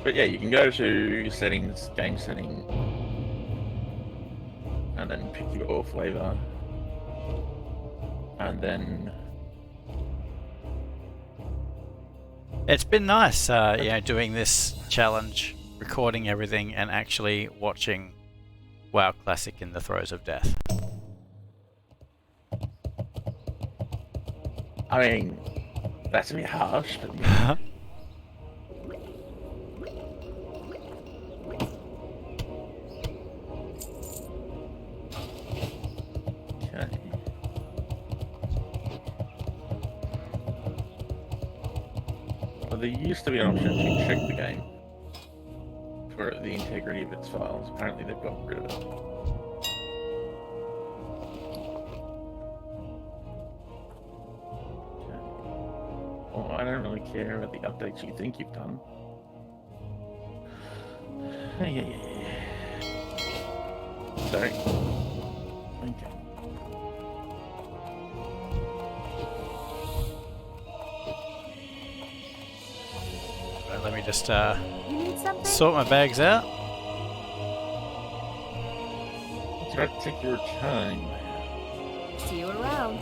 But yeah, you can go to settings, game setting, and then pick your flavor, and then It's been nice, doing this challenge, recording everything, and actually watching WoW Classic in the throes of death. I mean, that's a bit harsh, but yeah. Okay. Well, there used to be an option to check the game for the integrity of its files. Apparently they've got rid of it. Okay. Well, I don't really care about the updates you think you've done. Yeah. Sorry. Okay. Right, let me just sort my bags out. Try to take your time. See you around.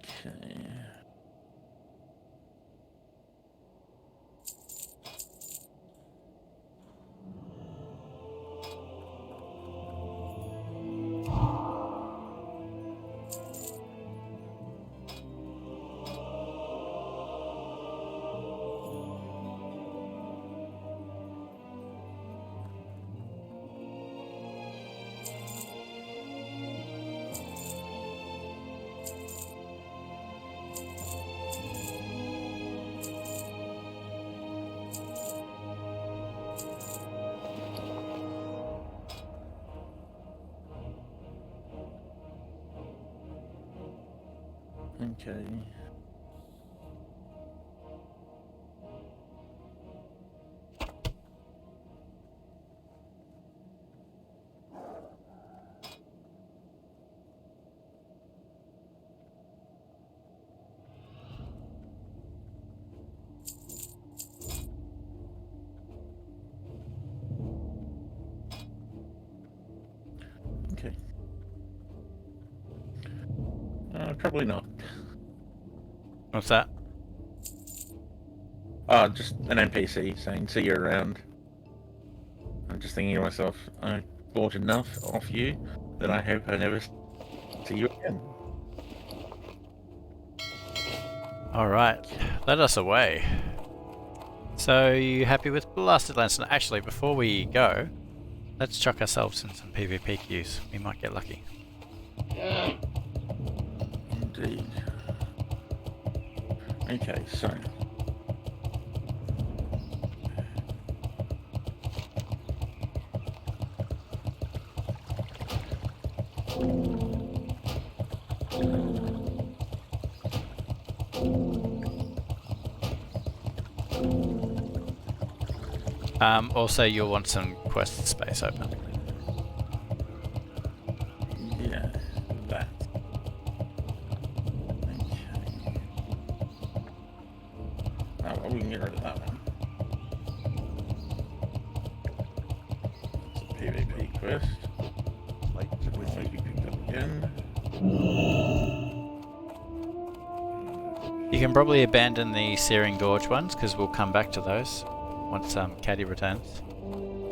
Okay. Okay. Okay. Okay. Probably not. What's that? Just an NPC saying, see you around. I'm just thinking to myself, I bought enough off you that I hope I never see you again. Alright, let us away. So, you happy with Blasted Lance? Actually, before we go, let's chuck ourselves in some PvP queues. We might get lucky. Indeed. Okay, so... Also, you'll want some quest space open. Yeah, that. Okay. Oh, well, we can get rid of that one. It's a PvP quest. Which might be picked up again. You can probably abandon the Searing Gorge ones, because we'll come back to those once Caddy returns.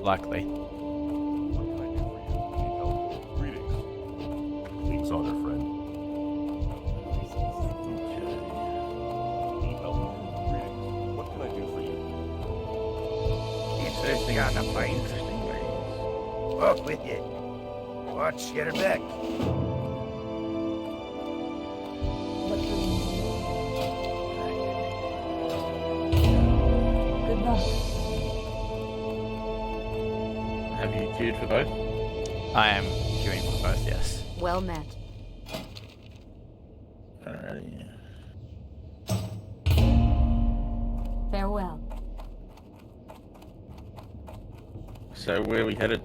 Likely. Greetings, honor friend. Need help? Greetings. What can I do for you? Interesting on the fight. Interesting ways. Walk with you. Watch your back. Good luck. Have you queued for both? I am queuing for both, yes. Well met. Alrighty. So where are we headed?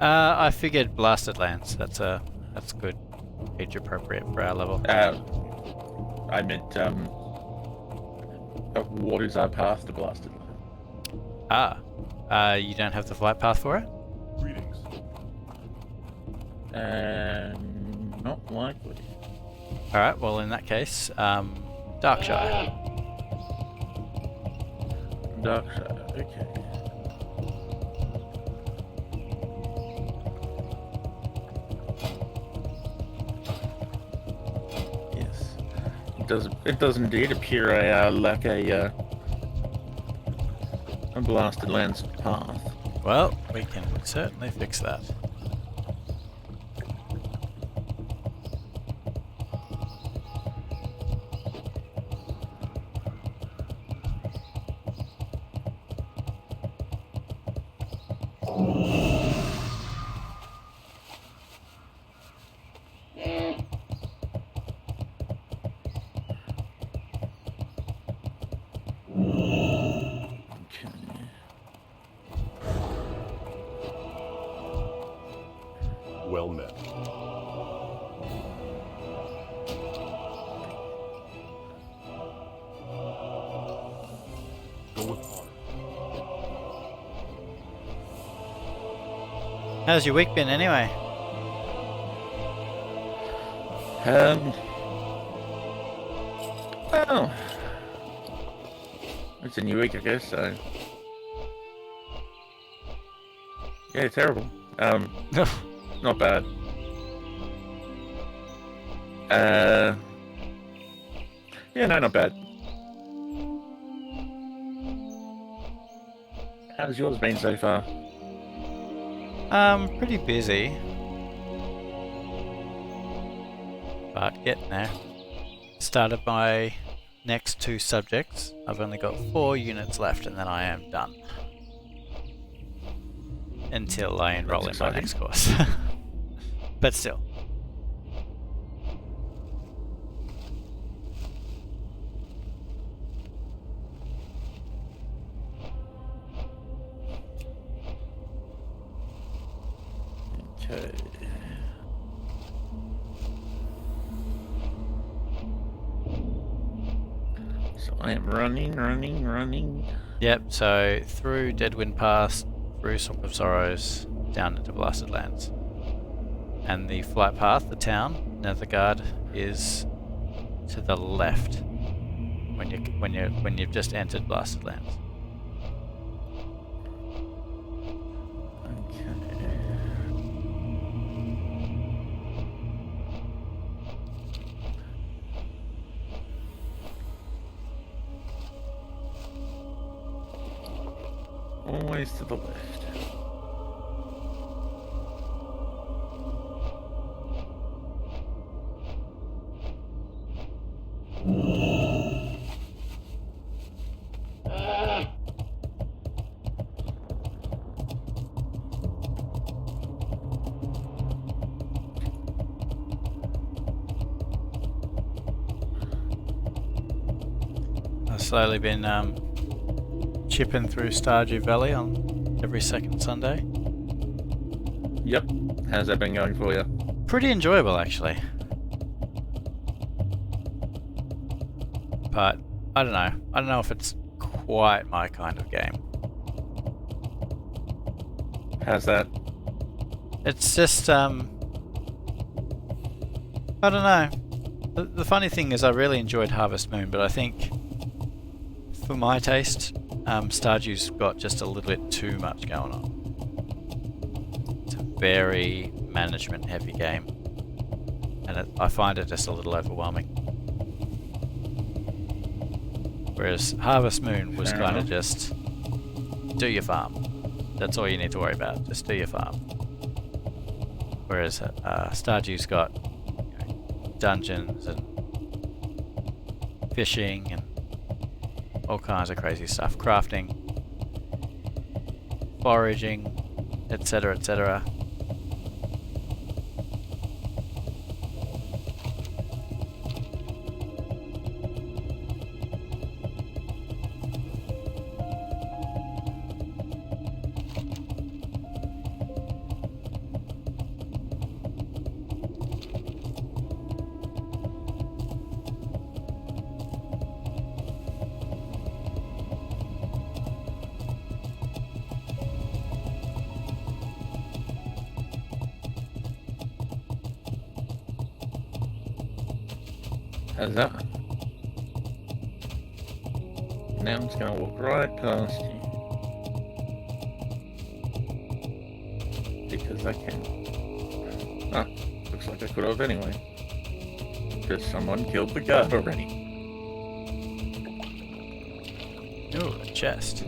I figured Blasted Lands. That's good. Age appropriate for our level. I meant what is our path to Blasted Land? You don't have the flight path for it? Greetings. Not likely. Alright, well in that case, Darkshire. Darkshire, okay. Yes. It does indeed appear a lack a Blasted Lands path. Well, we can certainly fix that. Well met. Go with honor. How's your week been anyway? Well, it's a new week, I guess, so... Yeah, terrible. Not bad. Yeah, no, not bad. How's yours been so far? Pretty busy. But getting there. Started my next 2 subjects. I've only got 4 units left and then I am done. Until I enroll in my next course. But still. Okay. So I am running. Yep, so through Deadwind Pass, through Swamp of Sorrows, down into Blasted Lands. And the flight path, the town, Nethergard, is to the left when you've just entered Blasted Lands. Always to the left. I've slowly been chipping through Stardew Valley on every second Sunday. Yep. How's that been going for you? Pretty enjoyable, actually. But I don't know. I don't know if it's quite my kind of game. How's that? It's just I don't know. The funny thing is I really enjoyed Harvest Moon, but I think for my taste, Stardew's got just a little bit too much going on. It's a very management heavy game, and I find it just a little overwhelming. Whereas Harvest Moon was kind of just do your farm. That's all you need to worry about. Just do your farm. Whereas Stardew's got dungeons and fishing and all kinds of crazy stuff. Crafting, foraging, etc, etc. How's that? Now I'm just gonna walk right past you. Because I can. Ah, looks like I could have anyway. Because someone killed the guard already. Ooh, a chest.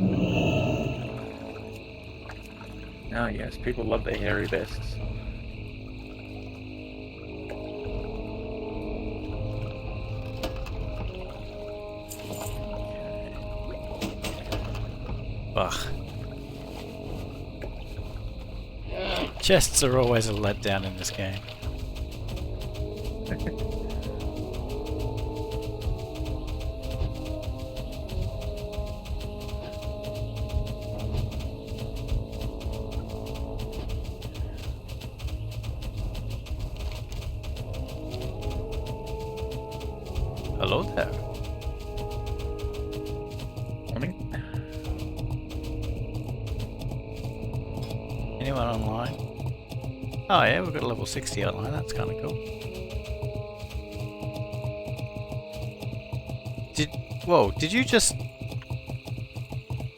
Ah yes, people love their hairy vests. Ugh. Chests are always a letdown in this game. Hello there. Morning. Anyone online? Oh yeah, we've got a level 60 online, that's kind of cool. Did you just...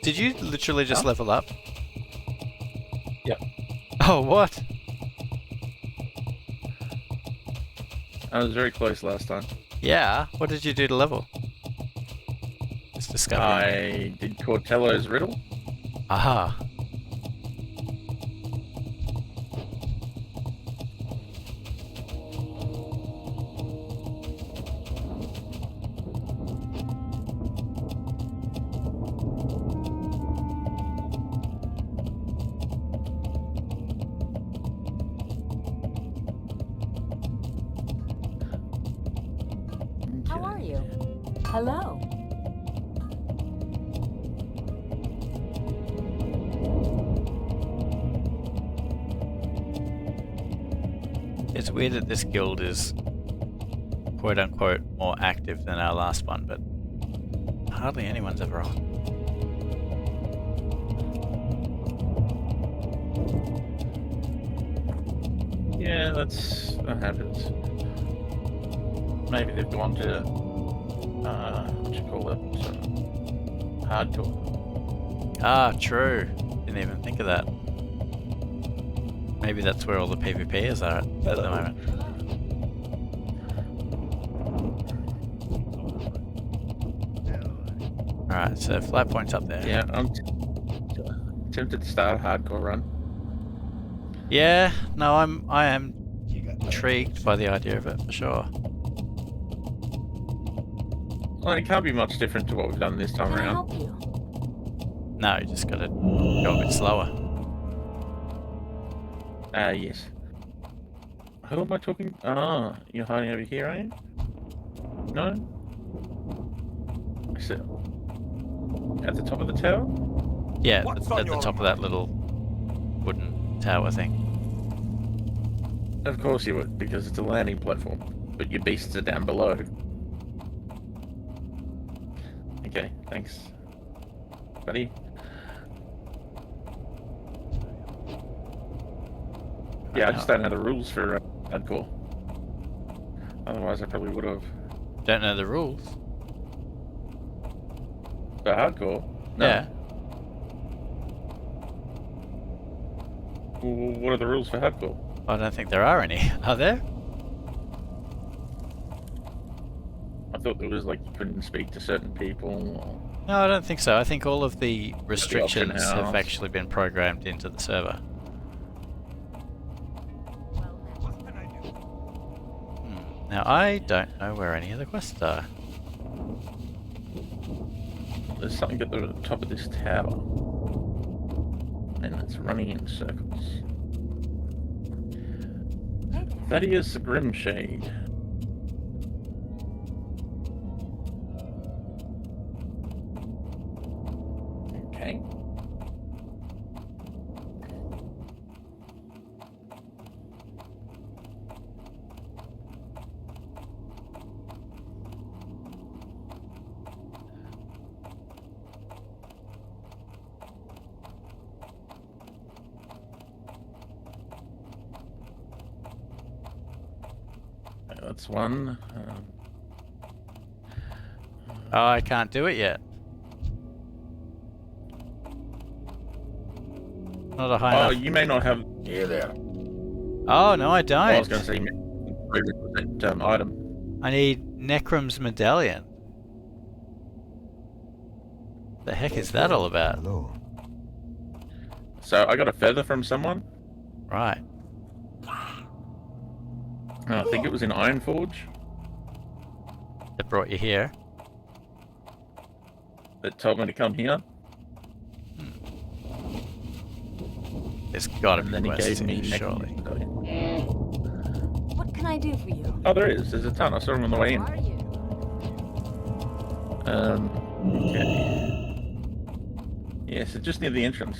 Did you literally just level up? Yep. Oh, what? I was very close last time. Yeah, what did you do to level? Just discovering. I did Cortello's riddle. Aha. How are you? Hello. It's weird that this guild is quote unquote more active than our last one, but hardly anyone's ever on. Yeah, that happens. Maybe they've gone to, what you call it, hardcore. Ah, true. Didn't even think of that. Maybe that's where all the PvPers are at the moment. Alright, so flat point's up there. Yeah, I'm tempted to start a hardcore run. Yeah, no, I am intrigued by the idea of it for sure. Well, it can't be much different to what we've done this time Can I around. help you? No, you just gotta go a bit slower. Yes. Who am I talking? Ah, you're hiding over here, are you? No? I said, at the top of the tower? Yeah, What's at on the your top of that little wooden tower thing. Of course you would, because it's a landing platform. But your beasts are down below. Okay, thanks. Buddy. Yeah, I just don't know the rules for hardcore. Otherwise I probably would have. Don't know the rules. For hardcore? No. Yeah. Well, what are the rules for hardcore? I don't think there are any. Are there? I thought there was like you couldn't speak to certain people. Or... No, I don't think so. I think all of the restrictions have house. actually been programmed into the server. What can I do? Now, I don't know where any of the quests are. There's something at the top of this tower. And it's running in circles. Thaddeus Grimshade. Okay. That's one. Oh, I can't do it yet. Not a high Oh, enough. you may not have. Here there. Oh, no, I don't. I was going to say you may have a prerequisite item. I need Necrum's medallion. The heck is that all about? Hello. So I got a feather from someone. Right. I think it was in Ironforge That brought you here. that told me to come here. There's gotta And be then he quests gave me here, surely. What can I do for you? Oh, there is. There's a ton. I saw him on the way in. How are you? Okay. Yeah, so just near the entrance.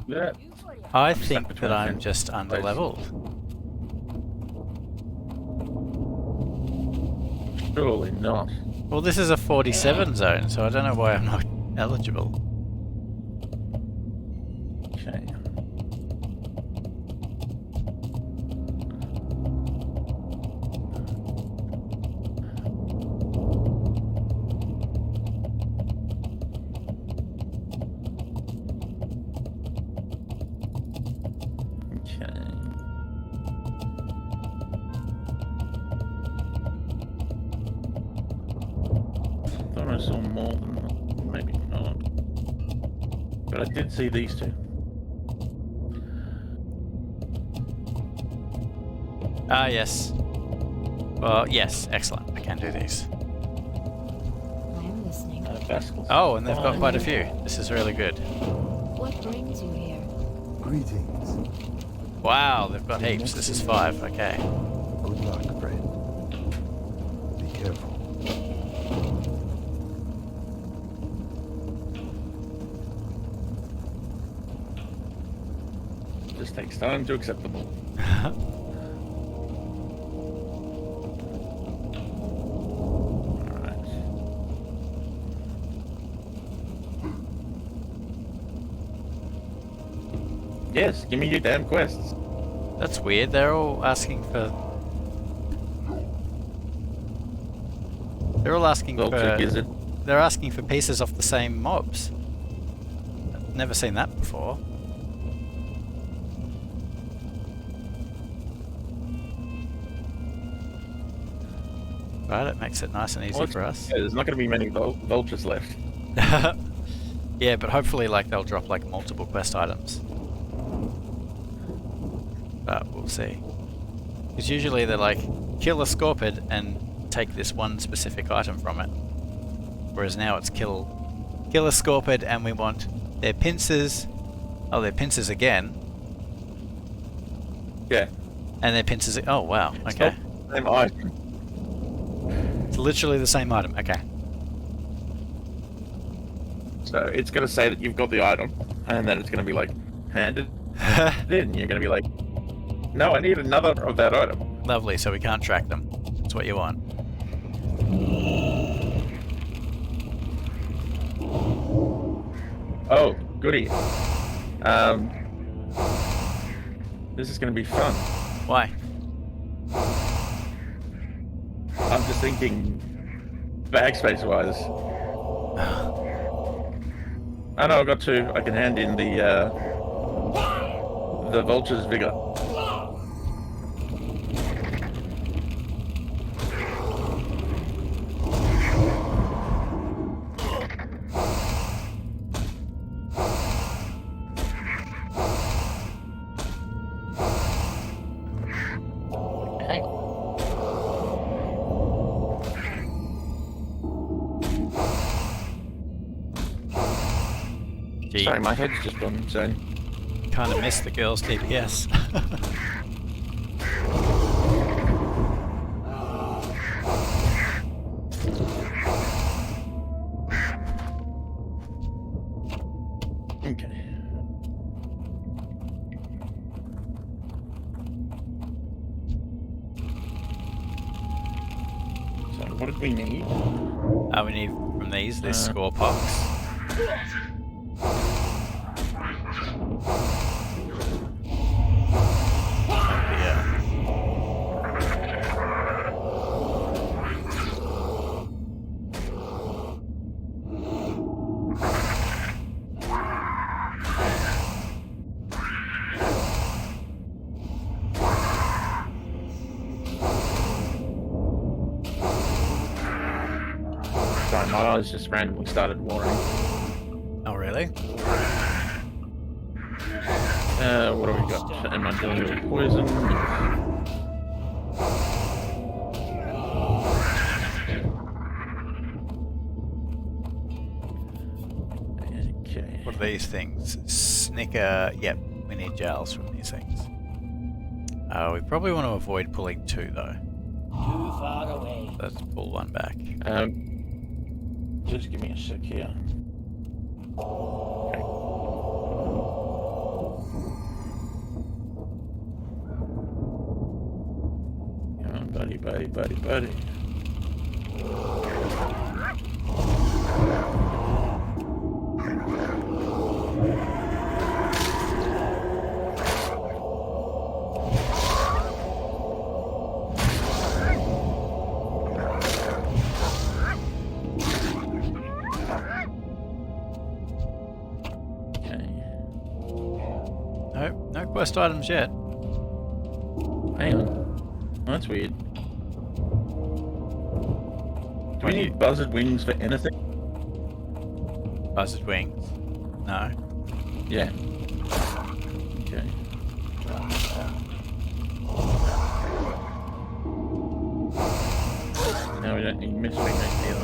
Look at that. I stuck think between that I'm fence just places. underleveled. Surely not. Well, this is a 47 zone, so I don't know why I'm not eligible. Okay. Okay. Thought I saw more than that. Maybe not. But I did see these two. Ah, yes. Well, yes, excellent. I can do these. I'm listening. Baskets. Oh, and they've got quite a few. This is really good. What brings you here? Greetings. Wow, they've got heaps. This is 5, okay. Good luck, friend. Be careful. Just takes time to accept them all. Alright. Yes, give me your damn quests. That's weird. They're all asking for... They're all asking Vulture for... gizzard. They're asking for pieces off the same mobs. I've never seen that before. Right, it makes it nice and easy Well, for us. Yeah, there's not going to be many vultures left. Yeah, but hopefully like they'll drop like multiple quest items. But we'll see. Because usually they're like, kill a Scorpid and take this one specific item from it. Whereas now it's kill a Scorpid and we want their pincers. Oh, their pincers again. Yeah. And their pincers. Oh, wow. Okay. Same item. It's literally the same item. Okay. So it's going to say that you've got the item, and then it's going to be like, handed. Then you're going to be like, no, I need another of that item. Lovely, so we can't track them. That's what you want. Oh, goody. This is going to be fun. Why? I'm just thinking, backspace-wise. I know I've got 2. I can hand in the vulture's vigor. Okay. Gee, Sorry, my head's just gone insane. kind of missed the girls' DPS. Okay. So what did we need? We need from these this score box. Yeah. Sorry, my eyes just randomly started watering. Oh, really? What have we got? Am I dealing with poison? Okay. What are these things? Snicker. Yep, we need gels from these things. We probably want to avoid pulling 2 though. Too far away. Let's pull 1 back. Just give me a sec here. Okay. Come on, buddy. No quest items yet. Hang on. That's weird. Do we need buzzard wings for anything? Buzzard wings? No. Yeah. Okay. No, we don't need mist wings either.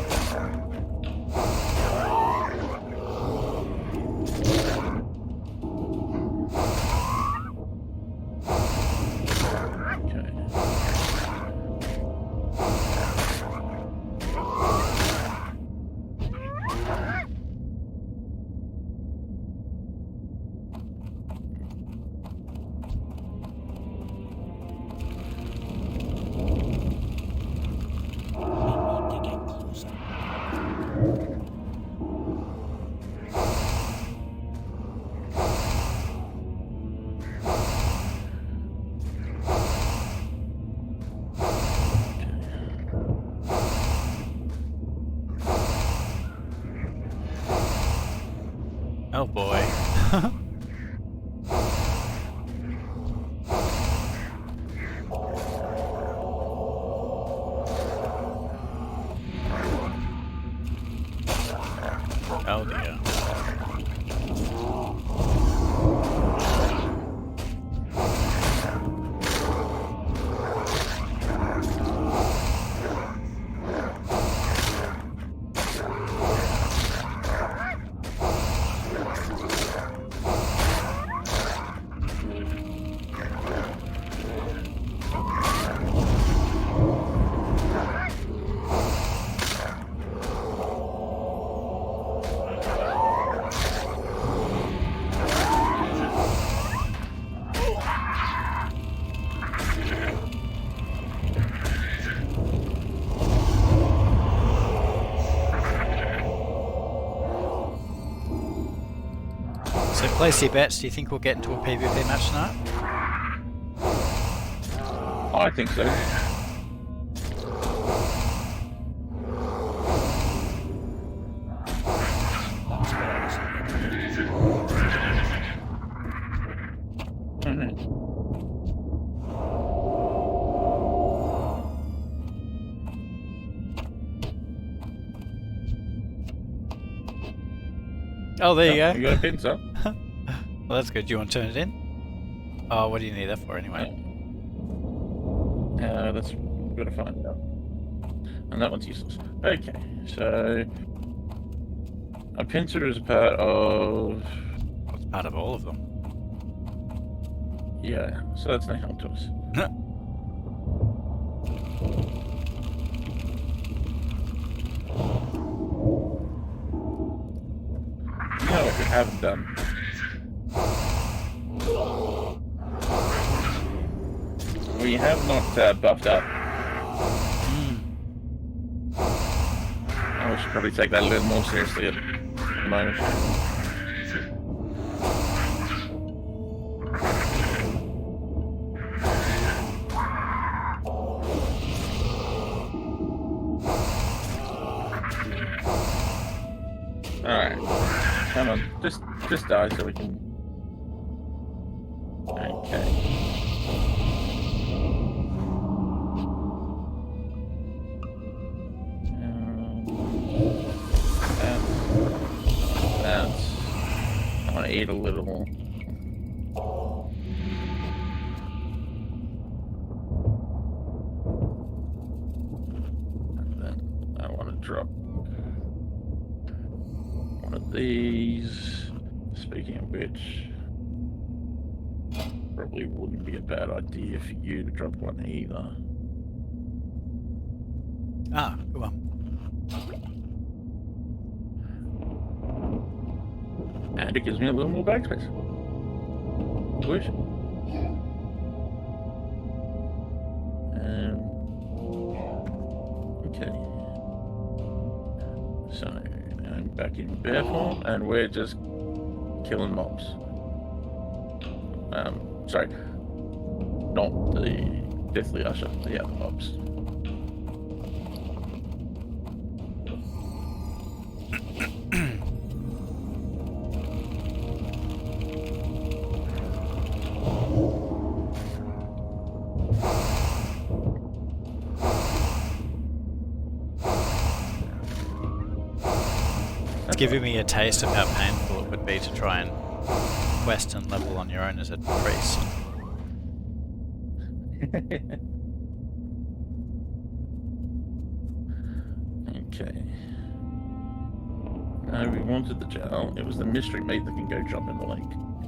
Oh boy. Oh dear. So place your bets. Do you think we'll get into a PvP match tonight? I think so. Oh, there you go. You got a pincer? Well, that's good. Do you want to turn it in? Oh, what do you need that for anyway? That's got to find out. And that one's useless. Okay, so a pincer is a part of. What's part of all of them? Yeah, so that's no help to us. You know what we haven't done? We have not buffed up. I should probably take that a little more seriously at the moment. Alright. Come on. Just die so we can. Okay. eat a little. And then I want to drop one of these. Speaking of which, probably wouldn't be a bad idea for you to drop one either. Ah, come on. And it gives me a little more bag space. Push. Okay. So I'm back in bear form, and we're just killing mobs. Sorry, not the Deathly Usher, the other mobs. It's giving me a taste of how painful it would be to try and quest and level on your own as a priest. Okay. No, we wanted the gel. It was the mystery meat that can go jump in the lake.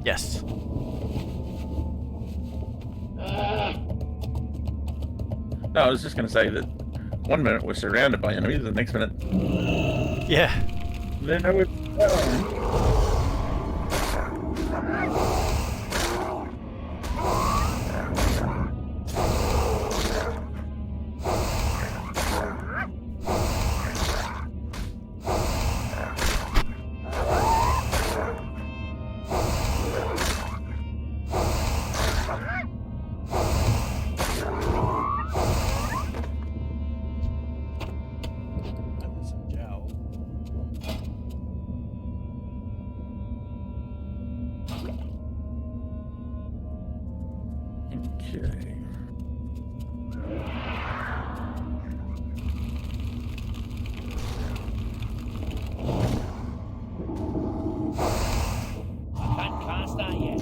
Yes. No, I was just going to say that 1 minute we're surrounded by enemies, the next minute Yeah. they're nowhere. Okay. I can't cast that yet.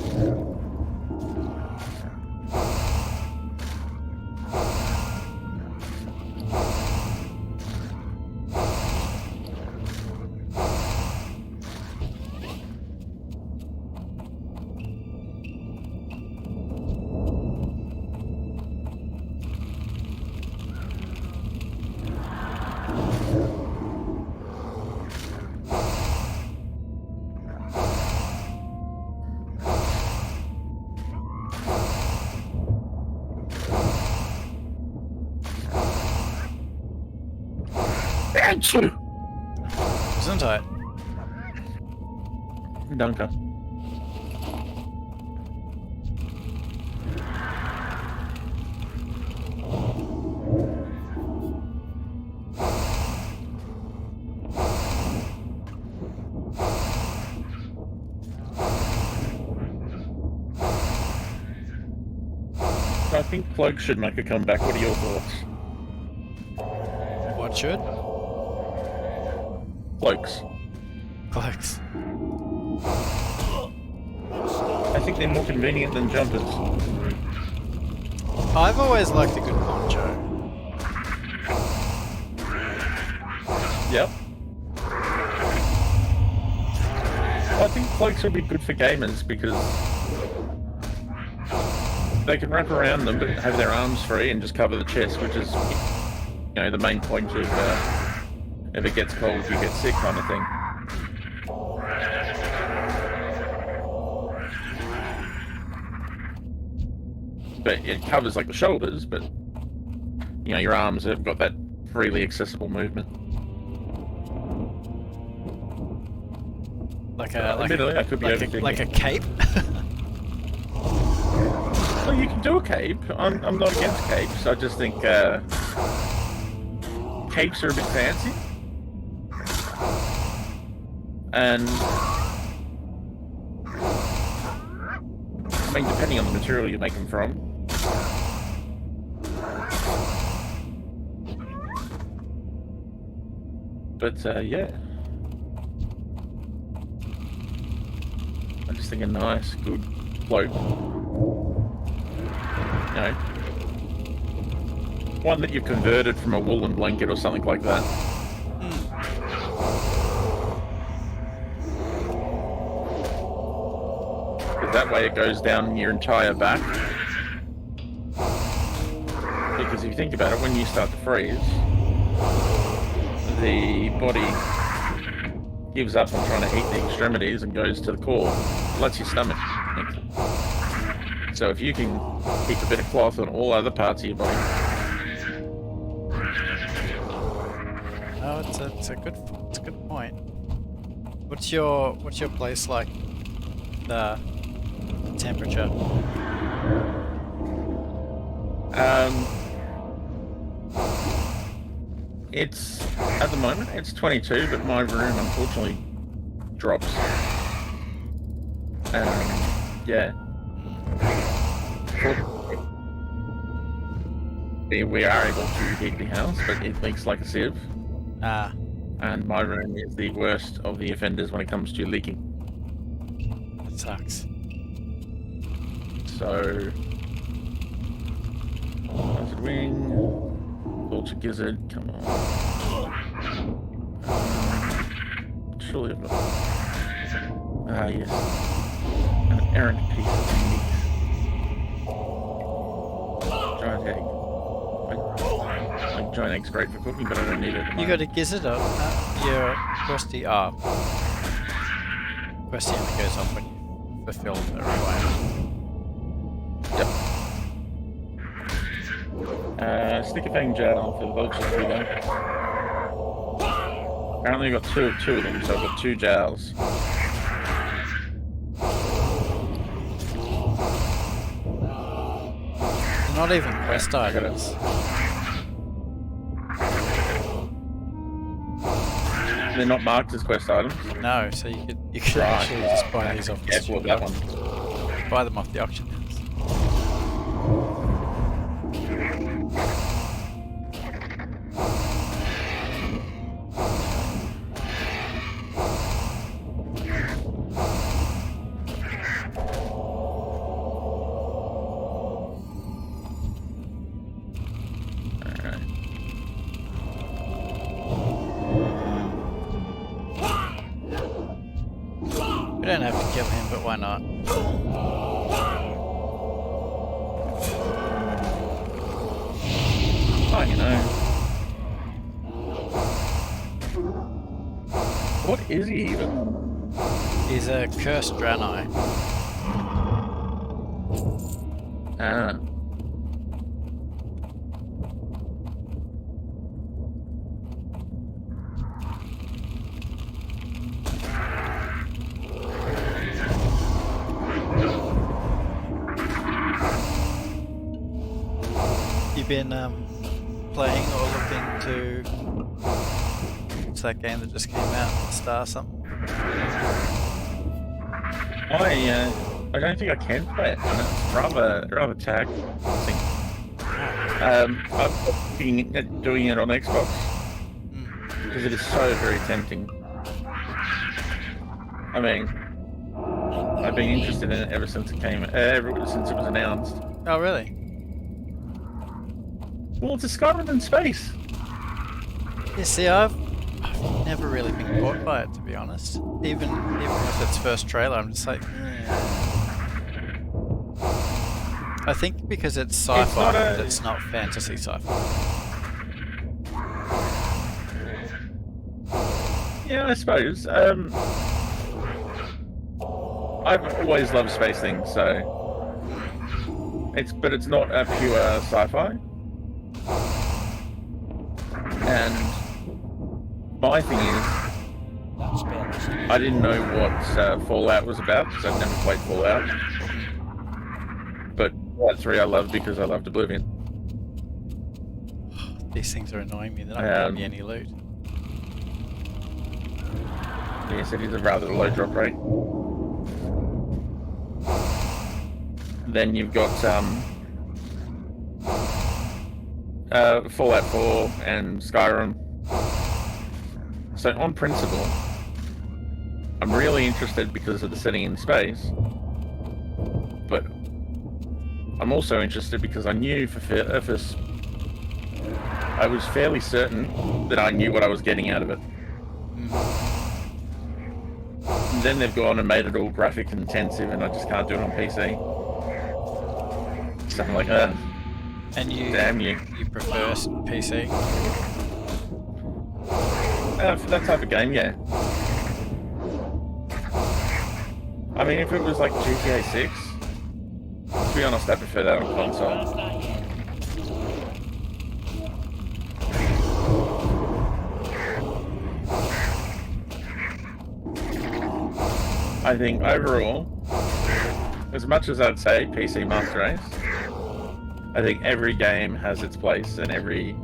Isn't it? Danke. I think Cloak should make a comeback. What are your thoughts? What should? Cloaks. Cloaks. I think they're more convenient than jumpers. I've always liked a good poncho. Yep. I think cloaks would be good for gamers because they can wrap around them but have their arms free and just cover the chest, which is, you know, the main point of if it gets cold, you get sick kind of thing. But it covers like the shoulders, but you know, your arms have got that freely accessible movement. Like Admittedly, I could be overthinking like a it. cape? Well, you can do a cape. I'm not against capes. I just think capes are a bit fancy. And I mean, depending on the material you make them from. But yeah. I think a nice, good cloak. You know, one that you've converted from a woolen blanket or something like that. Because that way it goes down your entire back. Because if you think about it, when you start to freeze, the body gives up on trying to eat the extremities and goes to the core. Lets your stomach eat. So if you can keep a bit of cloth on all other parts of your body. Oh, it's a good point. What's your place like? The temperature. It's at the moment it's 22, but my room unfortunately drops. Yeah. We are able to heat the house, but it leaks like a sieve. Ah, And my room is the worst of the offenders when it comes to leaking. that sucks. So, Buzzard Wing, Vulture Gizzard, come on. Surely I've got. Ah, yes. An errant piece of meat. Giant egg. Like giant egg's great for cooking, but I don't need it. You got a gizzard on your questy arm. Questy only goes off when you fulfill the requirement. Yep. Stick a fang jowl for the vultures to go. Apparently I've got two of them, so I've got 2 jowls. They're not even quest items. They're not marked as quest items. No, so you could Right. actually just buy these off the Careful with that one. Buy them off the auction house. We don't have to kill him, but why not? Oh, you know. What is he even? He's a cursed Draenei. Ah. You been playing or looking to? What's that game that just came out? Star something? I don't think I can play it. It's rather taxing. I'm looking at doing it on Xbox because it is so very tempting. I mean, I've been interested in it ever since it came, since it was announced. Oh, really? Well, it's a Skyrim in space. Yeah, see, I've never really been caught by it, to be honest. Even with its first trailer, I'm just like, I think because it's sci-fi, it's not fantasy sci-fi. Yeah, I suppose. I've always loved space things, so but it's not a pure sci-fi. And my thing is, I didn't know what Fallout was about because I've never played Fallout. But Fallout 3 I love because I loved Oblivion. These things are annoying me. They're not giving me any loot. Yes, it is a rather low drop rate. Then you've got Fallout 4 and Skyrim. So on principle, I'm really interested because of the setting in space, but I'm also interested because I knew I was fairly certain that I knew what I was getting out of it. And then they've gone and made it all graphic intensive, and I just can't do it on PC. So I'm like, And you, damn you. you prefer PC? For that type of game, yeah. I mean, if it was like GTA 6, to be honest, I prefer that on console. Can't start yet. I think overall, as much as I'd say PC Master Race, I think every game has its place and every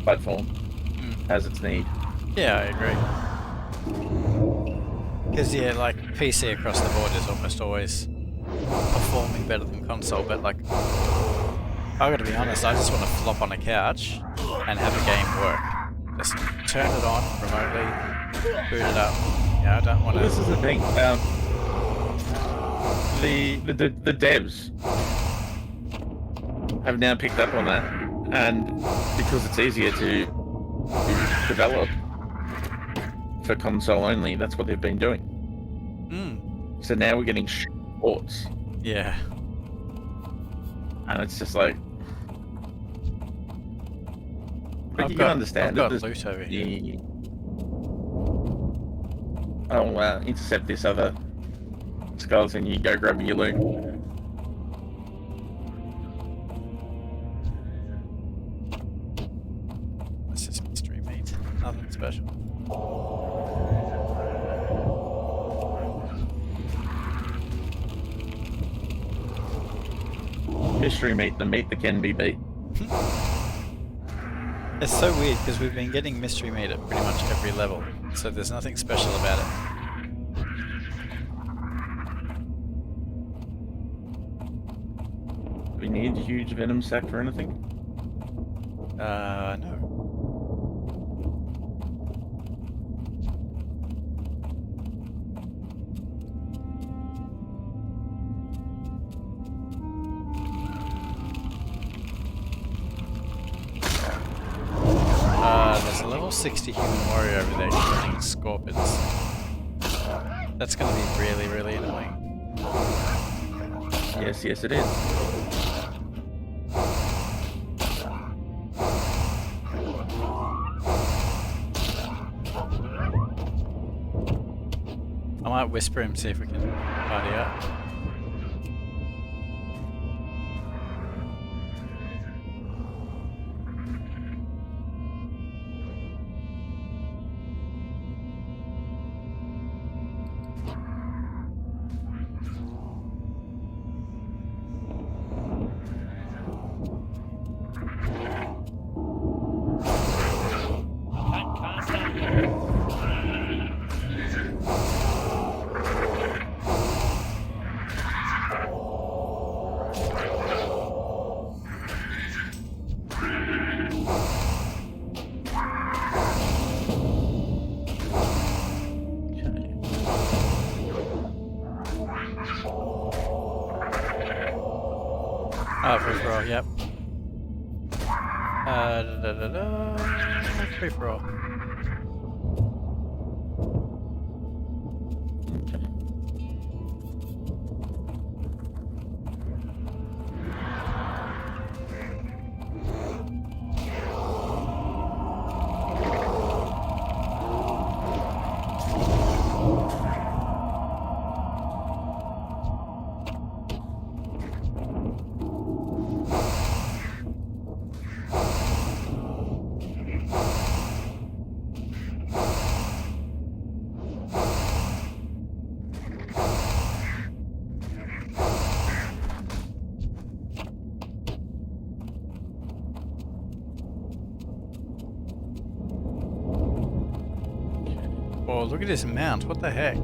platform has its need. Yeah, I agree. Because yeah, like PC across the board is almost always performing better than console, but like, I gotta be honest, I just want to flop on a couch and have a game work. Just turn it on remotely, boot it up. Yeah, I don't want to. This is the thing. The devs have now picked up on that, and because it's easier to develop for console only, that's what they've been doing. So now we're getting ports, Yeah. and it's just like, but I've you got, can understand I've got that loot over here. I'll intercept this other skeleton. You go grab your loot. This is mystery meat. Nothing special. Mystery meat, the meat that can be beat. It's so weird because we've been getting mystery meat at pretty much every level, so there's nothing special about it. Do we need a huge venom sack for anything? No. There's a level 60 human warrior over there killing scorpions. That's going to be really, really annoying. Yes, it is. I might whisper him, see if we can party up. Can't start yet. Oh, free for all, yep. Free for all. Oh, look at his mount. What the heck?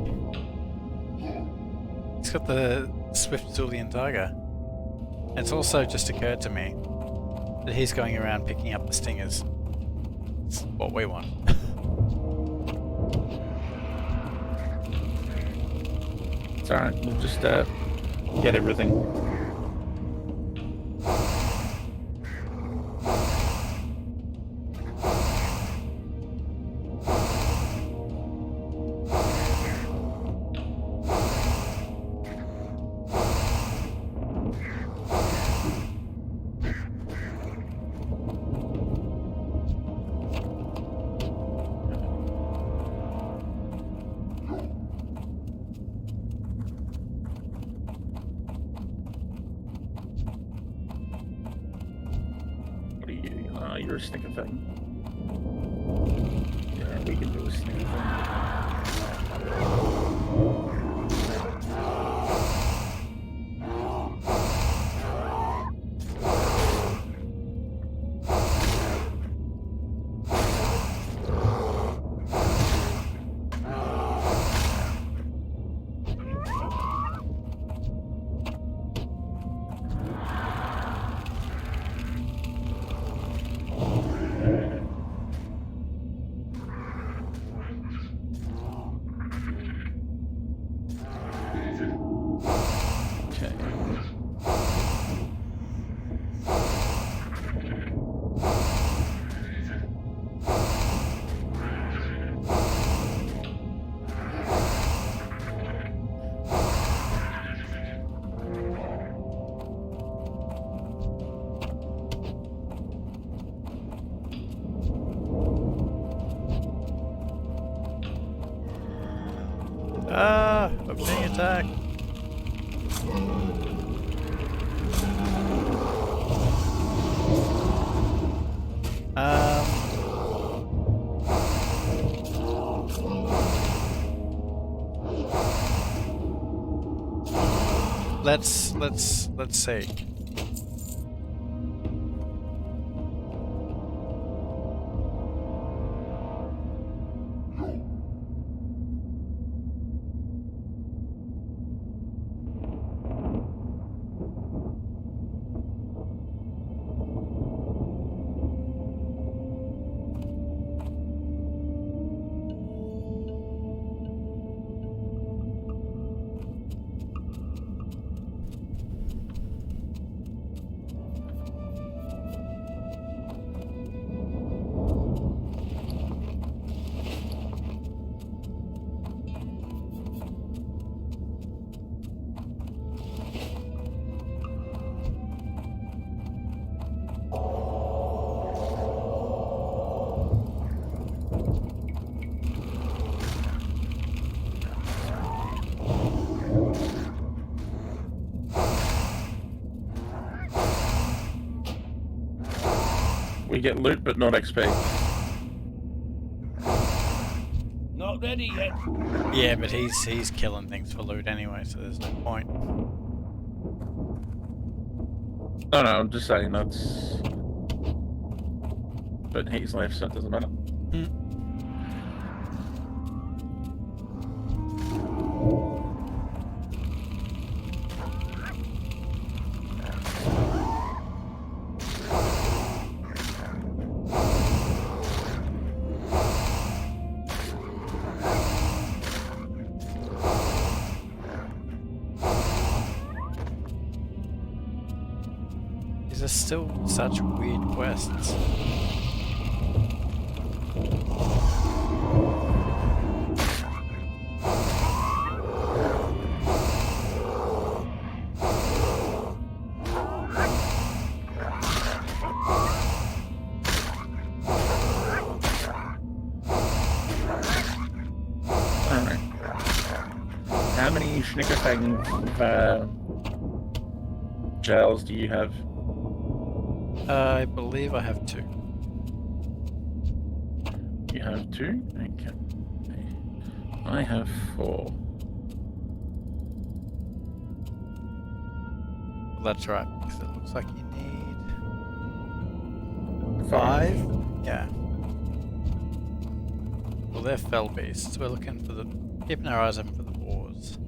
He's got the Swift Zulian Tiger. It's also just occurred to me that he's going around picking up the stingers. It's what we want. It's alright, we'll just get everything. What are you? You're a snicker thing. Yeah, we can do a snicker thing. Okay. Ah, I'm being attacked. Let's see. We get loot, but not XP. Not ready yet. Yeah, but he's killing things for loot anyway, so there's no point. No, I'm just saying that's. But he's left, so it doesn't matter. These are still such weird quests. How many Schnickerfang gels do you have? I believe I have 2. You have 2? Okay. I have 4. That's right, because it looks like you need 5? Yeah. Well, they're fell beasts. We're looking for keeping our eyes open for the wars.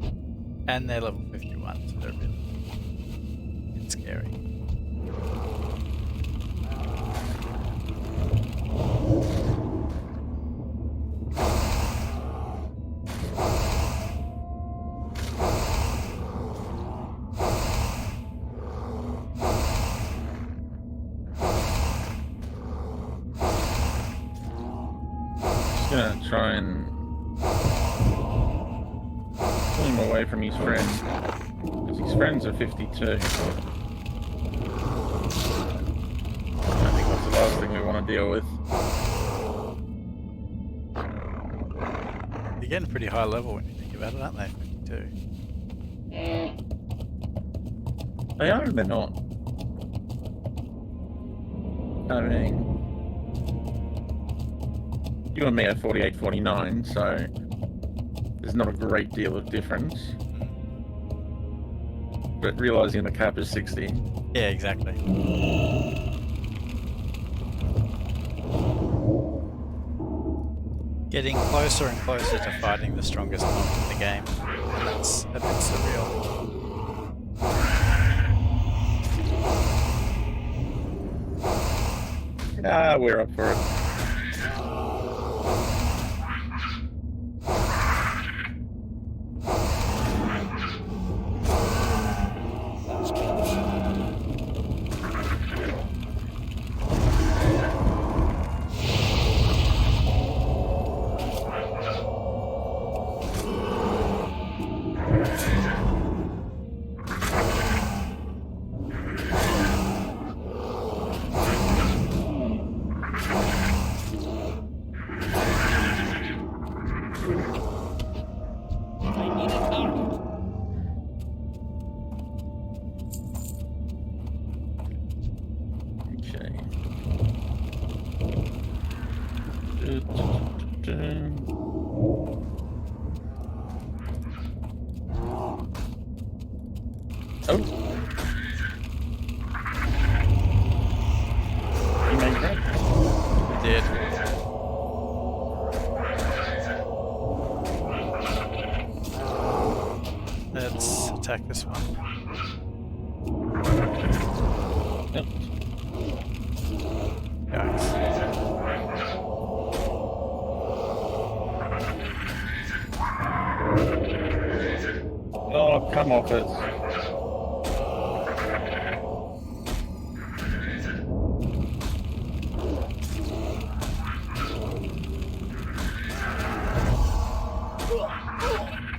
And they're level 51, so they're a bit scary. gonna try and pull him away from his friend. Because his friends are 52. I think that's the last thing we want to deal with. They're getting pretty high level when you think about it, aren't they? 52. They are and they're not. I mean, you and me are 48, 49, so there's not a great deal of difference. But realizing the cap is 60. Yeah, exactly. Getting closer and closer to fighting the strongest mob in the game. And that's a bit surreal. Ah, we're up for it. I need a target. Okay. Oh. You made that? It did. Let's attack this one. Yep. Yikes. Oh, come off it.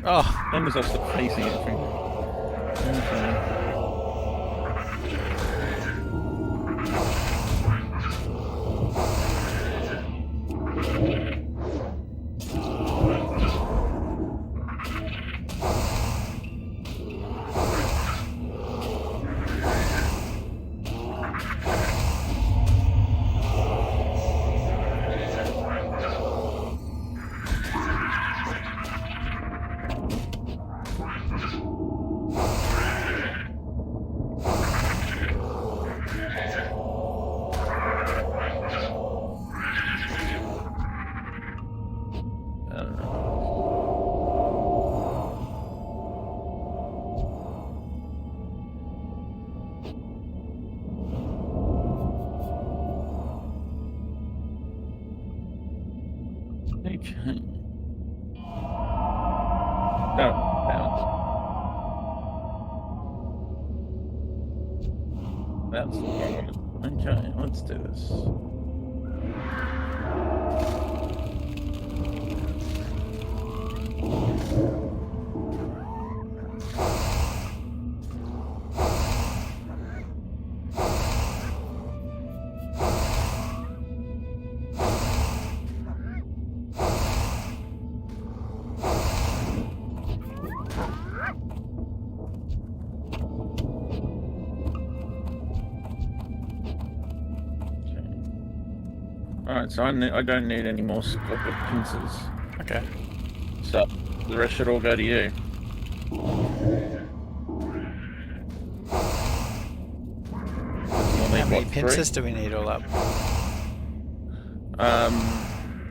Oh, Then was also facing it. Okay. Okay. Oh, bounce. That's the one. Okay, let's do this. Alright, so I don't need any more scorpion pincers. okay. So the rest should all go to you. How many pincers do we need all up?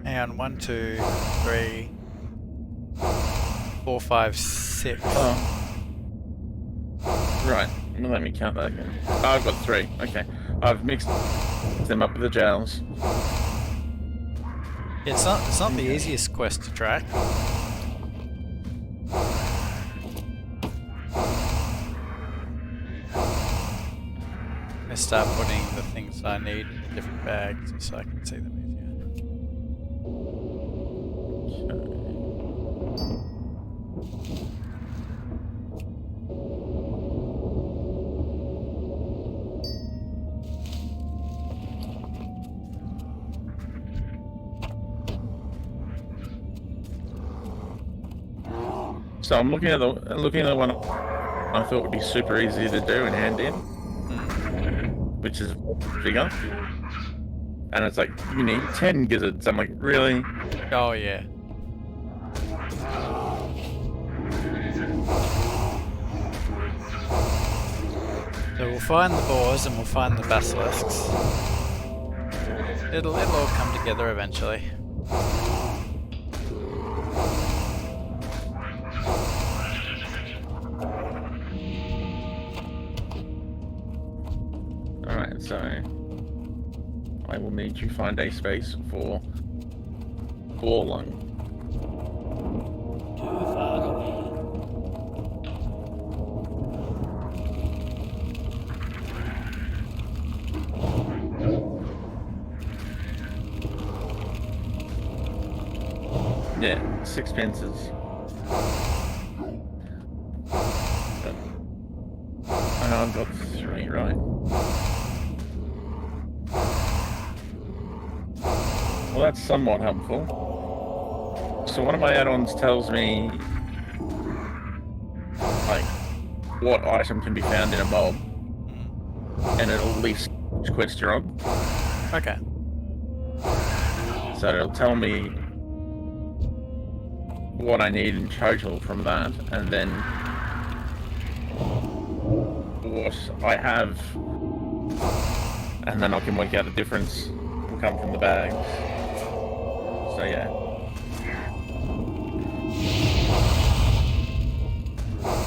Hang on, 1, 2, 3, 4, 5, 6. Oh. Right, let me count that again. Oh, I've got 3. Okay. I've mixed them up with the gels. It's not the easiest quest to track. I start putting the things I need in different bags so I can see them easier. So I'm looking at the one I thought would be super easy to do and hand in, which is bigger. And it's like, you need 10 gizzards. I'm like, really? Oh yeah. So we'll find the boars and we'll find the basilisks. It'll all come together eventually. Alright, so I will need to find a space for boar lung. Too far away. Yeah, 6 pences. I've got 3, right? Well, that's somewhat helpful. So one of my add-ons tells me, like, what item can be found in a mob, and it'll list which quest you're on. Okay. So it'll tell me what I need in total from that, and then what I have, and then I can work out the difference will come from the bags. So yeah.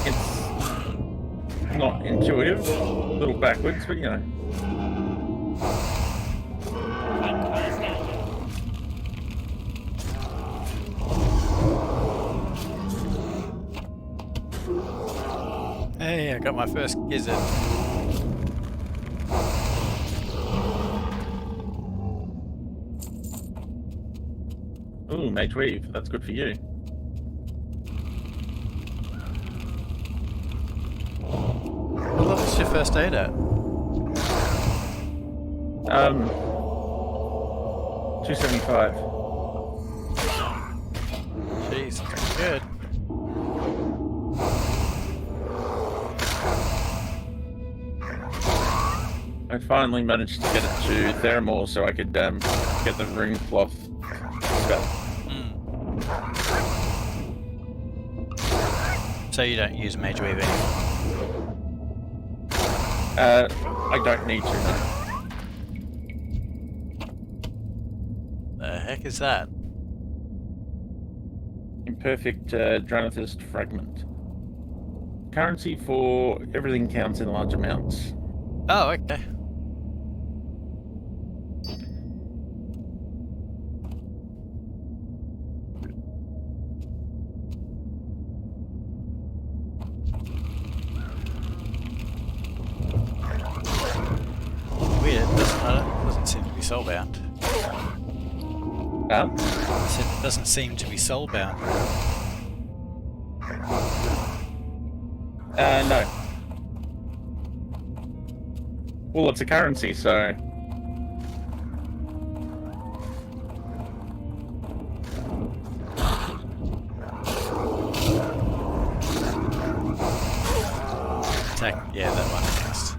It's not intuitive, a little backwards, but you know. Hey, I got my first gizzard. Ooh, Mage Weave, that's good for you. What level's your first aid at? 275. Jeez, pretty good. I finally managed to get it to Theramore so I could get the rune cloth spell. So you don't use Mage Weave anymore? I don't need to, no. The heck is that? Imperfect Dranathist Fragment. Currency for everything counts in large amounts. Oh, okay. Weird, doesn't seem to be soulbound. Huh? I said it doesn't seem to be soulbound. No. Well, it's a currency, so... Attack, yeah, that one next.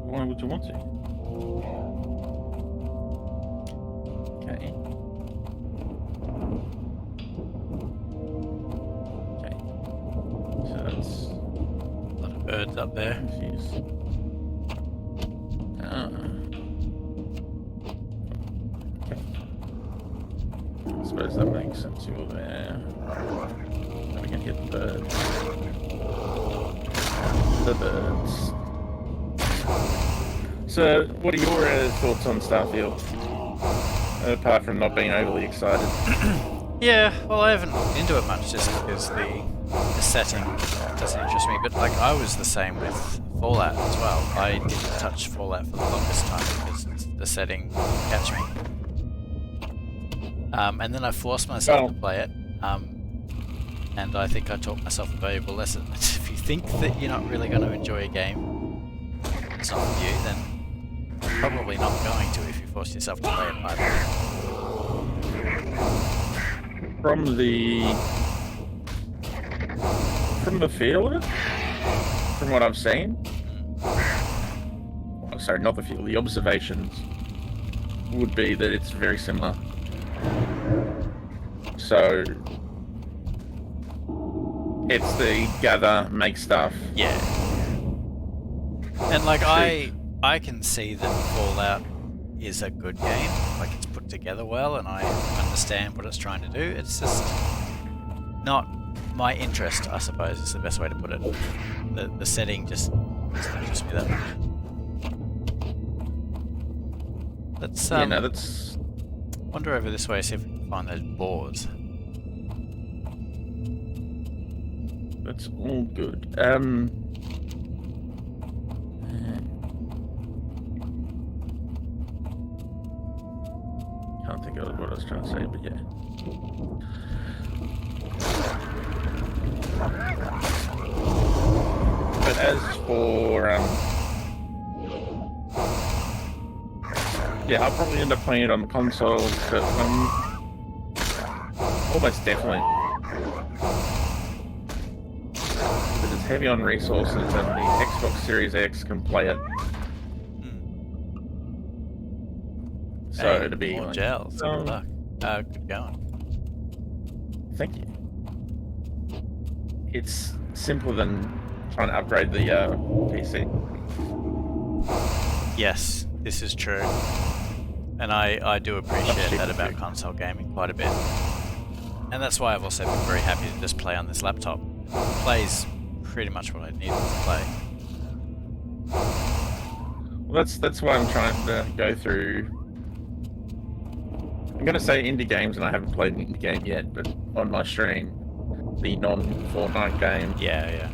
Why would you want to? Okay. He's up there. Jeez. Okay. I suppose that makes sense. You're there. Now we can hit the birds. The birds. So, what are your thoughts on Starfield? Apart from not being overly excited. Yeah, well, I haven't looked into it much just because the setting doesn't interest me. But like, I was the same with Fallout as well. I didn't touch Fallout for the longest time because the setting didn't catch me. And then I forced myself to play it. And I think I taught myself a valuable lesson. If you think that you're not really going to enjoy a game, it's not for you, then you're probably not going to if you force yourself to play it either. From the feel of it, from what I've seen, oh, sorry, not the feel, the observations would be that it's very similar. So it's the gather, make stuff. Yeah. And like I can see that Fallout is a good game. Like it's put together well and I understand what it's trying to do. It's just not my interest, I suppose is the best way to put it. The setting just doesn't interest me that much. Let's Yeah, no, that's wander over this way, see if we can find those boars. all good. Can't think of what I was trying to say, but yeah. But as for yeah, I'll probably end up playing it on the console, but almost definitely. But it's heavy on resources, and the Xbox Series X can play it. So Hey, it'd be more like, gels. Good luck. Good going. thank you. It's simpler than trying to upgrade the PC. Yes, this is true. And I do appreciate that about console gaming quite a bit. And that's why I've also been very happy to just play on this laptop. It plays pretty much what I needed to play. Well, that's why I'm trying to go through. I'm going to say indie games, and I haven't played an indie game yet, but on my stream, the non-Fortnite game, Yeah.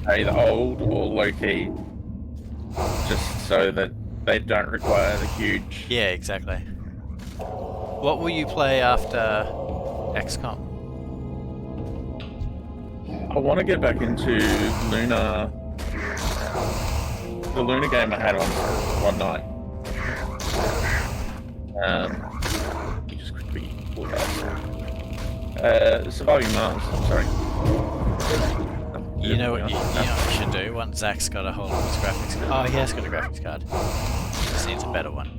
either old or low-key, just so that they don't require the huge... Yeah, exactly. What will you play after XCOM? I want to get back into Luna... The Luna game I had on one night. You just quickly pull that up. Surviving Mars, sorry. You know what you should do once Zach's got a hold of his graphics card. Oh, he has got a graphics card. Just needs a better one.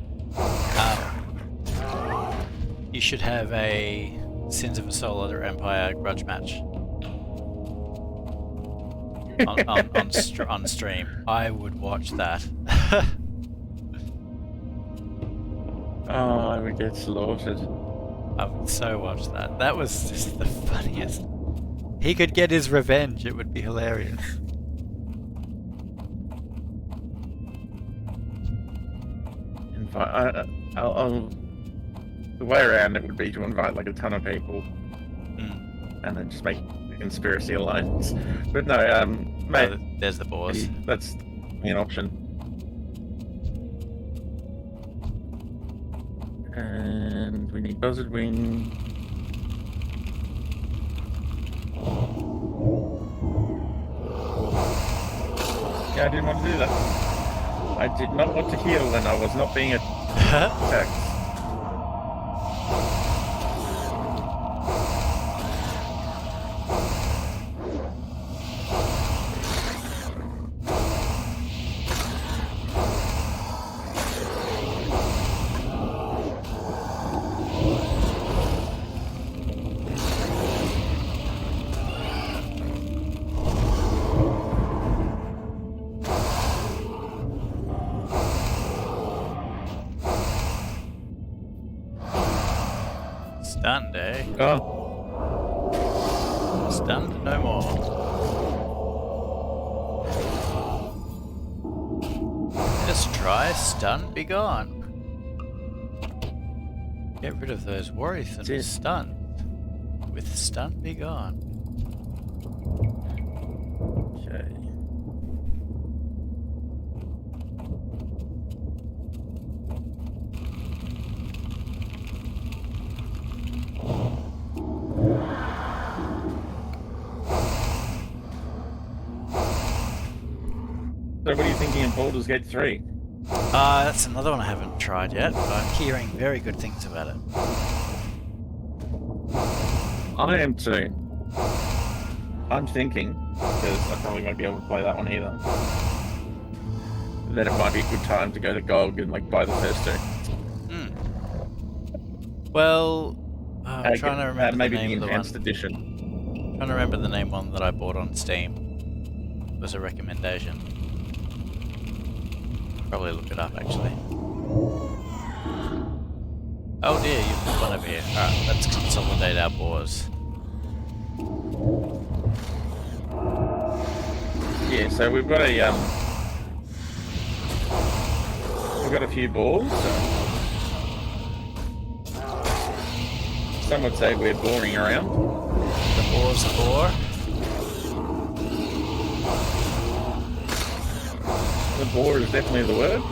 You should have a Sins of a Solar Empire grudge match on stream. I would watch that. Oh, I would get slaughtered. I would so watch that. That was just the funniest. He could get his revenge. It would be hilarious. I'll the way around it would be to invite like a ton of people, and then just make a conspiracy alliance. But no, mate, There's the boars. that's an option. And we need buzzard wing. Yeah, I didn't want to do that. I did not want to heal, and I was not being attacked. Stunned, eh? Oh, Stunned no more. Let's try stun, be gone. Get rid of those worries and Cheers. stun. With stun, be gone. okay. So what are you thinking of Baldur's Gate 3? That's another one I haven't tried yet, but I'm hearing very good things about it. I am too. I'm thinking, because I probably won't be able to play that one either, that it might be a good time to go to GOG and like buy the first two. Well, I'm trying to remember maybe the name the of the enhanced one. edition. Trying to remember the name one that I bought on Steam. It was a recommendation. Probably look it up actually. Oh dear, you've got one over here. Alright, let's consolidate our boars. Yeah, so we've got a few balls. Some would say we're boring around. The boars bore. The bore is definitely the word.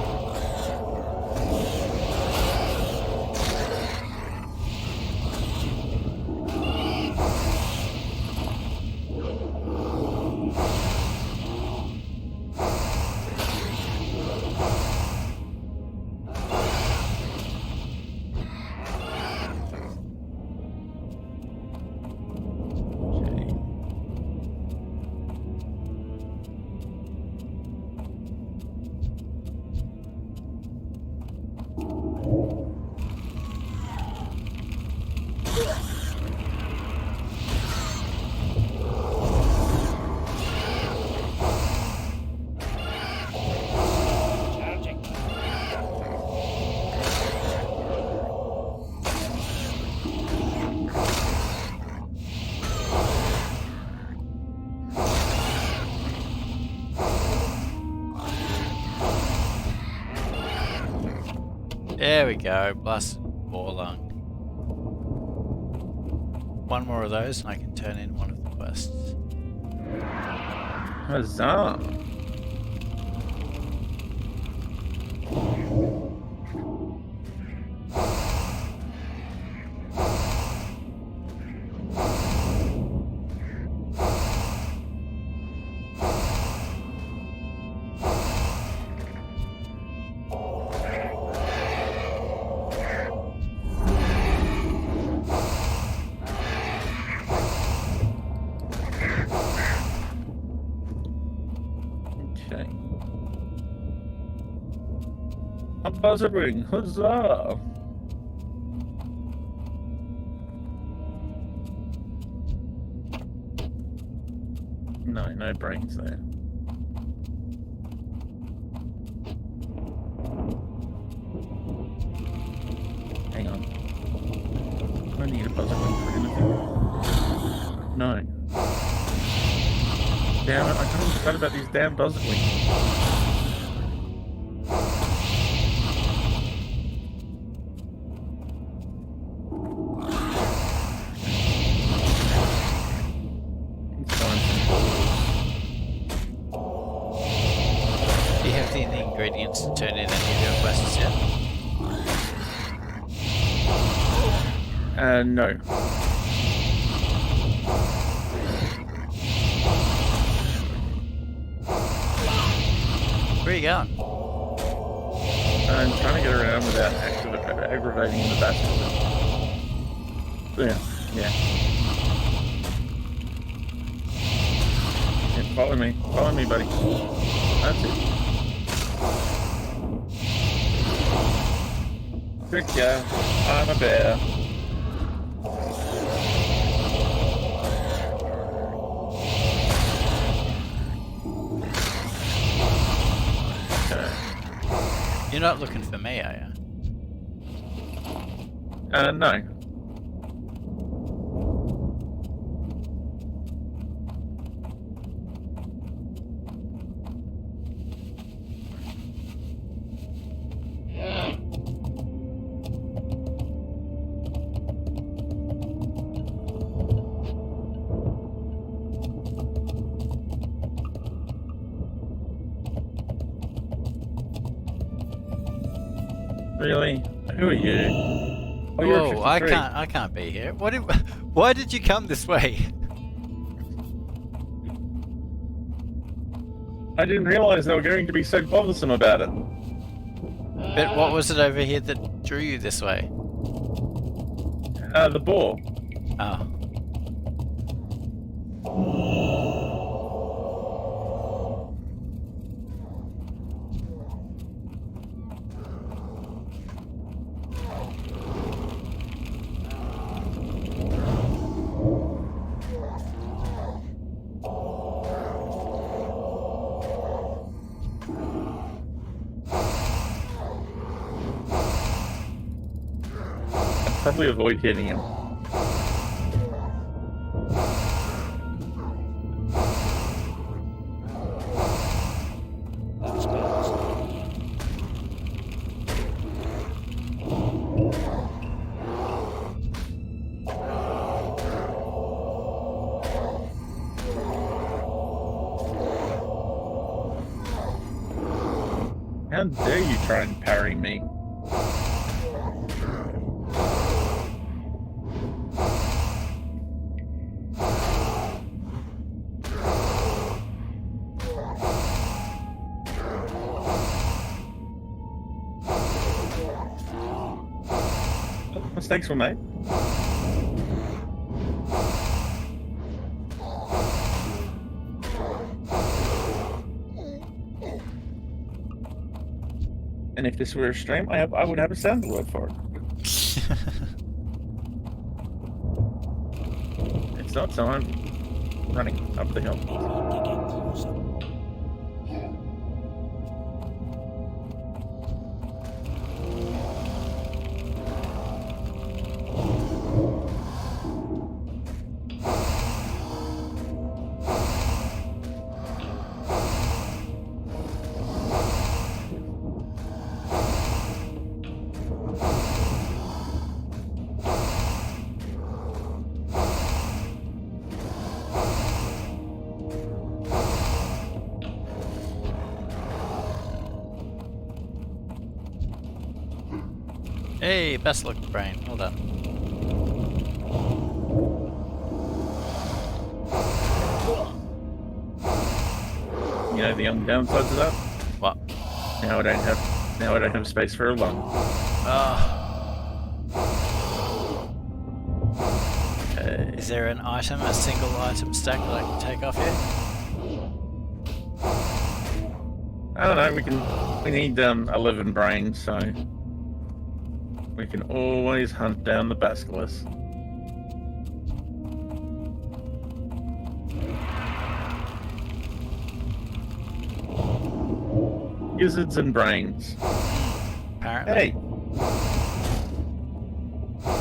Charging. There we go, blasted boar lung. One more of those and I can turn in one of the quests. Huzzah! Okay. A buzzer ring, huzzah! No brains there. Hang on. Do I need a buzzer ring for anything? No. Damn it, I totally forgot about these damn buzzer wings. Do you have the ingredients to turn in any of your quests yet? No. Where are you going? I'm trying to get around without aggravating the bastard. Yeah. Yeah, follow me. Follow me, buddy. That's it. Good girl. I'm a bear. You're not looking for me, are you? No. Really? Who are you? Oh, you're Whoa, I 53. can't be here. Why did you come this way? I didn't realise they were going to be so bothersome about it. But what was it over here that drew you this way? The boar. Oh. I'd probably avoid hitting him. That spells. How dare you try and parry me? Mistakes were made. And if this were a stream, I would have a sound word for it. It's not, so I'm running up the hill. We need to get closer. Hey, best look brain. Well done. You know the downsides of that? What? Now I don't have space for a lung. Okay. Is there an item, a single item stack that I can take off here? I don't know, we need 11 brains, so we can always hunt down the basilisk. Gizzards and brains. Apparently. Hey!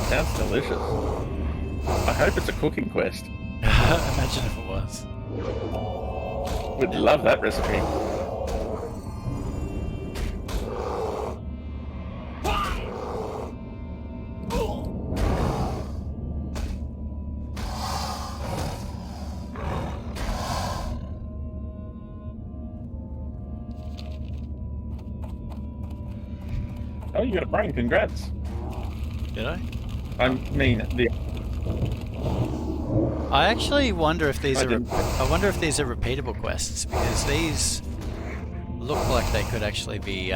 Sounds delicious. I hope it's a cooking quest. Imagine if it was. Would love that recipe. Oh, you got a brain, congrats. Did I? I mean, I actually wonder if these I are. didn't. I wonder if these are repeatable quests, because these look like they could actually be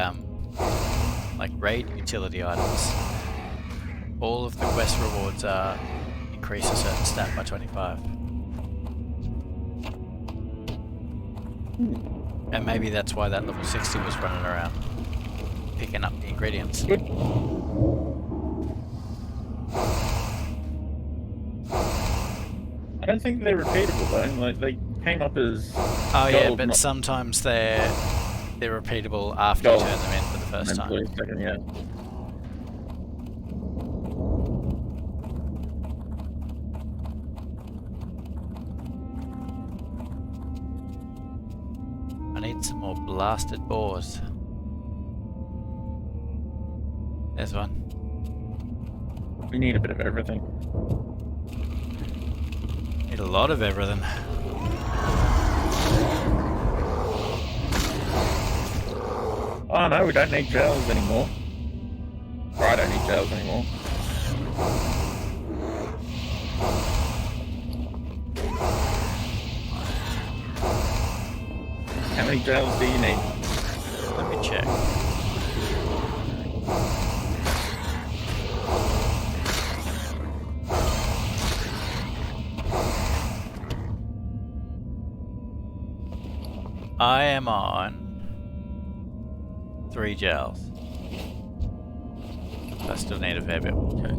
like raid utility items. All of the quest rewards are increase a certain stat by 25. And maybe that's why that level 60 was running around picking up the ingredients. Good. I don't think they're repeatable though. Like they came up as Oh yeah, gold, but not sometimes they're repeatable after you gold. turn them in for the first time. Mentally, second, yeah. I need some more blasted boars. There's one. We need a bit of everything. Need a lot of everything. Oh no, we don't need gels anymore. don't need jails anymore. How many jails do you need? Let me check. I am on 3 gels. I still need a fair bit. Okay.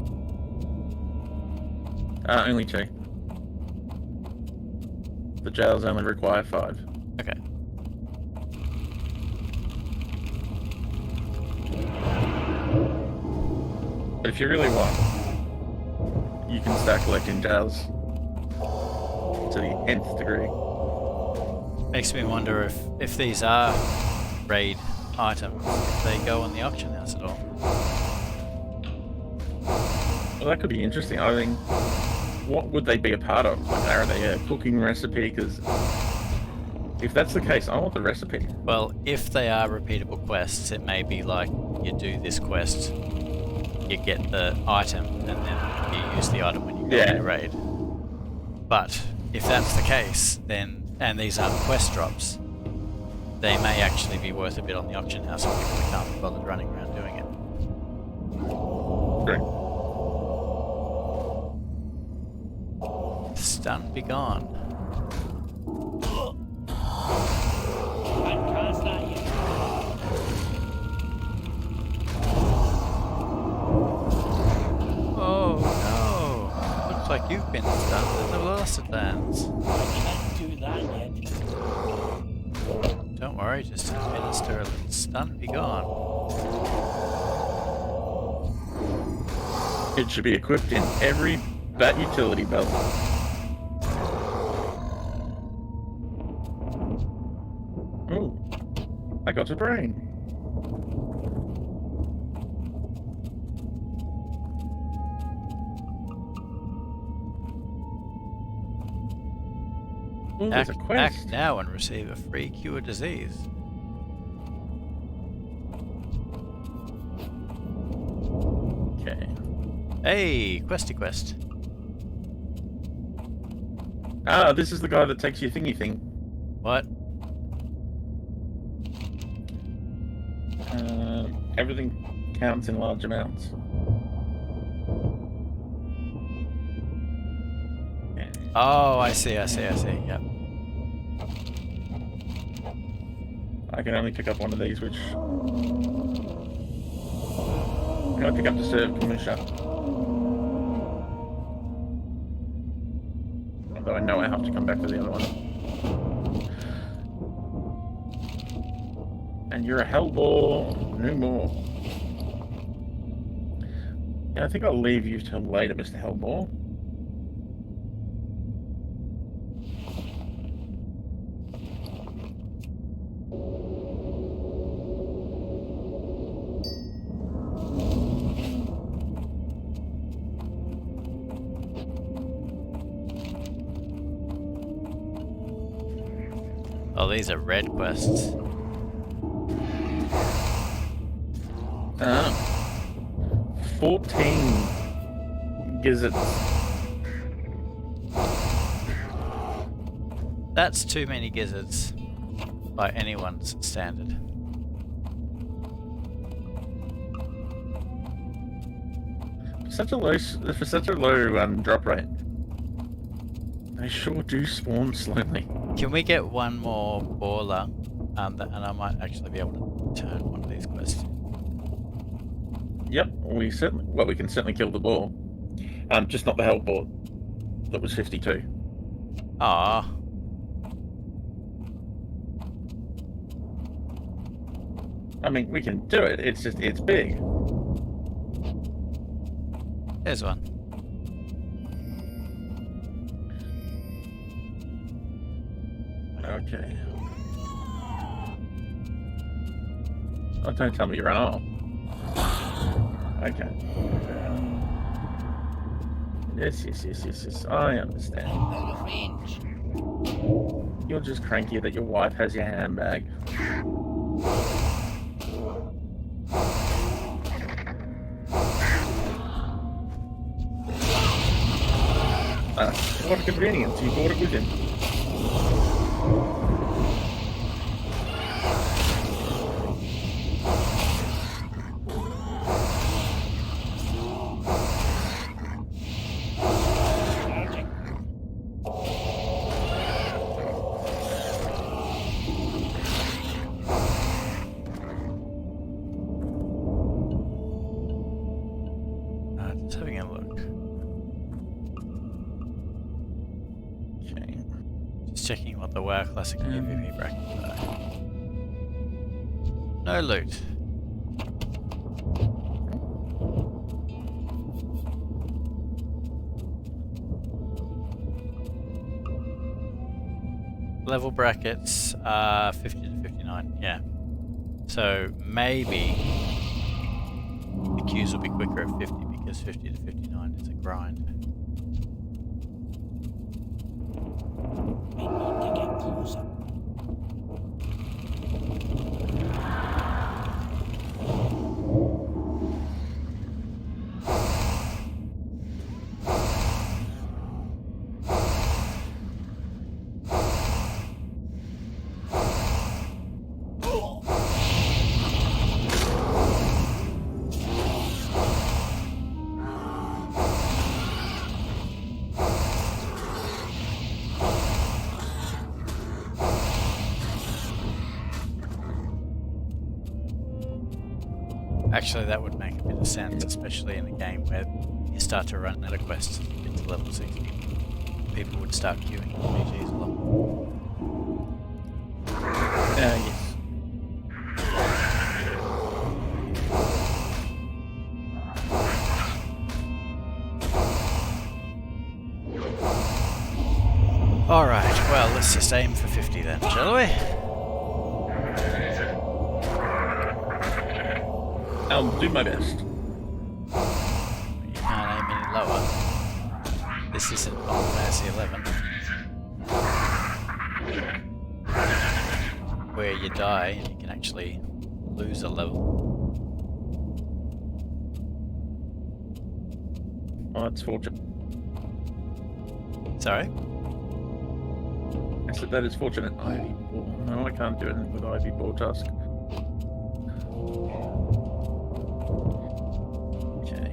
Only 2. The jails only require 5. Okay. But if you really want, you can start collecting jails to the nth degree. Makes me wonder if these are raid items, if they go on the auction house at all. Well, that could be interesting. I mean, what would they be a part of? Like, are they a cooking recipe? Because if that's the case, I want the recipe. Well, if they are repeatable quests, it may be like you do this quest, you get the item, and then you use the item when you go in a raid. But if that's the case, then, and these aren't quest drops, they may actually be worth a bit on the auction house for people who can't be bothered running around doing it. Great. Stun be gone. Can't cast that yet. Oh no! Looks like you've been stunned in the blasted lands. I can't do that yet. Don't worry, just administer a little stun be gone. It should be equipped in every bat utility belt. Ooh, I got a brain. Ooh, there's a quest. Act now and receive a free cure disease. Okay. Hey, questy quest. Ah, this is the guy that takes your thingy thing. What? Everything counts in large amounts. Oh, I see. Yep. I can only pick up one of these, which... Can I pick up the serve commissioner? Although I know I have to come back for the other one. And you're a hellbore, no more. Yeah, I think I'll leave you till later, Mr. Hellbore. Oh, these are red quests. 14 gizzards. That's too many gizzards by anyone's standard. For such a low drop rate, they sure do spawn slowly. Can we get one more baller, and I might actually be able to turn one of these quests. Yep, we can certainly kill the boar. Just not the hellbore. That was 52. Ah. I mean, we can do it. It's just, it's big. There's one. Okay. Oh, don't tell me you're an Okay. Yes. I understand. Out of range. You're just cranky that your wife has your handbag. What a convenience, he brought it with him. Charging. Just having a look. Okay. Just checking what the WoW Classic PvP brackets are. No loot. Level brackets are 50 to 59, yeah. So maybe the queues will be quicker at 50 because 50 to 59 is a grind. I need to get closer. Actually, that would make a bit of sense, especially in a game where you start to run out of quests to get to level 60. People would start queuing for PGs a lot. Yes. Alright, well, let's just aim for 50 then, shall we? I'll do my best. You can't aim any lower. This isn't Final Fantasy 11. Where you die and you can actually lose a level. Oh, that's fortunate. Sorry? I said that is fortunate. Ivy Ball. No, I can't do it with Ivy Ball Tusk. Okay.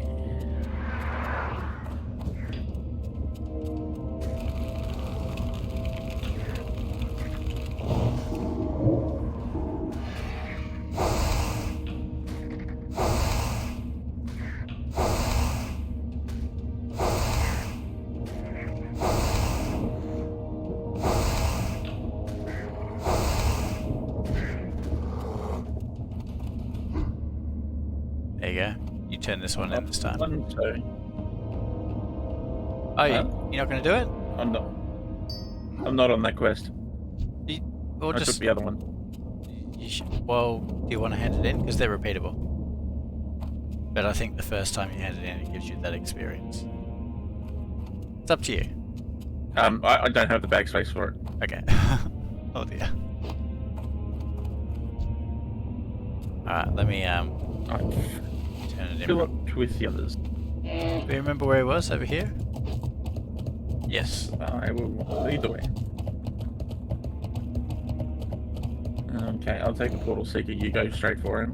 There you go. You turn this one in this time. One, two. Oh, you're not going to do it? I'm not. I'm not on that quest. Or I just took the other one. well, do you want to hand it in? Because they're repeatable. But I think the first time you hand it in, it gives you that experience. It's up to you. I don't have the bag space for it. Okay. Oh dear. Alright, let me I turn it in. fill up with the others. Do you remember where it was? Over here? Yes. I will lead the way. Okay, I'll take the Portal Seeker. You go straight for him.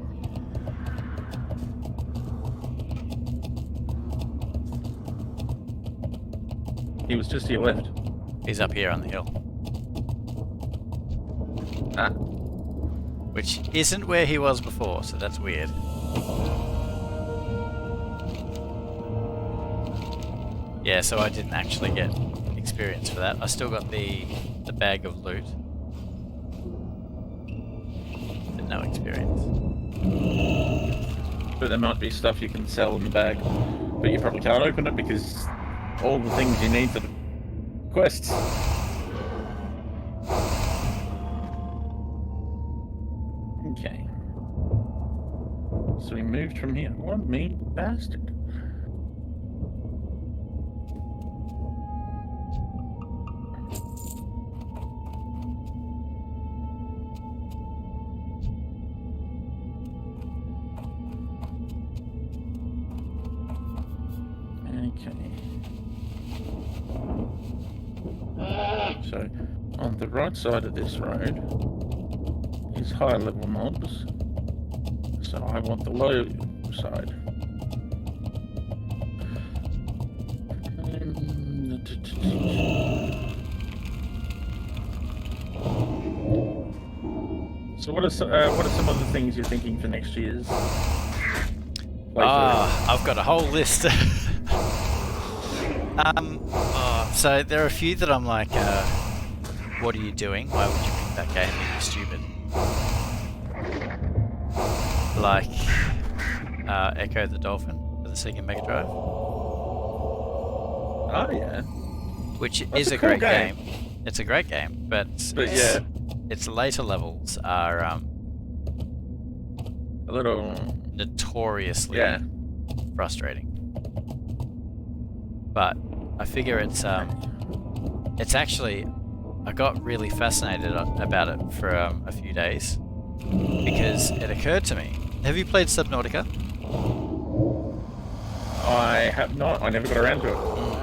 He was just to your left. He's up here on the hill. Ah, Which isn't where he was before, so that's weird. Yeah, so I didn't actually get experience for that. I still got the bag of loot. But no experience. but there might be stuff you can sell in the bag. But you probably can't open it because all the things you need for the quests. Okay. So we moved from here. What a mean bastard. Okay. So, on the right side of this road is high level mobs. So I want the low side. So what are some of the things you're thinking for next year's playthrough? I've got a whole list. So there are a few that I'm like, what are you doing? Why would you pick that game? You're stupid. Like Echo the Dolphin for the Sega Mega Drive. Oh yeah. Which That's is a a cool great game. game. It's a great game, but yeah, its later levels are a little notoriously frustrating. But I figure it's actually, I got really fascinated about it for a few days because it occurred to me. Have you played Subnautica? I have not. I never got around to it.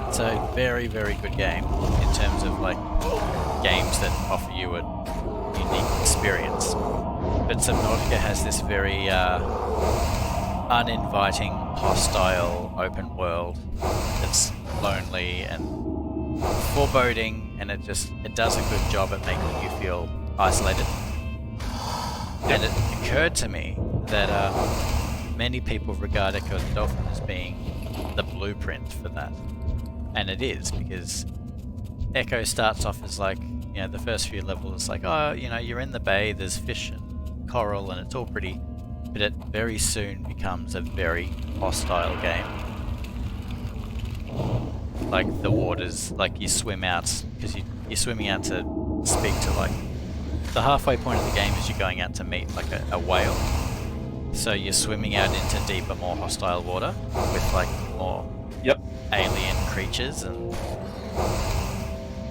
It's a very, very good game in terms of like games that offer you a unique experience. But Subnautica has this very uninviting, hostile, open world that's lonely and foreboding, and it does a good job at making you feel isolated. And it occurred to me that many people regard Echo the Dolphin as being the blueprint for that. And it is, because Echo starts off as like, you know, the first few levels is like, oh, you know, you're in the bay, there's fish and coral and it's all pretty, but it very soon becomes a very hostile game. Like the waters, like you swim out, because you're swimming out to speak to like, the halfway point of the game is you're going out to meet like a whale. So you're swimming out into deeper, more hostile water with like more alien creatures, and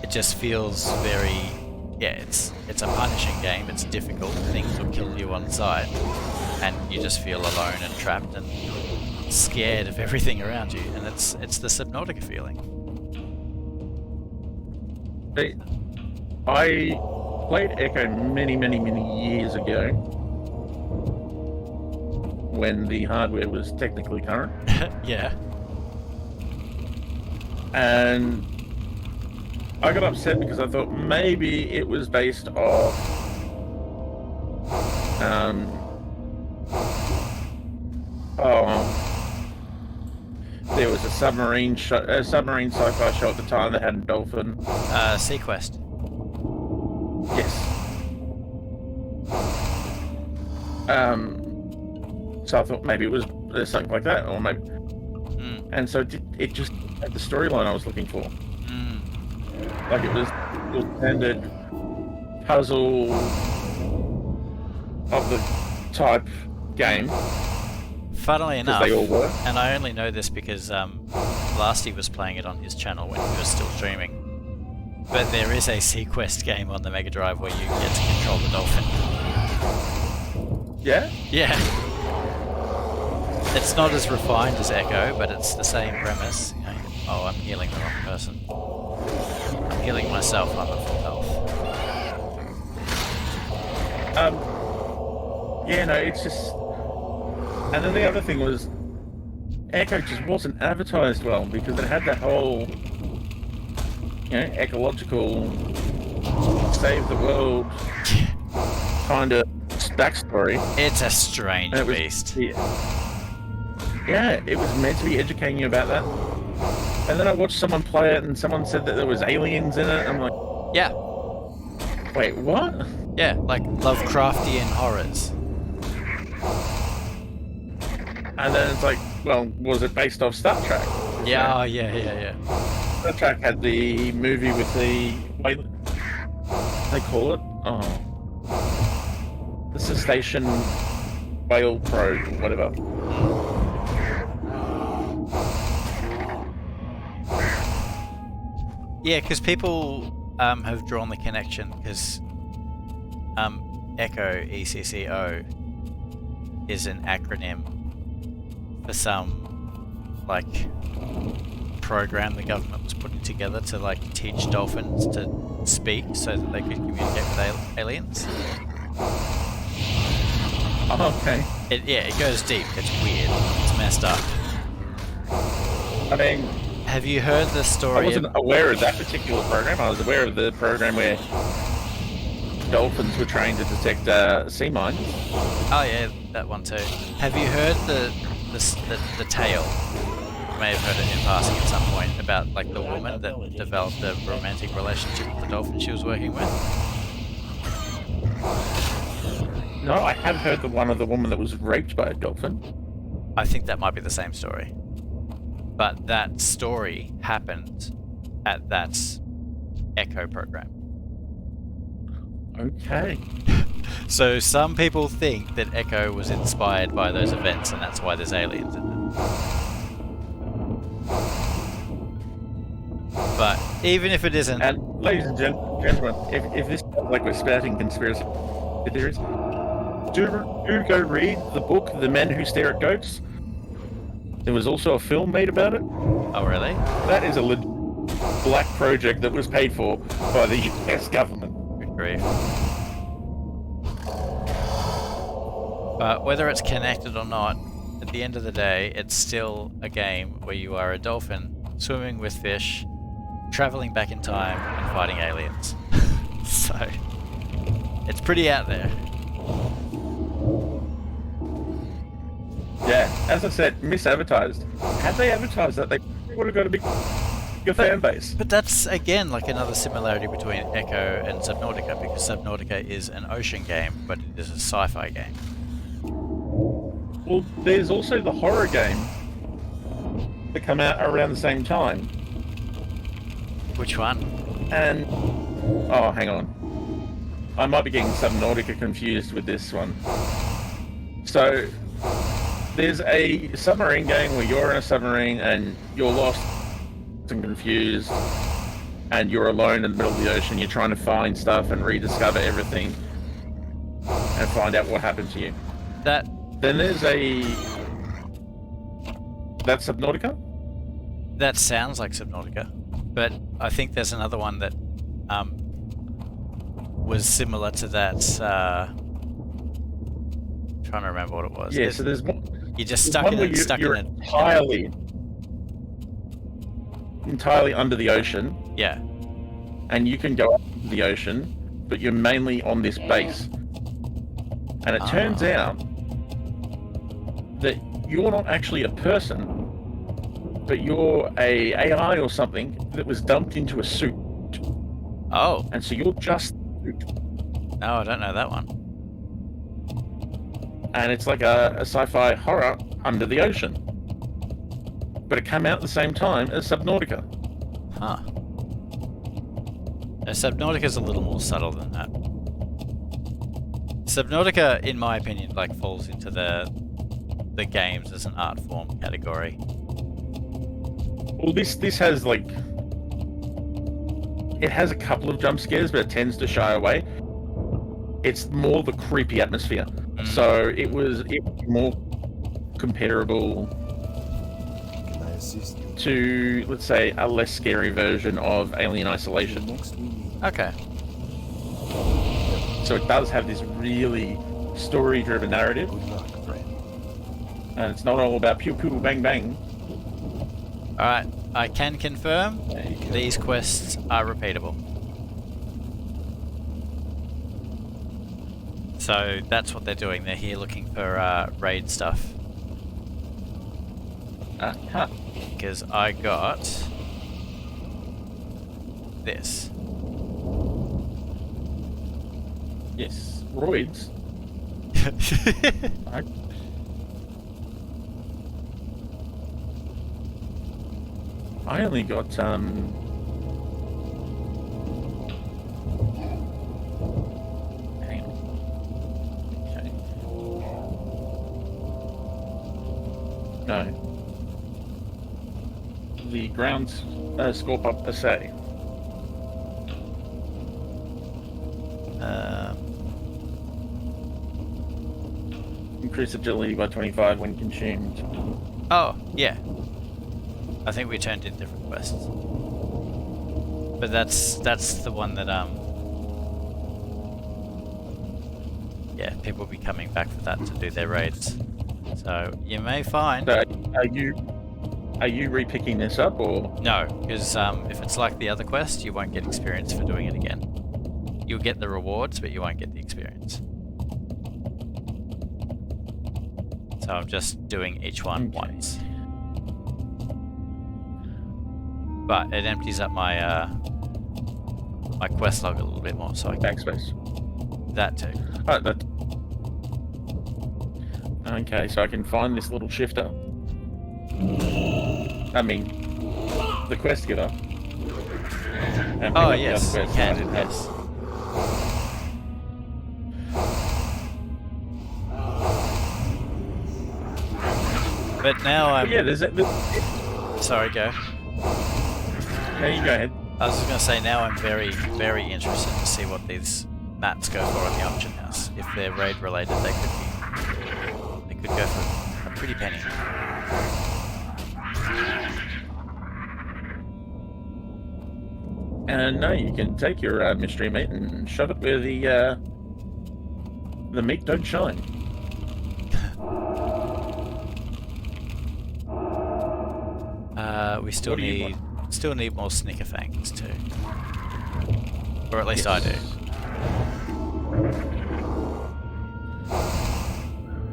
it just feels very, it's a punishing game. It's difficult. Things will kill you on sight, and you just feel alone and trapped and scared of everything around you. And it's the Subnautica feeling. I played Echo many, many, many years ago when the hardware was technically current. Yeah. And I got upset because I thought maybe it was based off there was a submarine sci-fi show at the time that had a dolphin. Sequest. Yes. So I thought maybe it was something like that, or maybe. And so it just had the storyline I was looking for. Like it was standard puzzle of the type game. Funnily enough, they all were. And I only know this because Lasty was playing it on his channel when he was still streaming. But there is a Sequest game on the Mega Drive where you get to control the dolphin. Yeah? Yeah. It's not as refined as Echo, but it's the same premise. You know, oh, I'm healing the wrong person. I'm healing myself, I'm at full health. Yeah, no, it's just... And then the other thing was, Echo just wasn't advertised well, because it had that whole, you know, ecological, save the world kind of backstory. It's a strange beast. Yeah, it was meant to be educating you about that. And then I watched someone play it, and someone said that there was aliens in it. I'm like, yeah. Wait, what? Yeah, like Lovecraftian horrors. And then it's like, well, was it based off Star Trek? Yeah, yeah. Star Trek had the movie with the, wait, they call it? Oh. The cetacean whale probe, or whatever. Yeah, because people have drawn the connection, because Echo, ECCO, is an acronym for some, like, program the government was putting together to like teach dolphins to speak so that they could communicate with aliens. Oh, okay. It goes deep. It's weird. It's messed up. I mean, Have you heard the I story? wasn't aware of that particular program. I was aware of the program where dolphins were trained to detect sea mines. Oh yeah, that one too. Have you heard the tale? You may have heard it in passing at some point about like the woman that developed a romantic relationship with the dolphin she was working with. No, I have heard the one of the woman that was raped by a dolphin. I think that might be the same story. But that story happened at that Echo program. Okay. So some people think that Echo was inspired by those events and that's why there's aliens in it. But even if it isn't... And ladies and gentlemen, if this sounds like we're spouting conspiracy theories, do go read the book The Men Who Stare at Goats. There was also a film made about it. Oh really? That is a black project that was paid for by the US government. Good grief. But whether it's connected or not, at the end of the day, it's still a game where you are a dolphin swimming with fish, traveling back in time, and fighting aliens. So, it's pretty out there. Yeah, as I said, misadvertised. Had they advertised that, they would have got a bigger fan base. But that's, again, like another similarity between Echo and Subnautica, because Subnautica is an ocean game, but it is a sci-fi game. Well, there's also the horror game that come out around the same time. Which one? And... oh, hang on. I might be getting Subnautica confused with this one. So... there's a submarine game where you're in a submarine and you're lost and confused and you're alone in the middle of the ocean. You're trying to find stuff and rediscover everything and find out what happened to you. Then there's that's Subnautica? That sounds like Subnautica, but I think there's another one that was similar to that. Trying to remember what it was. Yeah, so there's one. You're just stuck in it. You're entirely under the ocean. Yeah. And you can go up the ocean, but you're mainly on this base. And it turns out that you're not actually a person, but you're a AI or something that was dumped into a suit. Oh. And so you're just the suit. No, I don't know that one. And it's like a sci-fi horror under the ocean. But it came out at the same time as Subnautica. Huh. Subnautica's a little more subtle than that. Subnautica, in my opinion, like falls into the games as an art form category. Well, this has like... it has a couple of jump scares, but it tends to shy away. It's more the creepy atmosphere. So it was more comparable Can I assist you? to, let's say, a less scary version of Alien Isolation. Next we meet. Okay. So it does have this really story-driven narrative, Good luck, friend. and it's not all about pew pew bang bang. Alright, I can confirm these quests are repeatable. So that's what they're doing. They're here looking for raid stuff. Because I got this. Yes, roids. I only got hang on. Okay. No. The ground scorp up per se. Increase agility by 25 when consumed. Oh, yeah. I think we turned in different quests. But that's the one that yeah, people will be coming back for that to do their raids. So you may find. So are you repicking this up or? No, because if it's like the other quest, you won't get experience for doing it again. You'll get the rewards, but you won't get the experience. So I'm just doing each one once. But it empties up my my quest log a little bit more, so I can Backspace. that too. Oh, that. Okay, so I can find this little shifter. I mean, the quest giver. And pick Oh up the yes, other you quests that I can. didn't have. Yes. But now I'm. Yeah, there's. Sorry, go. There you go ahead. I was just going to say now I'm very, very interested to see what these mats go for in the auction house. If they're raid related, they could go for a pretty penny. And no, you can take your mystery meat and shove it where the meat don't shine. We still What do you need more snicker fangs too, or at least I do.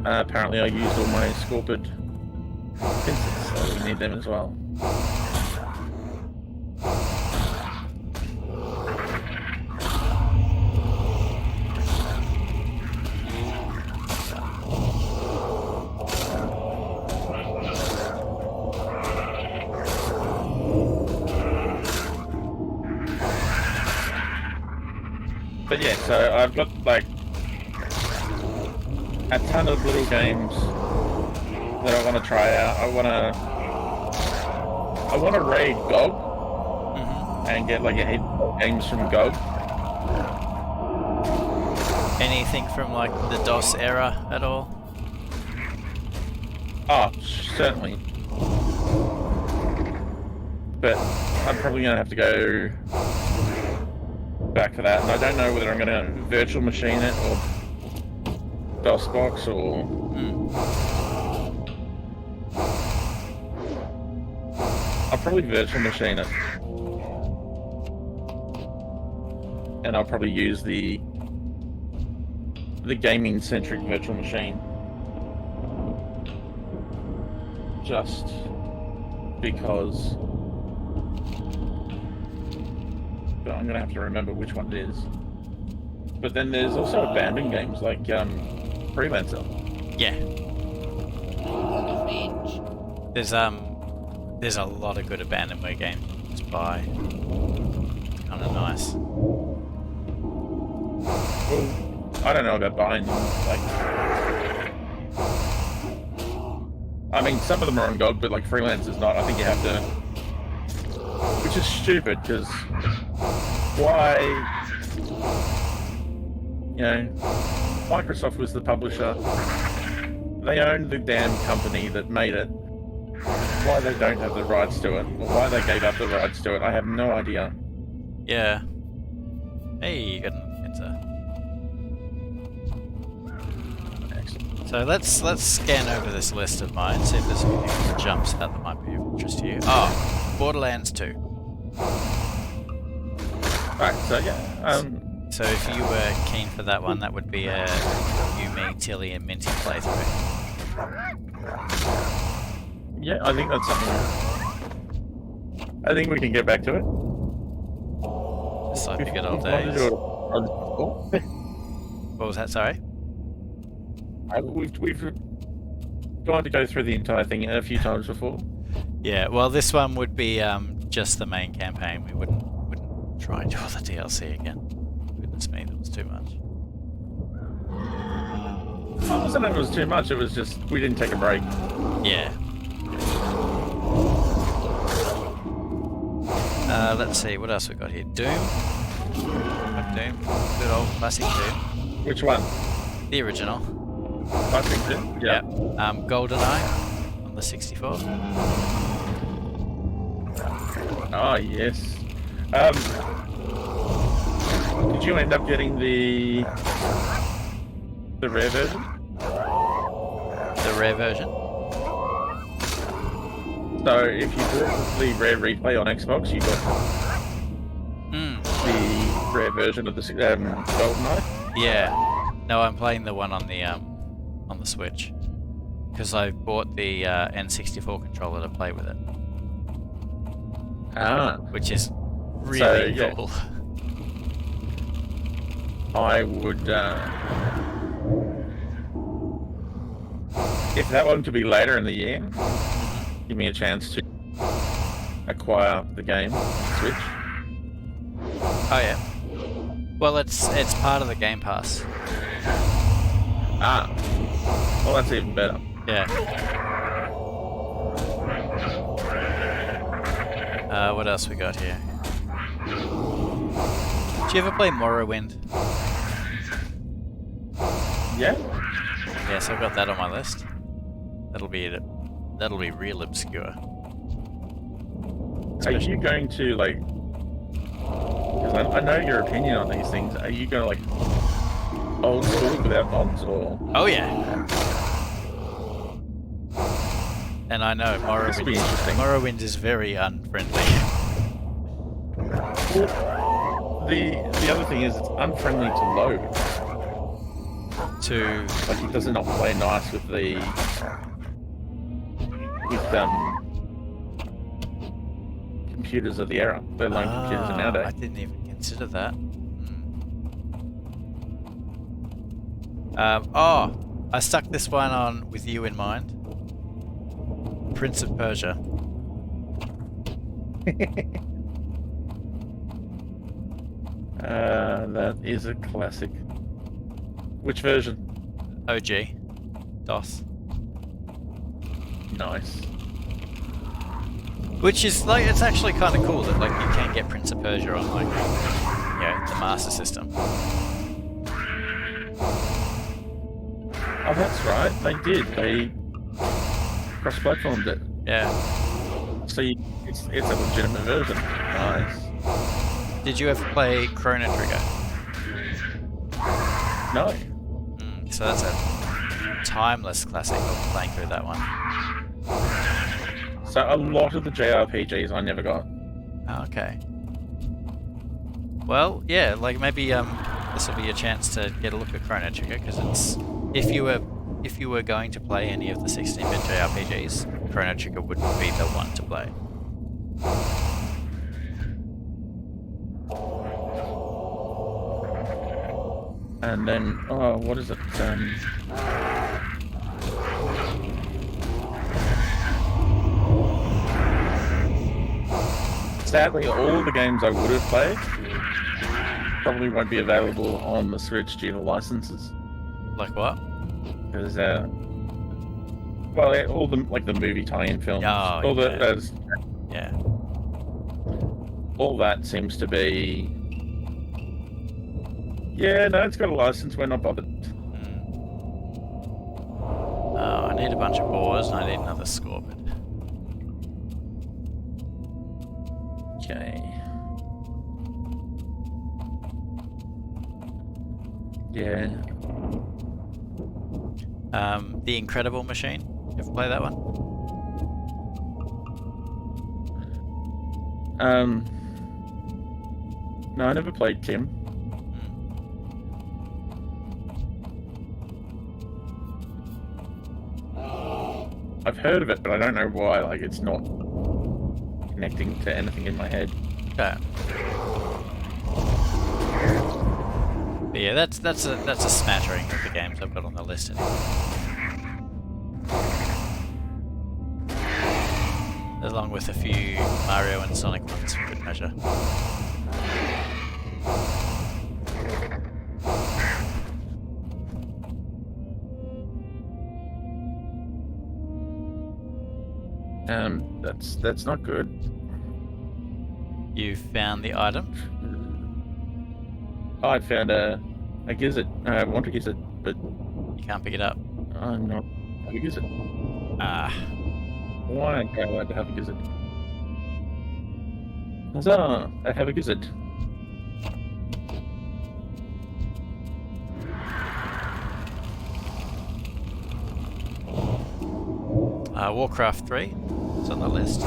Apparently, I used all my scorpid pincers, so we need them as well. But yeah, so I've got like a ton of little games that I want to try out. I want to raid GOG and get like a head of games from GOG. Anything from like the DOS era at all? Oh, certainly. But I'm probably gonna have to go back for that, and I don't know whether I'm gonna virtual machine it or DOSBox or. I'll probably virtual machine it, and I'll probably use the gaming centric virtual machine just because. But I'm gonna have to remember which one it is. But then there's also abandoned games like Freelancer. Yeah. Range. There's a lot of good abandonware games to buy. Kind of nice. Well, I don't know about buying them. Like, I mean, some of them are on GOG, but like Freelancer's not. I think you have to, which is stupid because why? You know, Microsoft was the publisher. They own the damn company that made it. Why they don't have the rights to it, or why they gave up the rights to it, I have no idea. Yeah. Hey, you got an answer. Excellent. So let's scan over this list of mine, see if there's anything that jumps out that might be of interest to you. Oh, Borderlands 2. Right, so yeah, So if you were keen for that one, that would be a you, me, Tilly, and Minty playthrough. yeah, I think that's something. I think we can get back to it. Just like the good old We've wanted to days. do it on before. What was that, sorry? We've gone to go through the entire thing a few times before. Yeah, well this one would be just the main campaign. We wouldn't try and do all the DLC again. Goodness me, that was too much. It wasn't that it was too much, it was just we didn't take a break. Yeah. Let's see, what else we got here? Doom. Doom. Good old classic Doom. Which one? The original. I think so. Yeah. GoldenEye on the 64. Oh yes. Did you end up getting the rare version? The rare version? So if you bought the rare replay on Xbox, you got the rare version of the Golden Knight. Yeah. No, I'm playing the one on the Switch. Because I bought the N64 controller to play with it. Ah. Which is really yeah. cool. I would, if that one to be later in the year, give me a chance to acquire the game on the Switch. Oh yeah. Well, it's part of the Game Pass. Ah. Well, that's even better. Yeah. What else we got here? Did you ever play Morrowind? Yeah? Yes, I've got that on my list. That'll be real obscure. Are you going to, like... Because I know your opinion on these things. Are you going to, like, old school without mods, or...? Oh yeah! And I know This will be interesting. Morrowind is very unfriendly. Well, the other thing is it's unfriendly to load. Like, it does not play nice with computers of the era, let alone computers of nowadays. I didn't even consider that. I stuck this one on with you in mind. Prince of Persia. That is a classic. Which version? OG. DOS. Nice. Which is like, it's actually kind of cool that like you can get Prince of Persia on like, the Master System. Oh, that's right. They did. They cross-platformed it. Yeah. So it's a legitimate version. Nice. Did you ever play Chrono Trigger? No. So that's a timeless classic of playing through that one. So a lot of the JRPGs I never got. Oh, okay. Well, yeah, like maybe this will be a chance to get a look at Chrono Trigger, because it's if you were going to play any of the 16-bit JRPGs, Chrono Trigger would be the one to play. And then, oh, what is it? Sadly, all of the games I would have played probably won't be available on the Switch due to licenses. Like what? Because, well, all the the movie tie-in films, Oh, all yeah. all that seems to be. Yeah, no, it's got a license. We're not bothered. Oh, I need a bunch of boars and I need another scorpion. Okay. Yeah. The Incredible Machine. You ever play that one? No, I never played Kim. I've heard of it, but I don't know why. Like, it's not connecting to anything in my head. Okay. But yeah, that's a smattering of the games I've got on the list anyway. Along with a few Mario and Sonic ones for good measure. That's not good. You found the item? Oh, I found a gizzard. I want a gizzard, but You can't pick it up. I'm not a gizzard. Ah. Why am I allowed to have a gizzard? Huzzah! I have a gizzard. Warcraft 3 is on the list.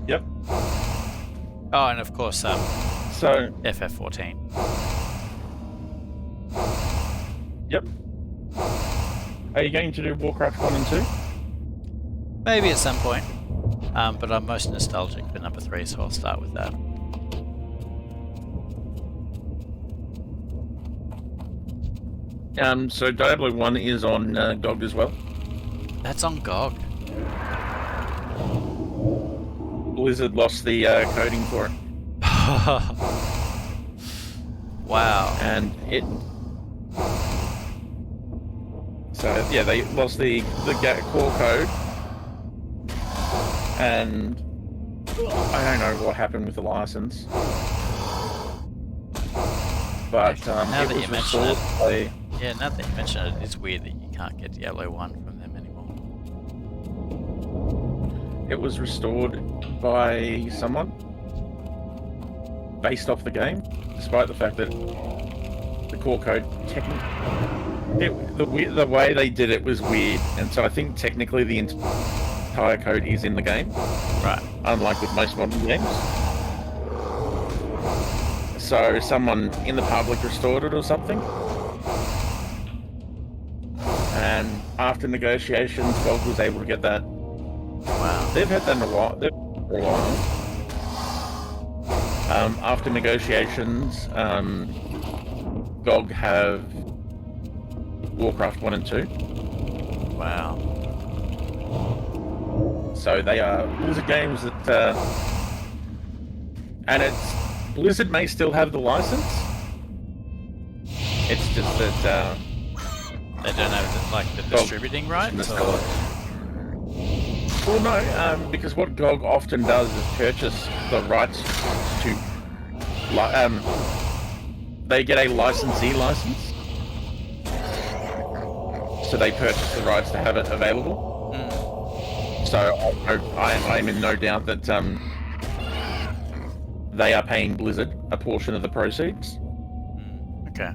Yep. Oh, and of course, So, FF14. yep. Are you going to do Warcraft 1 and 2? Maybe at some point. But I'm most nostalgic for number 3, so I'll start with that. So Diablo 1 is on GOG as well. That's on GOG. Blizzard lost the coding for it. Wow. And it... So, yeah, they lost the core code. And I don't know what happened with the license. But Now it that was you mention restored by... Yeah, now that you mention it, it's weird that you can't get Diablo 1 from them anymore. It was restored by someone based off the game, despite the fact that the core code the way they did it was weird, and so I think technically the entire code is in the game, Right. unlike with most modern games. So someone in the public restored it or something. And after negotiations, GOG was able to get that. Wow. They've had that for a while. After negotiations, GOG have Warcraft 1 and 2. Wow. So they are Blizzard games that... and it's... Blizzard may still have the license. It's just that... They don't have the distributing rights? Or? Well, no, because what GOG often does is purchase the rights to... they get a licensee license. So they purchase the rights to have it available. So I'm in no doubt that they are paying Blizzard a portion of the proceeds. Okay.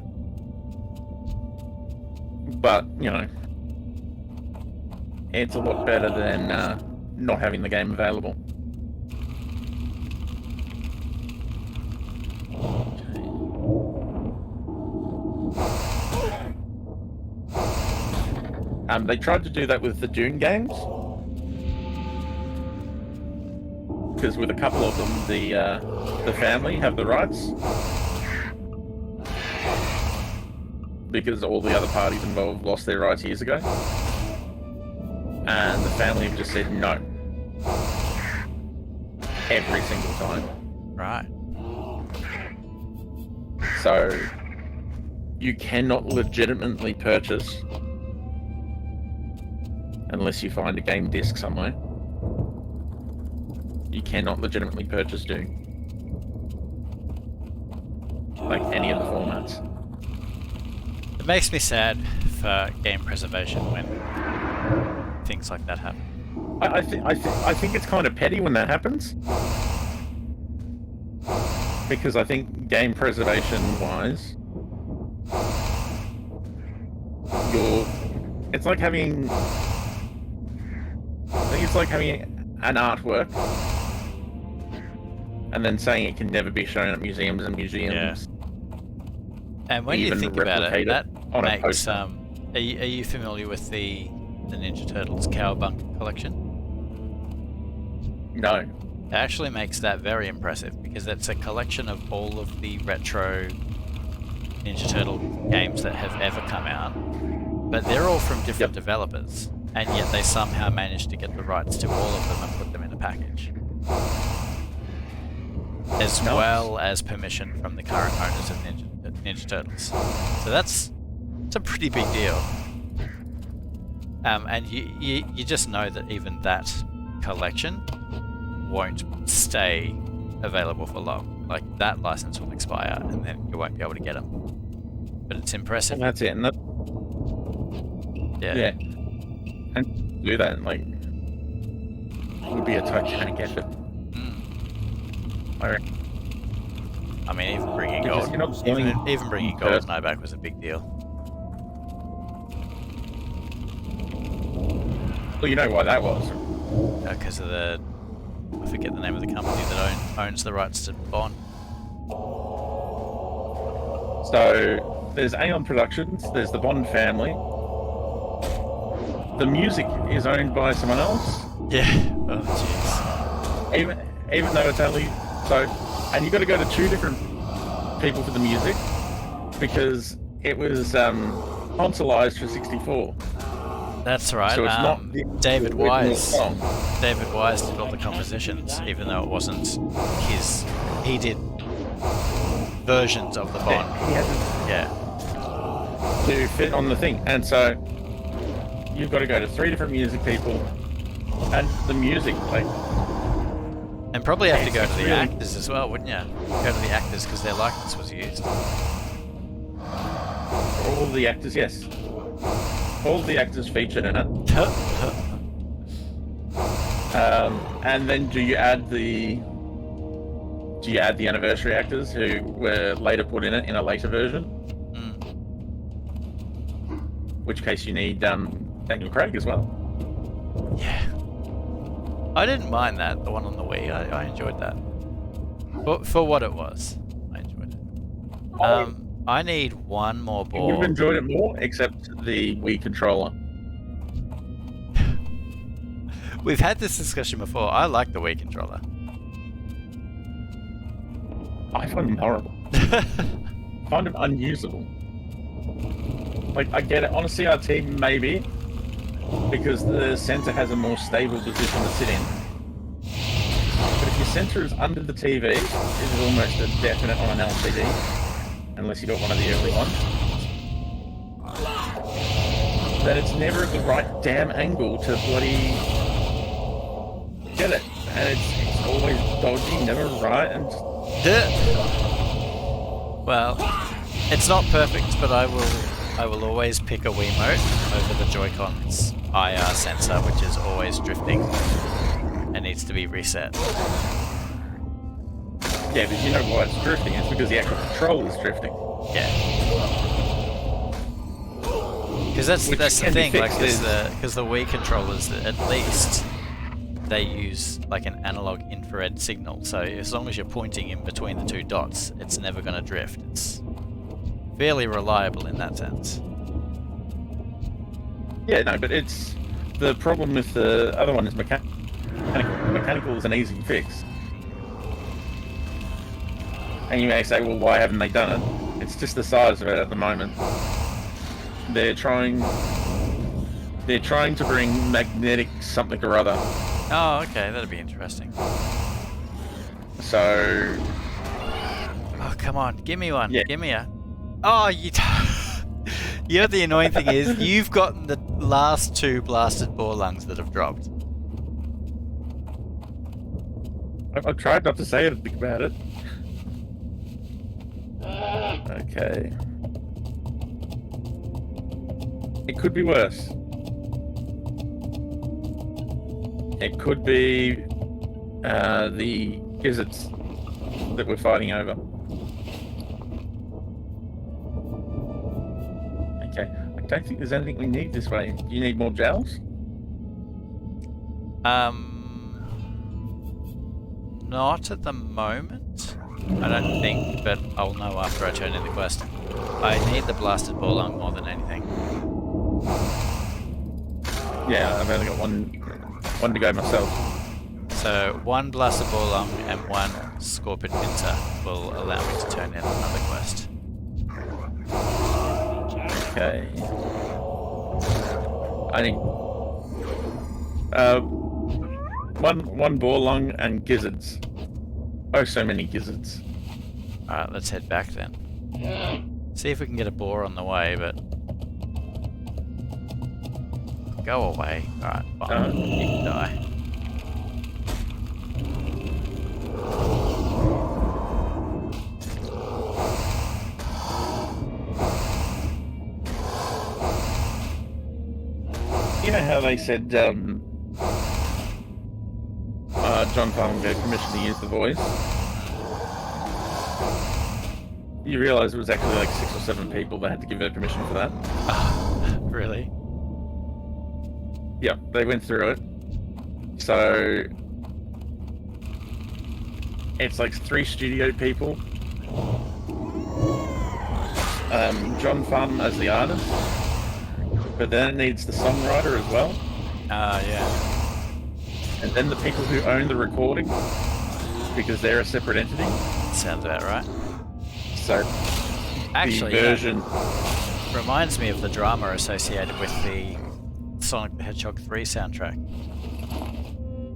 But, you know, it's a lot better than not having the game available. They tried to do that with the Dune games. Because with a couple of them, the family have the rights. Because all the other parties involved lost their rights years ago. And the family have just said no. Every single time. Right. So, you cannot legitimately purchase, unless you find a game disc somewhere, you cannot legitimately purchase Dune. Like any of the formats. It makes me sad for game preservation when things like that happen. I think it's kind of petty when that happens. Because I think game preservation wise, it's like having an artwork and then saying it can never be shown at museums and museums. And when you Even think about it, replicate that on a makes poster. are you familiar with the Ninja Turtles Cowabunga collection? No. It actually makes that very impressive because it's a collection of all of the retro Ninja Turtle games that have ever come out, but they're all from different developers, and yet they somehow managed to get the rights to all of them and put them in a package. As well as permission from the current owners of Ninja Turtles. So that's a pretty big deal. And you just know that even that collection won't stay available for long. Like, that license will expire and then you won't be able to get them. But it's impressive. And that's it. And Yeah. And do that, like, it would be a Titanic effort. I reckon. I mean, even bringing Because you're not gold, killing even bringing person. Goldeneye back was a big deal. Well, you know why that was. Because of the, I forget the name of the company that owns the rights to Bond. So there's Aeon Productions, there's the Bond family. The music is owned by someone else, Yeah. Oh jeez. even though it's only so. And you've got to go to 2 different people for the music because it was consoleized for 64. That's right. So it's not the David original Wise. song. David Wise did all the compositions, even though it wasn't his. He did versions of the Bond. He had Yeah. to fit on the thing, and so you've got to go to 3 different music people, and the music, like, And probably have to go to the Really? actors as well, wouldn't you? Go to the actors because their likeness was used. all the actors, yes, all the actors featured in it. And then do you add the anniversary actors who were later put in it in a later version? Which case you need Daniel Craig as well. Yeah. I didn't mind that, the one on the Wii. I enjoyed that. For what it was, I enjoyed it. I need one more You would ball. have enjoyed it more, except the Wii controller. We've had this discussion before. I like the Wii controller. I find them horrible. Find them unusable. Like, I get it on a CRT, maybe, because the center has a more stable position to sit in. But if your center is under the TV, it is almost a definite on an LCD, unless you got one of the early ones. Then it's never at the right damn angle to bloody get it, and it's always dodgy, never right, and Well, it's not perfect, but I will always pick a Wiimote over the Joy-Con's IR sensor, which is always drifting and needs to be reset. yeah, but you know why it's drifting? It's because the actual control is drifting. Yeah. Because that's Which the can be thing, like, fixed because the Wii controllers, at least, they use like an analog infrared signal, so as long as you're pointing in between the 2 dots, it's never going to drift. It's fairly reliable in that sense. Yeah, no, but it's the problem with the other one is mechanical. Mechanical is an easy fix. And you may say, well, why haven't they done it? It's just the size of it at the moment. They're trying to bring magnetic something or other. Oh, okay, that'd be interesting. So, Oh, come on, give me one. Yeah. Give me a. Oh, you. You know, the annoying thing is, you've gotten the last 2 blasted ball lungs that have dropped. I've tried not to say anything about it. Okay. It could be worse. It could be the gizzards that we're fighting over. Okay. I don't think there's anything we need this way. Do you need more gels? Not at the moment. I don't think, but I'll know after I turn in the quest. I need the blasted ball lung more than anything. Yeah, I've only got one to go myself. So 1 blasted ball lung and 1 scorpion pincer will allow me to turn in another quest. Okay. I need one boar lung and gizzards. Oh, so many gizzards. Alright, let's head back then. See if we can get a boar on the way, but... Go away. Alright, fine. You can die. You know how they said John Palmer got permission to use the voice? You realise it was actually like 6 or 7 people that had to give their permission for that. Really? Yeah, they went through it. So it's like 3 studio people. John Farnham as the artist, but then it needs the songwriter as well. Yeah. And then the people who own the recording, because they're a separate entity. Sounds about right. So Actually, the version reminds me of the drama associated with the Sonic the Hedgehog 3 soundtrack.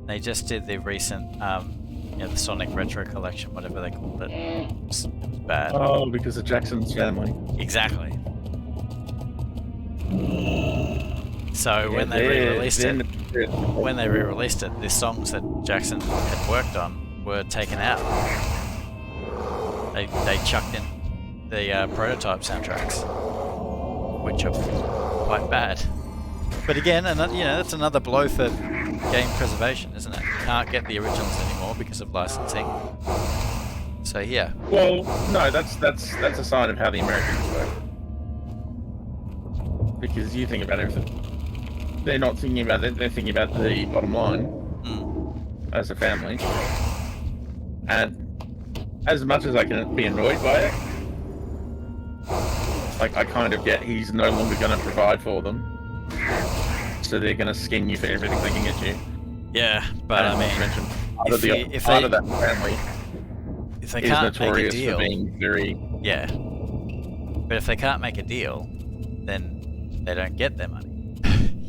They just did the recent, the Sonic Retro Collection, whatever they called it. It was bad. Oh, because of Jackson's family. Exactly. So when they re-released it, the songs that Jackson had worked on were taken out. They chucked in the prototype soundtracks, which are quite bad. But again, that's another blow for game preservation, isn't it? You can't get the originals anymore because of licensing. So yeah. Well, no, that's a sign of how the Americans work. Because you think about everything. They're not thinking about it, they're thinking about the bottom line as a family. And as much as I can be annoyed by it, like, I kind of get he's no longer going to provide for them. So they're going to skin you for everything they can get you. Yeah, but I mean, part of that family if they is can't make a notorious deal, for being very... Yeah. But if they can't make a deal, then they don't get their money.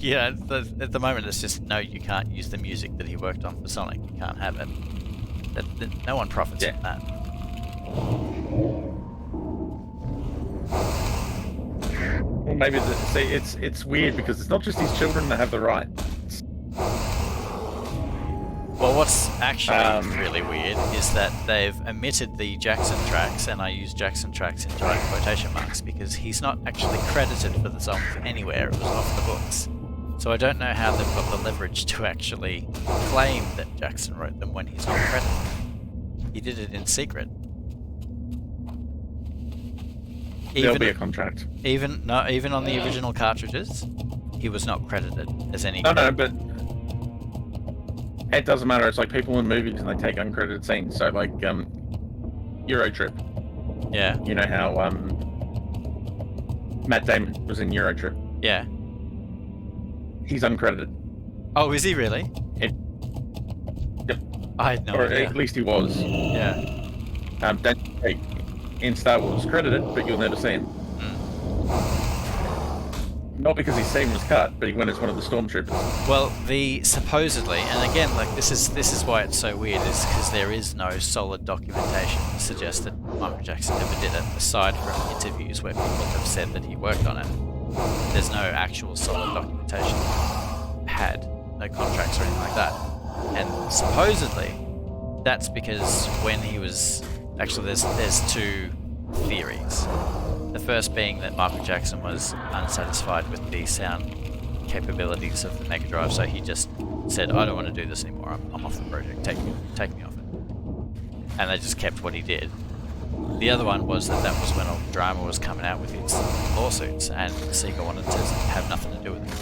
At the moment it's just, no, you can't use the music that he worked on for Sonic. You can't have it. No one profits from that. Well, maybe it's weird because it's not just his children that have the right. Well, what's actually really weird is that they've omitted the Jackson tracks, and I use Jackson tracks in giant quotation marks because he's not actually credited for the songs anywhere. It was off the books. So I don't know how they've got the leverage to actually claim that Jackson wrote them when he's not credited. He did it in secret. There'll be a contract. Even on the original cartridges, he was not credited as any. No, but it doesn't matter. It's like people in movies and they take uncredited scenes. So like Euro Trip. Yeah. You know how Matt Damon was in Euro Trip. Yeah. He's uncredited. Oh, is he really? Yep. I had no or idea. at least he was. Yeah. In Star Wars credited, but you'll never see him. Not because his scene was cut, but he went as one of the stormtroopers. Well, supposedly, and again, like this is why it's so weird, is because there is no solid documentation to suggest that Michael Jackson ever did it, aside from interviews where people have said that he worked on it. There's no actual solid documentation. Had no contracts or anything like that. And supposedly, that's because when he was actually there's 2 theories. The first being that Michael Jackson was unsatisfied with the sound capabilities of the Mega Drive, so he just said, "I don't want to do this anymore. I'm off the project. Take me off it." And they just kept what he did. The other one was that was when all the drama was coming out with its lawsuits, and Sega wanted to have nothing to do with it.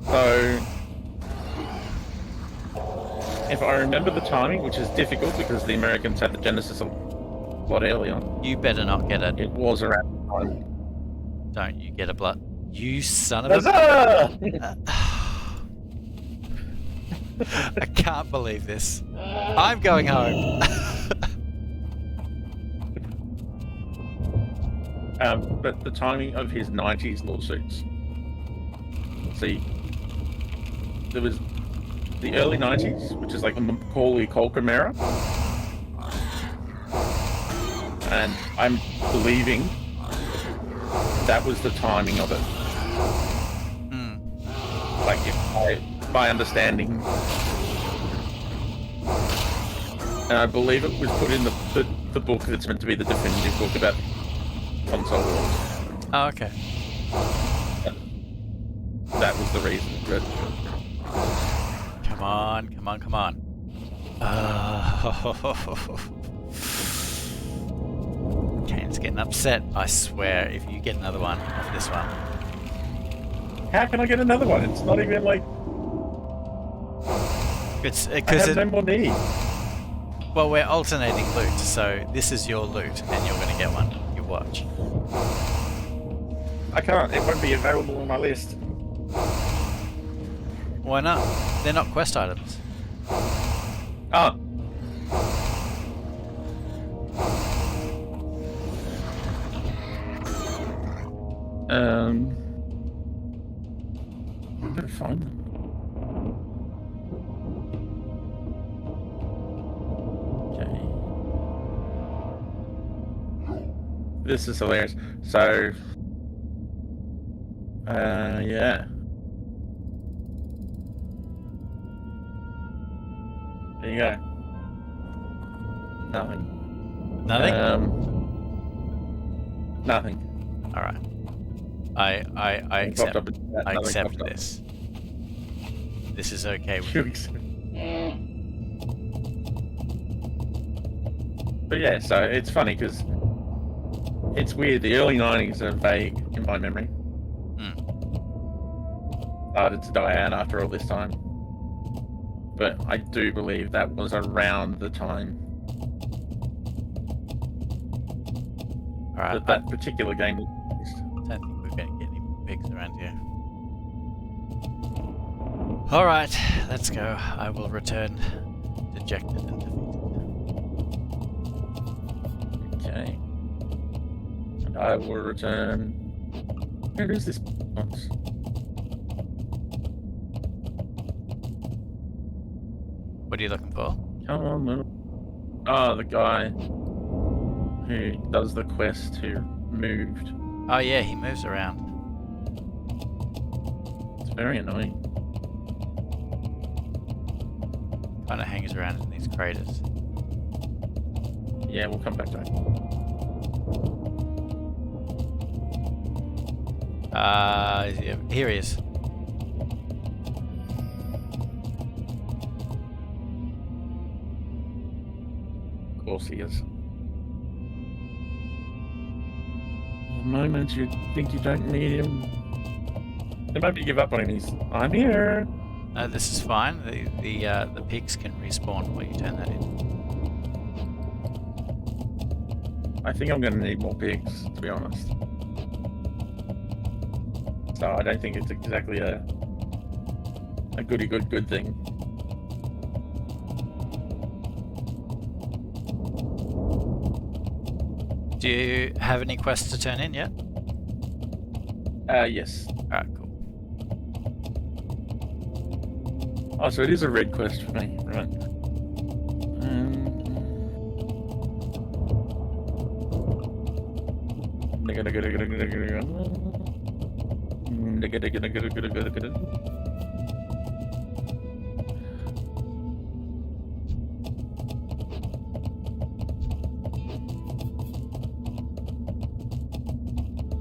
So, if I remember the timing, which is difficult because the Americans had the Genesis a lot earlier. You better not get it. It was around the time. Don't you get a blood? You son of a... I can't believe this. I'm going home. But the timing of his 90s lawsuits. See, there was the early 90s, which is like the Macaulay Culkin era. And I'm believing that was the timing of it. Like, my understanding. And I believe it was put in the book that's meant to be the definitive book about console wars. Oh, okay. That was the reason. But Come on. Kane's getting upset. I swear, if you get another one off this one. How can I get another one? It's not even like It's I because have no more need. well, we're alternating loot, so this is your loot, and you're going to get one. You watch. I can't. It won't be available on my list. Why not? They're not quest items. Ah. I'm gonna find them. Okay. This is hilarious. So, yeah. There you go. Nothing. Nothing? Nothing. Alright. I It popped accept. up, I nothing accept popped up. this. This is okay with You me. accept. But yeah, so it's funny because it's weird. The early 90s are vague in my memory. Started to die out after all this time. But I do believe that was around the time Alright, that particular game was released. I don't think we're going to get any more pigs around here. Alright, let's go. I will return dejected and defeated. Okay. And I will return. Where is this box? What are you looking for? Come on, little. Oh, the guy who does the quest who moved. Oh yeah, he moves around. It's very annoying. Kind of hangs around in these craters. Yeah, we'll come back to it. Here he is. Of course he is. The moment you think you don't need him, the moment you give up on him, I'm here. No, this is fine. The pigs can respawn when you turn that in. I think I'm going to need more pigs, to be honest. So I don't think it's exactly a good thing. Do you have any quests to turn in yet? Yes. Alright, cool. Oh, so it is a red quest for me, right?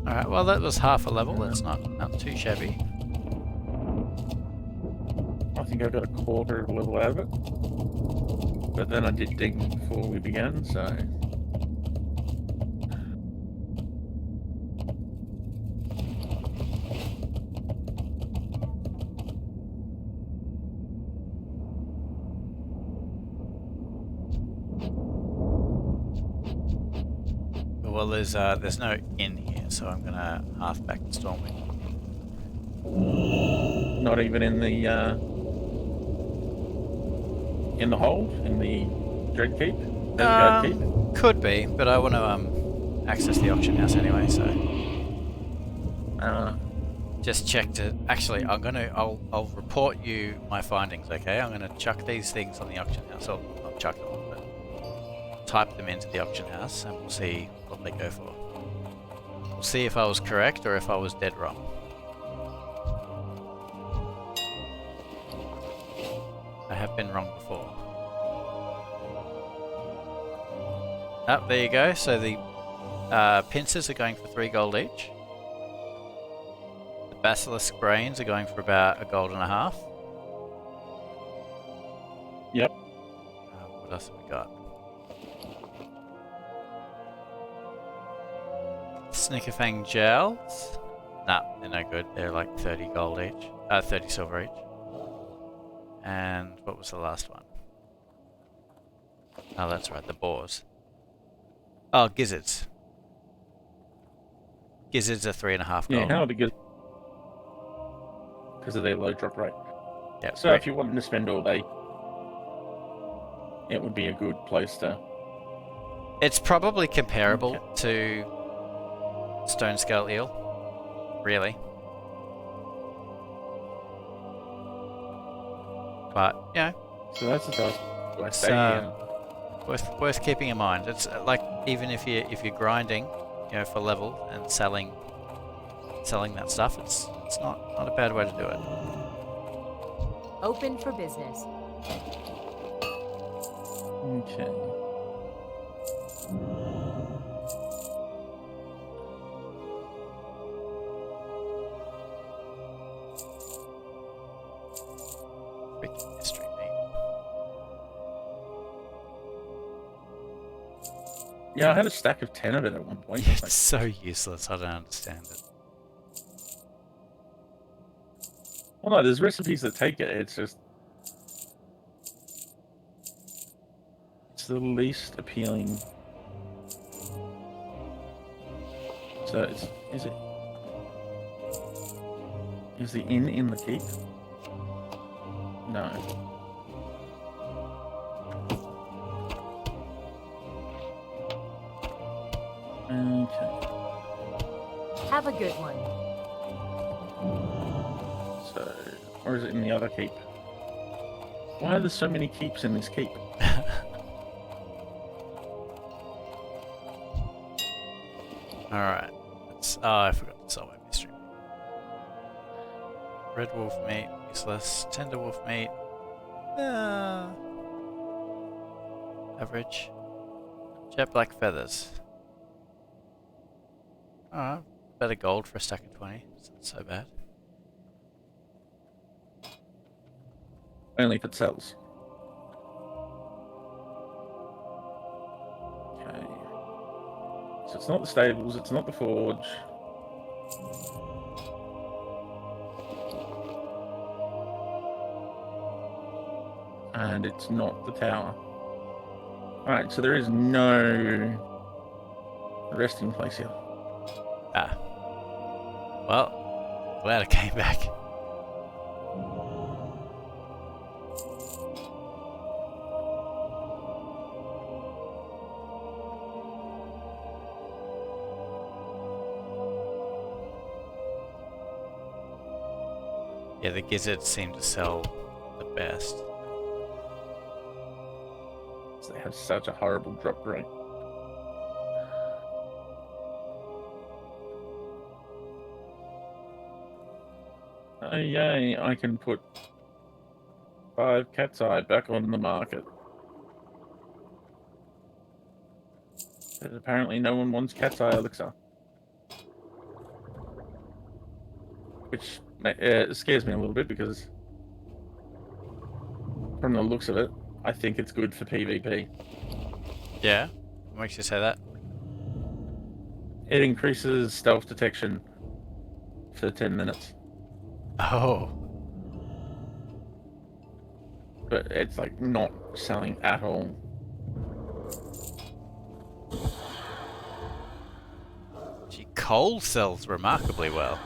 Alright, well that was half a level. That's not too shabby. I think I got a quarter of a level out of it. But then I did dig before we began, so... Well, there's no inn here, so I'm gonna half back to Stormwind. Not even in the hold? In the Dread Keep? Dead Keep? Could be, but I want to access the auction house anyway, so just check to. Actually, I'll report you my findings. Okay, I'm gonna chuck these things on the auction house. Or not chuck them on, but type them into the auction house, and we'll see what they go for. We'll see if I was correct or if I was dead wrong. I have been wrong before. Oh, there you go. So the pincers are going for 3 gold each. The basilisk brains are going for about 1.5 gold. Yep. What What else have we got? Snickerfang gels. Nah, they're no good. They're like 30 gold each. 30 silver each. And what was the last one? Oh, that's right, the boars. Oh, gizzards. Gizzards are 3.5 Yeah, gold. how because of their low drop rate. Yeah, So if you wanted to spend all day, it would be a good place to. it's probably comparable to stone scale eel. Really. But, you know, So that's the task. Do I it's, stay here? worth keeping in mind. It's like even if you're grinding, you know, for level and selling that stuff, it's not a bad way to do it. Open for business. Okay. Freaking mystery meat. Yeah, I had a stack of 10 of it at one point. I was It's so useless. I don't understand it. well, no, there's recipes that take it. It's just it's the least appealing. So is the inn in the keep? No. Okay. Have a good one. So, or is it in the other keep? Why are there so many keeps in this keep? Alright. I forgot to sell my mystery. Red wolf meat, useless. Tender wolf meat. Average. Jet black feathers. Alright. Better gold for a stack of 20. It's not so bad. Only if it sells. Okay. So it's not the stables, it's not the forge. And it's not the tower. Alright, so there is no resting place here. Ah. Well, glad I came back. Yeah, the gizzards seem to sell the best. They have such a horrible drop rate. Oh yay, I can put 5 cat's eye back on the market. But apparently no one wants cat's eye elixir. Which scares me a little bit because from the looks of it, I think it's good for PvP. Yeah? What makes you say that? It increases stealth detection for 10 minutes. Oh. But it's like not selling at all. Gee, coal sells remarkably well.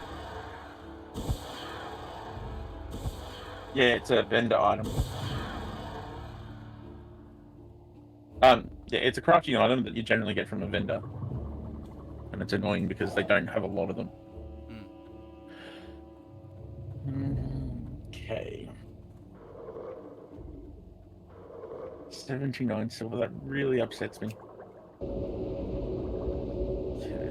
Yeah, it's a vendor item. Yeah, it's a crafting item that you generally get from a vendor. And it's annoying because they don't have a lot of them. Okay. 79 silver, that really upsets me. Okay.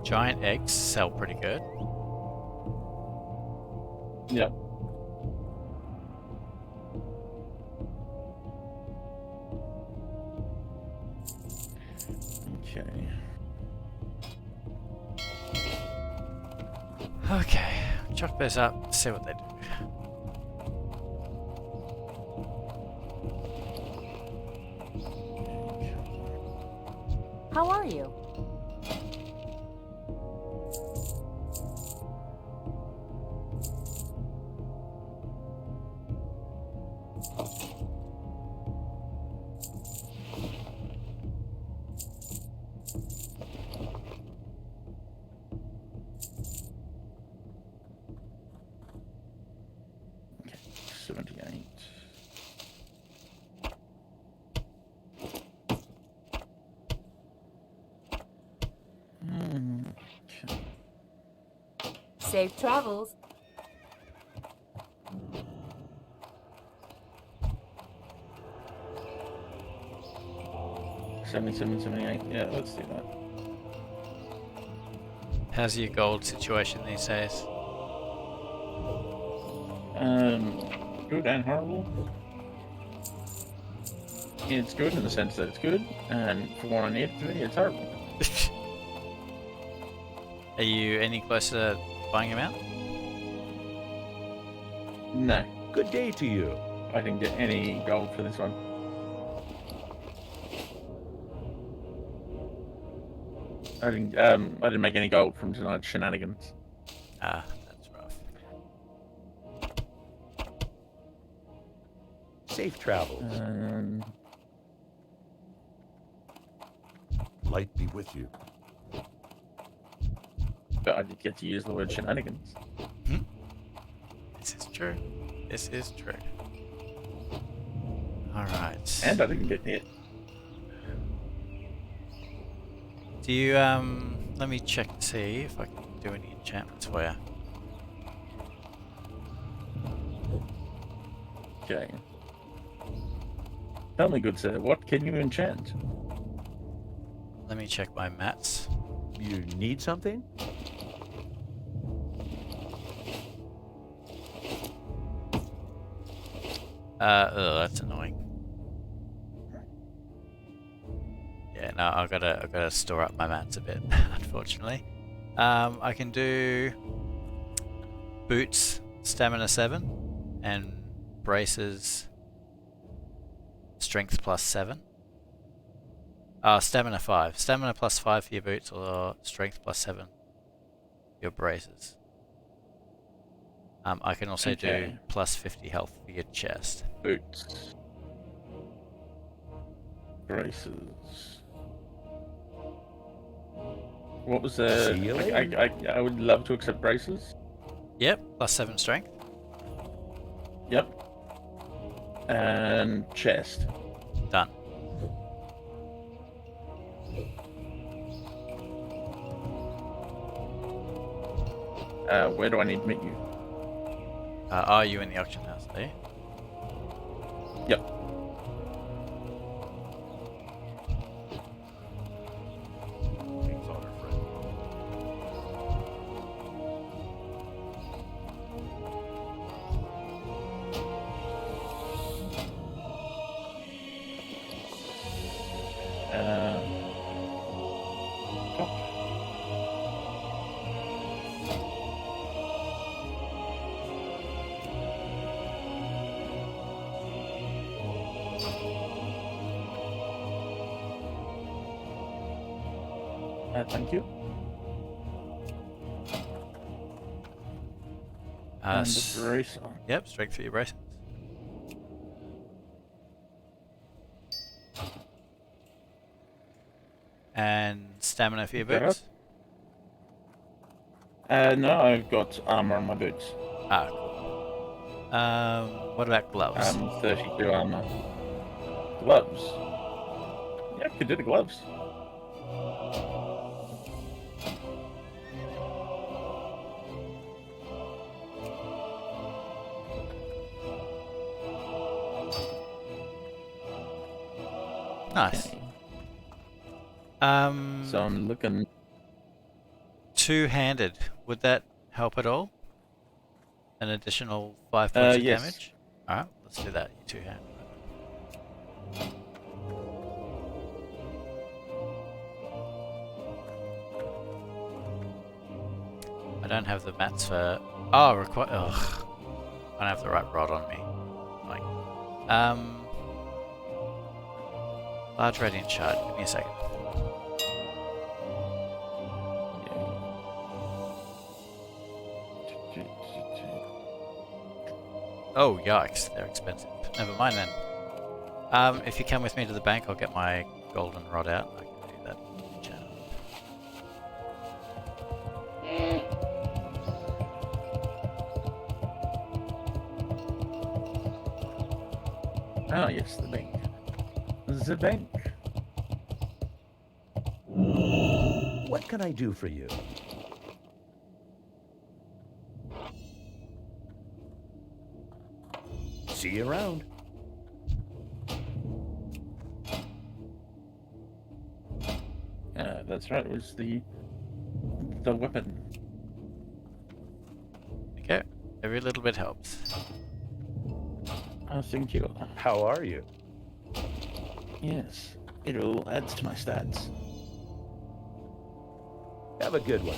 Giant eggs sell pretty good. Yep. Okay. Okay, chuck those up, see what they do. How are you? Okay. 78. Okay. Safe travels. 77, 78. Yeah, let's do that. How's your gold situation these days? Good and horrible. It's good in the sense that it's good, and for what I need it to be, it's horrible. Are you any closer to buying him out? No, Good day to you. I didn't get any gold for this one. I didn't make any gold from tonight's shenanigans. Ah, that's rough. Safe travels. Light be with you. But I did get to use the word shenanigans. This is true. This is true. Alright. And I didn't get hit. Do you, let me check to see if I can do any enchantments for you. Okay. Tell me, good sir, what can you enchant? Let me check my mats. You need something? That's annoying. Yeah, no, I've gotta store up my mats a bit, unfortunately. I can do boots, stamina 7, and braces, strength plus 7. Stamina 5. Stamina plus 5 for your boots, or strength plus 7 for your braces. I can also do plus 50 health for your chest. Boots. Braces. What was the... See you later. I would love to accept braces. Yep, plus 7 strength. Yep. And chest. Done. Where do I need to meet you? Are you in the auction house, are you? Yep. King's honor, friend. Top. Thank you. And the bracer. Yep, strength for your braces. And stamina for your Is that boots. No, I've got armor on my boots. Ah, cool. What about gloves? 32 armor. Gloves. Yeah, I could do the gloves. Nice. Okay. So I'm looking. two-handed. Would that help at all? An additional 5 points of yes. damage? Alright, let's do that. Two-handed. don't have the mats for... Oh, require... Ugh. I don't have the right rod on me. Like, large radiant shard. Give me a second. Oh, yikes. They're expensive. Never mind then. If you come with me to the bank, I'll get my golden rod out. I can do that. Oh, yes, the bank. The bank. What can I do for you? See you around. That's right. It was the weapon. Okay. Every little bit helps. Oh, thank you. How are you? Yes, it all adds to my stats. Have a good one.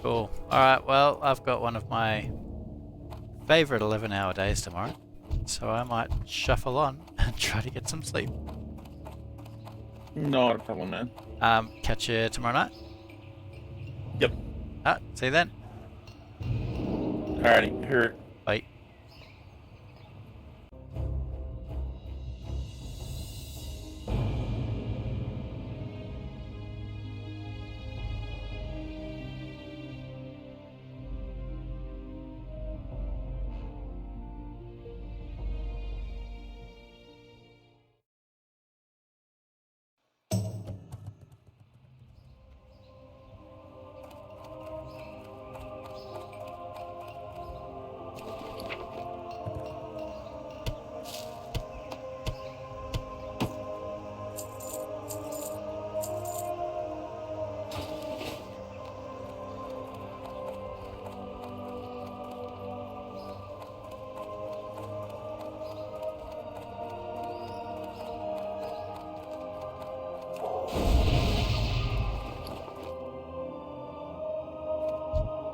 Cool. Alright, well, I've got one of my favourite 11-hour days tomorrow, so I might shuffle on and try to get some sleep. Not a problem, man. Catch you tomorrow night? Yep. See you then. Alrighty, hear it. Bye.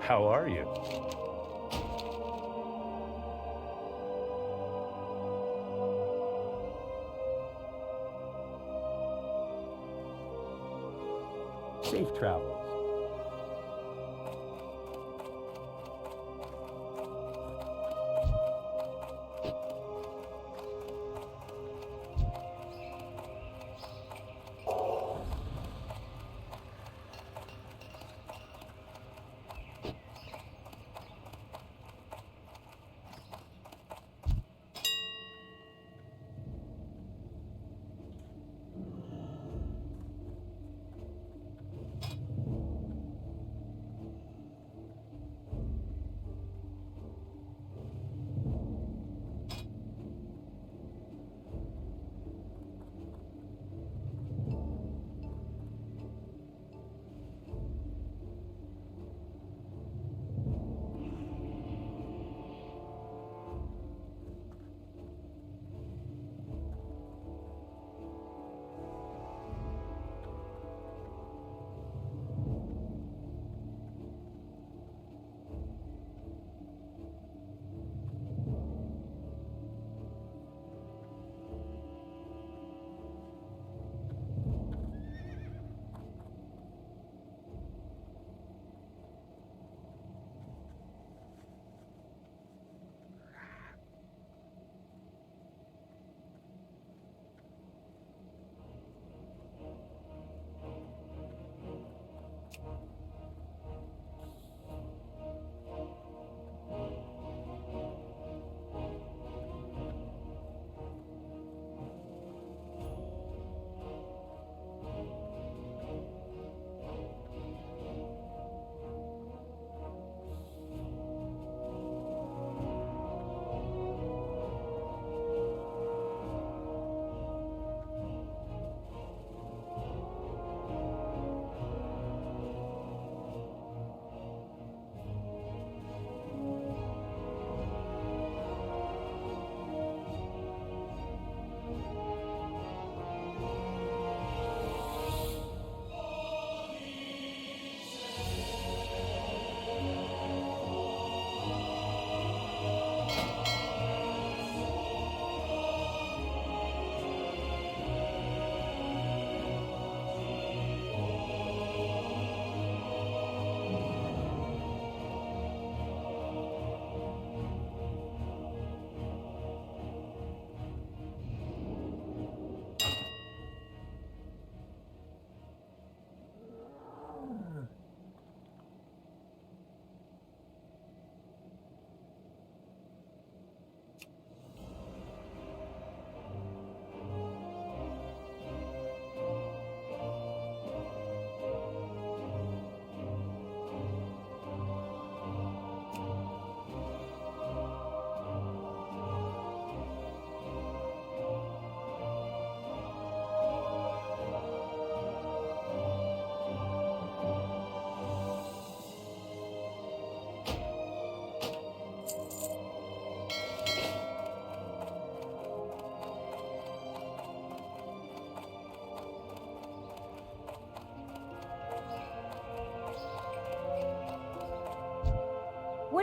How are you? Safe travels.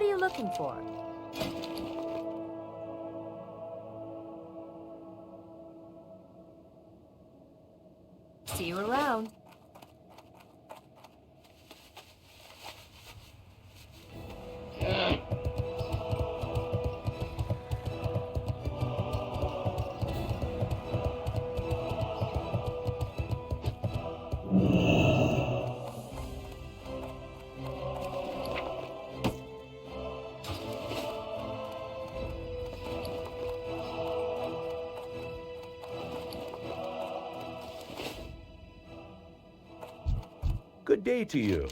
What are you looking for? See you around. Good day to you.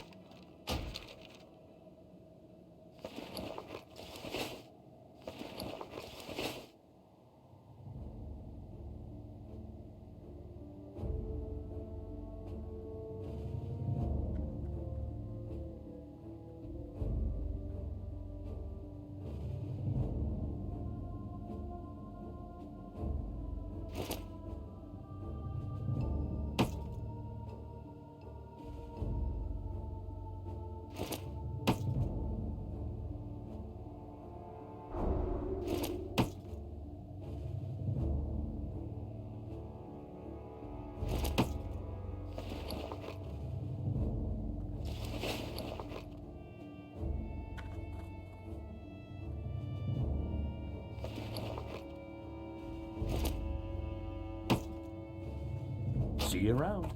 See you around.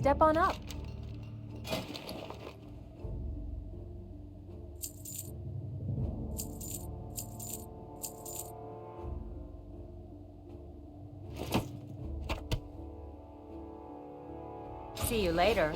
Step on up. See you later.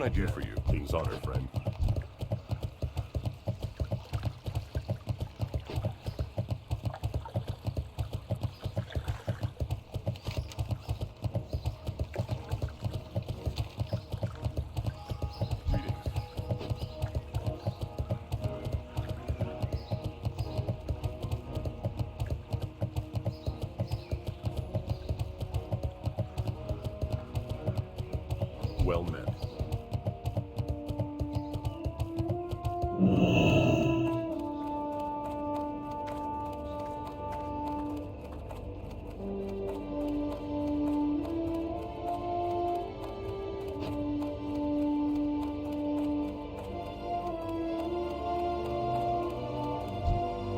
can I do for you, King's Honor, friend? Greetings. Well met.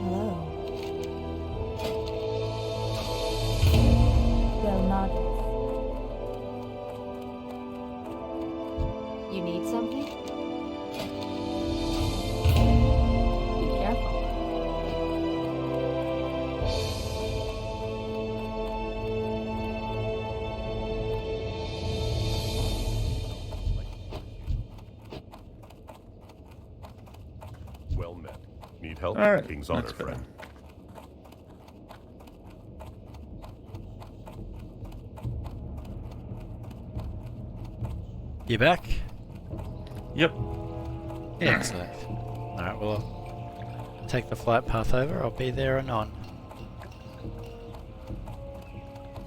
Hello. Del Nades. You need something? Be careful. Well met. Need help, All right, King's Honor, that's better. friend? You back? Yep. Excellent. Alright, well, I'll take the flight path over. I'll be there anon.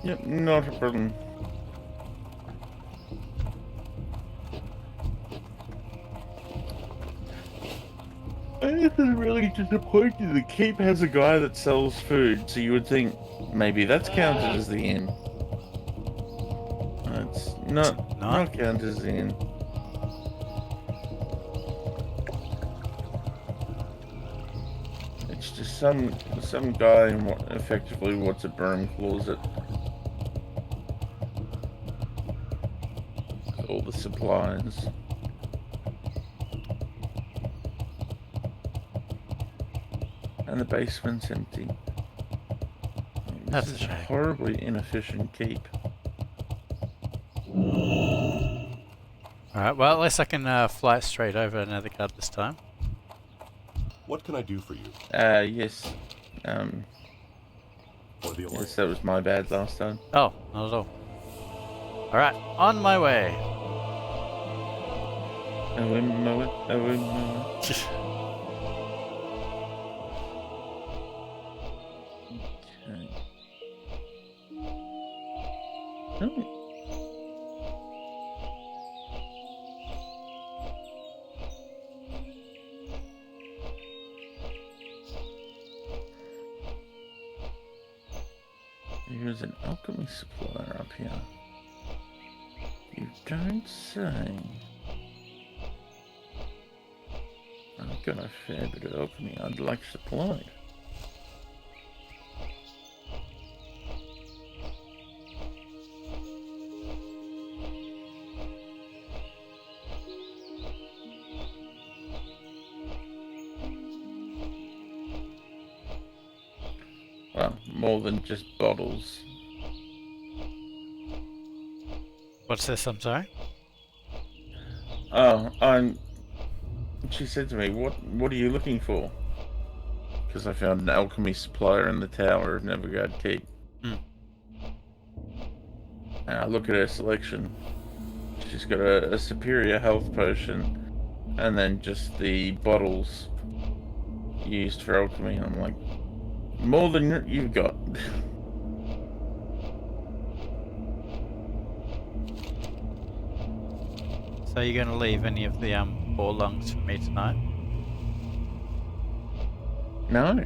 Yep, not a problem. This is really disappointing. The keep has a guy that sells food, so you would think maybe that's counted as the inn. It's not counted as the inn. It's just some guy in what effectively what's a broom closet. With all the supplies. And the basement's empty. That's This a is a shame. horribly inefficient keep. Alright, well, at least I can fly straight over another guard this time. What can I do for you? Yes. For the Alliance? Yes, that was my bad last time. Oh, not at all. Alright, on my way. Okay. Oh. There's an alchemy supplier up here. You don't say. I've got a fair bit of alchemy I'd like supplied. Well, more than just bottles. What's this, I'm sorry? Oh, she said to me, what are you looking for? Because I found an alchemy supplier in the tower of Nevergard Keep. Hmm. And I look at her selection. She's got a superior health potion, and then just the bottles used for alchemy. I'm like, more than you've got. So you're going to leave any of the poor lungs for me tonight? No.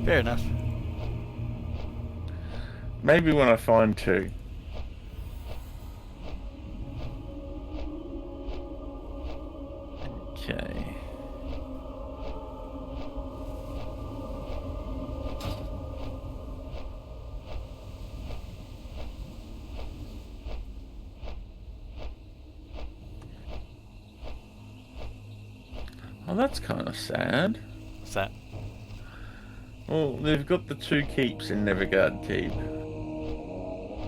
Fair enough. Maybe when I find two. Okay. Oh, that's kind of sad. What's that? Well, they've got the two keeps in Nevergard Keep.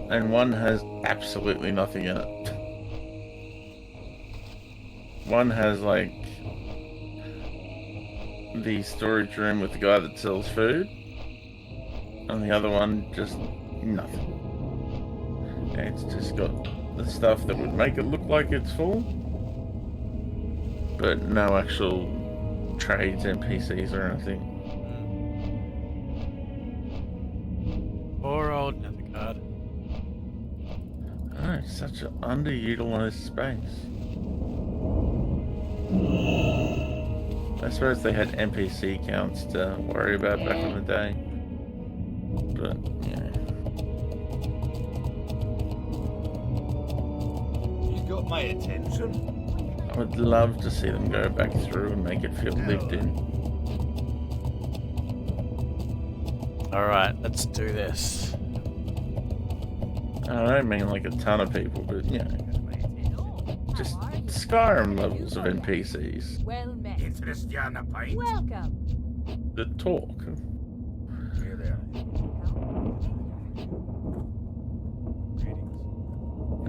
and one has absolutely nothing in it. One has like the storage room with the guy that sells food, and the other one just nothing. It's just got the stuff that would make it look like it's full, but no actual trades, NPCs or anything. Poor old Nethercard. Oh, it's such an underutilized space. I suppose they had NPC counts to worry about back in the day. But, yeah. You got my attention. I would love to see them go back through and make it feel lived in. Alright, let's do this. I don't mean like a ton of people, but, you know, just Skyrim levels of NPCs Well met. Interest you on a pint? Welcome. that talk. Here they are.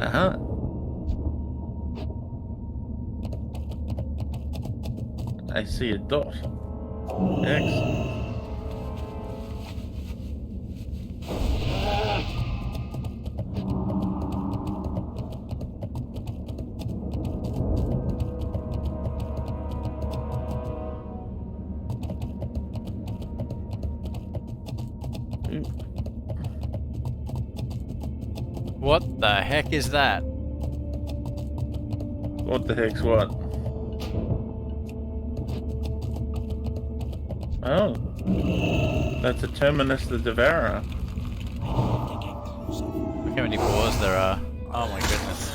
Uh-huh. I see a dot. Excellent. What the heck is that? What the heck's what? Oh. That's a Terminus the Devourer. Look how many boars there are. Oh my goodness.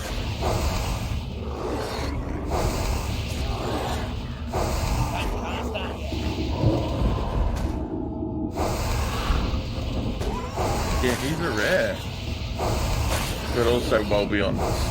Yeah, he's a rare. But also well beyond this.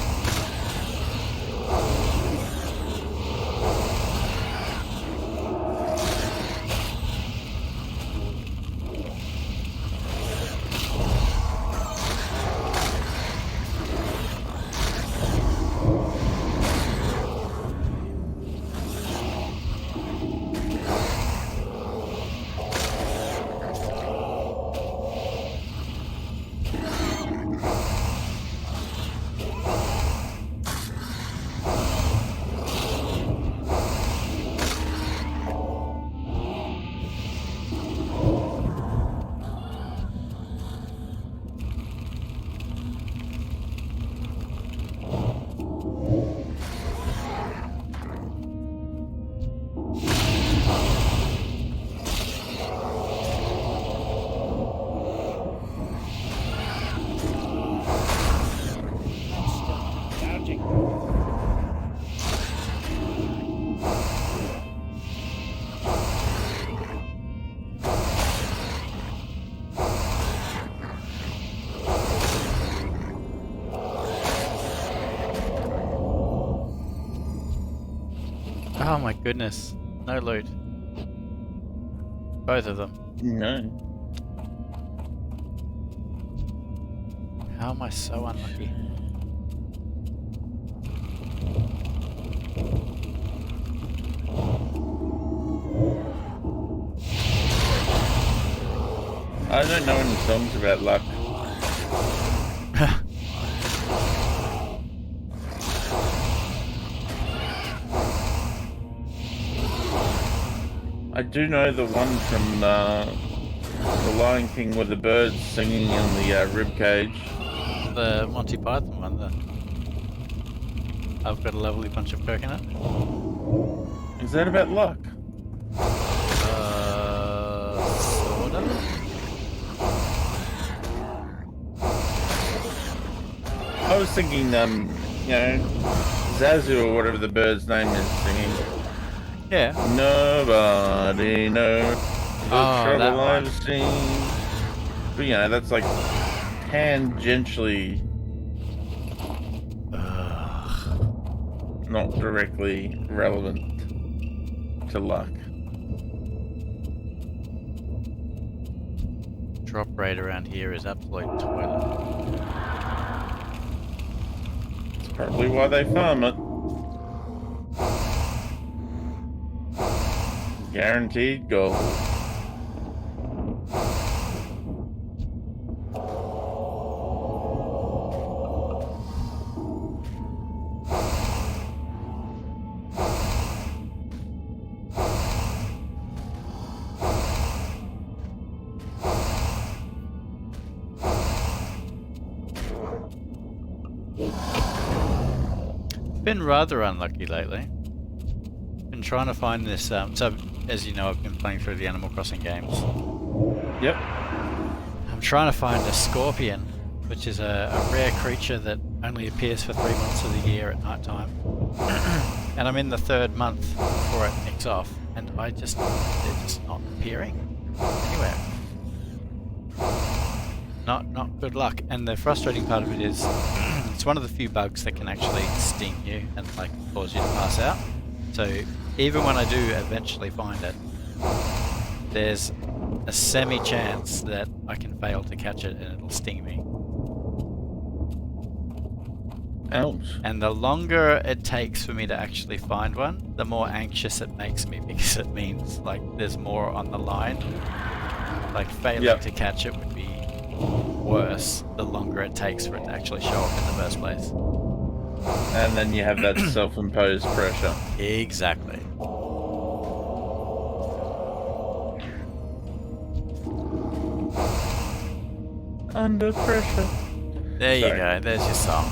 Oh my goodness. No loot. Both of them. No. How am I so unlucky? I don't know any songs about luck. I do know the one from The Lion King with the birds singing in the rib cage. The Monty Python one, I've got a lovely bunch of coconut. Is that about luck? Sort of. I was thinking, you know, Zazu or whatever the bird's name is singing. Yeah. Nobody knows the Oh, that trouble one. I've seen. But you know, that's like tangentially not directly relevant to luck. Drop rate around here is absolute toilet. Probably why they farm it. Guaranteed gold. Been rather unlucky lately. Been trying to find this. So, as you know, I've been playing through the Animal Crossing games. Yep. I'm trying to find a scorpion, which is a rare creature that only appears for 3 months of the year at night time. And I'm in the 3rd month before it nicks off, and they're just not appearing anywhere. Not good luck. And the frustrating part of it is, it's one of the few bugs that can actually sting you and like cause you to pass out. So even when I do eventually find it, there's a semi-chance that I can fail to catch it and it'll sting me. Ouch. And the longer it takes for me to actually find one, the more anxious it makes me, because it means like there's more on the line. Like failing to catch it would be worse the longer it takes for it to actually show up in the first place. And then you have that self-imposed pressure. Exactly. Under pressure. There you go, there's your song.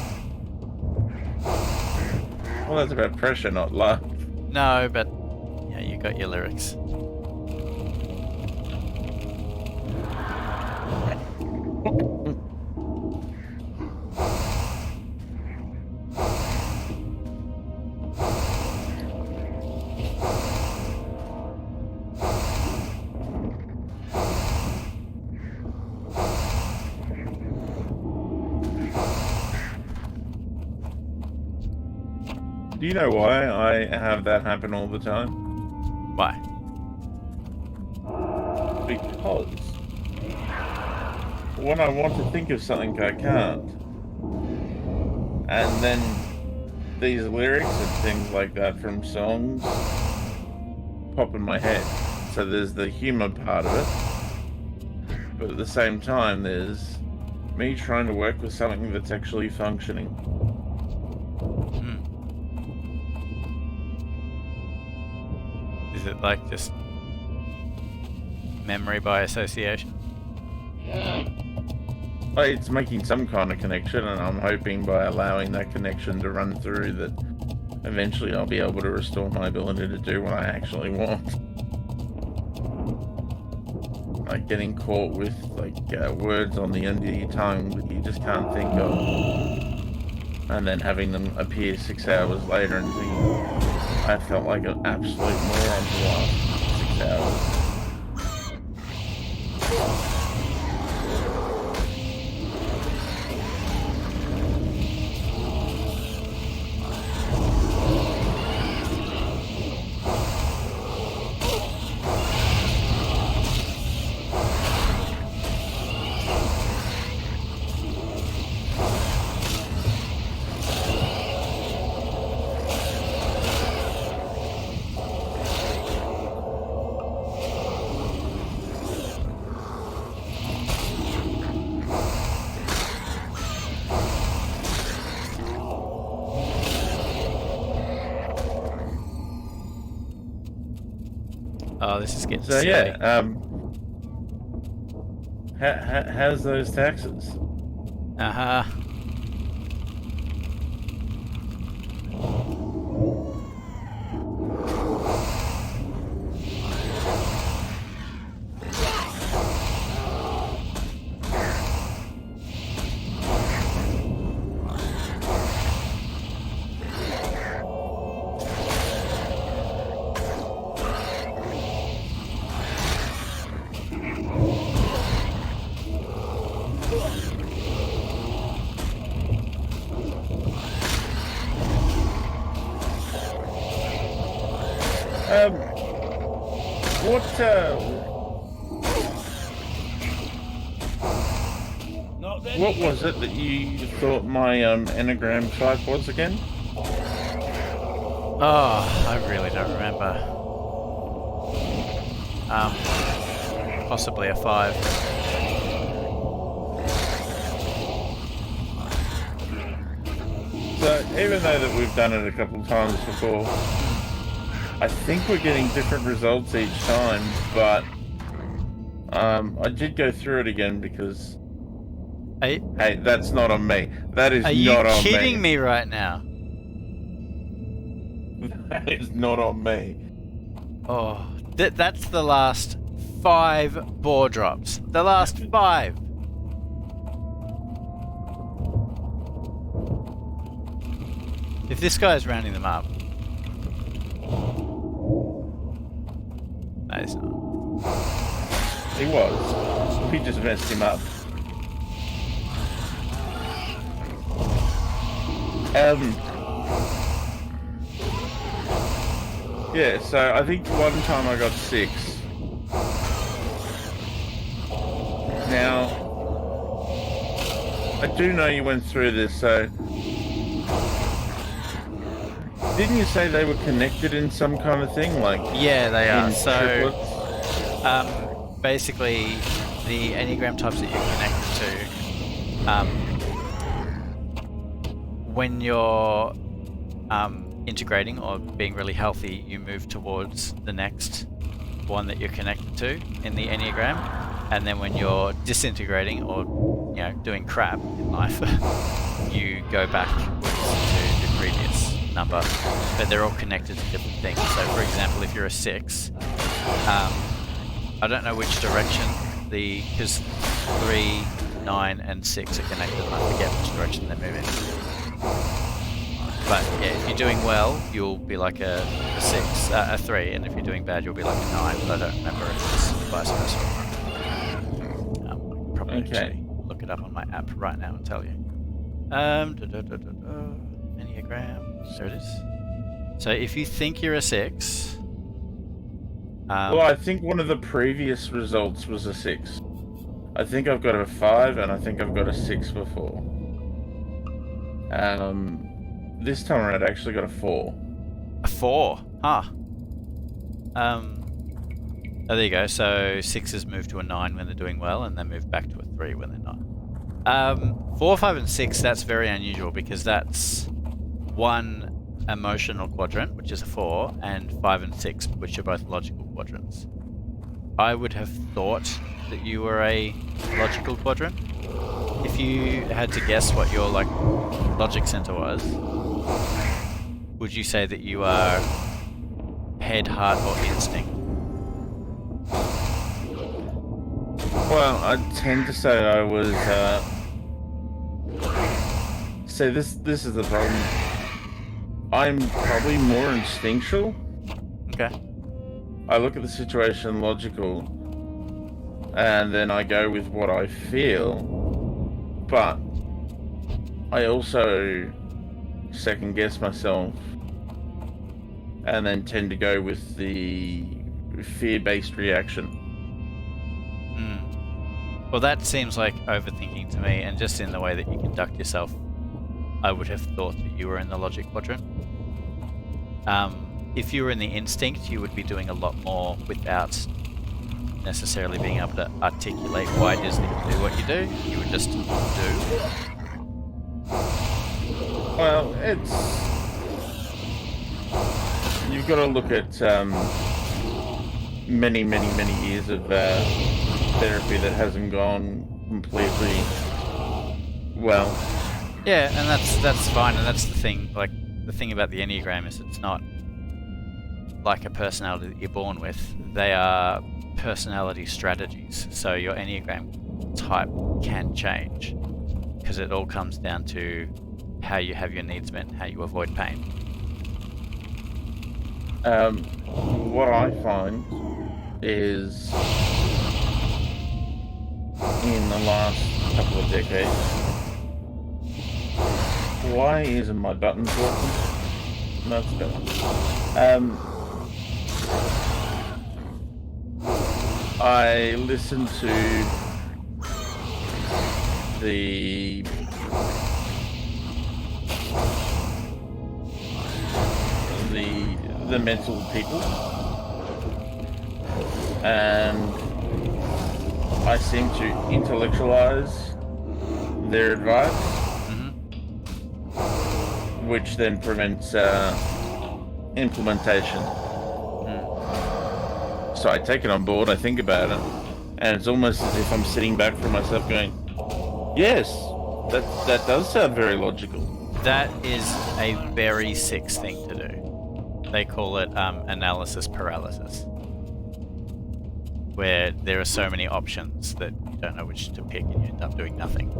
Well, that's about pressure, not love. No, but yeah, you got your lyrics. Do you know why I have that happen all the time? Why? Because when I want to think of something, I can't. And then these lyrics and things like that from songs pop in my head. So there's the humor part of it, but at the same time there's me trying to work with something that's actually functioning. Is it like just memory by association? Well, it's making some kind of connection, and I'm hoping by allowing that connection to run through that eventually I'll be able to restore my ability to do what I actually want. Like getting caught with like words on the end of your tongue that you just can't think of, and then having them appear 6 hours later and thinking, I felt like an absolute moron for the last 6 hours. Oh, this is getting So silly. yeah, how's those taxes? Uh-huh. Not this What was it that you thought my enneagram type was again? Oh, I really don't remember. Possibly a 5. So even though that we've done it a couple of times before, I think we're getting different results each time, but I did go through it again because hey, that's not on me. That is not on me. Are you kidding me right now? That is not on me. Oh, that's the last 5 boar drops. The last 5. If this guy is rounding them up. No, he's not. He was. We just messed him up. Yeah, so I think one time I got 6. Now, I do know you went through this, so... Didn't you say they were connected in some kind of thing? Like, yeah, they are. So, basically, the Enneagram types that you're connected to, when you're integrating or being really healthy, you move towards the next one that you're connected to in the Enneagram, and then when you're disintegrating or doing crap in life, you go back to the previous number, but they're all connected to different things. So for example, if you're a 6, I don't know which direction because 3, 9 and 6 are connected, and I forget which direction they're moving. But yeah, if you're doing well, you'll be like a 6, a 3, and if you're doing bad, you'll be like a 9, but I don't remember if it's vice versa. Probably actually look it up on my app right now and tell you. Enneagram, there it is. So if you think you're a 6... well, I think one of the previous results was a 6. I think I've got a 5, and I think I've got a 6 before. This time around, I actually got a 4. A 4? Huh. Oh, there you go. So 6s move to a 9 when they're doing well, and they move back to a 3 when they're not. 4, 5, and 6, that's very unusual because that's one emotional quadrant, which is a 4, and 5 and 6, which are both logical quadrants. I would have thought that you were a logical quadrant. If you had to guess what your logic center was, would you say that you are head, heart, or instinct? Well, I tend to say I was. So this is the problem. I'm probably more instinctual. Okay. I look at the situation logical, and then I go with what I feel. But I also second guess myself, and then tend to go with the fear-based reaction. Well, that seems like overthinking to me, and just in the way that you conduct yourself, I would have thought that you were in the logic quadrant. If you were in the instinct, you would be doing a lot more without necessarily being able to articulate why it is that you do what you do. You would just do. Well, you've got to look at many years of therapy that hasn't gone completely well. Yeah, and that's fine, and that's the thing. Like, the thing about the Enneagram is it's not like a personality that you're born with. They are personality strategies. So your Enneagram type can change because it all comes down to how you have your needs met and how you avoid pain. What I find is in the last couple of decades, why isn't my button working? No, it's better. I listen to the the mental people, and I seem to intellectualize their advice, which then prevents implementation. So I take it on board, I think about it, and it's almost as if I'm sitting back from myself going, yes, that does sound very logical. That is a very Six thing to do. They call it analysis paralysis, where there are so many options that you don't know which to pick and you end up doing nothing.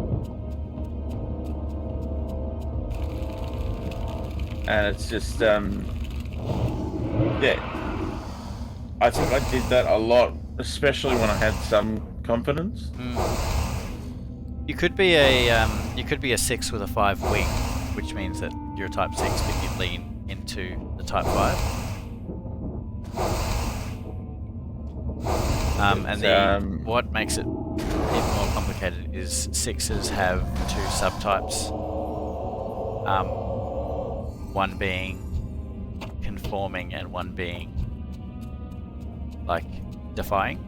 And it's just, yeah. I think I did that a lot, especially when I had some confidence. You could be a 6 with a 5 wing, which means that you're a type 6, but you lean into the type 5. What makes it even more complicated is 6s have 2 subtypes. One being conforming and one being like defying.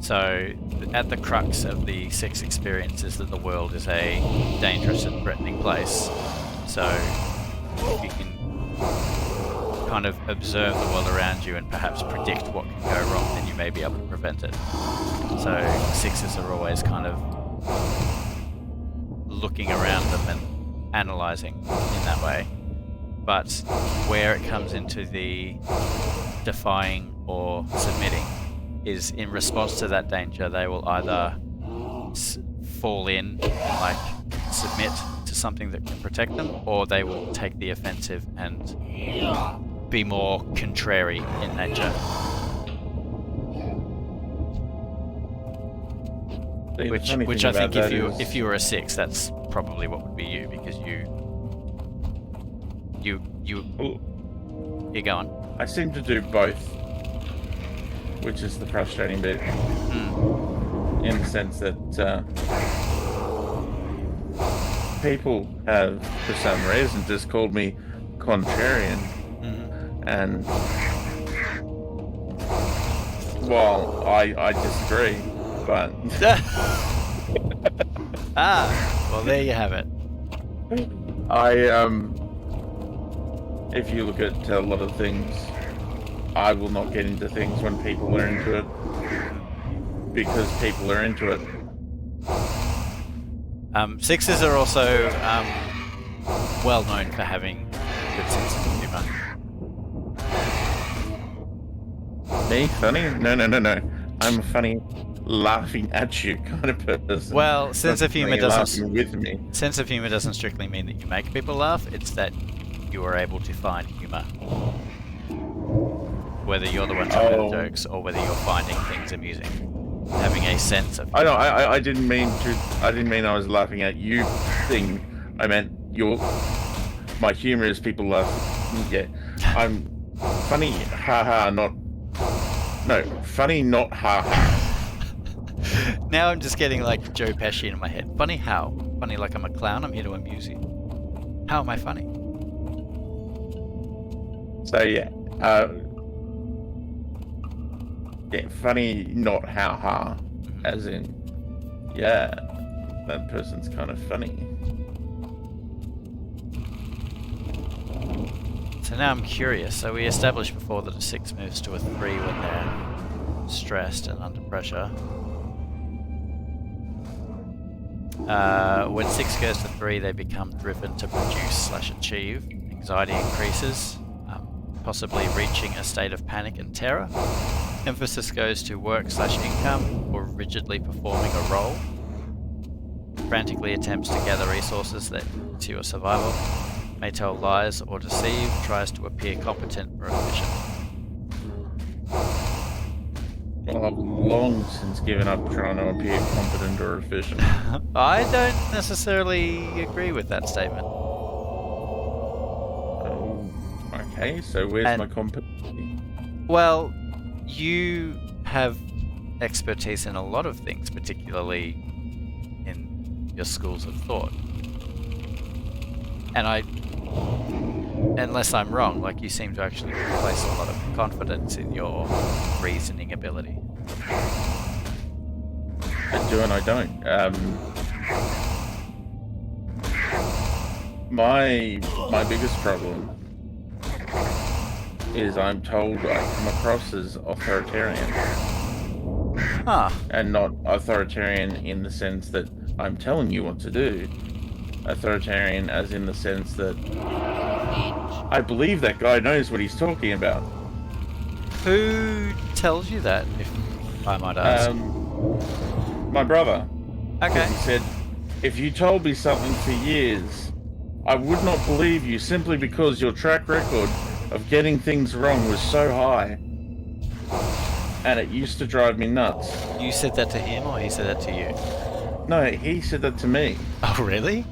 So at the crux of the 6 experience is that the world is a dangerous and threatening place. So if you can kind of observe the world around you and perhaps predict what can go wrong, then you may be able to prevent it. So 6s are always kind of looking around them and analysing in that way. But where it comes into the defying or submitting is in response to that danger, they will either fall in, like submit to something that can protect them, or they will take the offensive and be more contrary in nature. Which I think if you were a 6, that's probably what would be you, because you go on. I seem to do both, which is the frustrating bit. In the sense that people have, for some reason, just called me contrarian. And while I disagree, but well, there you have it. If you look at a lot of things, I will not get into things when people are into it, because people are into it. 6s are also well known for having good sense of humour. Me? Funny? No. I'm a funny, laughing at you kind of person. Well, sense of humour doesn't with me. Sense of humour doesn't strictly mean that you make people laugh. It's that you are able to find humour. Whether you're the one telling the jokes or whether you're finding things amusing. Having a sense of I know, I didn't mean I was laughing at you thing. I meant my humour is people laugh. Yeah. I'm funny, haha, funny, not haha. Now I'm just getting like Joe Pesci in my head. Funny how? Funny like I'm a clown, I'm here to amuse you. How am I funny? So yeah, funny, not ha-ha, as in, yeah, that person's kind of funny. So now I'm curious. So we established before that a 6 moves to a 3 when they're stressed and under pressure. When 6 goes to 3, they become driven to produce/achieve. Anxiety increases, possibly reaching a state of panic and terror. Emphasis goes to work/income or rigidly performing a role. Frantically attempts to gather resources that ensure survival. May tell lies or deceive, tries to appear competent or efficient. Well, I've long since given up trying to appear competent or efficient. I don't necessarily agree with that statement. Okay, so where's my competency? Well, you have expertise in a lot of things, particularly in your schools of thought. And unless I'm wrong, like you seem to actually place a lot of confidence in your reasoning ability. I do and I don't. My biggest problem is I'm told I come across as authoritarian. Huh. And not authoritarian in the sense that I'm telling you what to do. Authoritarian as in the sense that I believe that guy knows what he's talking about. Who tells you that, if I might ask? My brother. Okay. He said, if you told me something for years, I would not believe you simply because your track record of getting things wrong was so high. And it used to drive me nuts. You said that to him, or he said that to you? No, he said that to me. Oh, really?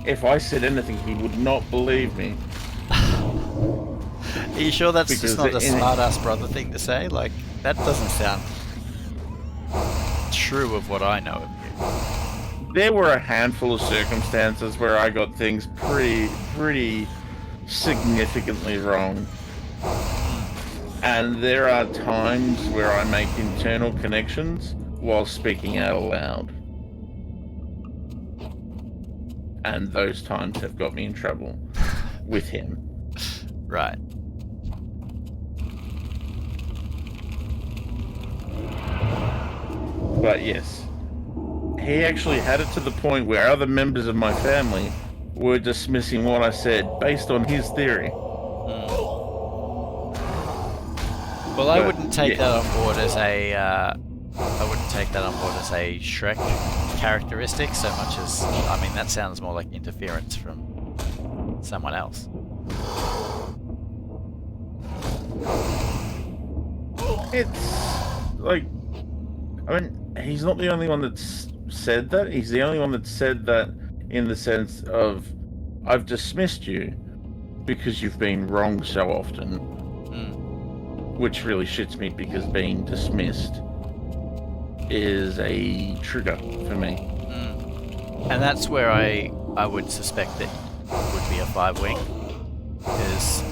If I said anything, he would not believe me. Are you sure that's just not a smart-ass brother thing to say? Like, that doesn't sound true of what I know of you. There were a handful of circumstances where I got things pretty significantly wrong. And there are times where I make internal connections while speaking out loud. And those times have got me in trouble with him. Right. But yes, he actually had it to the point where other members of my family were dismissing what I said based on his theory. Well, I wouldn't take that on board as a. I wouldn't take that on board as a Shrek characteristic so much as. I mean, that sounds more like interference from someone else. It's like, I mean, he's not the only one that's said that. He's the only one that said that in the sense of, I've dismissed you because you've been wrong so often. Which really shits me because being dismissed is a trigger for me. And that's where I would suspect that would be a 5-wing. Because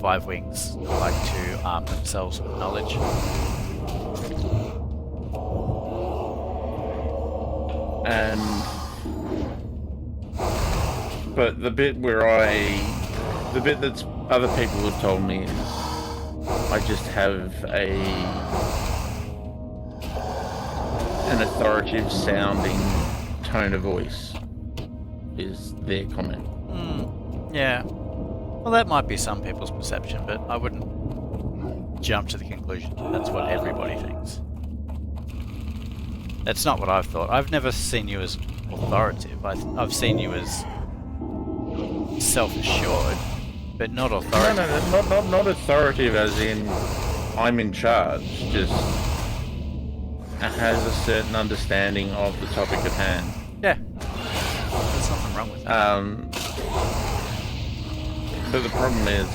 5-wings like to arm themselves with knowledge. But the bit that's other people have told me is I just have an authoritative sounding tone of voice is their comment. Yeah. Well, that might be some people's perception, but I wouldn't jump to the conclusion that that's what everybody thinks. That's not what I've thought. I've never seen you as authoritative. I've seen you as self-assured, but not authoritative. No, not authoritative as in I'm in charge, just has a certain understanding of the topic at hand. Yeah. There's nothing wrong with that. But the problem is,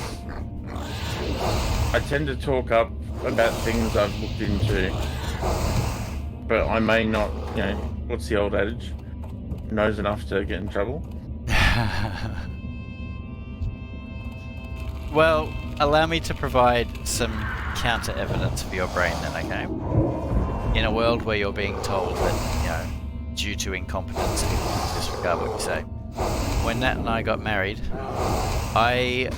I tend to talk up about things I've looked into, but I may not, what's the old adage? Knows enough to get in trouble. Well, allow me to provide some counter evidence for your brain then, okay? In a world where you're being told that, due to incompetence, disregard what you say. When Nat and I got married, I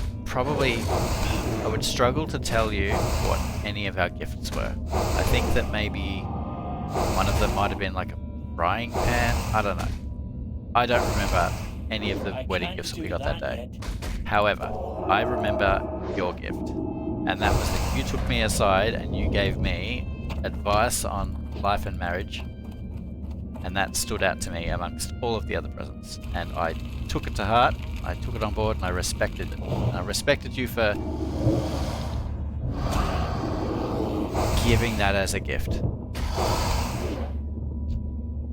would struggle to tell you what any of our gifts were. I think that maybe one of them might have been like a frying pan. I don't know. I don't remember any of the wedding gifts that we got that day. However, I remember your gift, and that was that you took me aside and you gave me advice on life and marriage, and that stood out to me amongst all of the other presents, and I took it to heart, I took it on board, and I respected it. And I respected you for giving that as a gift.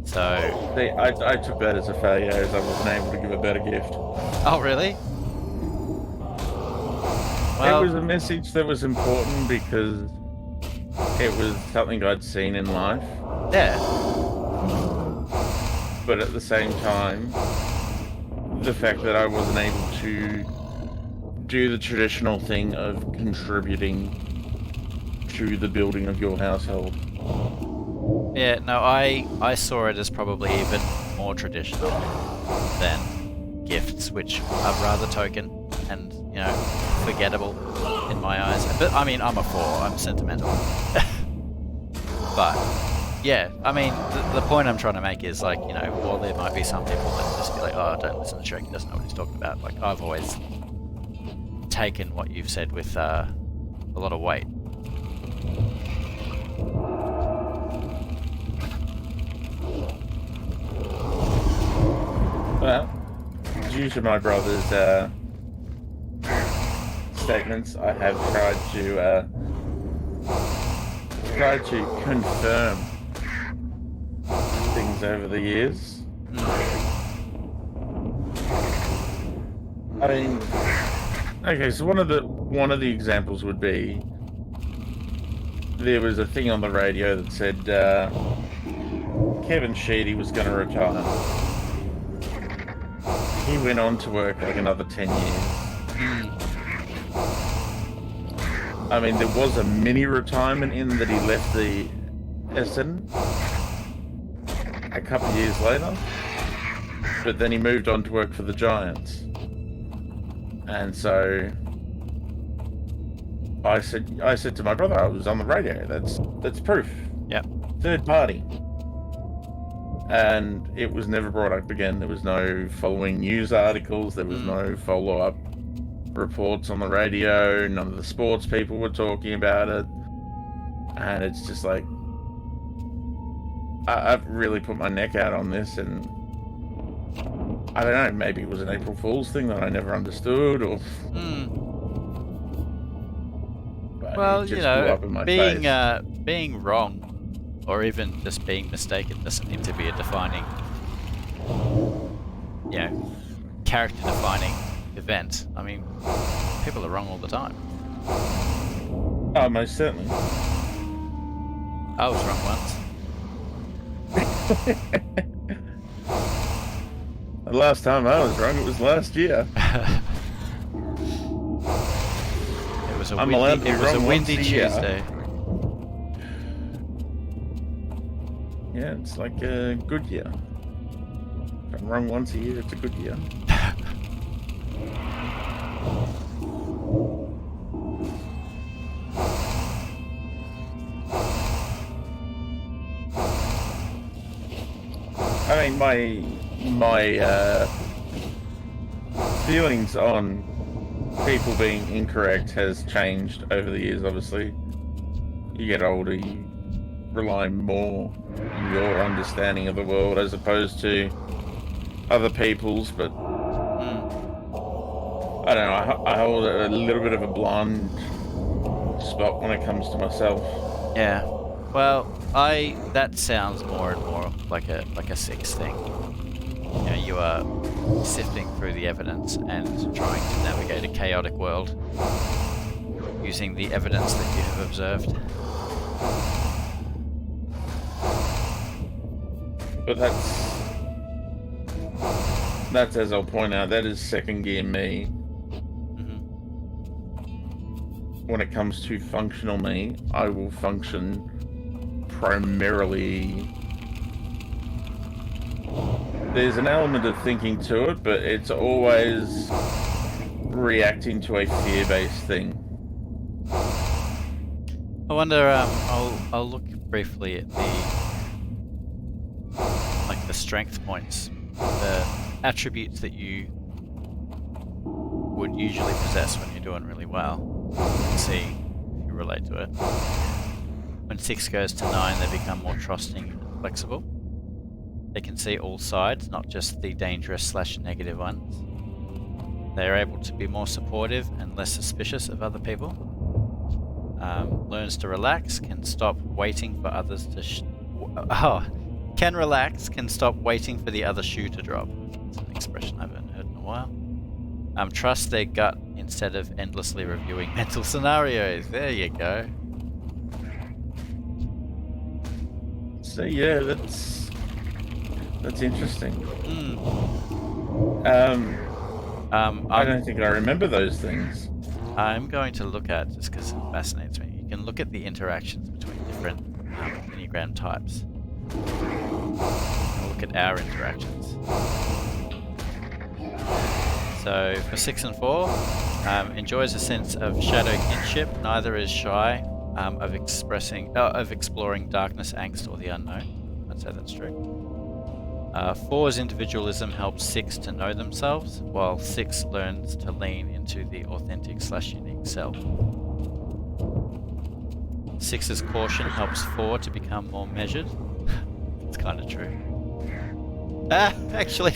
So... See, I took that as a failure, as I wasn't able to give a better gift. Oh, really? Well, it was a message that was important because it was something I'd seen in life. Yeah. but at the same time, the fact that I wasn't able to do the traditional thing of contributing to the building of your household. Yeah, no, I saw it as probably even more traditional than gifts, which are rather token and, you know, forgettable in my eyes. But I mean, I'm a 4, I'm sentimental. But yeah, I mean, the point I'm trying to make is, like, you know, while there might be some people that just be like, oh, don't listen to Shrek, he doesn't know what he's talking about. Like, I've always taken what you've said with a lot of weight. Well, due to my brother's statements, I have tried to confirm things over the years. I mean, okay, so one of the examples would be there was a thing on the radio that said Kevin Sheedy was going to retire. He went on to work like another 10 years. I mean, there was a mini retirement in that he left the Essendon a couple of years later, but then he moved on to work for the Giants. And so I said to my brother, I was on the radio. That's proof. Yep. Third party. And it was never brought up again. There was no following news articles. There was no follow-up reports on the radio. None of the sports people were talking about it. And it's just like, I've really put my neck out on this, and I don't know, maybe it was an April Fool's thing that I never understood, or... Well, you know, being face. being wrong, or even just being mistaken, doesn't need to be a defining, you know, character-defining event. I mean, people are wrong all the time. Oh, most certainly. I was wrong once. The last time I was wrong, it was last year. It was a I'm allowed to windy, be it was a wrong windy once a year. Tuesday. Yeah, it's like a good year. If I'm wrong once a year, it's a good year. I mean, my feelings on people being incorrect has changed over the years, obviously. You get older, you rely more on your understanding of the world as opposed to other people's, but I don't know, I hold a little bit of a blind spot when it comes to myself. Yeah. Well, that sounds more and more like a 6 thing. You know, you are sifting through the evidence and trying to navigate a chaotic world using the evidence that you have observed. But that's as I'll point out, that is second gear me. When it comes to functional me, I will function primarily. There's an element of thinking to it, but it's always reacting to a fear-based thing. I wonder, I'll look briefly at the strength points, the attributes that you would usually possess when you're doing really well. And see if you relate to it. When 6 goes to 9, they become more trusting and flexible. They can see all sides, not just the dangerous / negative ones. They are able to be more supportive and less suspicious of other people. Learns to relax, can stop waiting for others to can relax, can stop waiting for the other shoe to drop. It's an expression I haven't heard in a while. Trust their gut instead of endlessly reviewing mental scenarios. There you go. So yeah, that's That's interesting. Um, I I'm, don't think I remember those things. I'm going to look at, just because it fascinates me, you can look at the interactions between different Enneagram types. And look at our interactions. So for 6 and 4, enjoys a sense of shadow kinship. Neither is shy of exploring darkness, angst, or the unknown. I'd say that's true. 4's individualism helps 6 to know themselves, while 6 learns to lean into the authentic/unique self. 6's caution helps 4 to become more measured. It's kind of true. Actually,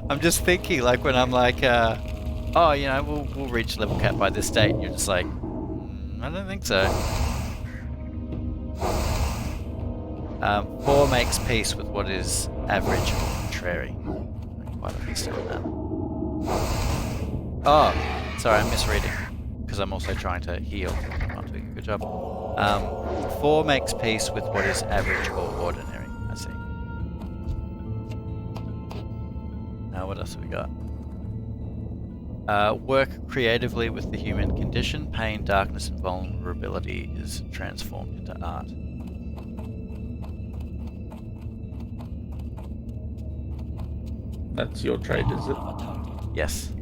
I'm just thinking, like, when I'm like, oh, you know, we'll reach level cap by this date, and you're just like, I don't think so. 4 makes peace with what is average or contrary. I don't quite understand that. Oh, sorry, I'm misreading, because I'm also trying to heal. I'm not doing a good job. 4 makes peace with what is average or ordinary. I see. Now, what else have we got? Work creatively with the human condition. Pain, darkness, and vulnerability is transformed into art. That's your trait, is it? Yes.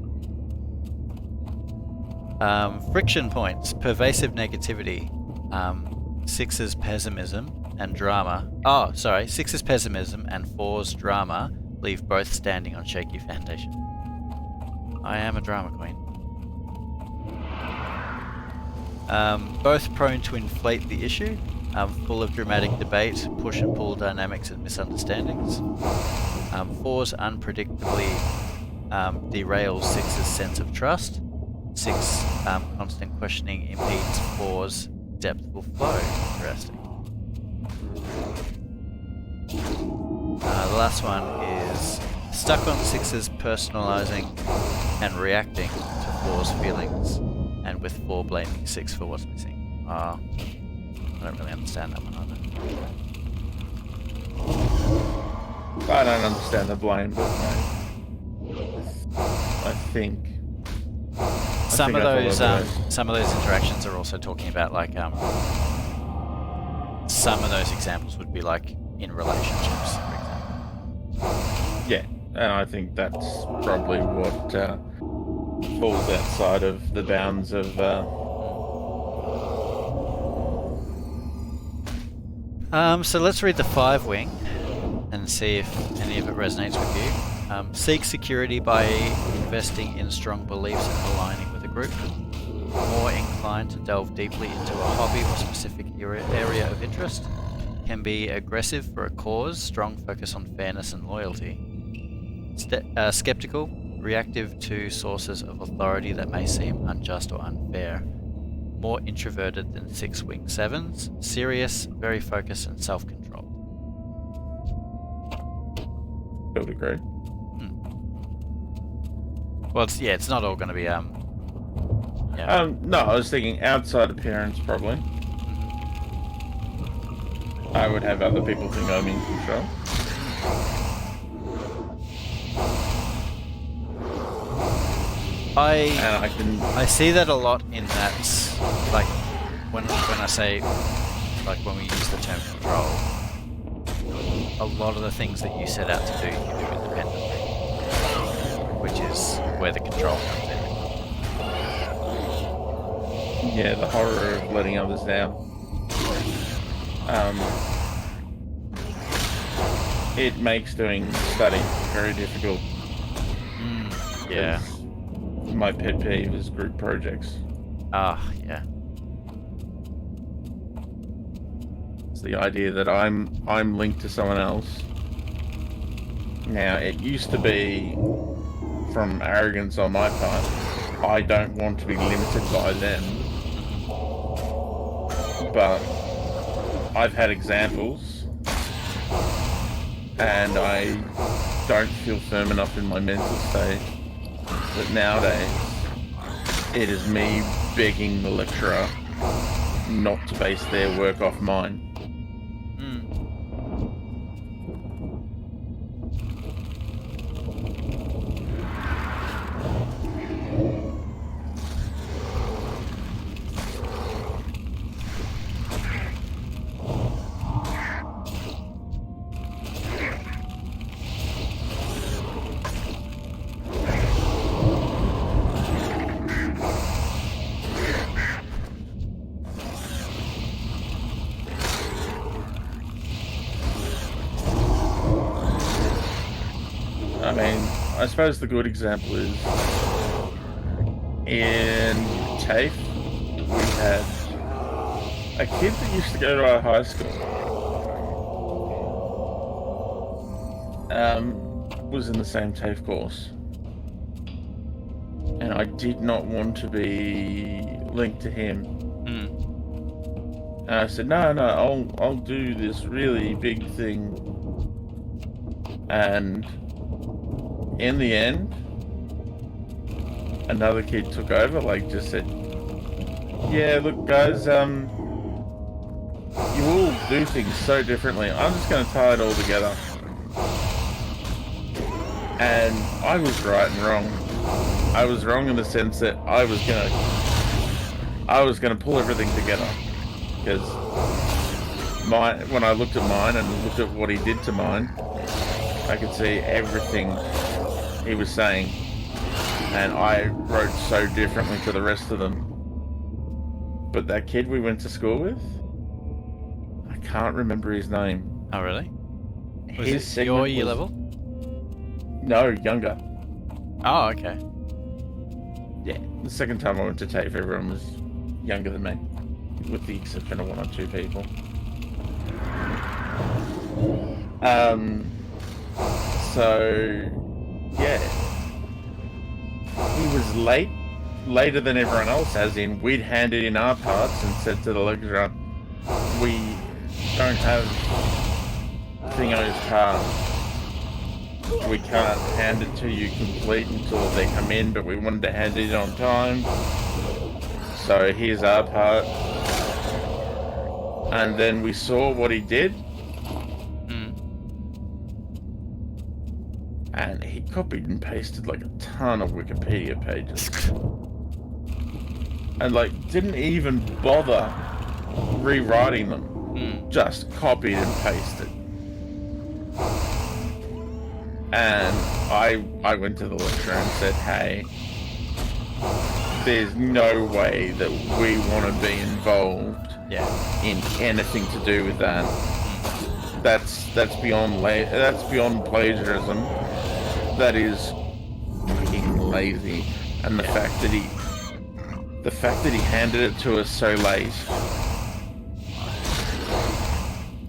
Friction points. Pervasive negativity. 6's pessimism and drama. Oh, sorry. 6's pessimism and 4's drama leave both standing on shaky foundation. I am a drama queen. Both prone to inflate the issue. Full of dramatic debate, push and pull dynamics and misunderstandings. 4's unpredictably derails 6's sense of trust. 6 constant questioning impedes 4's depthful flow. Interesting. The last one is stuck on 6's personalizing and reacting to 4's feelings, and with 4 blaming 6 for what's missing. I don't really understand that one either. I don't understand the blame, but I think some of I follow those interactions are also talking about, like, some of those examples would be like in relationships, for example. Yeah, and I think that's probably what falls outside of the bounds of. So let's read the 5 wing and see if any of it resonates with you. Seek security by investing in strong beliefs and aligning with a group. More inclined to delve deeply into a hobby or specific area of interest. Can be aggressive for a cause, strong focus on fairness and loyalty. Skeptical, reactive to sources of authority that may seem unjust or unfair. More introverted than 6 wing 7s. Serious, very focused and self-controlled. I would agree. Well, it's not all going to be yeah. No, I was thinking outside appearance probably. I would have other people think I'm in control. I see that a lot in that, like, when I say, like, when we use the term control, a lot of the things that you set out to do, you do independently, which is where the control comes in. Yeah, the horror of letting others down. It makes doing study very difficult. Yeah. My pet peeve is group projects. Yeah. It's the idea that I'm linked to someone else. Now, it used to be from arrogance on my part. I don't want to be limited by them. But I've had examples, and I don't feel firm enough in my mental state that nowadays it is me begging the lecturer not to base their work off mine. mean, I suppose the good example is in TAFE, we had a kid that used to go to our high school. Was in the same TAFE course. And I did not want to be linked to him. And I said, no, I'll do this really big thing. And in the end, another kid took over, like just said, yeah, look guys, you all do things so differently. I'm just going to tie it all together. And I was right and wrong. I was wrong in the sense that I was gonna pull everything together, because when I looked at mine and looked at what he did to mine, I could see everything he was saying, and I wrote so differently to the rest of them. But that kid we went to school with, I can't remember his name. Oh, really? Was His it your segment year was- level? No, younger. Oh, okay. Yeah, the second time I went to TAFE, everyone was younger than me, with the exception of one or two people. So, yeah. He was later than everyone else, as in we'd handed in our parts and said to the lecturer, we don't have Thingo's part. We can't hand it to you complete until they come in, but we wanted to hand it in on time. So here's our part. And then we saw what he did. And he copied and pasted like a ton of Wikipedia pages. And like didn't even bother rewriting them. Just copied and pasted. And I went to the lecturer and said, hey, there's no way that we want to be involved in anything to do with that. That's beyond plagiarism. That is fucking lazy. And the fact that he handed it to us so late,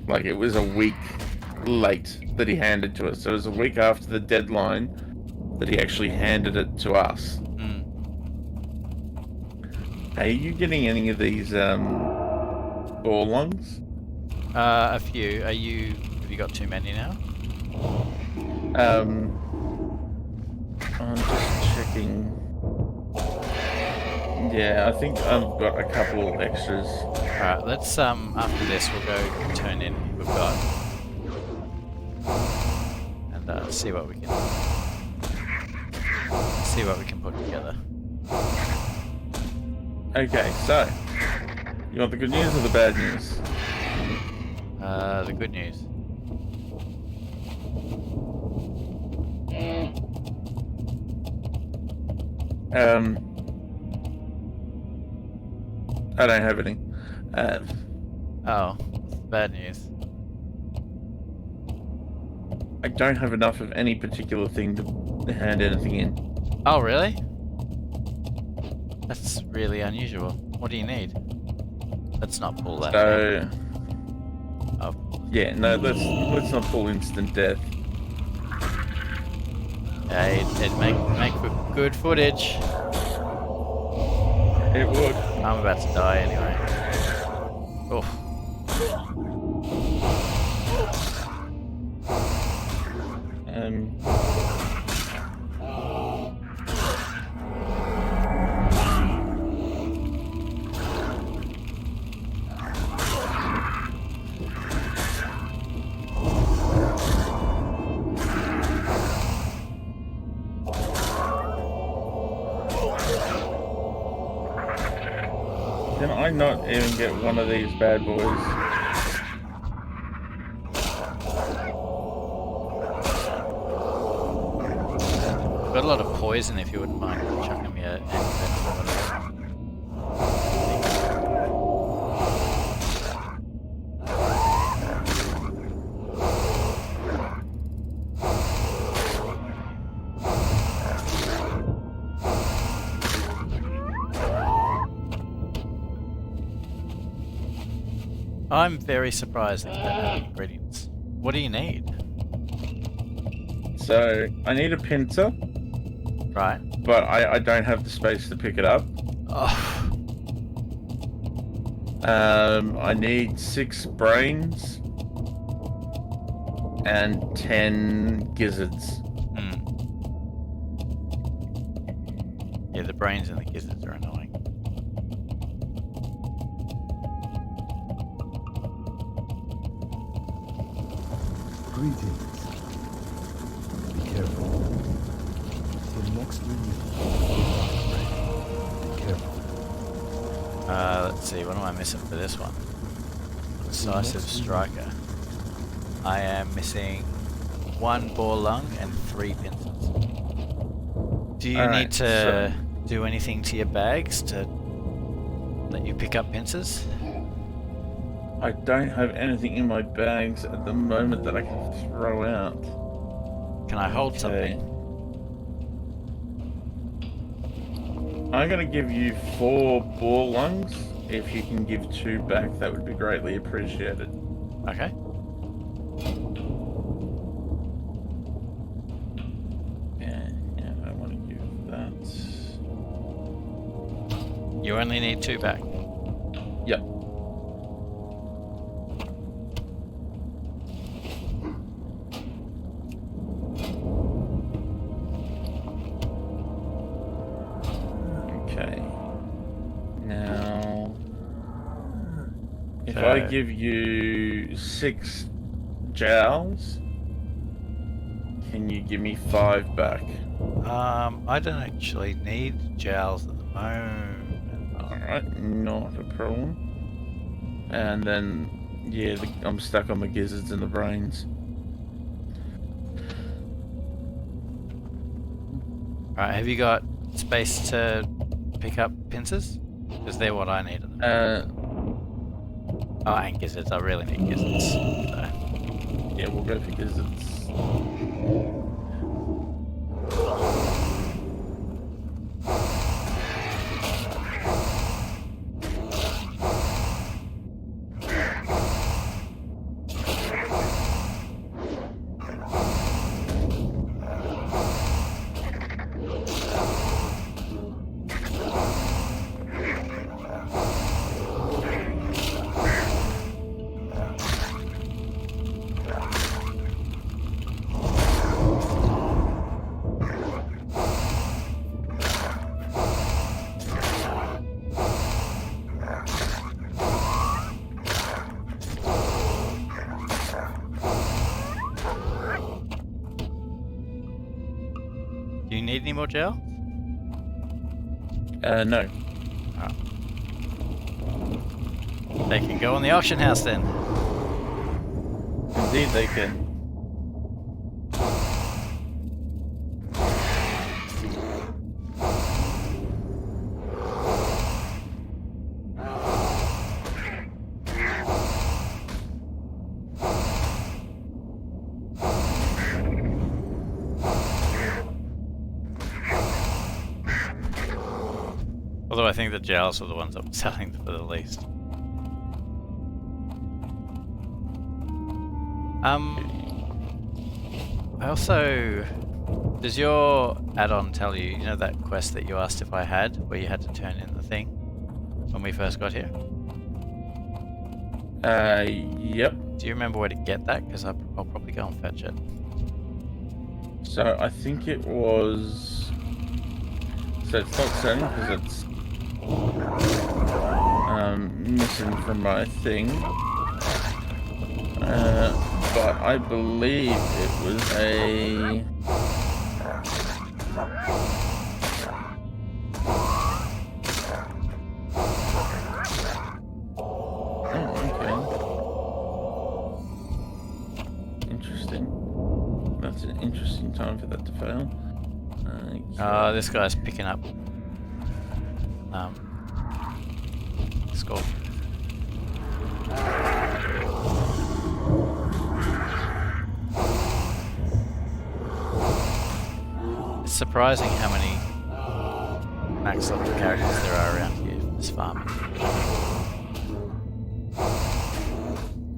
like it was a week late that he handed to us. So it was a week after the deadline that he actually handed it to us. Are you getting any of these ball lungs? A few. Have you got too many now? I'm just checking. Yeah, I think I've got a couple extras. Alright, let's after this we'll go turn in what we've got. And see what we can put together. Okay, so you want the good news or the bad news? The good news. I don't have any. Oh, bad news. I don't have enough of any particular thing to hand anything in. Oh, really? That's really unusual. What do you need? Let's not pull that. So, Oh. yeah, no, let's not pull instant death. Yeah, it'd make for good footage. It would. I'm about to die anyway. Oh. Can I not even get one of these bad boys? Got a lot of poison if you wouldn't mind chucking me a antivenom or whatever. I'm very surprised that you don't have ingredients. What do you need? So I need a pincer, Right. but I don't have the space to pick it up. Oh, I need 6 brains and 10 gizzards. hmm. Yeah, the brains and the gizzards are annoying. Greetings. Be careful. Till next we meet. Be careful. Let's see, what am I missing for this one? Decisive Striker. I am missing 1 boar lung and 3 pincers. Do you need to do anything to your bags to let you pick up pincers? I don't have anything in my bags at the moment that I can throw out. Can I hold Okay. something? I'm gonna give you 4 boar lungs. If you can give 2 back, that would be greatly appreciated. Okay. Yeah, I want to give that. You only need 2 back. Yep. Okay. Now, if I So- give you 6 jowls, can you give me 5 back? I don't actually need jowls at the moment. Alright, not a problem. And then, yeah, I'm stuck on the gizzards and the brains. Alright, have you got space to pick up pincers? Because they're what I need at the moment. Oh, and gizzards. I really need gizzards. So. Yeah, we'll go for gizzards. Do you need any more gel? No. They can go on the auction house then. Indeed they can. Although I think the gels are the ones I'm selling for the least. I also... Does your add-on tell you, you know that quest that you asked if I had, where you had to turn in the thing when we first got here? Yep. Do you remember where to get that? Because I'll probably go and fetch it. So I think it was... So it's not selling because it's missing from my thing. But I believe it was a... That's an interesting time for that to fail. This guy's picking up score. It's surprising how many max level characters there are around here for this farm.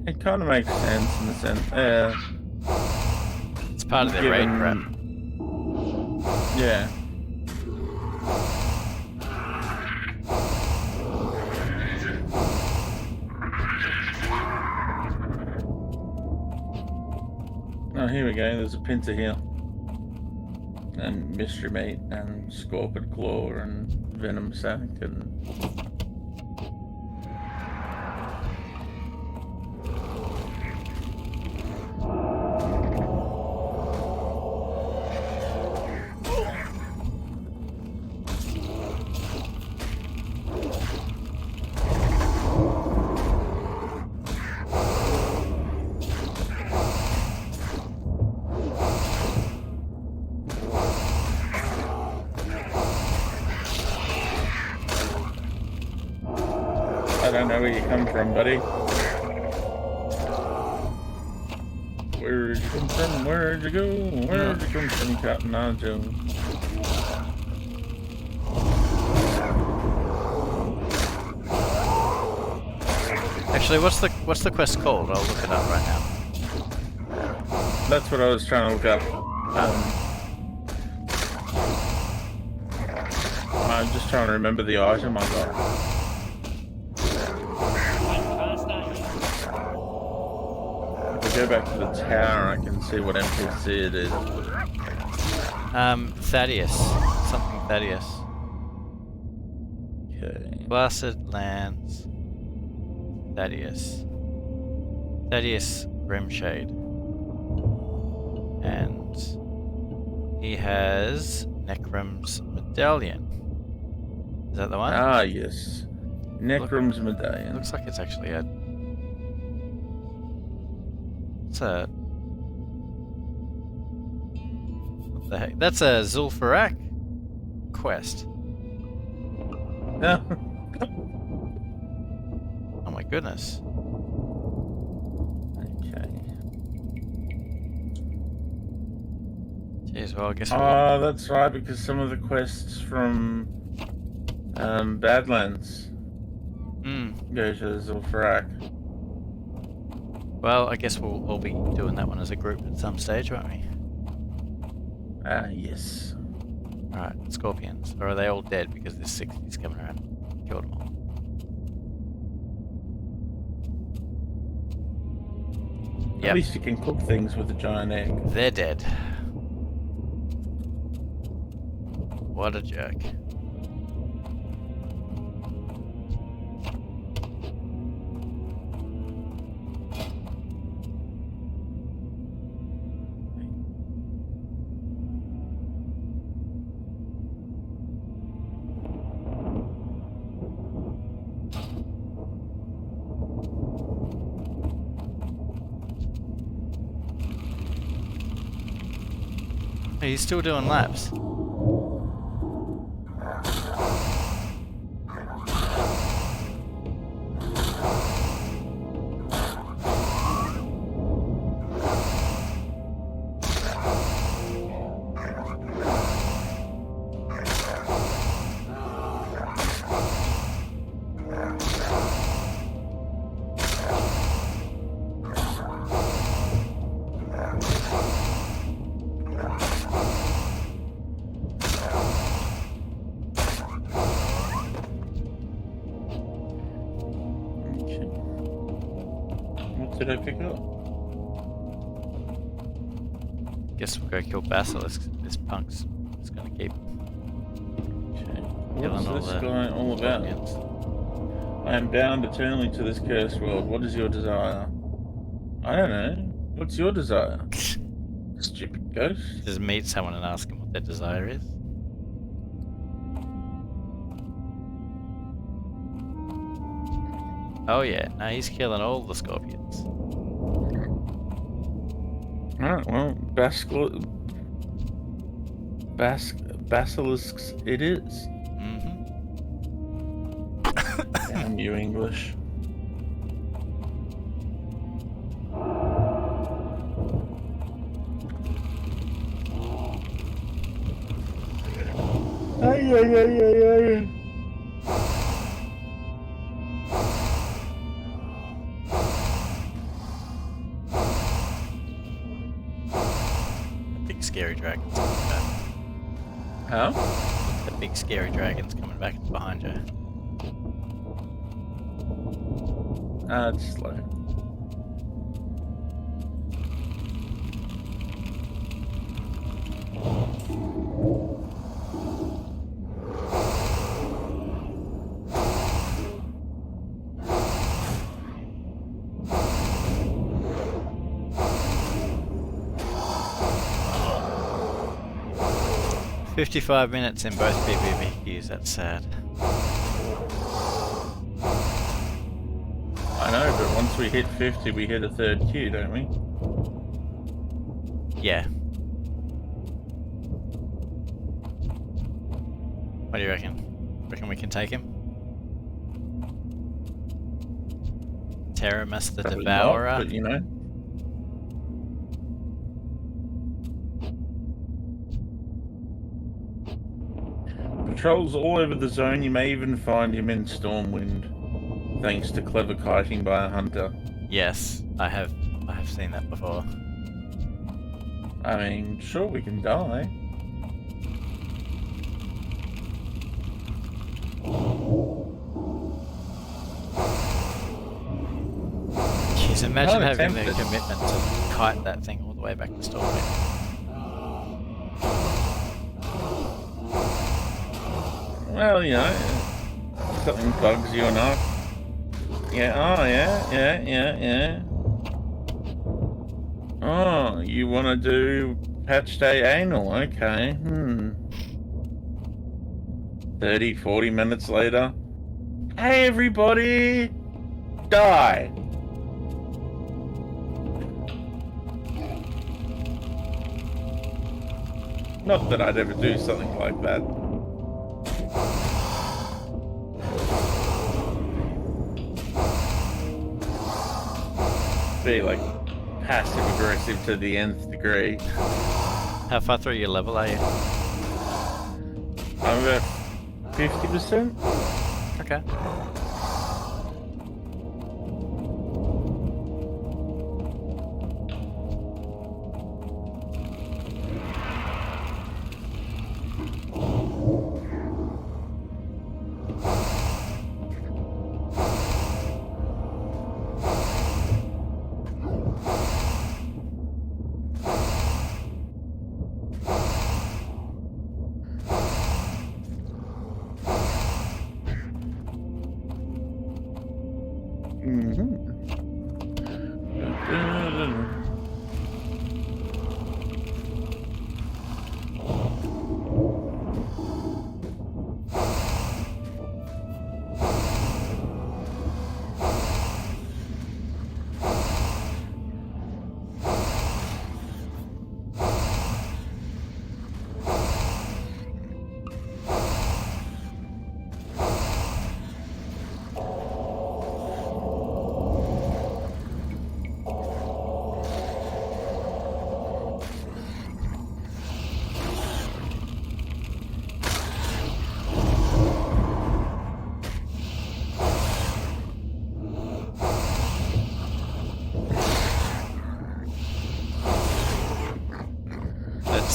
It kind of makes sense in the sense. It's part of their raid prep. Yeah. Oh, here we go. There's a pincer here. And mystery meat and scorpion claw and venom sac and I don't know where you come from, buddy. Where'd you come from? Where'd you go? Where'd you come from, Cotton Eye Joe? Actually, what's the quest called? I'll look it up right now. That's what I was trying to look up. I'm just trying to remember the item I got. If we go back to the tower, I can see what NPC it is. Thaddeus. Something Thaddeus. Okay. Blasted Lands. Thaddeus. Thaddeus Grimshade. And he has Necrum's Medallion. Is that the one? Ah, yes. Necrum's Medallion. Looks like it's actually a... It's a... What the heck? That's a Zul'Farrak quest. No. Oh my goodness. Okay. Jeez, well I guess we'll... Oh, that's right, because some of the quests from Badlands go to Zul'Farrak. Well, I guess we'll all be doing that one as a group at some stage, won't we? Ah, yes. Alright, scorpions. Or are they all dead because there's 60s coming around? Killed them all. At Yep, least you can cook things with a giant egg. they're dead. What a jerk. Are you still doing laps? Did I pick up? Guess we'll go kill Basilisks. This punk's is gonna keep Okay. killing What's all this the guy all about? scorpions. I am bound eternally to this cursed world. What is your desire? I don't know. What's your desire? Stupid ghost. Just meet someone and ask them what their desire is. Oh yeah, no, he's killing all the scorpions. Alright, well, basilisks it is. Damn you, English. Ay, ay, ay, ay, ay. big scary dragons coming back. Huh? The big scary dragon's coming back behind you. It's slow. "55 minutes in both PvP queues, that's sad." I know, but once we hit 50, we hit a third queue, don't we? Yeah. What do you reckon? Reckon we can take him? Terramus the Probably Devourer? not, but you know. Patrols all over the zone. You may even find him in Stormwind, thanks to clever kiting by a hunter. Yes, I have seen that before. I mean, sure, we can die. Jeez, imagine Not having the attempted. commitment to kite that thing all the way back to Stormwind. Well, you know, something bugs you enough. Yeah, oh, yeah. Oh, you want to do patch day anal? Okay, 30, 40 minutes later. Hey, everybody! Die! Not that I'd ever do something like that. Be like passive aggressive to the nth degree. How far through your level are you? I'm about 50%. Okay.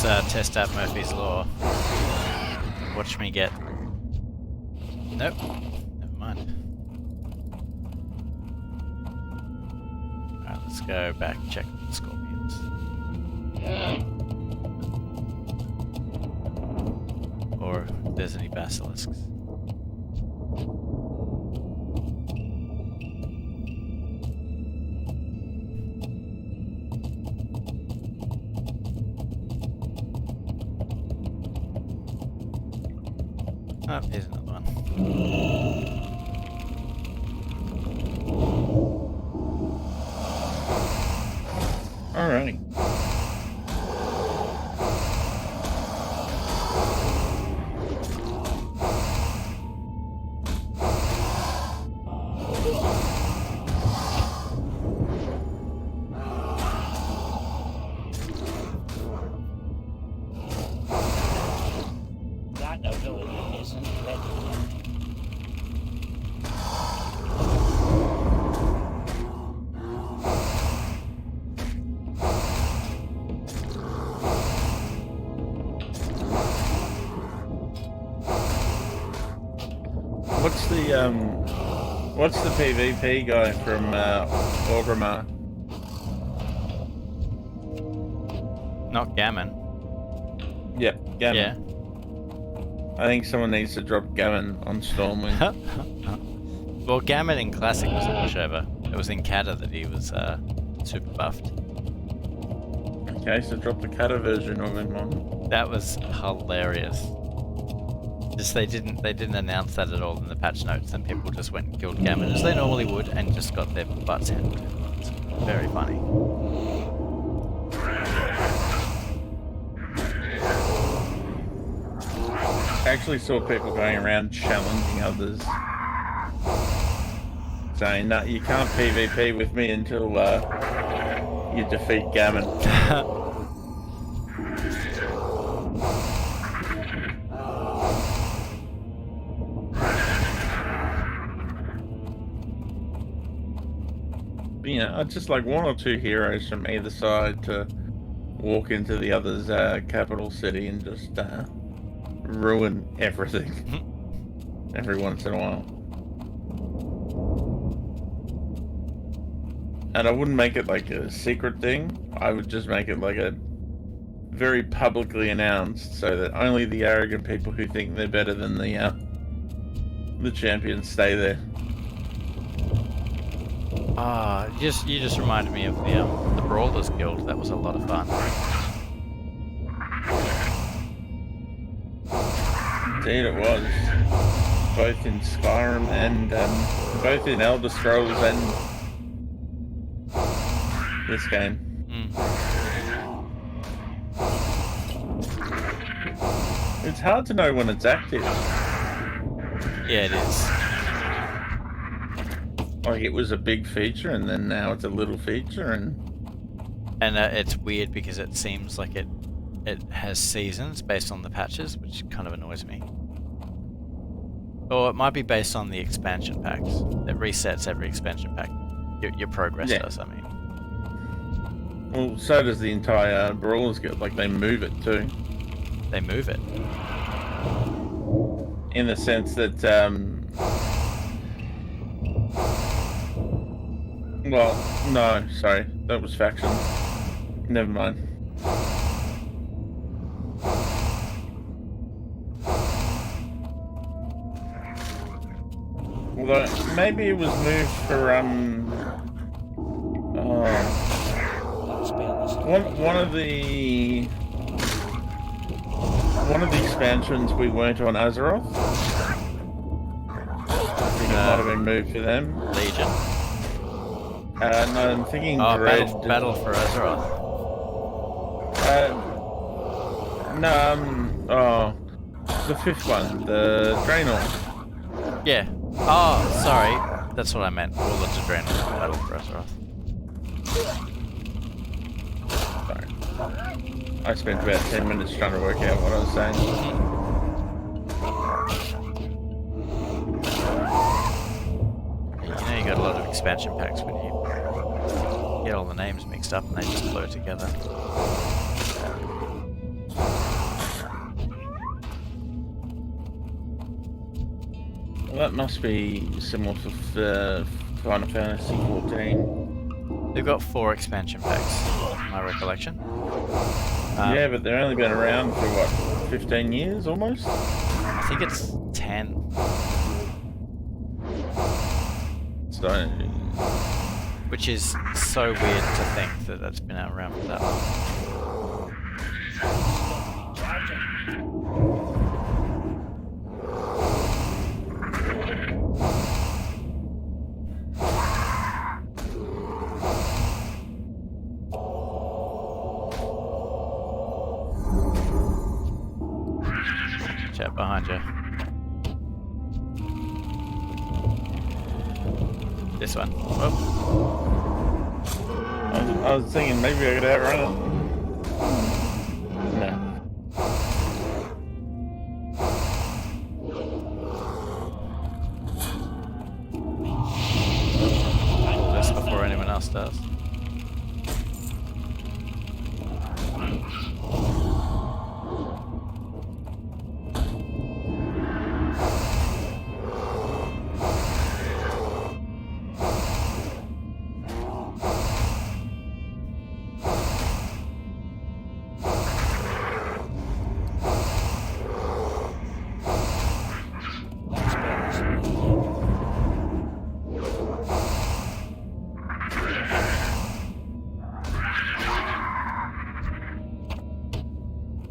Let's test out Murphy's Law. Watch me get... Nope. Never mind. Alright, let's go back and check the scorpions. Or if there's any basilisks. Oh, here's another one. Alright. That ability isn't ready yet. What's the PvP guy from Orgrimmar? Not Gammon. Yep, Gammon. Yeah. I think someone needs to drop Gammon on Stormwind. Well, Gammon in Classic was a pushover. It was in Kata that he was super buffed. Okay, so drop the Kata version of him on. That was hilarious. Just they didn't announce that at all in the patch notes, and people just went and killed Gammon as they normally would, and just got their butts handed. It's very funny. I actually saw people going around challenging others, saying, "No, you can't PvP with me until you defeat Gammon." You know, I'd just like 1 or 2 heroes from either side to walk into the other's capital city and just ruin everything every once in a while. And I wouldn't make it like a secret thing. I would just make it like a very publicly announced, so that only the arrogant people who think they're better than the champions stay there. You just reminded me of the Brawlers Guild. That was a lot of fun. Indeed, it was. Both in Skyrim and both in Elder Scrolls and this game. It's hard to know when it's active. Yeah, it is. Like, it was a big feature, and then now it's a little feature, and it's weird because it seems like it has seasons based on the patches, which kind of annoys me. Or it might be based on the expansion packs. It resets every expansion pack. Your progress does, I mean. Well, so does the entire Brawlers Guild. Like, they move it too. They move it. In the sense that, well, no, sorry, that was factions. Never mind. Although, maybe it was moved for, one of the expansions we weren't on Azeroth. I think it might have been moved for them. Legion. No, I'm thinking Dread. Battle for Azeroth. The 5th one, the Draenor. Yeah. Oh, sorry. That's what I meant. Warlords of Draenor. Battle for Azeroth. Sorry. I spent about 10 minutes trying to work out what I was saying. You know you got a lot of expansion packs when you get all the names mixed up and they just blur together. Well, that must be similar for Final Fantasy 14. They've got 4 expansion packs, in my recollection. Yeah, but they've only been around for what, 15 years almost? I think it's 10. So, which is so weird to think that that's been around for that long. Chat behind you. This one. Oh. I was thinking maybe I could outrun it. No. Just before anyone else does.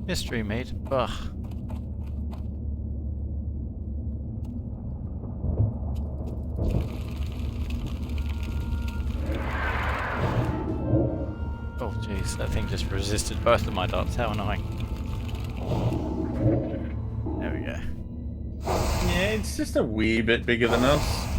Mystery meat. Ugh. Oh jeez, that thing just resisted both of my dots. How annoying. There we go. Yeah, it's just a wee bit bigger than us.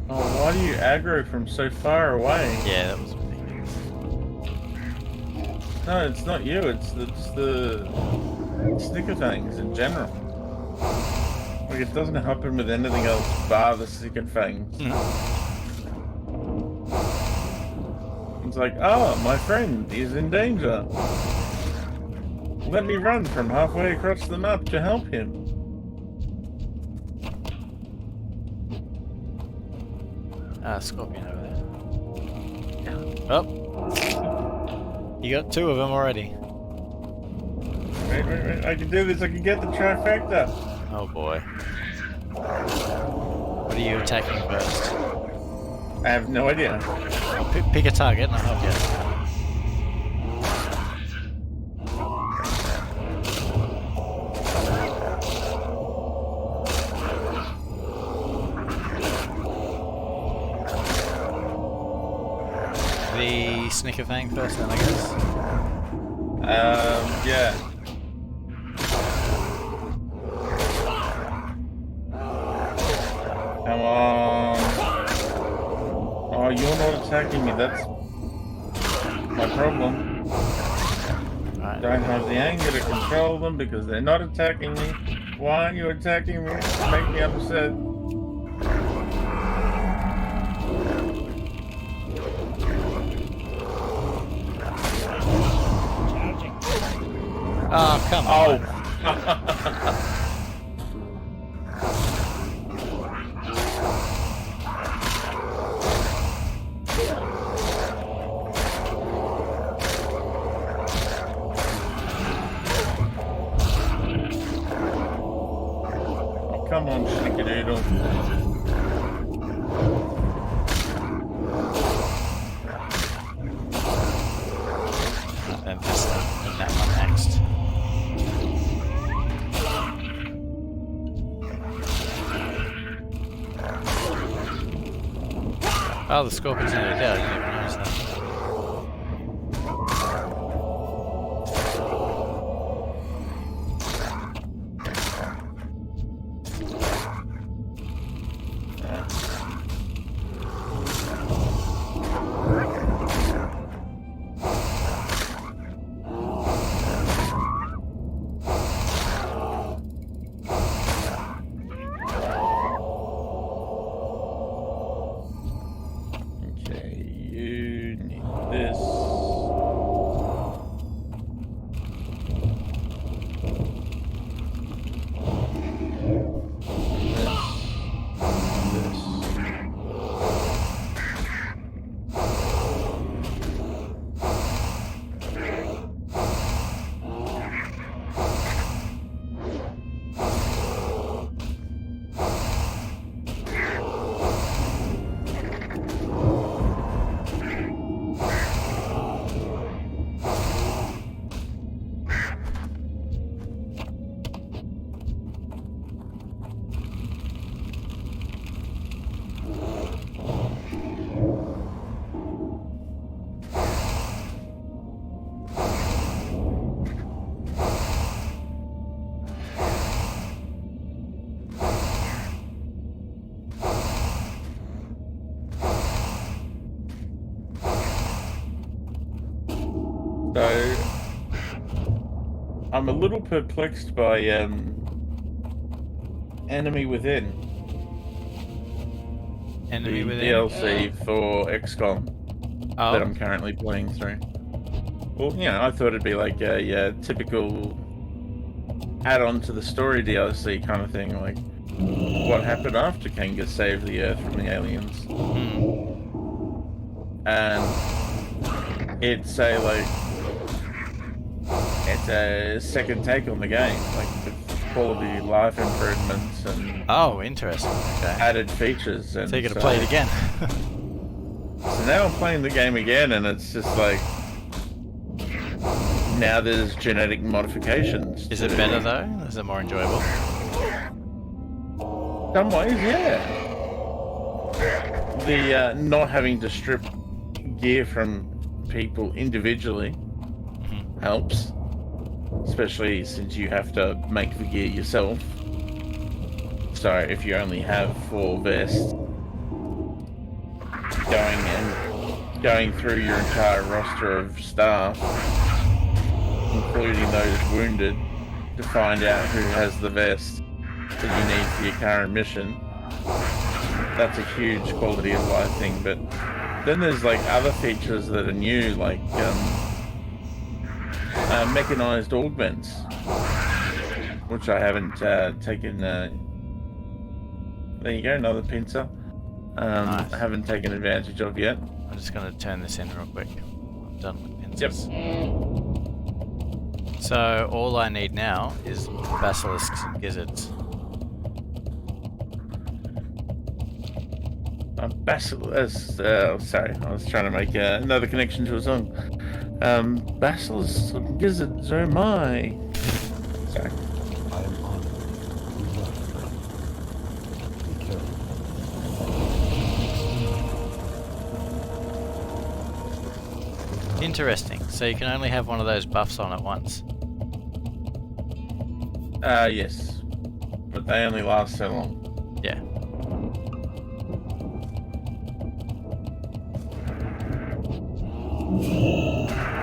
Why do you aggro from so far away? Yeah, that was ridiculous. No, it's not you. It's the snicker things in general. Like it doesn't happen with anything else bar the snicker fangs. It's like, oh, my friend is in danger. Let me run from halfway across the map to help him. Scorpion over there. Oh! You got two of them already. Wait, I can do this, I can get the trifecta. Oh boy. What are you attacking first? I have no idea. Pick a target and I'll help you. The Snicker Fang first then, I guess. Yeah. Come on. Oh, you're not attacking me, that's my problem. Right. Don't have the anger to control them because they're not attacking me. Why aren't you attacking me? Make me upset. Charging. Oh, come on. Oh. Come on, snickerdoodle. And this and that one next. Oh, the scorpion's nearly dead. I didn't even notice that. So I'm a little perplexed by Enemy Within, Enemy the within. DLC for XCOM Oh, that I'm currently playing through. Well, you know, I thought it'd be like a typical add-on to the story DLC kind of thing, like what happened after Kanga saved the Earth from the aliens. And it's a second take on the game, like with quality of life improvements and oh, interesting. Okay. added features. And So you're gonna play it again? So now I'm playing the game again, and it's just like now there's genetic modifications. Is it better though? Is it more enjoyable? Some ways, yeah. The not having to strip gear from people individually helps, especially since you have to make the gear yourself. So if you only have 4 vests, going through your entire roster of staff, including those wounded, to find out who has the vest that you need for your current mission, that's a huge quality of life thing. But then there's like other features that are new, like mechanized augments, which I haven't taken. There you go, another pincer. Nice. I haven't taken advantage of yet. I'm just gonna turn this in real quick. I'm done with pincers. So all I need now is basilisks and gizzards. Sorry, I was trying to make another connection to a song. Basilisks and gizzards, oh my. Sorry. I am honored. We love you. Be careful. Interesting. So you can only have one of those buffs on at once. Yes. But they only last so long. Yeah.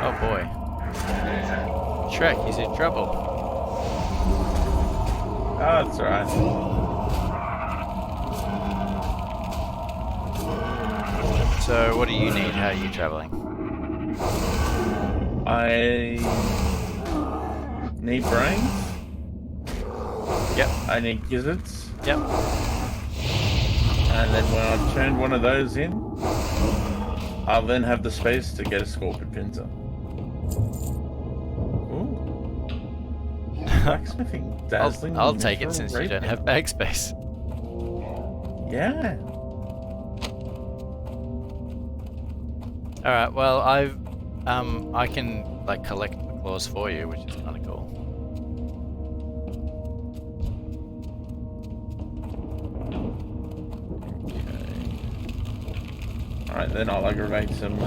Oh boy. Shrek, he's in trouble. Oh, that's alright. So what do you need? How are you traveling? I need brains. Yep. I need gizzards. Yep. And then when I've turned one of those in, I'll then have the space to get a scorpion pincer. Ooh. Blacksmithing. Dazzling. I'll take it natural since you don't rapier. have bag space. Yeah. Alright, well I can like collect the claws for you, which is kinda cool. Alright, then I'll aggravate some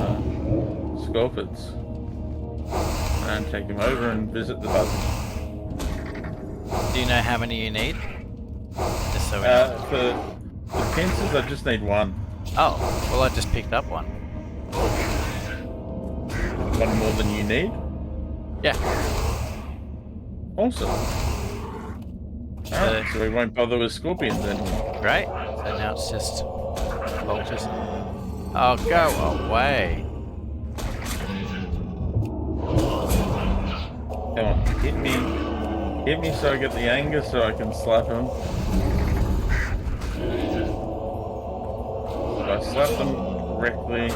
scorpions and take him over and visit the buzzard. Do you know how many you need? Just so we know. For the pincers, I just need one. Oh, well I just picked up one. One more than you need? Yeah. Awesome. Alright, so we won't bother with scorpions anymore. Great. So now it's just vultures. Oh, go away. Come on, hit me. Hit me so I get the anger so I can slap him. If I slap them correctly.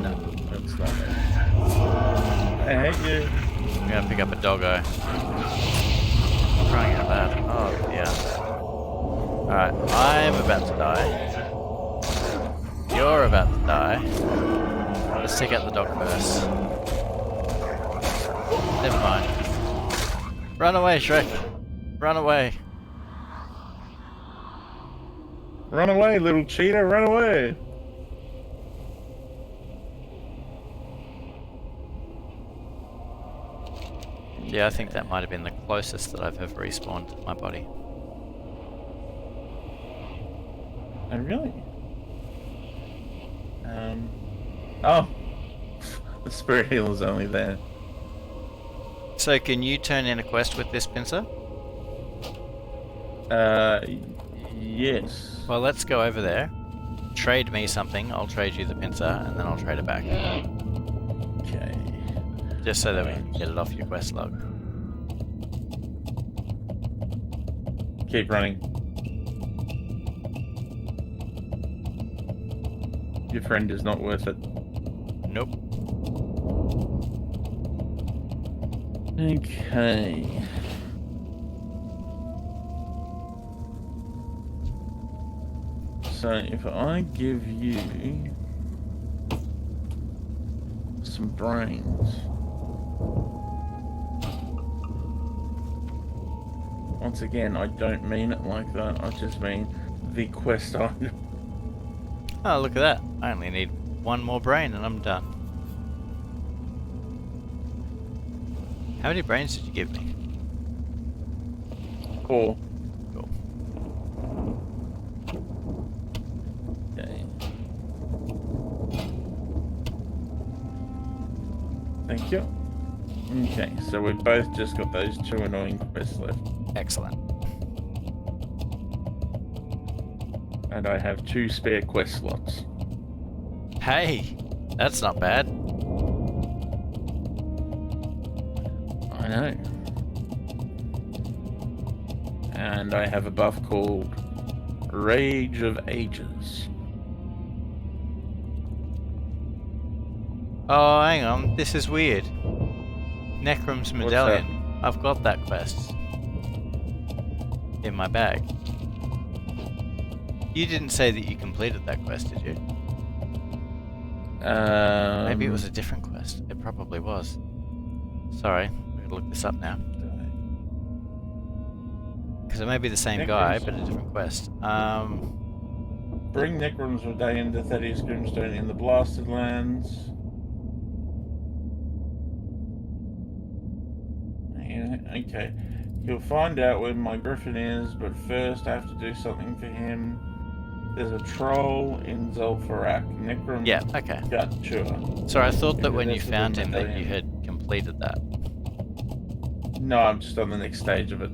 No, that's not it. I hate you. I'm gonna pick up a doggo. Crying out loud. Oh, yeah. Alright, I'm about to die. You're about to die. Let's take out the dog first. Never mind. Run away, Shrek! Run away! Run away, little cheetah, run away! Yeah, I think that might have been the closest that I've ever respawned to my body. Oh, really? Oh, the spirit healer's only there. So can you turn in a quest with this pincer? Yes. Well, let's go over there. Trade me something. I'll trade you the pincer, and then I'll trade it back. Okay. Just so that we can get it off your quest log. Keep running. Your friend is not worth it. Nope. Okay. So if I give you some brains, once again, I don't mean it like that. I just mean the quest item. Oh, look at that. I only need one more brain and I'm done. How many brains did you give me? 4. Cool. Okay. Thank you. Okay, so we've both just got those 2 annoying quests left. Excellent. And I have 2 spare quest slots. Hey, that's not bad. I know. And I have a buff called Rage of Ages. Oh, hang on. This is weird. Necrum's Medallion. I've got that quest in my bag. You didn't say that you completed that quest, did you? Maybe it was a different quest. It probably was. Sorry, we gotta look this up now. Because it may be the same guy, but a different quest. Bring Necrum's Medallion to Thaddeus Grimstone in the Blasted Lands. Yeah, okay. You'll find out where my griffin is, but first I have to do something for him. There's a troll in Zul'Farrak. Necrum. Yeah, okay. Gotcha. Sorry, I thought that when you That's the found him that medallion. you had completed that. No, I'm just on the next stage of it.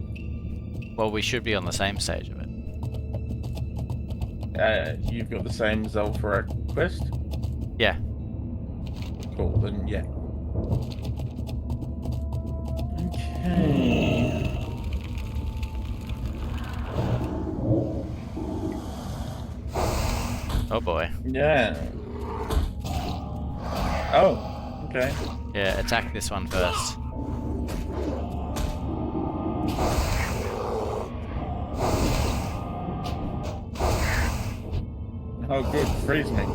Well, we should be on the same stage of it. You've got the same Zul'Farrak quest? Yeah. Cool, then yeah. Okay. Oh boy. Yeah. Oh, okay. Yeah, attack this one first. Oh, good. Freeze me.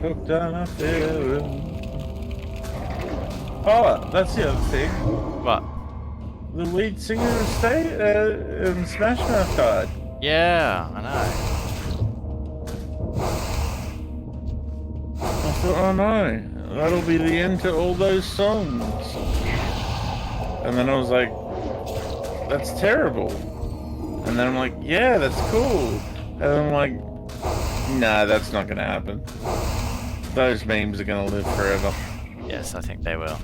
Hooked on a feeling. Oh, that's the other thing. What? The lead singer of Smash Mouth died. Yeah, I know. I thought, oh no, that'll be the end to all those songs. And then I was like, that's terrible. And then I'm like, yeah, that's cool. And I'm like, nah, that's not gonna happen. Those memes are gonna live forever. Yes, I think they will.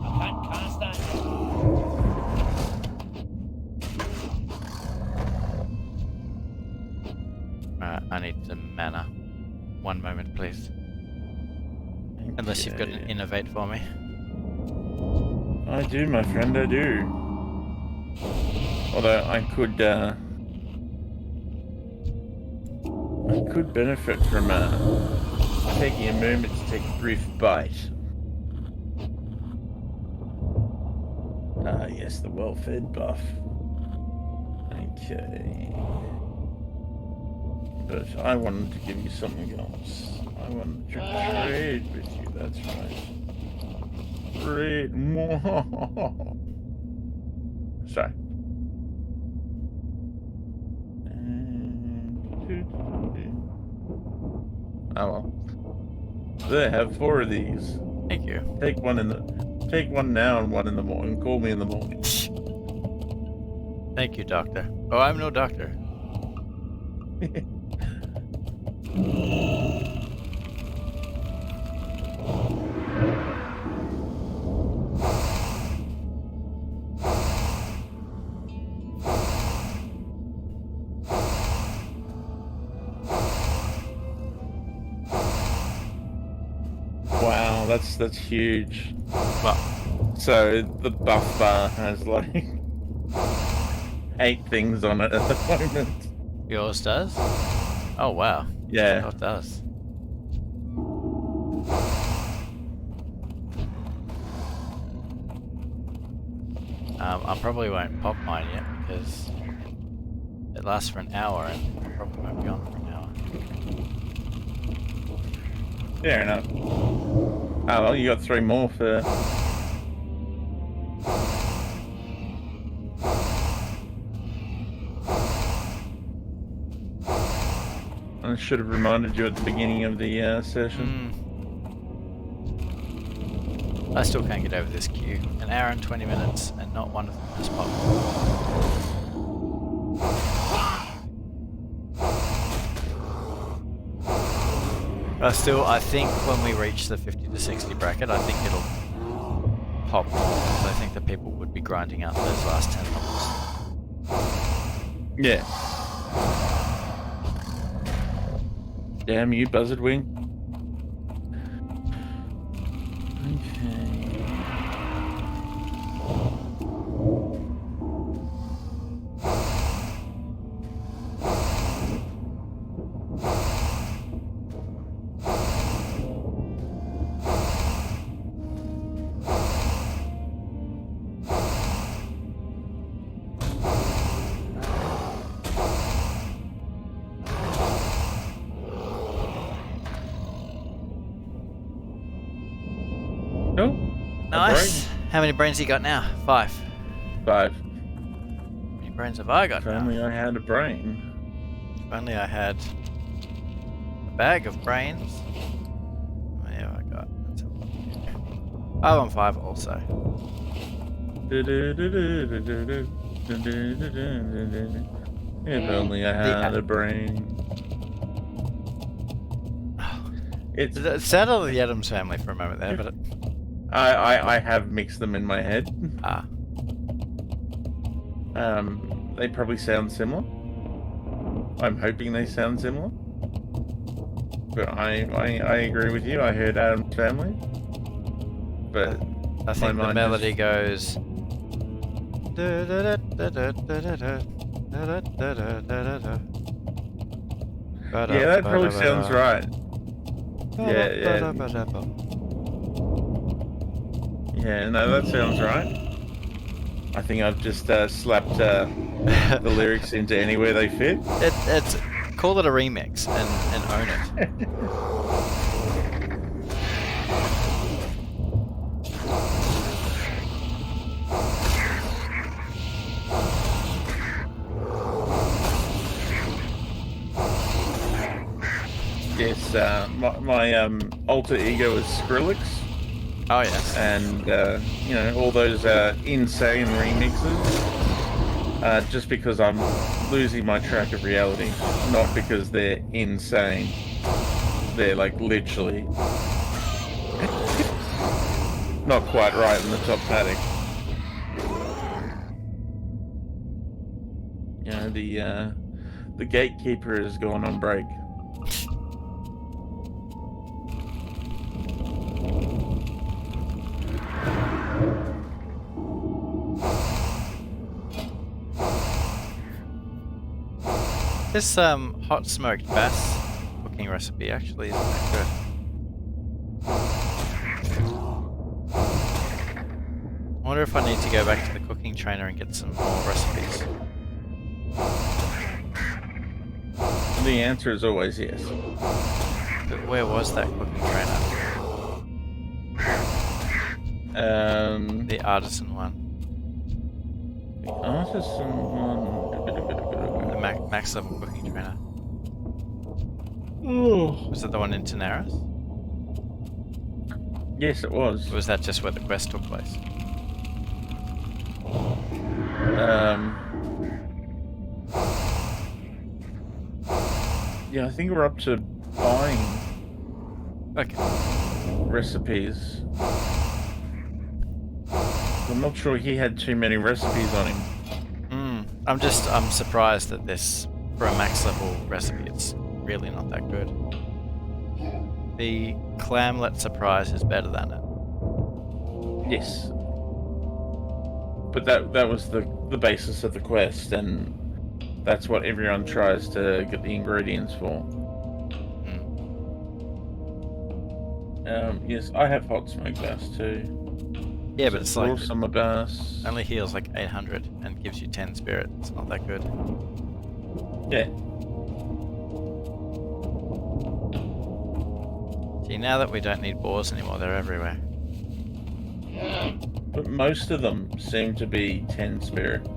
Can't cast that. Alright, I need some mana. One moment, please. Unless you've got an innovate for me. I do, my friend, I do. Although I could benefit from taking a moment to take a brief bite. Ah, yes, the well-fed buff. Okay. But I wanted to give you something else. I wanted to trade with you, that's right. Great. Sorry. Oh well. They have 4 of these. Thank you. Take one now and one in the morning. Call me in the morning. Thank you, doctor. Oh, I'm no doctor. Wow, that's huge. Well, So the buff bar has like 8 things on it at the moment. yours does? Oh, wow. Yeah. Oh, it does. I probably won't pop mine yet because it lasts for an hour and I probably won't be on for an hour. Fair enough. Oh well, you got 3 more for. I should have reminded you at the beginning of the session. I still can't get over this queue. An hour and 20 minutes and not one of them has popped. I think when we reach the 50 to 60 bracket, I think it'll pop more. Because I think that people would be grinding out those last 10 levels. Yeah. Damn you, Buzzard Wing. Okay. Oh, Nice. How many brains you got now? 5. 5. How many brains have I got If now? only I had a brain. If only I had a bag of brains. What have I got? Let's have a look here. I'm on 5 also. If only I had a brain. It sounded like the Addams Family for a moment there, but I have mixed them in my head. They probably sound similar. I'm hoping they sound similar. But I agree with you. I heard Addams Family. But I think the melody goes. Yeah, that probably sounds right. Yeah. Yeah, no, that sounds right. I think I've just slapped the lyrics into anywhere they fit. It's call it a remix and own it. Yes, my alter ego is Skrillex. Oh yes. And you know, all those insane remixes. Just because I'm losing my track of reality, not because they're insane. They're like literally not quite right in the top paddock. You know, the gatekeeper has gone on break. This hot smoked bass cooking recipe actually isn't that good. I wonder if I need to go back to the cooking trainer and get some more recipes. The answer is always yes. But where was that cooking trainer? The artisan one. The artisan one. The max level cooking trainer. Oh. Was it the one in Tanaris? Yes, it was. Or was that just where the quest took place? Yeah, I think we're up to buying Okay. recipes. I'm not sure he had too many recipes on him. I'm surprised that this, for a max level recipe, it's really not that good. The clamlet surprise is better than it. Yes. But that was the basis of the quest, and that's what everyone tries to get the ingredients for. Yes, I have hot smoke bass too. Yeah, but it's like raw summer bass. only heals like 800 and gives you 10 spirit. It's not that good. Yeah. See, now that we don't need boars anymore, they're everywhere. But most of them seem to be 10 spirit.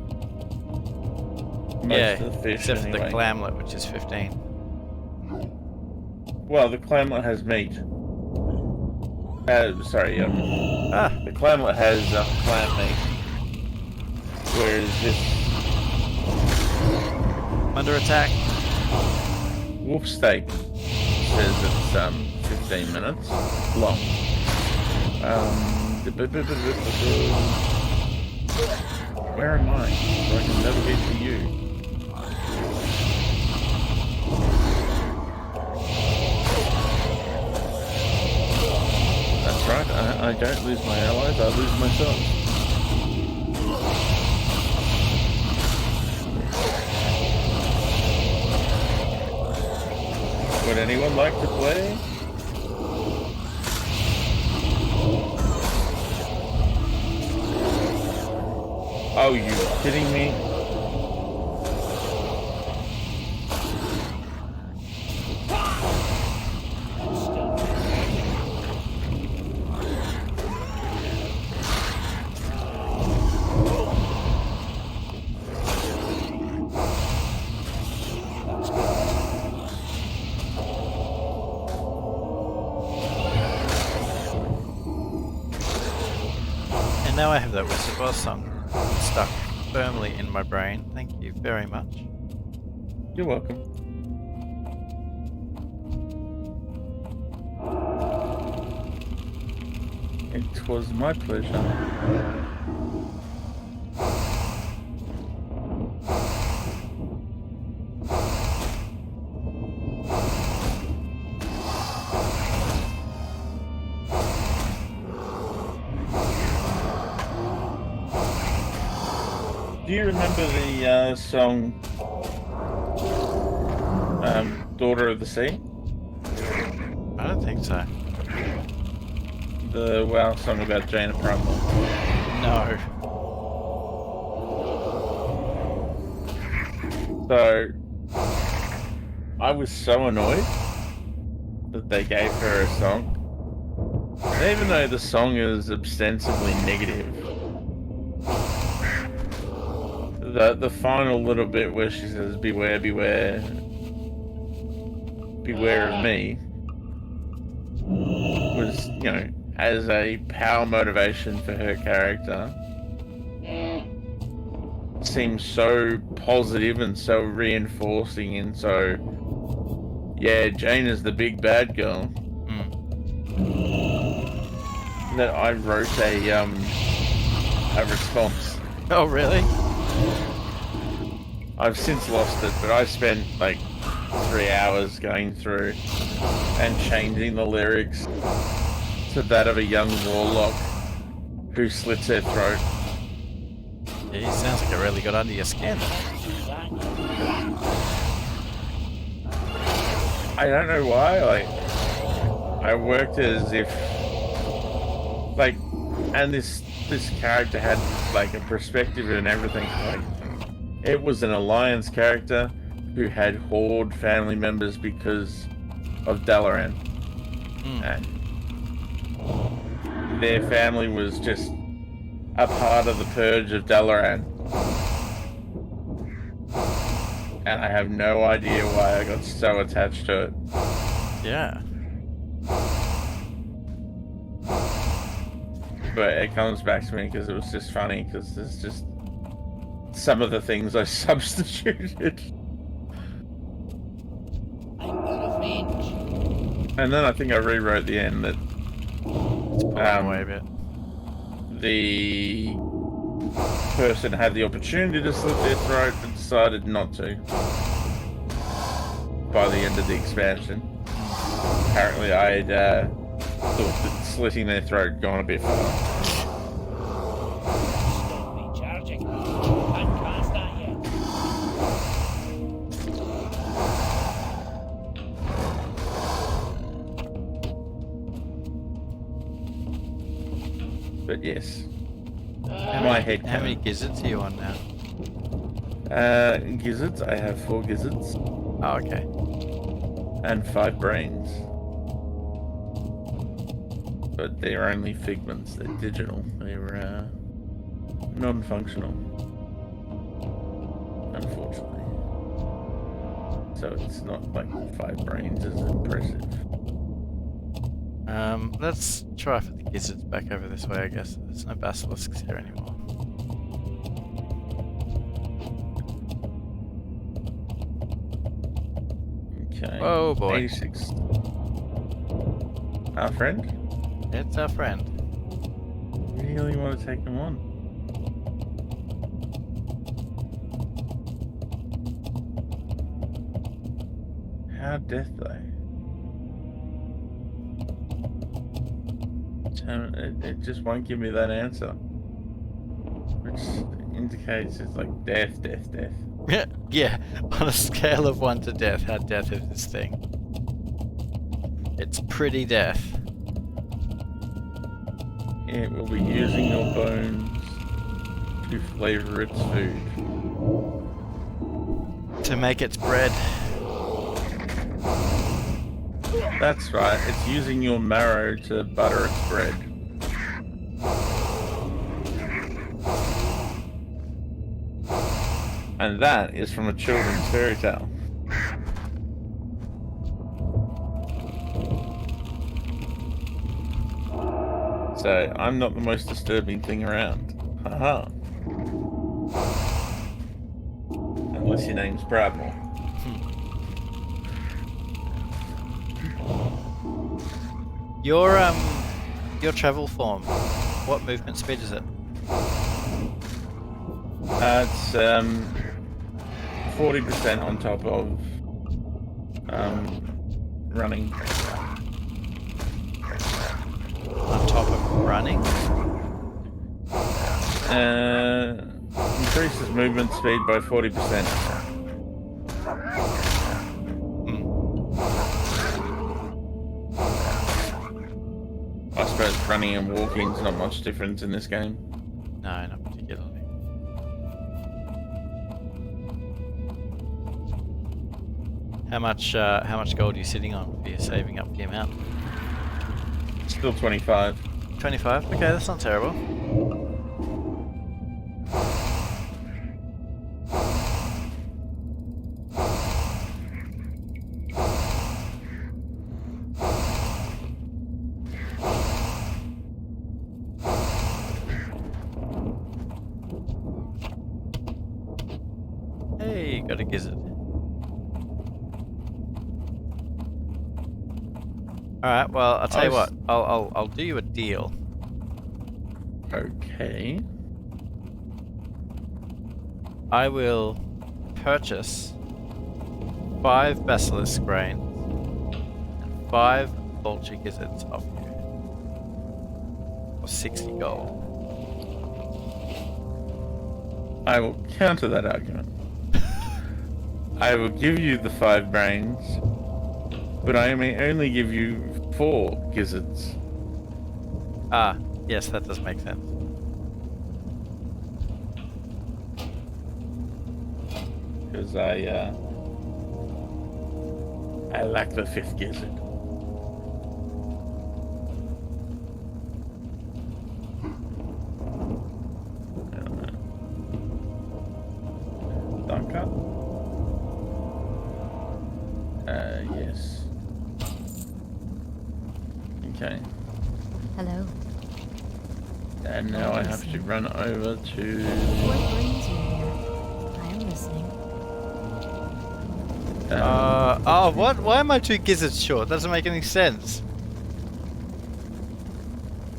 Most Yeah, of the fish except for anyway. the clamlet, which is 15. Well, the clamlet has meat. Sorry, Ah, the clamlet has clam meat. Whereas this under attack. wolf steak says it's 15 minutes long. Where am I? So I can navigate to you. That's right, I don't lose my allies, I lose myself. Would anyone like to play? Oh, you kidding me? And now I have that Wizard Boss song stuck firmly in my brain. Thank you very much. You're welcome. It was my pleasure. Do you remember the song Daughter of the Sea? I don't think so. The WoW song about Jaina Primal. No. So, I was so annoyed that they gave her a song. Even though the song is ostensibly negative. The final little bit where she says, beware, beware, beware of me, was, you know, as a power motivation for her character, seems so positive and so reinforcing and so, yeah, Jane is the big bad girl, that I wrote a response. Oh, really? I've since lost it, but I spent like 3 hours going through and changing the lyrics to that of a young warlock who slits her throat. Yeah, he sounds like it really got under your skin. I don't know why, like, I worked as if, like, and this character had, like, a perspective and everything, like, it was an Alliance character who had Horde family members because of Dalaran. And their family was just a part of the purge of Dalaran. And I have no idea why I got so attached to it. Yeah. But it comes back to me because it was just funny, because there's just some of the things I substituted. I'm out of range. And then I think I rewrote the end that Away a bit. the person had the opportunity to slit their throat but decided not to by the end of the expansion. Apparently I'd thought that slitting their throat had gone a bit far. Stop me charging. Can't cast that yet. But yes, How my many, head how many cannon. gizzards are you on now? Gizzards, I have 4 gizzards Oh, okay. and 5 brains. But they're only figments, they're digital, they're non-functional, unfortunately. So it's not like 5 brains is impressive. Let's try for the gizzards back over this way, I guess. There's no basilisks here anymore. Okay. Oh boy. 86. Our friend? It's our friend. Really want to take him on? How death they? It just won't give me that answer. Which indicates it's like death, death, death. Yeah, on a scale of 1 to death, how death is this thing? It's pretty death. It will be using your bones to flavor its food. To make its bread. That's right, it's using your marrow to butter its bread. And that is from a children's fairy tale. So, I'm not the most disturbing thing around. Haha. Unless your name's Bradmore. Your travel form, what movement speed is it? It's 40% on top of running. On top of running? Increases movement speed by 40%. I suppose running and walking's not much difference in this game. No, not particularly. How much gold are you sitting on for your saving up the amount? Still 25. 25? Okay, that's not terrible. Hey, got a gizzard. Alright, well, I'll tell you what. I'll do you a deal. Okay. I will purchase 5 basilisk grains and 5 vulture gizzards off you for 60 gold. I will counter that argument. I will give you the 5 brains, but I may only give you 4 gizzards. Ah, yes, that does make sense. Because I lack the 5th gizzard. Okay. Hello. And now I have to run over to... What brings you here? I am listening. Oh, what? Why am I 2 gizzards short? Doesn't make any sense.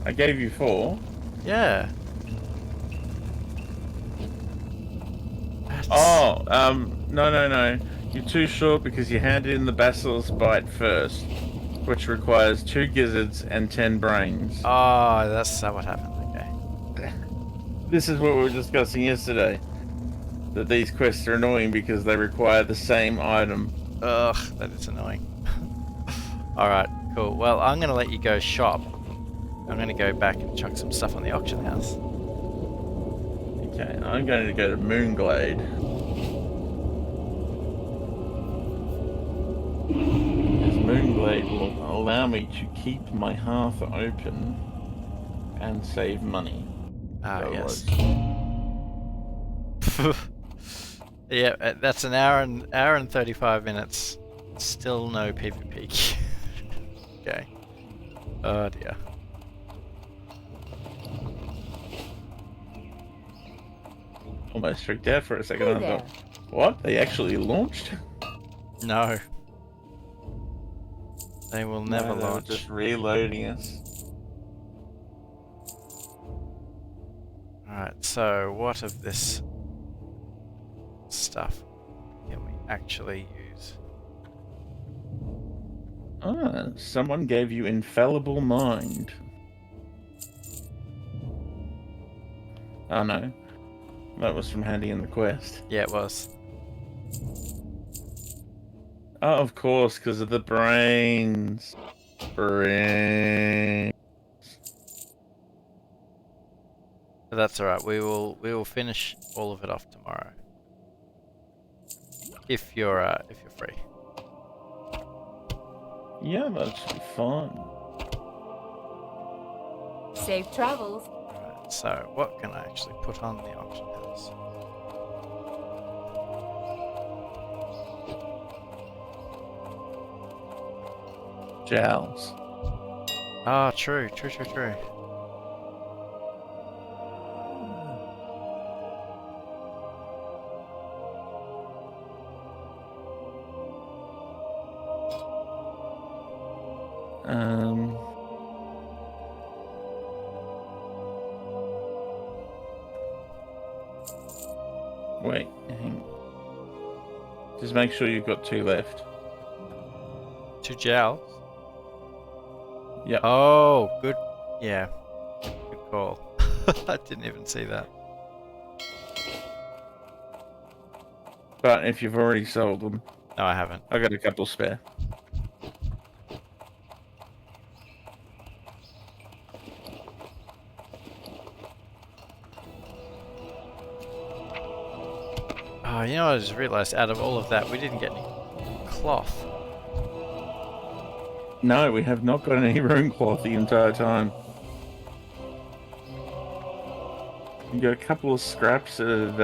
I gave you 4. Yeah. That's... Oh, no. You're too short because you handed in the Basilisk Bite first, which requires 2 gizzards and 10 brains. Oh, that's what happened. Okay. This is what we were discussing yesterday. That these quests are annoying because they require the same item. Ugh, that is annoying. Alright, cool. Well, I'm going to let you go shop. I'm going to go back and chuck some stuff on the auction house. Okay, I'm going to go to Moonglade. Because Moonglade will allow me to keep my hearth open and save money. Ah, yes. Otherwise- Yeah, that's an hour and 35 minutes. Still no PvP. Okay. Oh dear. Almost freaked out for a second. Hey I there. thought, what? They actually launched? No. They will never No, they were launch. just reloading us. Alright, so what of this stuff can we actually use? Ah, someone gave you Infallible Mind. Oh no. That was from handing in the quest. Yeah, it was. Oh, of course, because of the brains. Brains. But that's alright, we will finish all of it off tomorrow. If you're free. Yeah, that should be fun. Safe travels. Alright, so what can I actually put on the auction house? Jowls. Ah, true. Um. Wait, hang. Just make sure you've got 2 left. 2 gels. Yep. Oh, good. Yeah. Good call. I didn't even see that. But if you've already sold them, No, I haven't. I got a couple spare. Oh, you know what I just realised? Out of all of that, we didn't get any cloth. No, we have not got any rune cloth the entire time. We got a couple of scraps of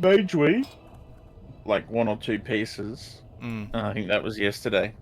mage weave. Like 1 or 2 pieces. Mm. I think that was yesterday.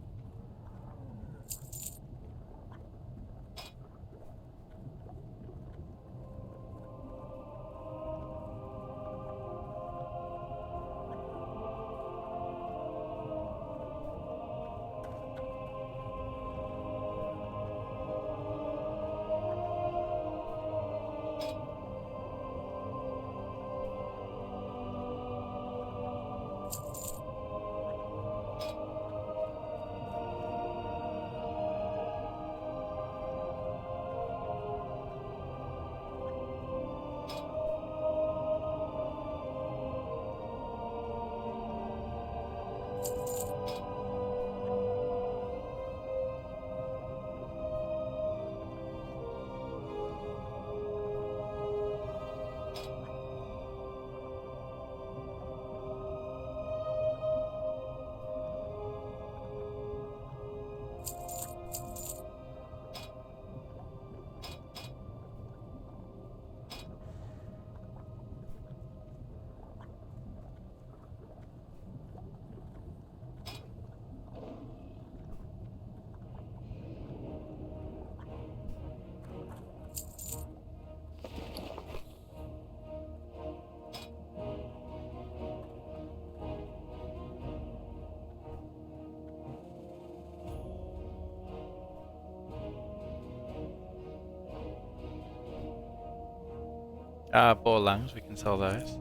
Boar lungs, we can sell those.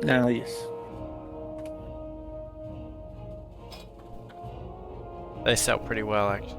No, yes. They sell pretty well, actually.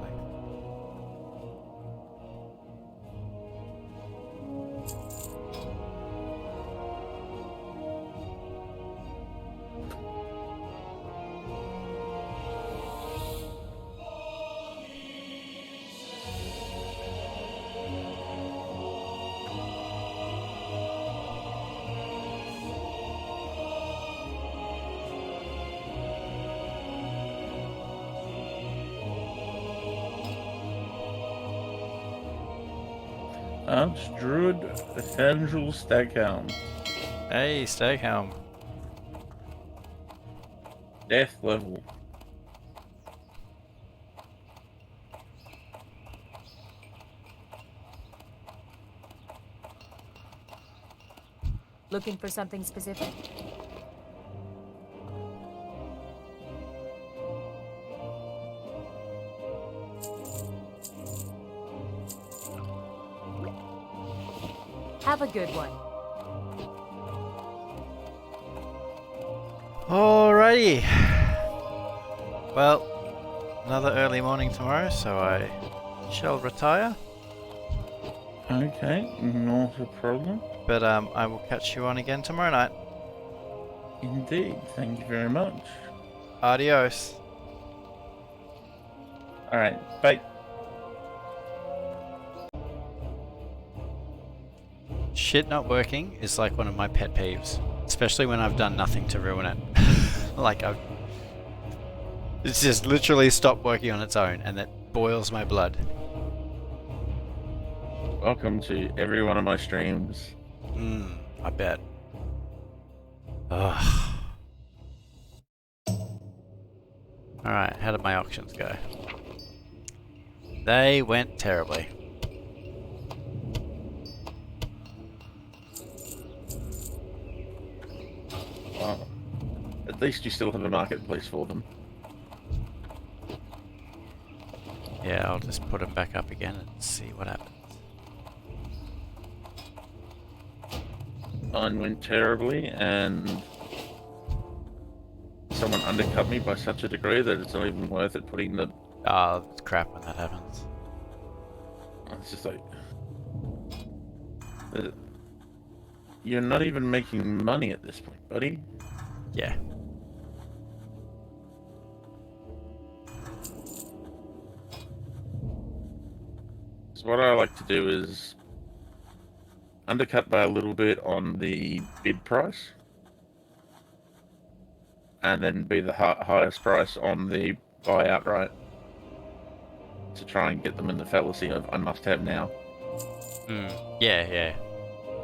Arch Druid Evangel Staghound. Hey, Staghelm. Death level. Looking for something specific? Have a good one. Alrighty. Well, another early morning tomorrow, so I shall retire. Okay, not a problem. But I will catch you on again tomorrow night. Indeed, thank you very much. Adios. Alright, bye. Shit not working is like one of my pet peeves, especially when I've done nothing to ruin it. Like it's just literally stopped working on its own, and that boils my blood. Welcome to every one of my streams. I bet. Ugh. Alright, how did my auctions go? They went terribly. Well, at least you still have a marketplace for them. Yeah, I'll just put them back up again and see what happens. Mine went terribly, and someone undercut me by such a degree that it's not even worth it putting the... Oh, it's crap when that happens. It's just like... You're not even making money at this point, buddy. Yeah. So what I like to do is undercut by a little bit on the bid price, and then be the highest price on the buy outright, to try and get them in the fallacy of I must have now. Yeah, yeah.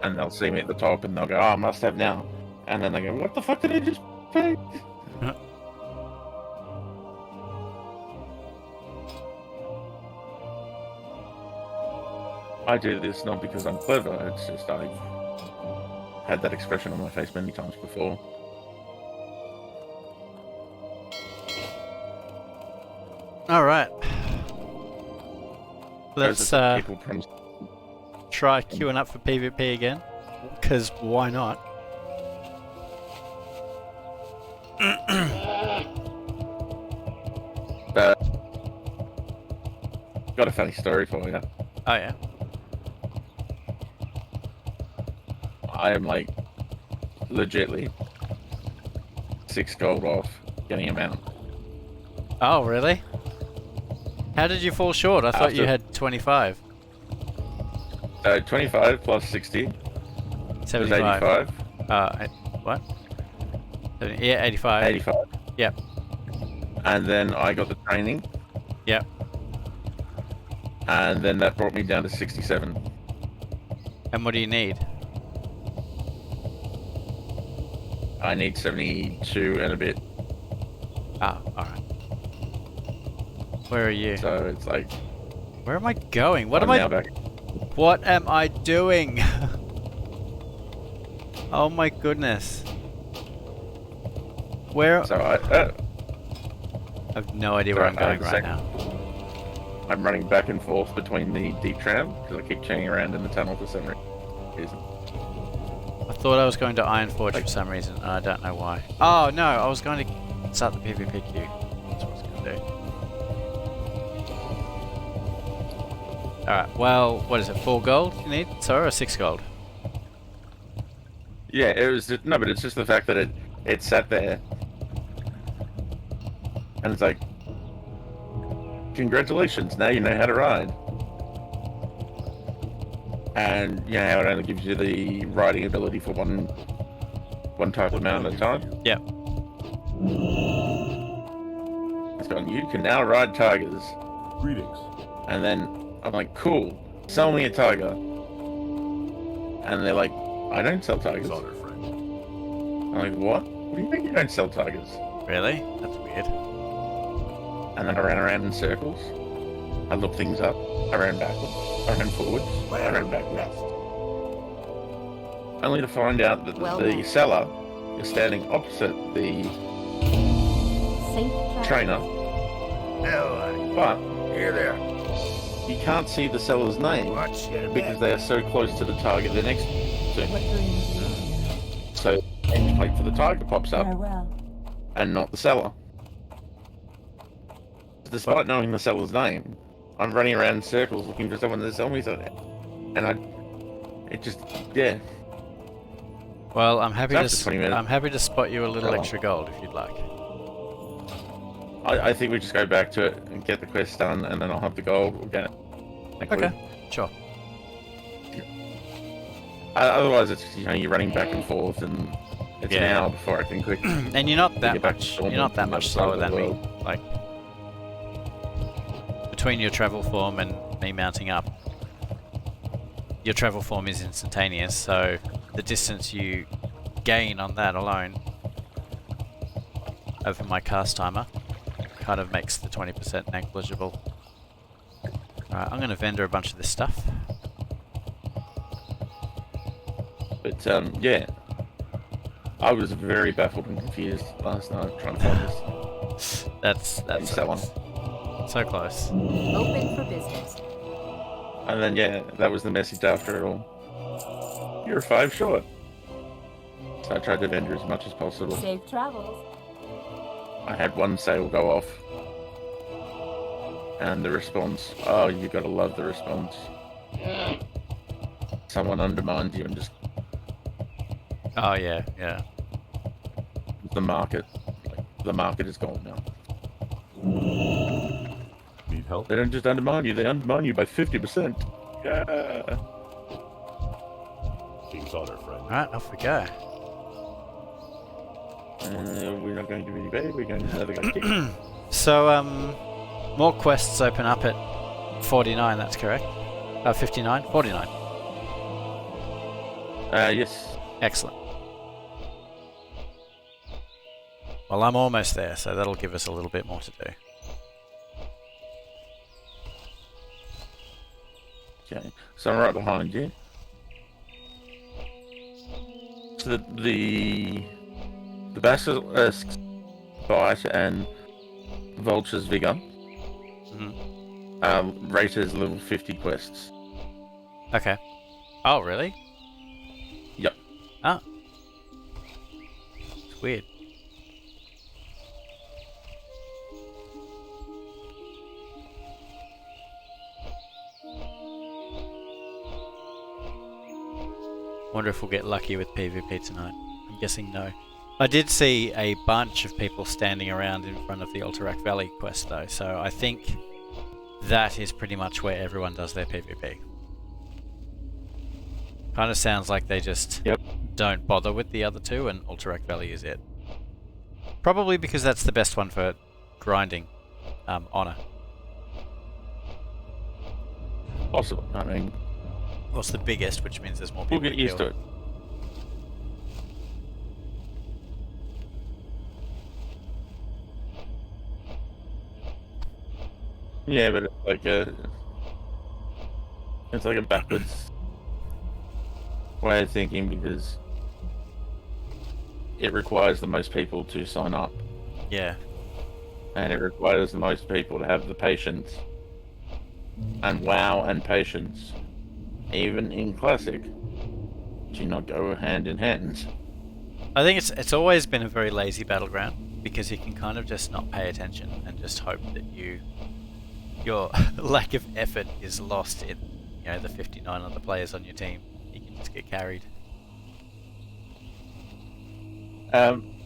And they'll see me at the top and they'll go, oh, I must have now. And then they go, what the fuck did I just pay? I do this not because I'm clever, it's just I've had that expression on my face many times before. Alright. Let's People promise. try queuing up for PvP again. Because why not? Got a funny story for you. Oh yeah. I am like legitly 6 gold off getting a mount. Oh really? How did you fall short? I thought you had 25. 25 plus 60 is 75. 85. What? Yeah, 85. 85. Yep. And then I got the training, Yep. and then that brought me down to 67. And what do you need? I need 72 and a bit. Ah, alright. Where are you? So it's like... Where am I going? What I'm am now I... back. What am I doing? Oh my goodness. Where... So I have no idea where I'm Sorry, going right now. I'm running back and forth between the deep tram because I keep turning around in the tunnel for some reason. I thought I was going to Iron Forge for some reason, and I don't know why. Oh no, I was going to start the PvP queue. That's what I was going to do. Alright, well, what is it, 4 gold you need? Sorry, or 6 gold? Yeah, it was just, no, but it's just the fact that it sat there, and it's like, congratulations, now you know how to ride. And you know how it only gives you the riding ability for one type of amount at a time. Yep. It's gone. You can now ride tigers, Greetings. and then I'm like, cool, sell me a tiger, and they're like, I don't sell tigers. His honor, friend. I'm like, what? What do you mean you don't sell tigers? Really? That's weird. And then I ran around in circles. I looked things up. I ran backwards. I ran forwards. I ran backwards. Only to find out that Well the done. seller is standing opposite the Safe trainer, Hello. but Here there. you can't see the seller's name What's your because bet? they are so close to the target they're next to. What brings you here? So the name plate for the tiger pops up Farewell. and not the seller. Despite knowing the seller's name, I'm running around in circles looking for someone to sell me something. And it just, yeah. Well, I'm happy It's after 20 minutes. I'm happy to spot you a little Oh. extra gold if you'd like. I think we just go back to it and get the quest done, and then I'll have the gold. We'll get it. next Okay, week. sure. Otherwise, it's you're running back and forth, and it's an Yeah. hour before I can quick. And you're not that get back much. to You're not that normal much on the slower other side than of me. the Like between your travel form and me mounting up, your travel form is instantaneous. So the distance you gain on that alone over my cast timer kind of makes the 20% negligible. Alright, I'm going to vendor a bunch of this stuff. But yeah, I was very baffled and confused last night trying to find this. That's that one. So close. Open for business. And then yeah, that was the message after it all. You're 5 short. So I tried to vendor as much as possible. Safe travels. I had one sale go off. And the response, oh, you gotta love the response. Someone undermines you and just Oh yeah, yeah. the market. Like, the market is gone now. Need help? They don't just undermine you, they undermine you by 50%. Yeah. King's honor, friend. Alright, off we go. We're not going to be bad, we're going to another guy. So, more quests open up at 49, that's correct? 59? 49. Yes. Excellent. Well, I'm almost there, so that'll give us a little bit more to do. Okay. So I'm right behind you. So the Basilisk's Bite and Vulture's Vigor rate as level 50 quests. Okay. Oh, really? Yep. Ah. It's weird. Wonder if we'll get lucky with PvP tonight. I'm guessing no. I did see a bunch of people standing around in front of the Alterac Valley quest though, so I think that is pretty much where everyone does their PvP. Kind of sounds like they just don't bother with the other two and Alterac Valley is it. Probably because that's the best one for grinding honor. Possible. I mean, Well, it's the biggest, which means there's more we'll people get used to it. Yeah, but it's like a backwards way of thinking because it requires the most people to sign up, Yeah. and it requires the most people to have the patience and WoW and patience, even in Classic, do not go hand in hand. I think it's always been a very lazy battleground because you can kind of just not pay attention and just hope that your lack of effort is lost in the 59 other players on your team. You can just get carried.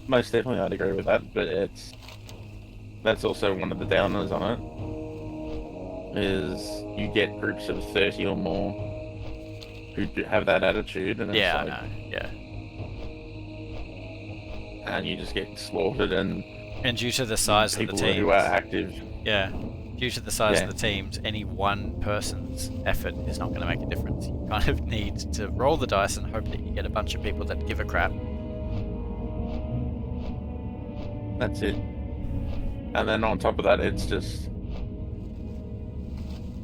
Most definitely, I'd agree with that, but that's also one of the downers on it. Is you get groups of 30 or more who have that attitude, and Yeah, it's I know. Yeah. and you just get slaughtered, and due to the size of the people team, who are active. yeah, due to the size of the teams, any one person's effort is not going to make a difference. You kind of need to roll the dice and hope that you get a bunch of people that give a crap. That's it. And then on top of that, it's just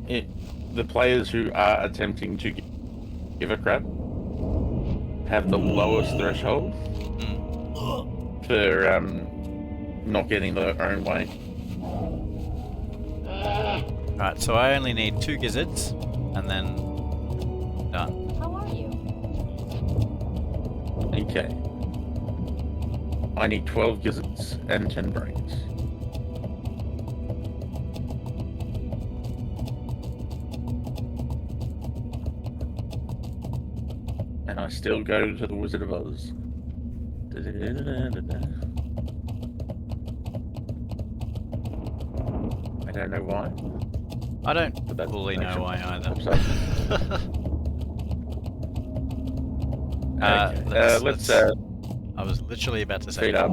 the players who are attempting to give a crap have the lowest threshold for not getting their own way. Right, so I only need 2 gizzards, and then done. How are you? Okay. I need 12 gizzards and 10 brains. And I still go to the Wizard of Oz. I don't know why. I don't But that's fully an know action. why either. Okay. Let's I was literally about to say speed up.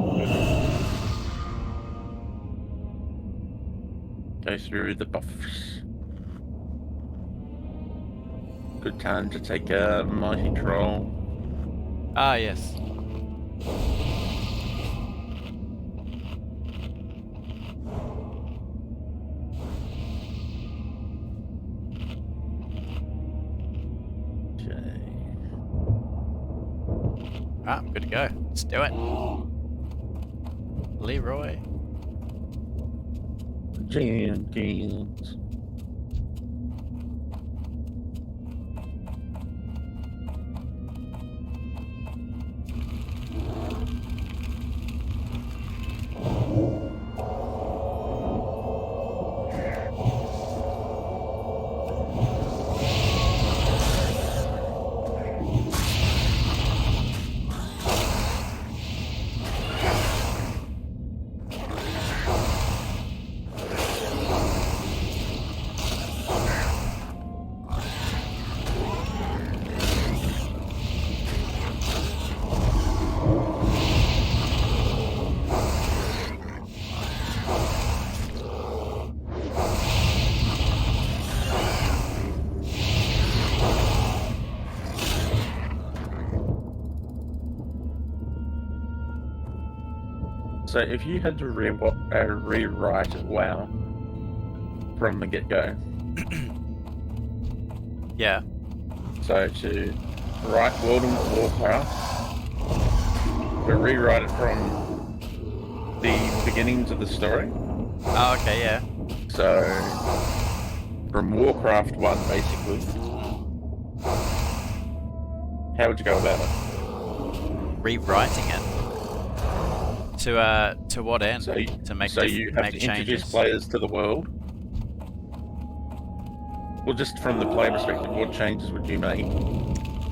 Go through the buffs. Good time to take a mighty troll. Ah, yes. Okay. Ah, I'm good to go. Let's do it. Leroy. Jenkins. So if you had to rewrite WoW from the get-go, Yeah. so to write World of Warcraft, but rewrite it from the beginnings of the story. Oh, okay, yeah. So from Warcraft 1, basically. How would you go about it? Rewriting it. To what end? So, to make you have make to changes. introduce players to the world. Well, just from the player perspective, what changes would you make?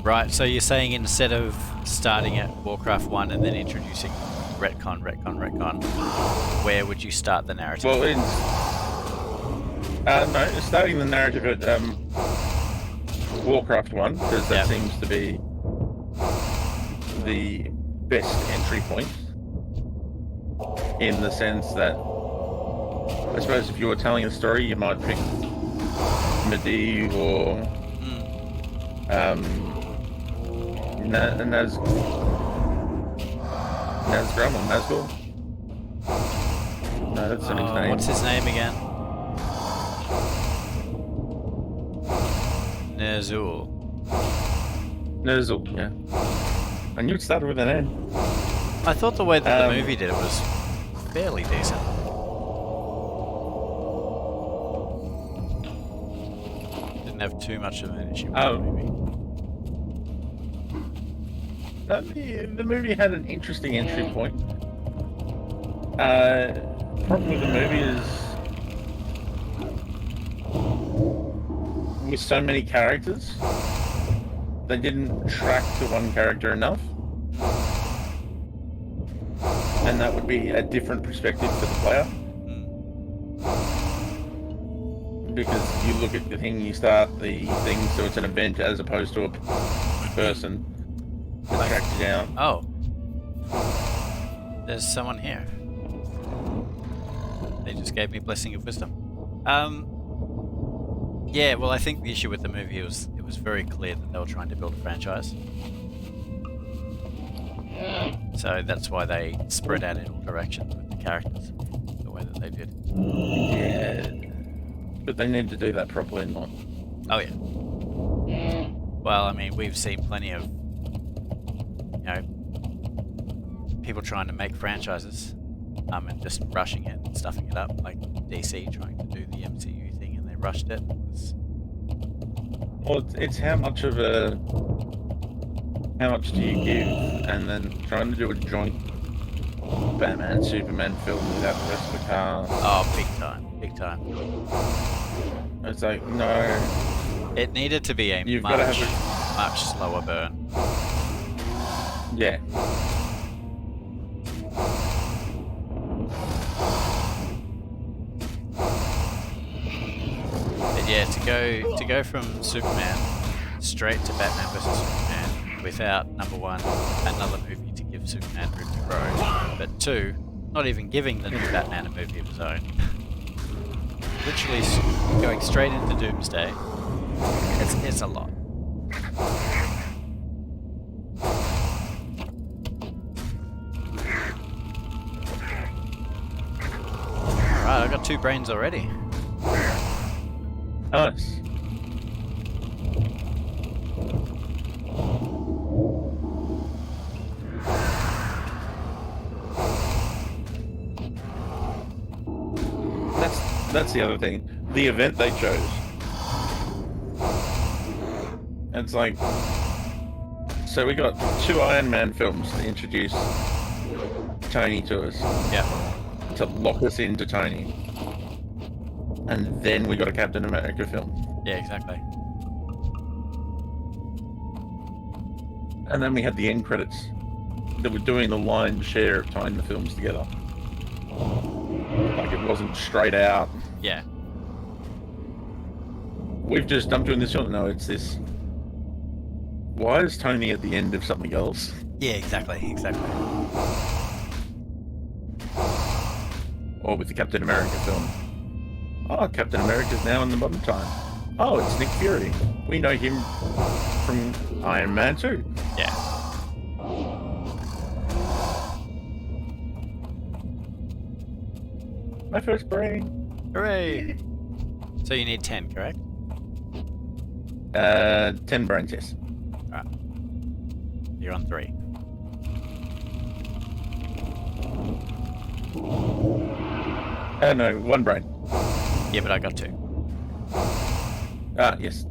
Right, so you're saying instead of starting at Warcraft 1 and then introducing retcon, where would you start the narrative? Well, no, starting the narrative at Warcraft 1, because that seems to be the best entry point. In the sense that, I suppose if you were telling a story, you might pick Medivh or Nazgul or Nazgul. No, that's not his name. What's his name again? Ner'zhul, yeah. I knew it started with an N. I thought the way that the movie did it was fairly decent. have too much of an issue with Oh. the movie. The movie had an interesting entry point. Problem with the movie is with so many characters, they didn't track to one character enough. And that would be a different perspective for the player. Because you look at the thing, you start the thing, so it's an event as opposed to a person that tracks you down. Oh. There's someone here. They just gave me Blessing of Wisdom. Yeah, well, I think the issue with the movie was it was very clear that they were trying to build a franchise. So that's why they spread out in all directions with the characters the way that they did. Yeah. But they need to do that properly, not. Oh, yeah. Well, I mean, we've seen plenty of, people trying to make franchises and just rushing it and stuffing it up, like DC trying to do the MCU thing and they rushed it. Well, it's how much do you give, and then trying to do a joint Batman Superman film without the rest of the cast. Oh, big time. It's like, no. It needed to be a You've got to have much slower burn. Yeah. But yeah, to go from Superman straight to Batman vs Superman without, number one, another movie to give Superman room to grow, but two, not even giving the new Batman a movie of his own. Literally going straight into Doomsday. It's a lot. Alright, I got 2 brains already. Nice. That's the other thing. The event they chose. It's like, so we got 2 Iron Man films to introduce Tony to us. Yeah. To lock us into Tony. And then we got a Captain America film. Yeah, exactly. And then we had the end credits that were doing the lion's share of tying the films together. Like it wasn't straight out. Yeah. I'm doing this film. No, it's this. Why is Tony at the end of something else? Yeah, exactly. Or with the Captain America film. Oh, Captain America's now in the modern time. Oh, it's Nick Fury. We know him from Iron Man 2. Yeah. My first brain. Hooray! So you need 10, correct? 10 brains, yes. Alright. You're on 3. No, 1 brain. Yeah, but I got 2. Yes.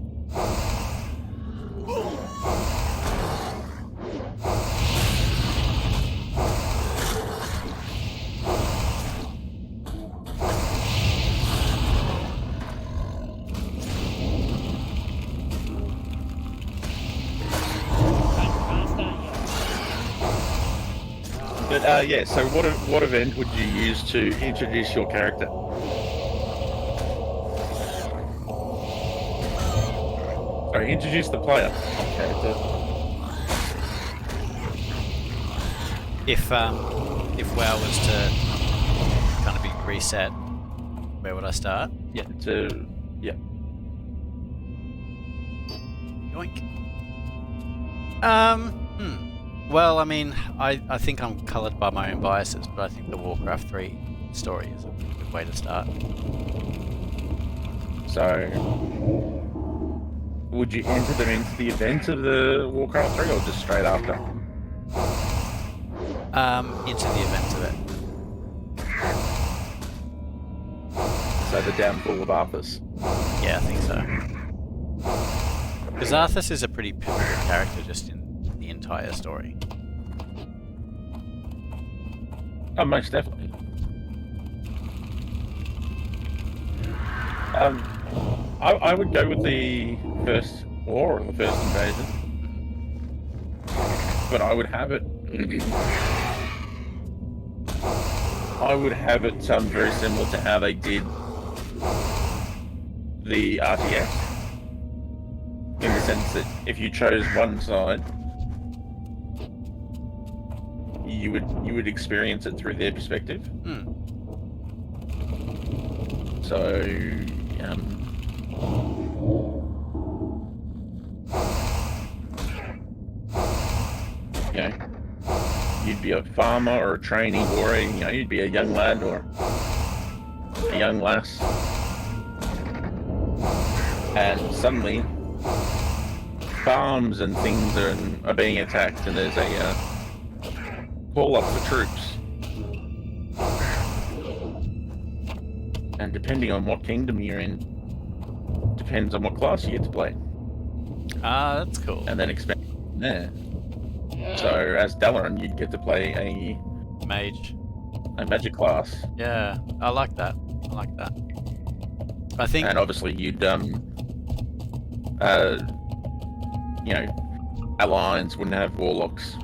Can't start yet. But yeah, so what event would you use to introduce your character? Sorry, introduce the player. Character. If WoW was to kind of be reset, where would I start? Yeah. Yeah. Yoink. Well, I mean, I think I'm coloured by my own biases, but I think the Warcraft 3 story is a good way to start. So, would you enter them into the event of the Warcraft 3 or just straight after? Into the event of it. So the downfall of Arthas. Yeah, I think so. Because Arthas is a pretty pivotal character just in the entire story. Oh, most definitely. I would go with the first war or the first invasion, but I would have it. I would have it very similar to how they did the RTS, in the sense that if you chose one side, you would experience it through their perspective. So, you know, you'd be a farmer or a trainee warrior. You know, you'd be a young lad or a young lass, and suddenly farms and things are being attacked, and there's a call up for troops. And depending on what kingdom you're in, depends on what class you get to play. Ah, that's cool. And then expand from there. So as Dalaran, you'd get to play a Mage. magic class. Yeah, I like that. I like that. I think. And obviously you'd you know, alliance wouldn't have warlocks.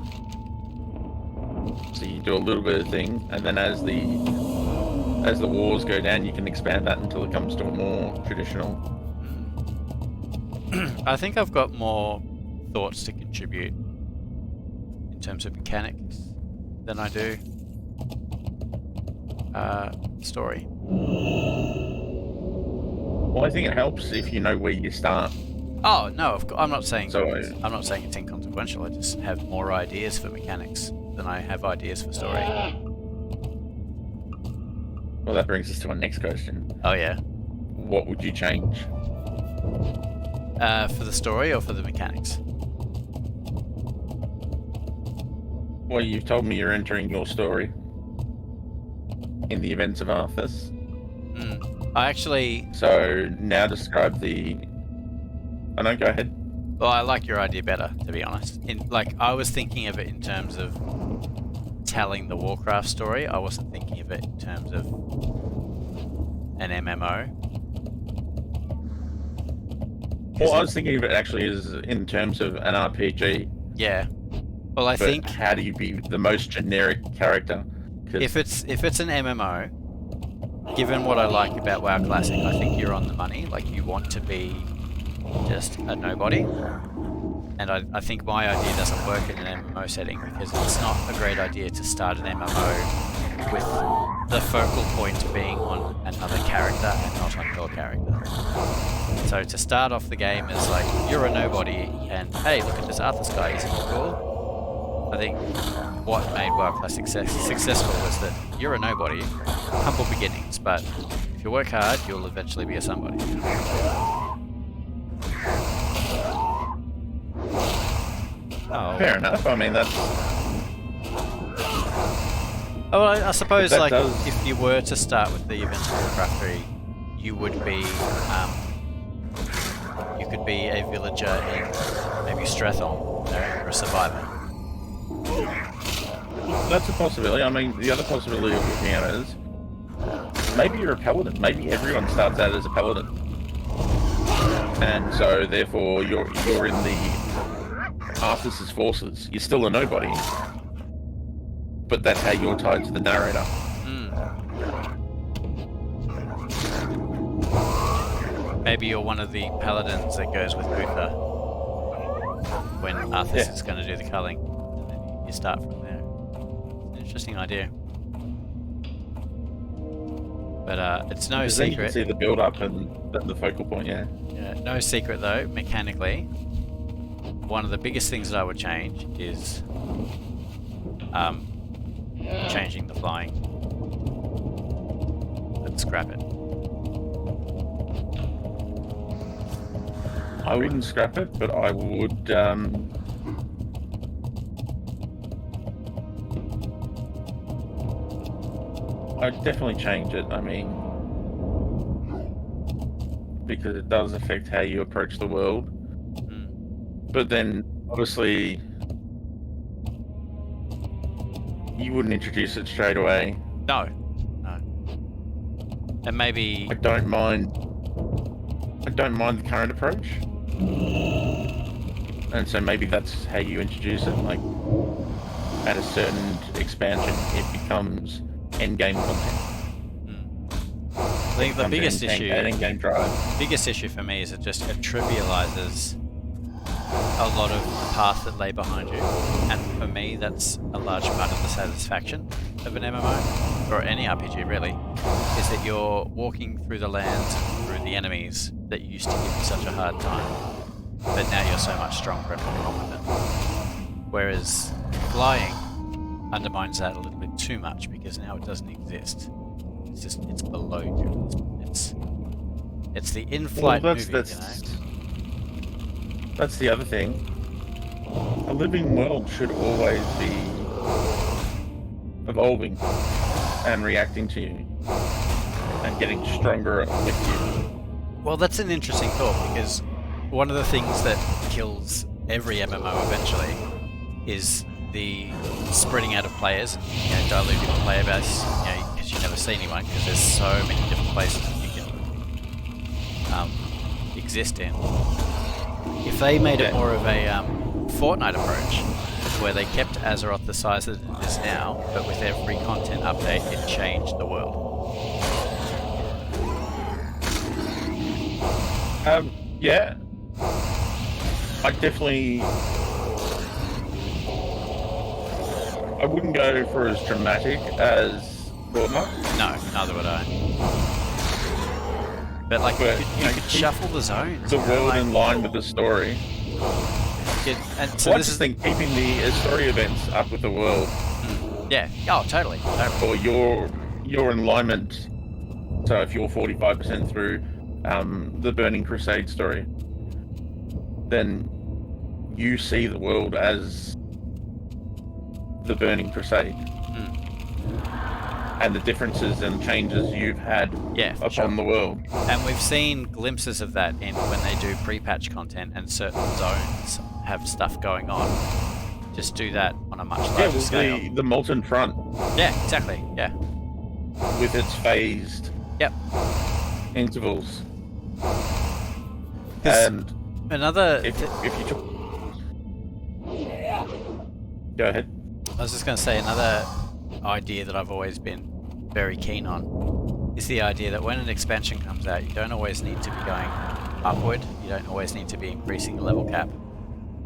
So you do a little bit of thing, and then as the wars go down, you can expand that until it comes to a more traditional. I think I've got more thoughts to contribute in terms of mechanics than I do story. Well, I think it helps if you know where you start. Oh no, I'm not saying So, I'm not saying it's inconsequential. I just have more ideas for mechanics than I have ideas for story. Well, that brings us to our next question. Oh yeah. What would you change? For the story or for the mechanics? Well, you've told me you're entering your story in the events of Arthas. I actually. So now describe the. Oh no, go ahead. Well, I like your idea better, to be honest. I was thinking of it in terms of telling the Warcraft story. I wasn't thinking of it in terms of an MMO. Well, I was thinking of it actually as in terms of an RPG. Yeah. Well, I But think how do you be the most generic character? 'Cause if it's an MMO, given what I like about WoW Classic, I think you're on the money. Like, you want to be just a nobody. And I think my idea doesn't work in an MMO setting because it's not a great idea to start an MMO with the focal point being on another character and not on your character. So to start off the game as like, you're a nobody and hey, look at this Arthas guy, isn't he cool? I think what made WoW Classic successful was that you're a nobody, humble beginnings, but if you work hard, you'll eventually be a somebody. Oh. Fair enough. I mean, that's. Oh, well, I suppose That like does- if you were to start with the events of Warcraft 3, you would be you could be a villager in maybe Strathon, you know, or a survivor. That's a possibility. I mean, the other possibility of looking at it is maybe you're a paladin. Maybe everyone starts out as a paladin, and so therefore you're in the Arthas' forces. You're still a nobody, but that's how you're tied to the narrator. Maybe you're one of the paladins that goes with Uther when Arthas is going to do the culling, and then you start from there. It's an interesting idea. But it's no Because then you can secret. see the build up and the focal point. Yeah. Yeah, no secret though, mechanically, one of the biggest things that I would change is changing the flying. Let's scrap it. I wouldn't scrap it, but I would. I'd definitely change it. I mean, because it does affect how you approach the world. But then, obviously, you wouldn't introduce it straight away. No. And maybe... I don't mind the current approach. And so maybe that's how you introduce it, like, at a certain expansion, it becomes endgame content. I think the biggest issue... Endgame drive. biggest issue for me is it just trivializes a lot of the path that lay behind you, and for me that's a large part of the satisfaction of an MMO, or any RPG really, is that you're walking through the lands and through the enemies that used to give you such a hard time, but now you're so much stronger and more confident. Whereas flying undermines that a little bit too much, because now it doesn't exist. It's below you. It's the in-flight movie, you know? That's the other thing. A living world should always be evolving and reacting to you and getting stronger with you. Well, that's an interesting thought, because one of the things that kills every MMO eventually is the spreading out of players and, you know, diluting the player base, you know, because you never see anyone because there's so many different places that you can exist in. If they made it more of a Fortnite approach, where they kept Azeroth the size that it is now, but with every content update it changed the world. Yeah. I wouldn't go for as dramatic as Fortnite. No, neither would I. But like, you could shuffle the zones. The world in line with the story. And so this is the thing, keeping the story events up with the world. Yeah. Oh, totally. Or your alignment. So if you're 45% through the Burning Crusade story, then you see the world as the Burning Crusade. And the differences and changes you've had upon the world. And we've seen glimpses of that in when they do pre-patch content and certain zones have stuff going on. Just do that on a much larger scale. The Molten Front. Yeah, exactly. Yeah. With its phased intervals. And another... If you took... Go ahead. I was just going to say, another idea that I've always been very keen on is the idea that when an expansion comes out, you don't always need to be going upward, you don't always need to be increasing the level cap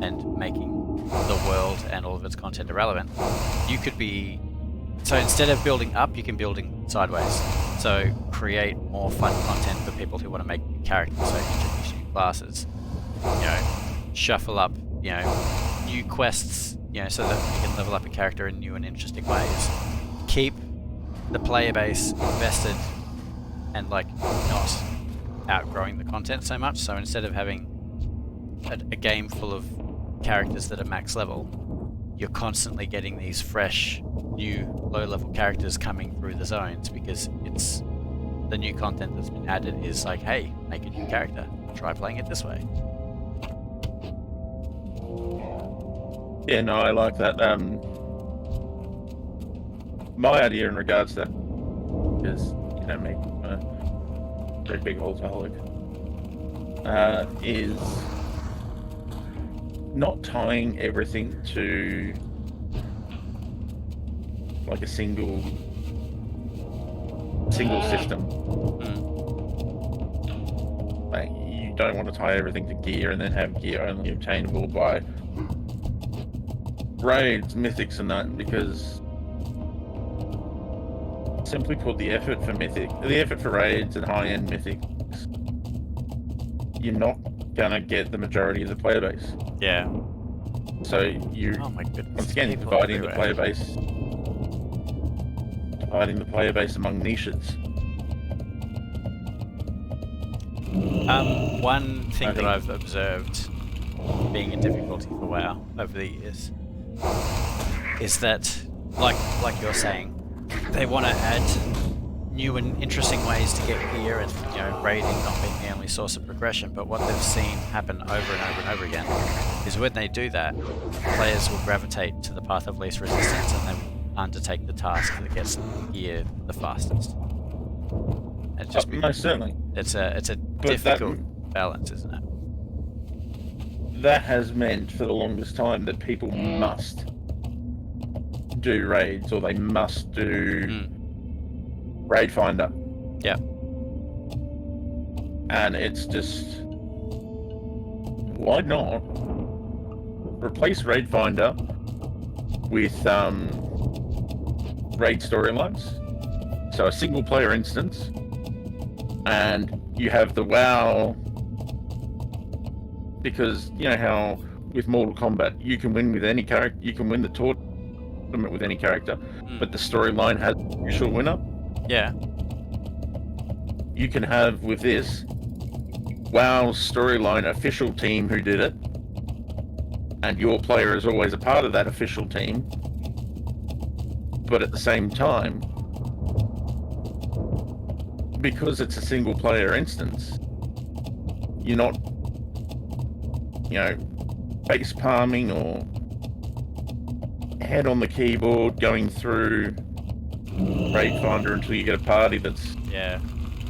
and making the world and all of its content irrelevant. You could be... So instead of building up, you can building sideways. So create more fun content for people who want to make new characters, so introduce new classes, you know, shuffle up, you know, new quests, you know, so that you can level up a character in new and interesting ways. Keep the player base invested and like not outgrowing the content so much. So instead of having a game full of characters that are max level, you're constantly getting these fresh, new, low-level characters coming through the zones, because it's the new content that's been added is like, hey, make a new character, try playing it this way. Yeah, no, I like that. My idea in regards to that is, you know, me, very big alcoholic, is not tying everything to like a single system. Like, you don't want to tie everything to gear and then have gear only obtainable by raids, mythics and that, because simply put, the effort for raids and high-end mythics, you're not gonna get the majority of the player base. Yeah. So you, oh my goodness, once again, dividing the player base among niches. One thing that I've observed being a difficulty for WoW over the years is that, like you're saying, they want to add new and interesting ways to get gear, and raiding not being the only source of progression. But what they've seen happen over and over and over again is when they do that, players will gravitate to the path of least resistance and they will undertake the task that gets gear the fastest. It just Most certainly. it's a difficult balance, isn't it? That has meant for the longest time that people must do raids, or they must do Raid Finder. Yeah. And it's just, why not replace Raid Finder with raid storylines? So a single player instance, and you have the WoW, because you know how with Mortal Kombat you can win with any character, you can win the tournament with any character, but the storyline has an official winner. Yeah. You can have with this WoW's storyline official team who did it, and your player is always a part of that official team, but at the same time, because it's a single player instance, you're not face palming or head on the keyboard going through Raid Finder until you get a party that's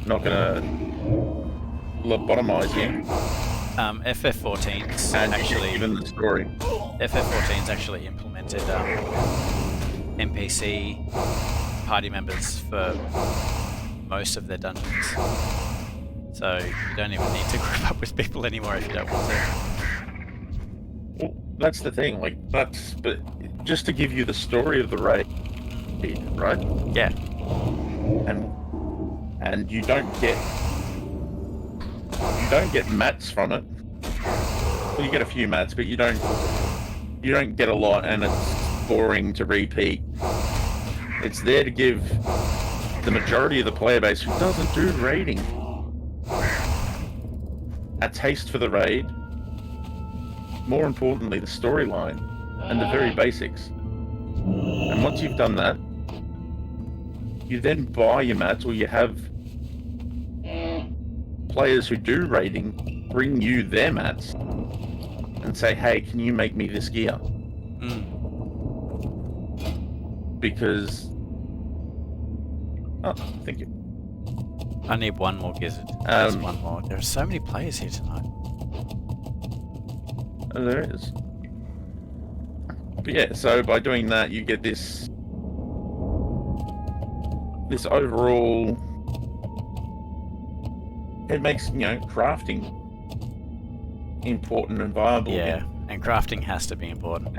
not gonna lobotomize you. FF14's and actually even the story. FF14's actually implemented NPC party members for most of their dungeons, so you don't even need to group up with people anymore if you don't want to. Well, that's the thing. But just to give you the story of the raid, right? Yeah. And you don't get mats from it. Well, you get a few mats, but you don't get a lot, and it's boring to repeat. It's there to give the majority of the player base who doesn't do raiding a taste for the raid. More importantly, the storyline and the very basics. And once you've done that, you then buy your mats, or you have players who do raiding bring you their mats and say, hey, can you make me this gear? Because... Oh, thank you. I need one more gizzard. There's one more. There are so many players here tonight. There is. But yeah, so by doing that, you get this overall... It makes, crafting important and viable. Yeah, again. and crafting has to be important.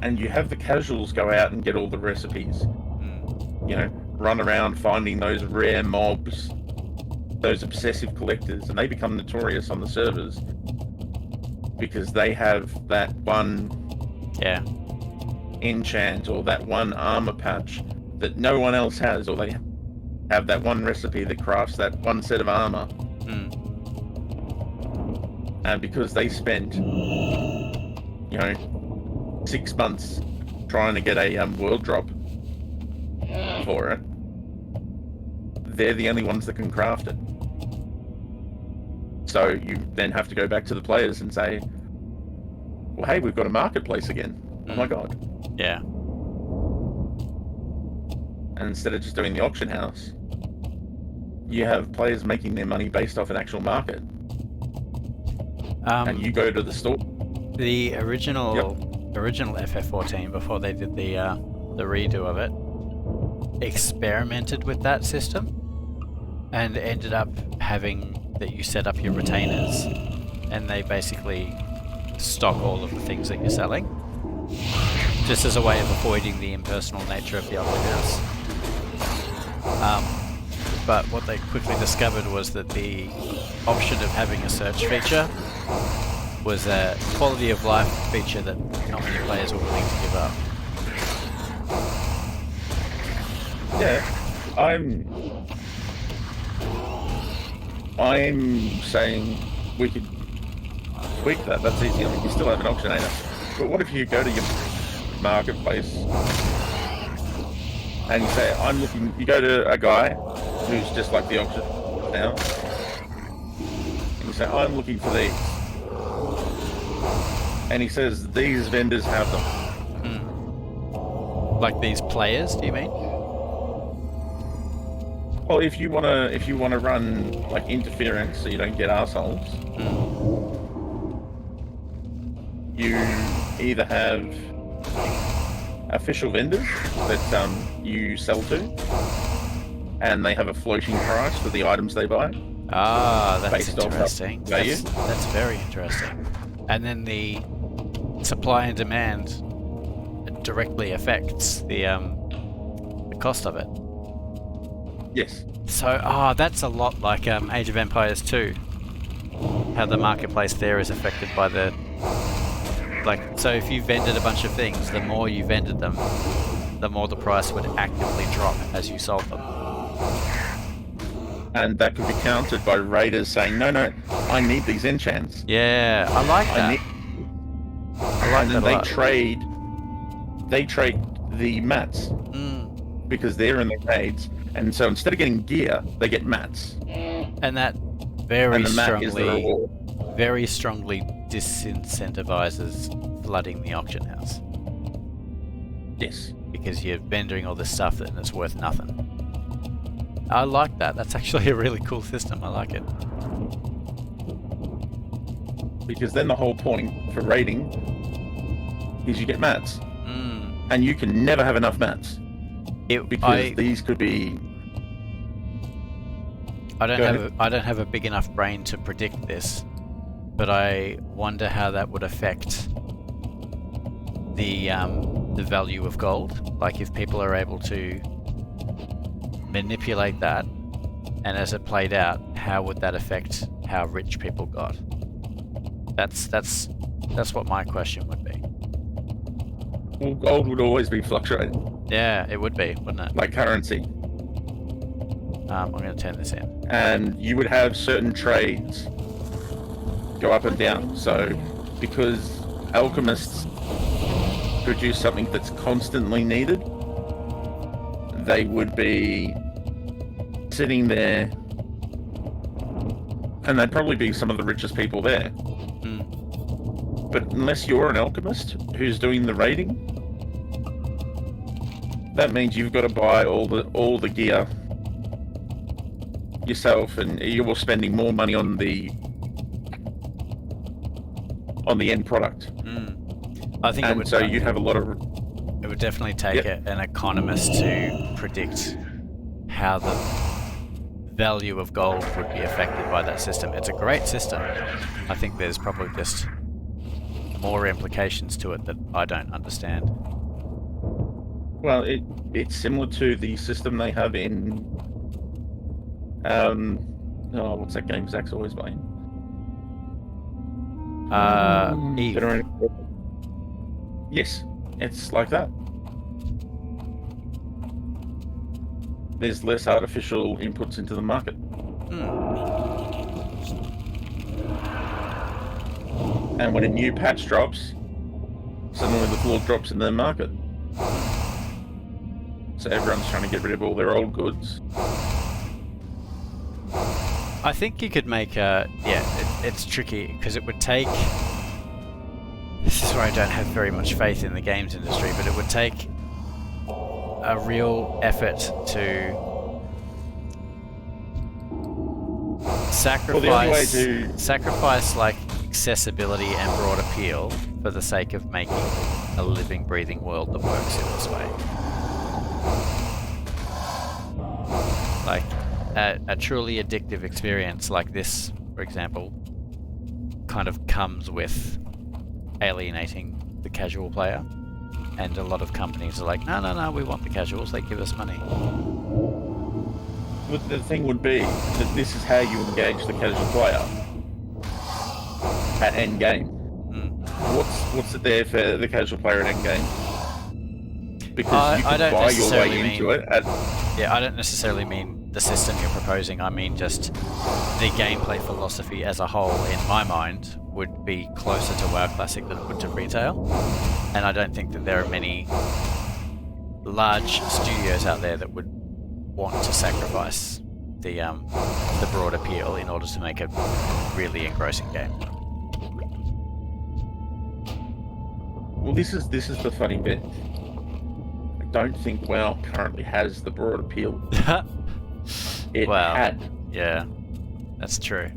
And you have the casuals go out and get all the recipes. Run around finding those rare mobs, those obsessive collectors, and they become notorious on the servers because they have that one enchant or that one armor patch that no one else has, or they have that one recipe that crafts that one set of armor. And because they spent 6 months trying to get a world drop for it, they're the only ones that can craft it. So you then have to go back to the players and say, well, hey, we've got a marketplace again. Oh my god. Yeah. And instead of just doing the auction house, you have players making their money based off an actual market. And you go to the store. The original FF14, before they did the redo of it, experimented with that system and ended up having that you set up your retainers and they basically stock all of the things that you're selling, just as a way of avoiding the impersonal nature of the auction house. But what they quickly discovered was that the option of having a search feature was a quality of life feature that not many players were willing to give up. Yeah, I'm saying we could tweak that. That's easy. I mean, you still have an auctionator. But what if you go to your marketplace and you say, I'm looking, you go to a guy who's just like the auction now, and you say, I'm looking for these. And he says, these vendors have them. Like these players, do you mean? Well, if you wanna run like interference so you don't get assholes, you either have official vendors that you sell to, and they have a floating price for the items they buy. Ah, that's Based off interesting. value. That's very interesting. And then the supply and demand directly affects the cost of it. Yes. So, that's a lot like Age of Empires 2. How the marketplace there is affected by the... Like, so if you vended a bunch of things, the more you vended them, the more the price would actively drop as you sold them. And that could be countered by raiders saying, no, I need these enchants. Yeah, I like that. I like and that then a lot. they trade the mats because they're in the raids, and so instead of getting gear, they get mats. And that very And the mat is the reward. very strongly disincentivizes flooding the auction house. Yes. Because you're vending all this stuff and it's worth nothing. I like that. That's actually a really cool system. I like it. Because then the whole point for raiding is you get mats. And you can never have enough mats. Because these could be... I don't have a big enough brain to predict this, but I wonder how that would affect the value of gold. Like if people are able to manipulate that, and as it played out, how would that affect how rich people got? That's what my question would be. Well, gold would always be fluctuating. Yeah, it would be, wouldn't it? Like currency. I'm going to turn this in. And you would have certain trades go up and down. So, because alchemists produce something that's constantly needed, they would be sitting there, and they'd probably be some of the richest people there. But unless you're an alchemist who's doing the raiding, that means you've got to buy all the gear yourself, and you're spending more money on the end product. I think and so you'd have a lot of... It would definitely take an economist to predict how the value of gold would be affected by that system. It's a great system. I think there's probably just more implications to it that I don't understand. Well, it's similar to the system they have in... what's that game Zach's always playing? Eve. Yes, it's like that. There's less artificial inputs into the market. And when a new patch drops, suddenly the floor drops in the market. So everyone's trying to get rid of all their old goods. I think you could make it's tricky because it would take... This is where I don't have very much faith in the games industry, but it would take a real effort to sacrifice like accessibility and broad appeal for the sake of making a living, breathing world that works in this way. Like a truly addictive experience like this, for example, kind of comes with alienating the casual player, and a lot of companies are like, no, we want the casuals, they give us money. But the thing would be that this is how you engage the casual player at end game. What's it there for the casual player at end game? Because you can buy your way into it. I don't necessarily mean the system you're proposing. I mean just the gameplay philosophy as a whole, in my mind, would be closer to WoW Classic than it would to retail. And I don't think that there are many large studios out there that would want to sacrifice the broad appeal in order to make a really engrossing game. Well, this is the funny bit. I don't think WoW currently has the broad appeal. It Well, had. yeah, that's true.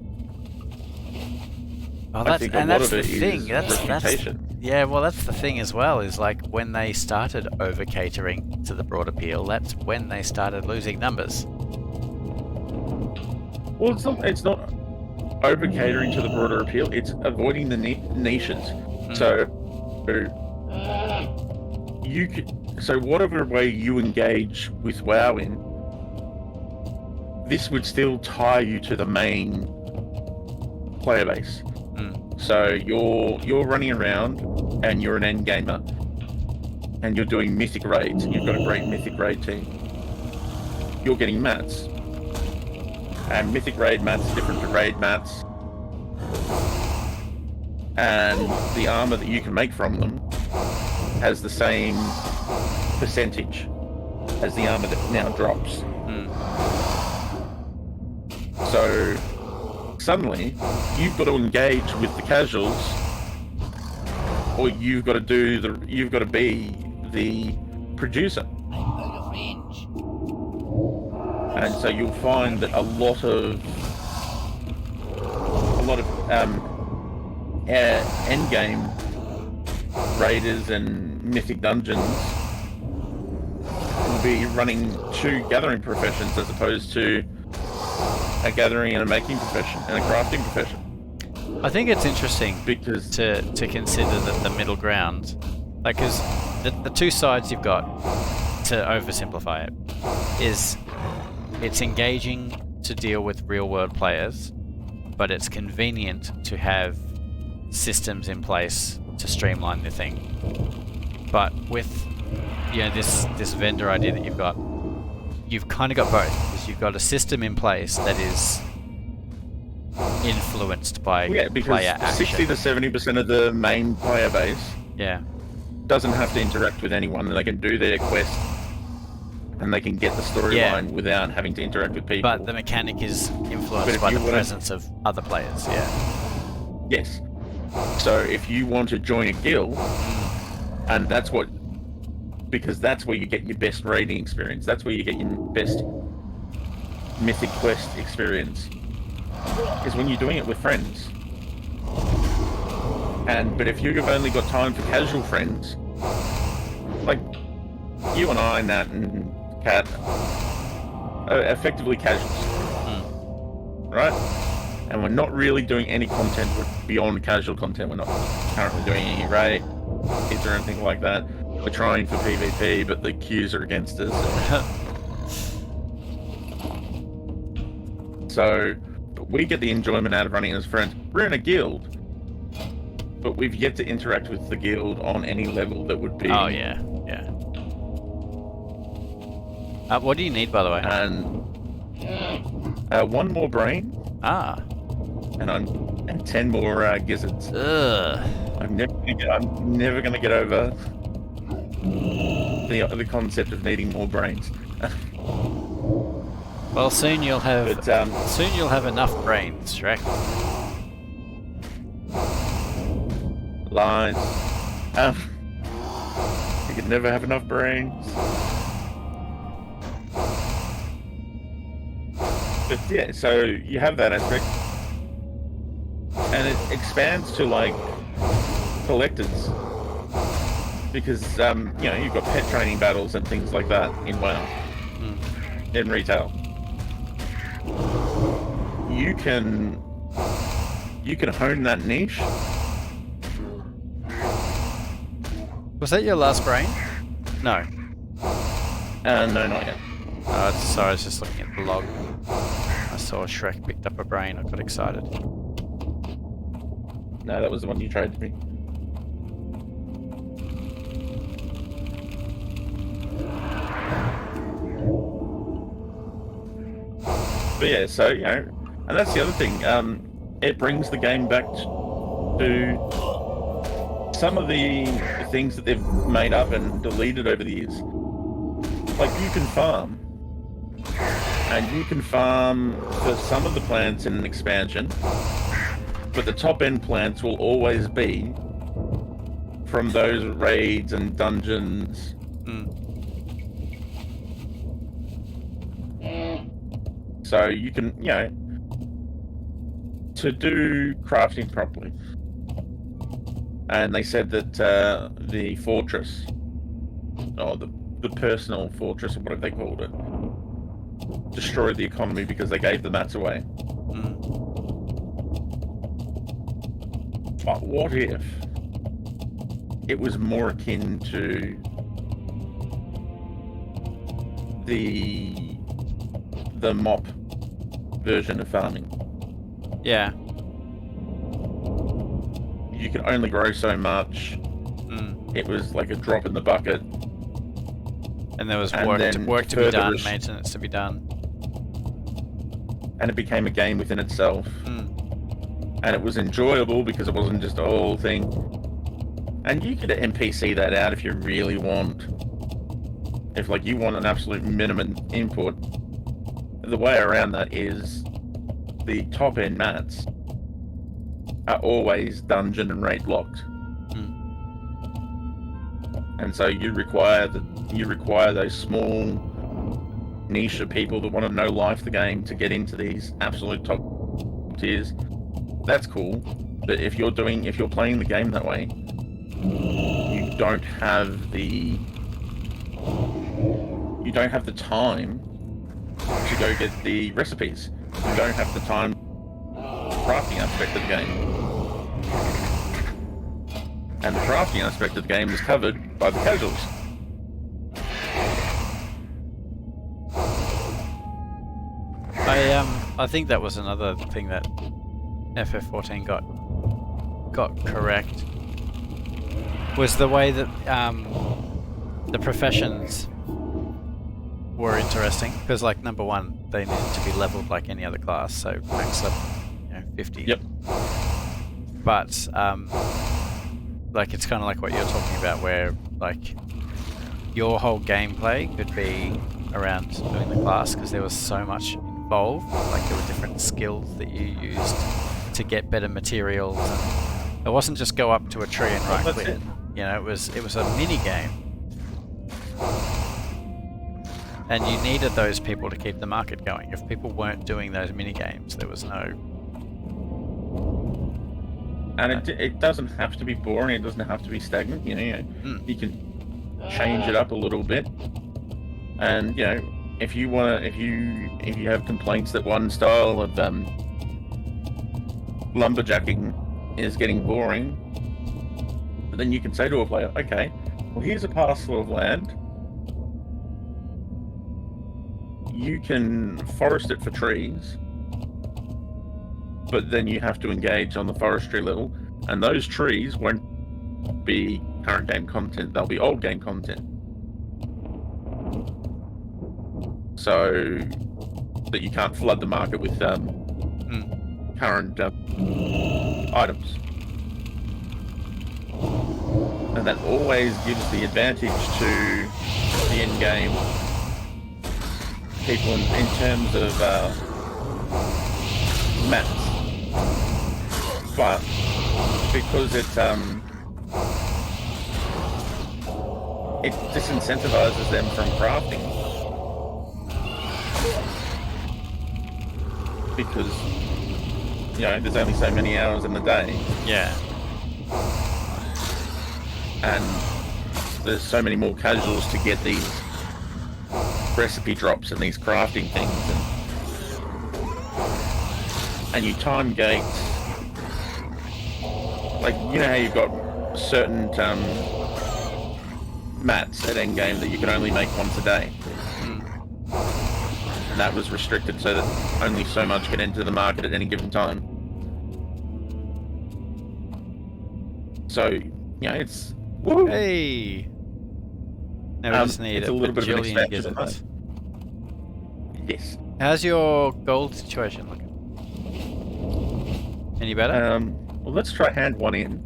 Oh, I that's, think and a lot that's of the it thing. is That's reputation. yeah. Well, that's the thing as well. Is like when they started over catering to the broad appeal. That's when they started losing numbers. Well, it's not over catering to the broader appeal. It's avoiding the niches. So you could, so whatever way you engage with WoW in, this would still tie you to the main player base. So you're running around and you're an end gamer and you're doing mythic raids and you've got a great mythic raid team. You're getting mats. And mythic raid mats are different to raid mats. And the armor that you can make from them has the same percentage as the armor that now drops. So suddenly you've got to engage with the casuals, or you've got to be the producer. I'm out of range. And so you'll find that a lot of end game raiders and mythic dungeons will be running two gathering professions as opposed to a gathering and a making profession and a crafting profession. I think it's interesting Because to consider the middle ground, like, because the two sides you've got, to oversimplify it, is it's engaging to deal with real world players, but it's convenient to have systems in place to streamline the thing. But with this vendor idea that you've kind of got both, because you've got a system in place that is influenced by because player 60 action. to 70% of the main player base Yeah. doesn't have to interact with anyone. They can do their quest and they can get the storyline without having to interact with people. But the mechanic is But influenced if by you the wanna- presence of other players. Yeah. Yes. So if you want to join a guild, and because that's where you get your best raiding experience. That's where you get your best mythic quest experience. Is when you're doing it with friends. But if you've only got time for casual friends, like you and I, Nat and Kat, are effectively casuals, right? And we're not really doing any content beyond casual content. We're not currently doing any raids or anything like that. We're trying for PvP, but the queues are against us. So, but we get the enjoyment out of running as friends. We're in a guild, but we've yet to interact with the guild on any level that would be. Oh yeah, yeah. What do you need, by the way? And one more brain, and 10 more gizzards. Ugh. I'm never gonna get over the concept of needing more brains. Well, soon you'll have But, enough brains, Shrek. Lies. You could never have enough brains. But yeah, so you have that aspect, and it expands to like collectors, because you've got pet training battles and things like that in WoW, in retail. You can hone that niche. Was that your last brain? No. No, not yet. Sorry, I was just looking at the log. I saw Shrek picked up a brain. I got excited. No, that was the one you traded me. But yeah, so, and that's the other thing. It brings the game back to some of the things that they've made up and deleted over the years. like you can farm. And you can farm for some of the plants in an expansion, but the top end plants will always be from those raids and dungeons. So you can, to do crafting properly. And they said that the fortress, or the personal fortress, or whatever they called it, destroyed the economy because they gave the mats away. But what if it was more akin to the mop version of farming? Yeah. You can only grow so much. It was like a drop in the bucket. And there was And work then to be further done, maintenance to be done. And it became a game within itself. And it was enjoyable because it wasn't just a whole thing. And you could NPC that out if you really want. If like you want an absolute minimum input. The way around that is the top end mats are always dungeon and raid locked. And so you require those small niche of people that want to know life the game to get into these absolute top tiers. That's cool, but if you're playing the game that way, you don't have the time to go get the recipes. You don't have the time crafting aspect of the game. And the crafting aspect of the game is covered by the casuals. I think that was another thing that FF14 got correct, was the way that the professions were interesting, because like number one, they needed to be leveled like any other class, so max level 50. Yep. But like it's kind of like what you're talking about, where like your whole gameplay could be around doing the class, because there was so much involved. Like there were different skills that you used to get better materials. And it wasn't just go up to a tree and right click. It was a mini game. And you needed those people to keep the market going. If people weren't doing those mini games, there was no. And it doesn't have to be boring. It doesn't have to be stagnant. You can change it up a little bit. And if you have complaints that one style of lumberjacking is getting boring, then you can say to a player, okay, well here's a parcel of land. You can forest it for trees, but then you have to engage on the forestry level, and those trees won't be current game content, they'll be old game content. So that you can't flood the market with current items. And that always gives the advantage to the end game people in terms of mats. But because it disincentivizes them from crafting. Because there's only so many hours in the day. Yeah. And there's so many more casuals to get these recipe drops and these crafting things, and you time gates. Like how you've got certain mats at endgame that you can only make once a day. And that was restricted so that only so much can enter the market at any given time. So, it's... Woo! Hey! Now we just need it's a little bit of an bajillion expansion. gizzards. Yes. How's your gold situation looking? Any better? Well, let's try hand one in.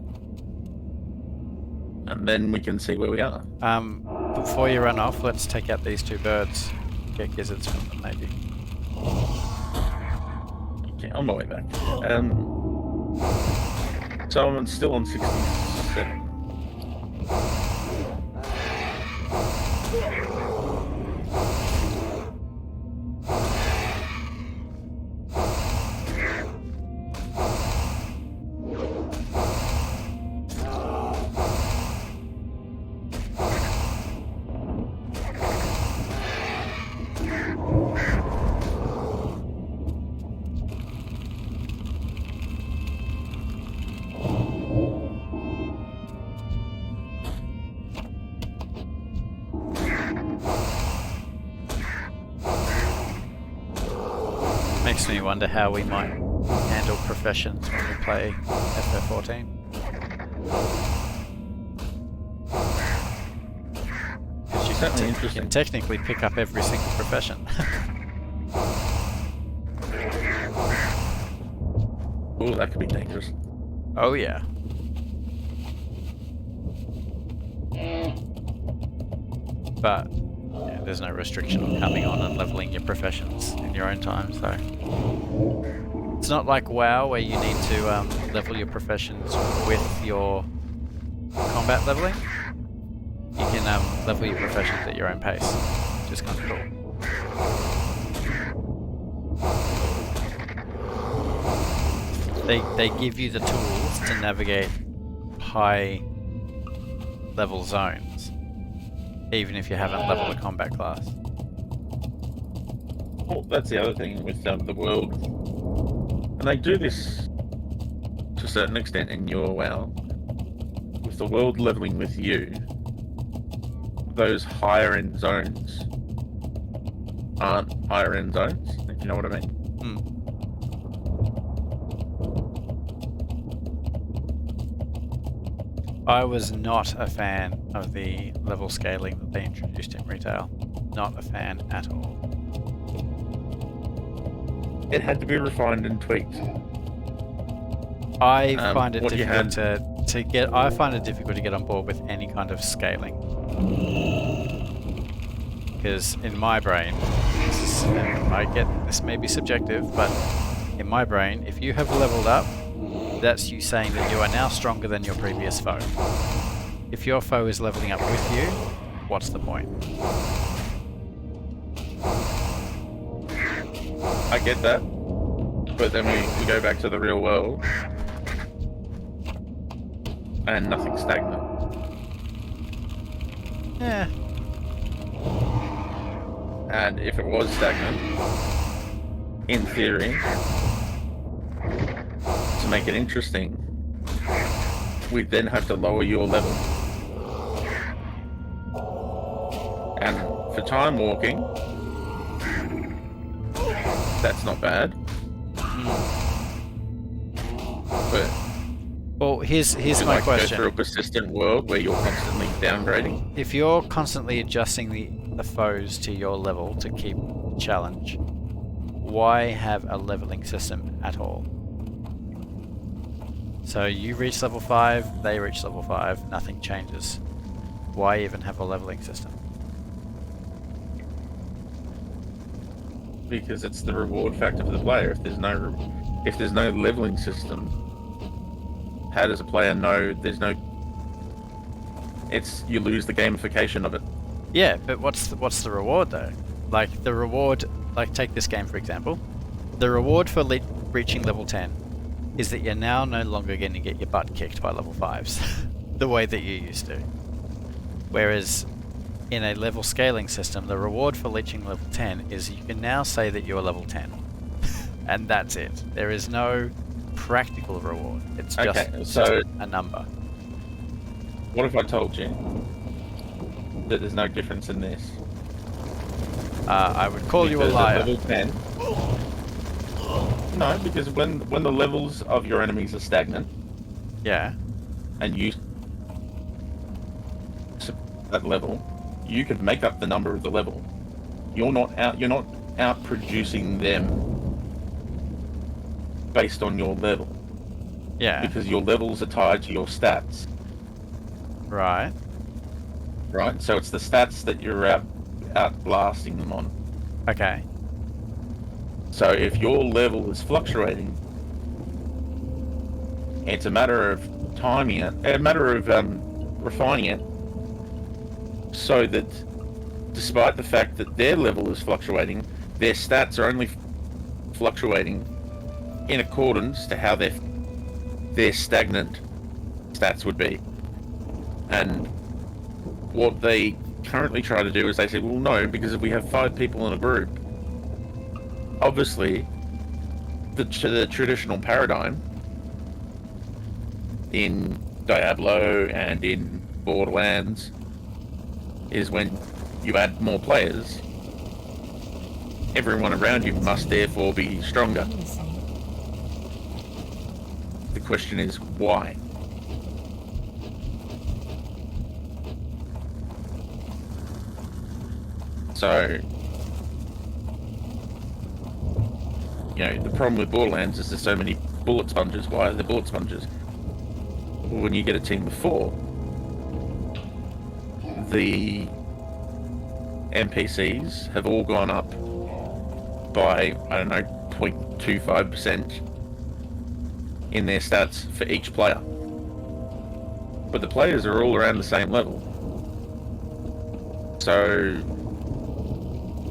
And then we can see where we are. Before you run off, let's take out these 2 birds. Get gizzards from them, maybe. Okay, on my way back. So I'm still on 67. Makes me wonder how we might handle professions when we play FF14. Because Certainly you interesting. can technically pick up every single profession. Ooh, that could be dangerous. Oh yeah. But yeah, there's no restriction on coming on and leveling your professions in your own time, so it's not like WoW where you need to level your professions with your combat leveling. You can level your professions at your own pace, which is kind of cool. They give you the tools to navigate high level zones, even if you haven't leveled a combat class. Well, that's the other thing with the world. And they do this to a certain extent in your WoW. With the world leveling with you, those higher end zones aren't higher end zones, if you know what I mean. I was not a fan of the level scaling that they introduced in retail. Not a fan at all. It had to be refined and tweaked. I find it what you difficult had- to get. I find it difficult to get on board with any kind of scaling, because in my brain, this may be subjective, but in my brain, if you have leveled up, that's you saying that you are now stronger than your previous foe. If your foe is leveling up with you, what's the point? I get that. But then we go back to the real world. And nothing's stagnant. Yeah. And if it was stagnant, in theory, to make it interesting, we'd then have to lower your level. And for time walking, that's not bad. But Well, here's would you my like to go question. through a persistent world where you're constantly downgrading? If you're constantly adjusting the foes to your level to keep challenge, why have a leveling system at all? So you reach level 5, they reach level 5, nothing changes. Why even have a leveling system? Because it's the reward factor for the player. If there's no leveling system, how does a player know there's no? You lose the gamification of it. Yeah, but what's the reward though? Like the reward, like take this game for example. The reward for reaching level 10 is that you're now no longer going to get your butt kicked by level 5s the way that you used to. Whereas in a level scaling system, the reward for reaching level 10 is you can now say that you're level 10. And that's it. There is no practical reward. It's just a number. What if I told you that there's no difference in this? I would call you a Because at liar. level 10. No, because when the levels of your enemies are stagnant, Yeah. and you that level, you could make up the number of the level. You're not out producing them based on your level, Yeah. because your levels are tied to your stats. Right. right? So it's the stats that you're outblasting them on. Okay. So if your level is fluctuating, it's a matter of timing it, a matter of refining it, so that despite the fact that their level is fluctuating, their stats are only fluctuating in accordance to how their stagnant stats would be. And what they currently try to do is they say, well, no, because if we have 5 people in a group, obviously the traditional paradigm in Diablo and in Borderlands is when you add more players, everyone around you must therefore be stronger. The question is, why? So, you know, the problem with Borderlands is there's so many bullet sponges. Why are there bullet sponges? Well, when you get a team of 4, the NPCs have all gone up by, I don't know, 0.25% in their stats for each player. But the players are all around the same level. So,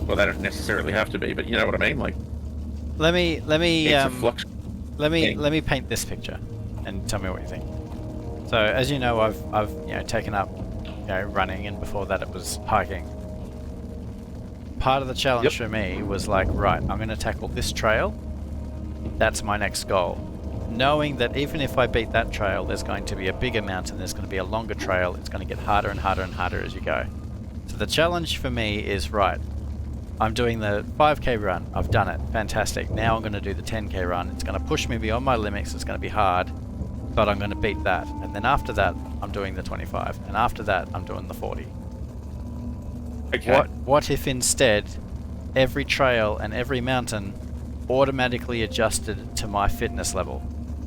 well, they don't necessarily have to be, but you know what I mean? Like, Let me it's a flux. let me paint this picture and tell me what you think. So as you know, I've taken up running, and before that it was hiking. Part of the challenge for me was like, right, I'm going to tackle this trail. That's my next goal. Knowing that even if I beat that trail, there's going to be a bigger mountain, there's going to be a longer trail, it's going to get harder and harder and harder as you go. So the challenge for me is, right, I'm doing the 5k run, I've done it, fantastic. Now I'm going to do the 10k run. It's going to push me beyond my limits, it's going to be hard, but I'm going to beat that. And then after that, I'm doing the 25, and after that, I'm doing the 40. Okay. What if instead, every trail and every mountain automatically adjusted to my fitness level?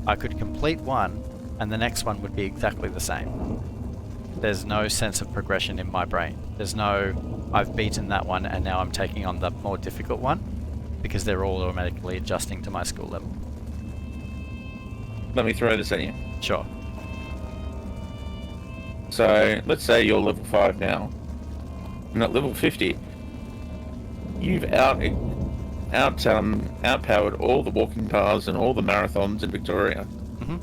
I could complete one, and the next one would be exactly the same. There's no sense of progression in my brain. There's no, I've beaten that one and now I'm taking on the more difficult one, because they're all automatically adjusting to my skill level. Let me throw this at you. Sure. So, let's say you're level 5 now, and at level 50, you've outpowered all the walking paths and all the marathons in Victoria. Mm-hmm.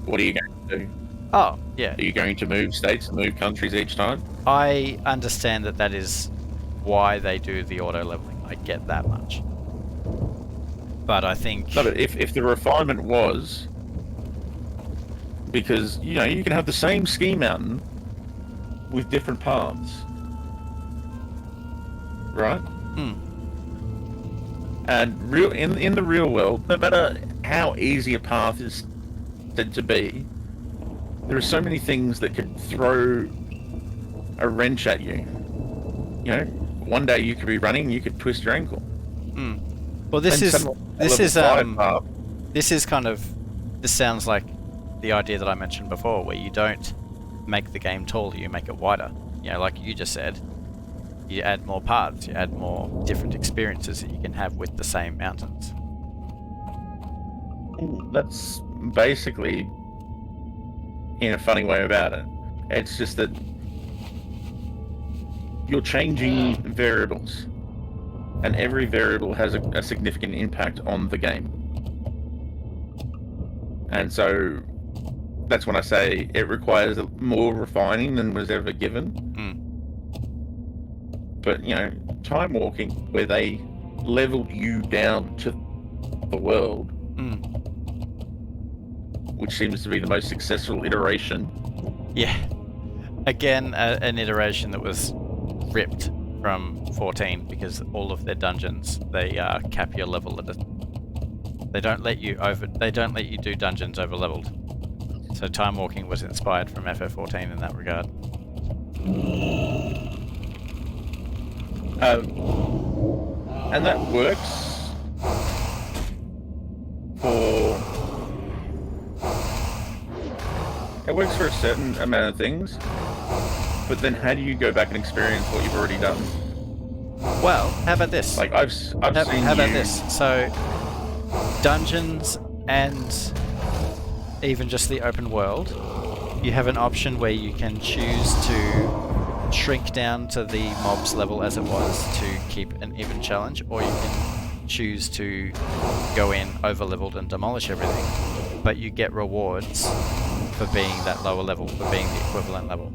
What are you going to do? Oh, yeah. Are you going to move states and move countries each time? I understand that is why they do the auto leveling. I get that much. But I think... No, but if the refinement was... Because, you know, you can have the same ski mountain with different paths. Right? Hmm. And in the real world, no matter how easy a path is said to be, there are so many things that could throw a wrench at you. You know, one day you could be running, you could twist your ankle. Hmm. Well, this sounds like the idea that I mentioned before, where you don't make the game taller, you make it wider. You know, like you just said, you add more paths, you add more different experiences that you can have with the same mountains. That's basically, in a funny way about it. It's just that you're changing variables, and every variable has a significant impact on the game. And so that's when I say it requires more refining than was ever given. Mm. But, you know, time walking, where they leveled you down to the world, which seems to be the most successful iteration. Yeah. Again, an iteration that was ripped from 14, because all of their dungeons, they cap your level at they don't let you do dungeons over leveled. So time walking was inspired from FF14 in that regard. And that works for a certain amount of things. But then how do you go back and experience what you've already done? Well, how about this? Like I've seen How about you- this? So, dungeons and even just the open world, you have an option where you can choose to shrink down to the mob's level as it was to keep an even challenge, or you can choose to go in over-leveled and demolish everything, but you get rewards for being that lower level, for being the equivalent level.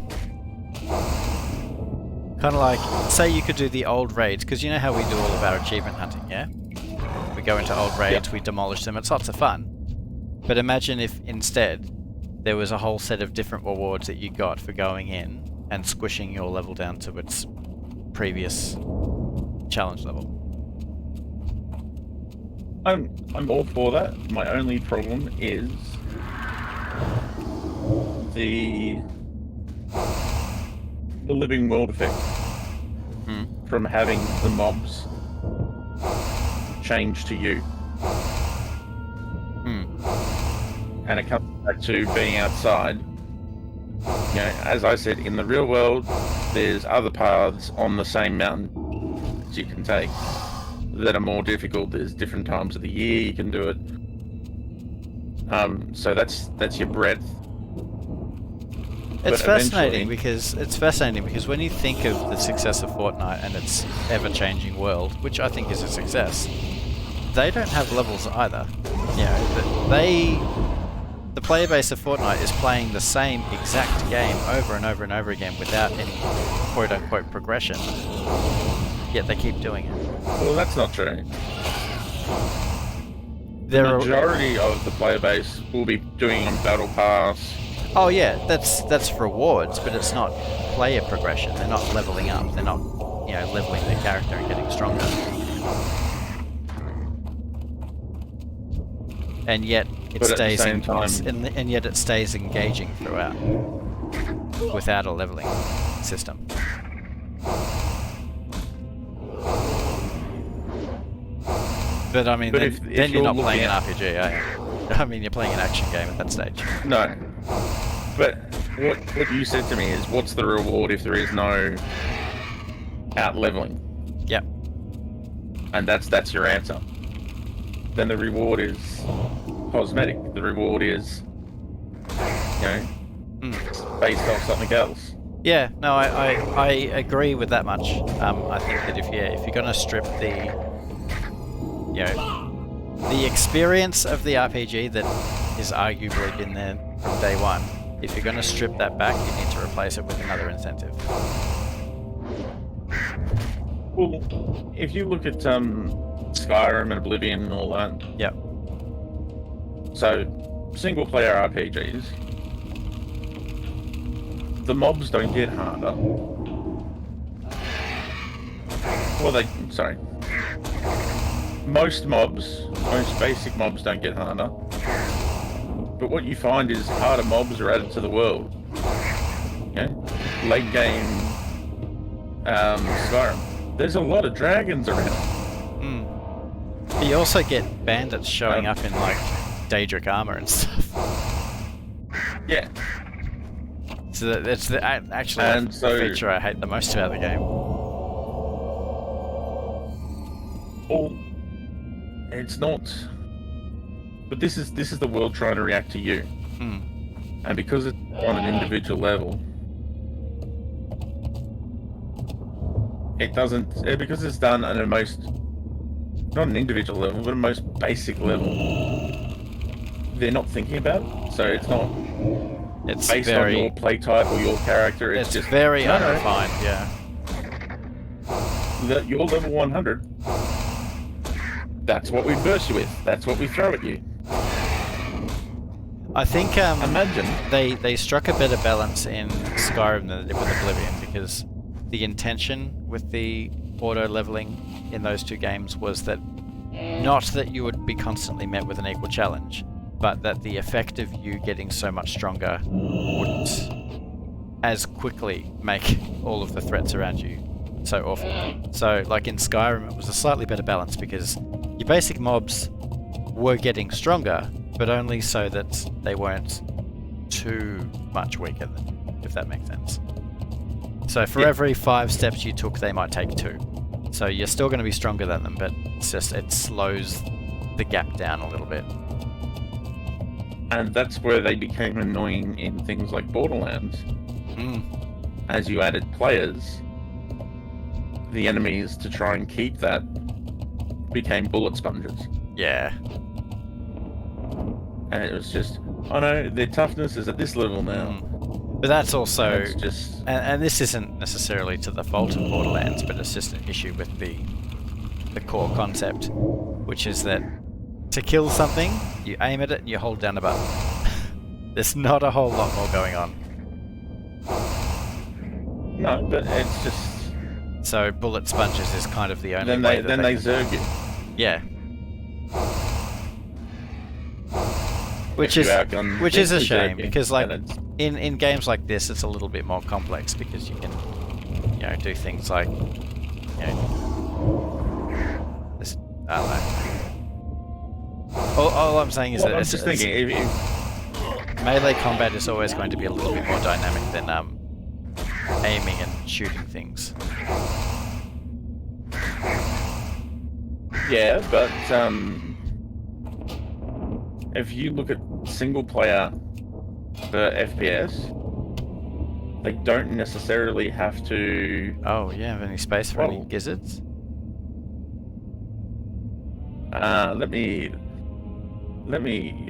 Kind of like, say you could do the old raids, because you know how we do all of our achievement hunting, yeah? We go into old raids, we demolish them, it's lots of fun. But imagine if instead there was a whole set of different rewards that you got for going in and squishing your level down to its previous challenge level. I'm all for that. My only problem is the living world effect from having the mobs change to you. And it comes back to being outside. You know, as I said, in the real world, there's other paths on the same mountain you can take that are more difficult. There's different times of the year you can do it. So that's your breadth. It's But fascinating eventually- because when you think of the success of Fortnite and its ever-changing world, which I think is a success, they don't have levels either. You know, the player base of Fortnite is playing the same exact game over and over and over again without any quote-unquote progression. Yet they keep doing it. Well, that's not true. There The are, majority of the player base will be doing a battle pass. oh yeah, that's rewards, but it's not player progression. They're not leveling up. They're not, you know, leveling their character and getting stronger. And yet it But at the stays same time- and yet it stays engaging throughout without a leveling system. But I mean, But then, if then you're you're not playing an looking RPG, are you? I mean, you're playing an action game at that stage. No. But what you said to me is, what's the reward if there is no out leveling? Yep. And that's your answer. Then the reward is cosmetic. The reward is, you know, based off something else. Yeah, no, I agree with that much. I think that if you're gonna strip the, you know, the experience of the RPG that has arguably been there from day one, if you're gonna strip that back, you need to replace it with another incentive. Well, if you look at Skyrim and Oblivion and all that, Yep. so single player RPGs, the mobs don't get harder. Well, sorry. Most basic mobs don't get harder. But what you find is harder mobs are added to the world. Okay? Late game Skyrim. There's a lot of dragons around. You also get bandits showing up in like Daedric armor and stuff. Yeah. So that's actually And the so- feature I hate the most about the game. Well, it's not. But this is the world trying to react to you. And because it's on an individual level, it doesn't. Because it's done at a most, not an individual level, but a most basic level, they're not thinking about it. So it's not It's based on very, your play type or your character. It's just very no, no, unrefined. Yeah. that you're level 100. That's what we burst you with. That's what we throw at you. I think Imagine. they struck a better balance in Skyrim than they did with Oblivion, because the intention with the auto leveling in those two games was that not that you would be constantly met with an equal challenge, but that the effect of you getting so much stronger wouldn't as quickly make all of the threats around you so awful. So like in Skyrim it was a slightly better balance because your basic mobs were getting stronger, but only so that they weren't too much weaker, if that makes sense. So for Yeah. every 5 steps you took, they might take 2. So you're still going to be stronger than them, but it's just it slows the gap down a little bit. And that's where they became annoying in things like Borderlands. As you added players, the enemies to try and keep that became bullet sponges. Yeah. And it was just, oh no, their toughness is at this level now. But that's also... And it's just... And this isn't necessarily to the fault of Borderlands, but it's just an issue with the core concept, which is that to kill something, you aim at it and you hold down a button. There's not a whole lot more going on. No, but it's just... So bullet sponges is kind of the only Then way they that then they zerg you. Yeah. Which If is you outgun, which is a they zerg shame you. because like And it's- in games like this it's a little bit more complex because you can do things like this, I don't know. All I'm saying is Well, that I'm it's just thinking, if melee combat is always going to be a little bit more dynamic than aiming and shooting things. yeah, but if you look at single player for FPS, they don't necessarily have to. Oh yeah, have any space for any Whoa. gizzards? Let me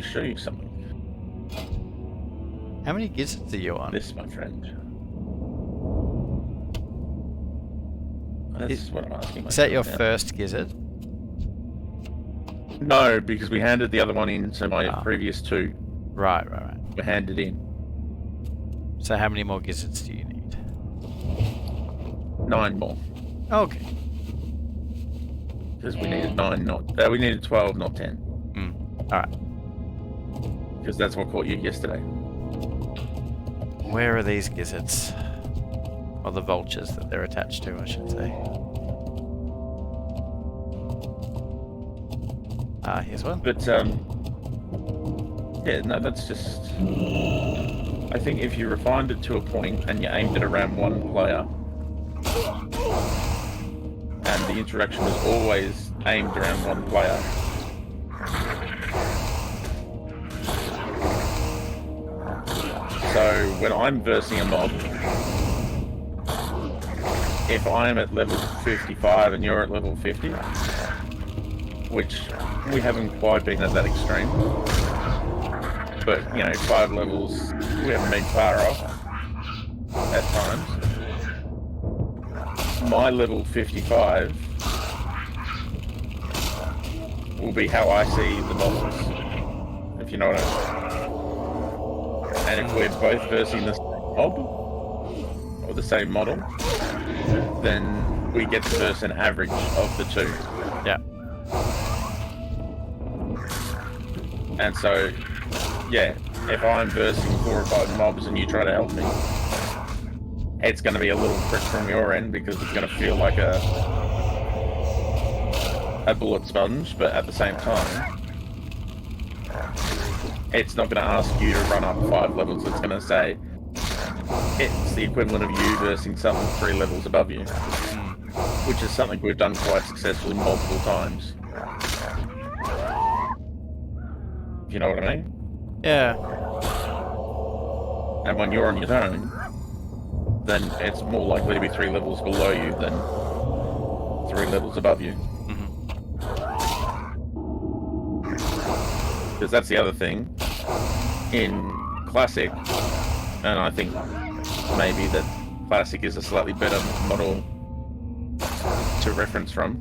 show you something. How many gizzards are you on? This, my friend. That's what I'm asking myself. Is that your now. first gizzard? No, because we handed the other one in, so my Ah. previous 2 Right. were handed in. So how many more gizzards do you need? 9 more. Okay. Because we needed 9, we needed 12, not 10. Alright. Because that's what caught you yesterday. Where are these gizzards? Or the vultures that they're attached to, I should say. Ah, here's one. But, yeah, no, that's just... I think if you refined it to a point and you aimed it around one player, and the interaction was always aimed around one player, so when I'm versing a mob, if I'm at level 55 and you're at level 50, which we haven't quite been at that extreme, but 5 levels, we haven't been far off at times. My level 55 will be how I see the models, if you know what I mean. And if we're both versing the same mob, or the same model, then we get to verse an average of the 2. Yeah. And so, yeah, if I'm versing 4 or 5 mobs and you try to help me, it's going to be a little prick from your end because it's going to feel like a bullet sponge, but at the same time, it's not going to ask you to run up 5 levels. It's going to say it's the equivalent of you versing something 3 levels above you, which is something we've done quite successfully multiple times. You know what I mean? Yeah. And when you're on your own, then it's more likely to be 3 levels below you than 3 levels above you. Because that's the other thing. In Classic, and I think maybe that Classic is a slightly better model to reference from,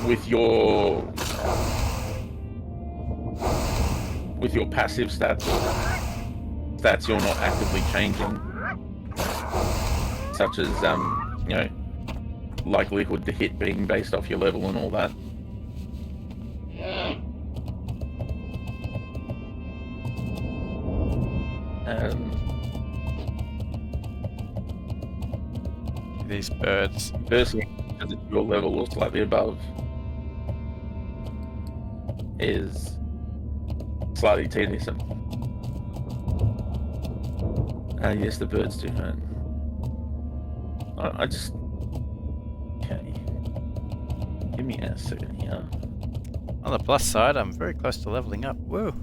with your passive stats you're not actively changing, such as likelihood to hit being based off your level and all that. These birds. Personally, at your level or slightly above is slightly tedious. Yes, the birds do hurt. I just... Okay. Give me a second here. On the plus side, I'm very close to leveling up. Woo!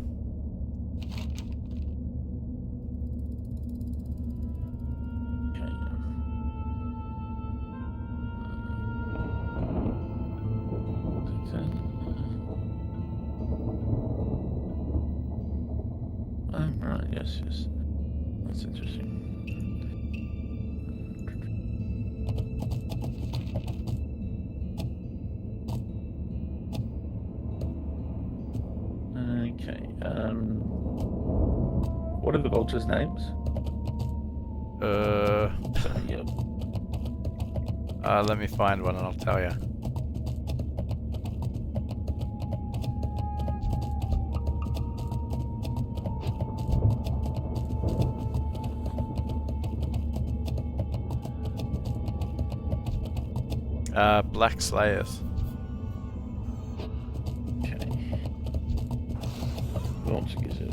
Okay. Oh, right, yes. That's interesting. Okay, what are the vultures' names? Yep. Let me find one and I'll tell you. Black Slayers. Okay. Launch gizzard.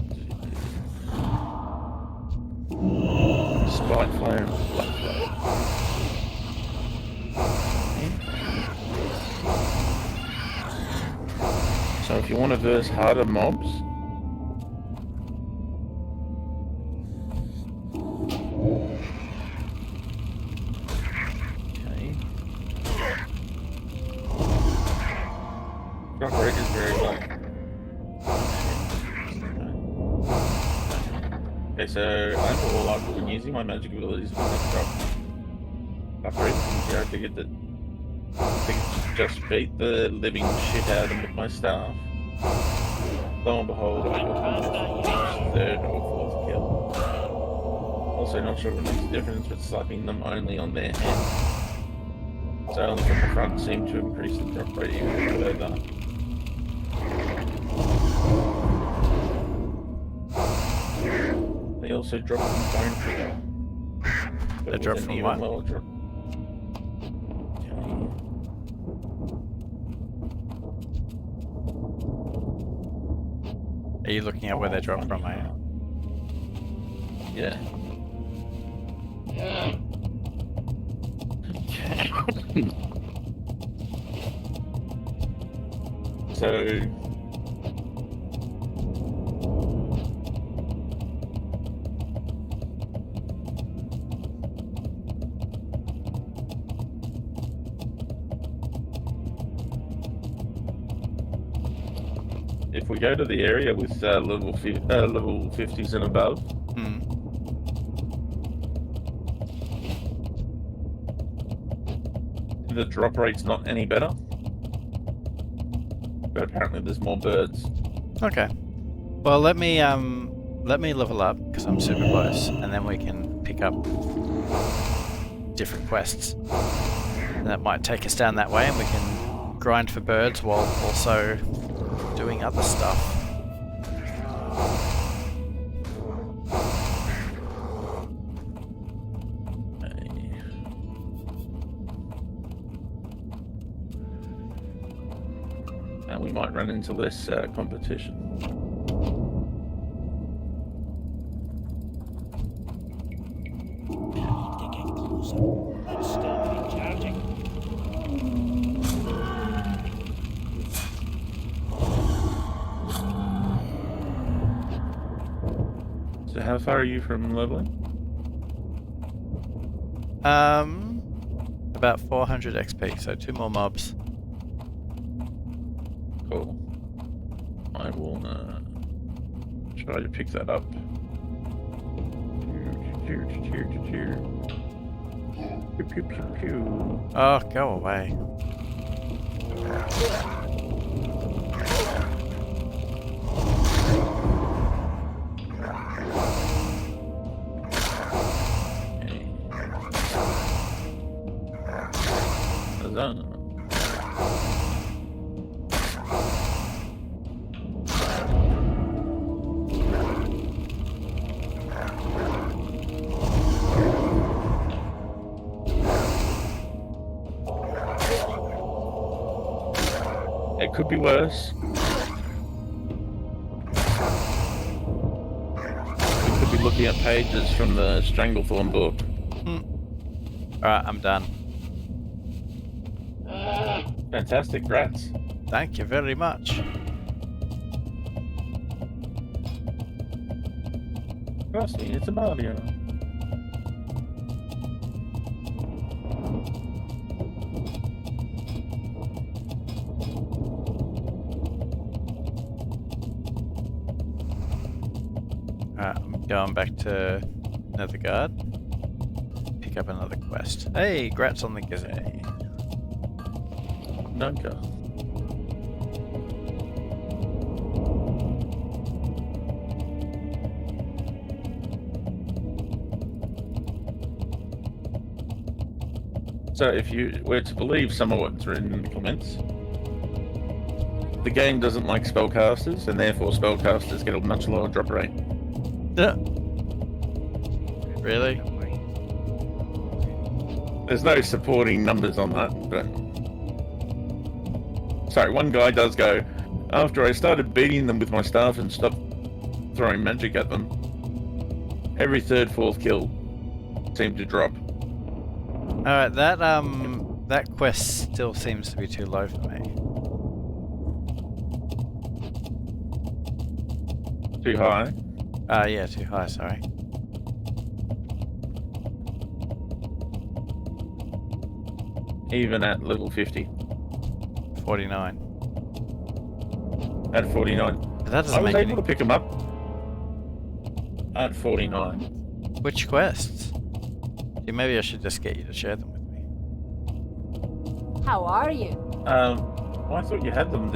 Spike flare and black flare. So if you want to verse harder mobs, drop rate is very low. Okay, so I'm all up and using my magic abilities with this drop. Drop rate, I figured that I could just beat the living shit out of them with my staff. Lo and behold, I got the third or fourth kill. Also not sure what makes a difference with slapping them only on their head. So only from the front seemed to increase the drop rate even further. They also drop from bone trigger. They drop from what? Lower drop. Are you looking at where they drop from, eh? Yeah. So if we go to the area with level 50s and above, the drop rate's not any better. But apparently there's more birds. Okay. Well, let me level up because I'm super close, and then we can pick up different quests. And that might take us down that way, and we can grind for birds while also doing other stuff. And we might run into less competition. Need to get closer. Let's start recharging. So how far are you from leveling? About 400 XP, so 2 more mobs. Cool. I will try to pick that up. Oh, go away. It could be worse. We could be looking looking at pages from the Stranglethorn book. Alright, I'm done. Fantastic, rats. Thank you very much. Trust me, it's a Mario. Alright, I'm going back to Nethergard. Pick up another quest. Hey, Grats on the Gazette. Dunker. So if you were to believe some of what's written in the comments, the game doesn't like spellcasters, and therefore spellcasters get a much lower drop rate. Really? There's no supporting numbers on that, but... Sorry, one guy does go, after I started beating them with my staff and stopped throwing magic at them, every third, fourth kill seemed to drop. Alright, that quest still seems to be too low for me. Too high. Yeah, too high, sorry. Even at level 50. 49. At 49. But that I doesn't was make able any... to pick them up at 49. Which quests? See, maybe I should just get you to share them with me. How are you? Well, I thought you had them.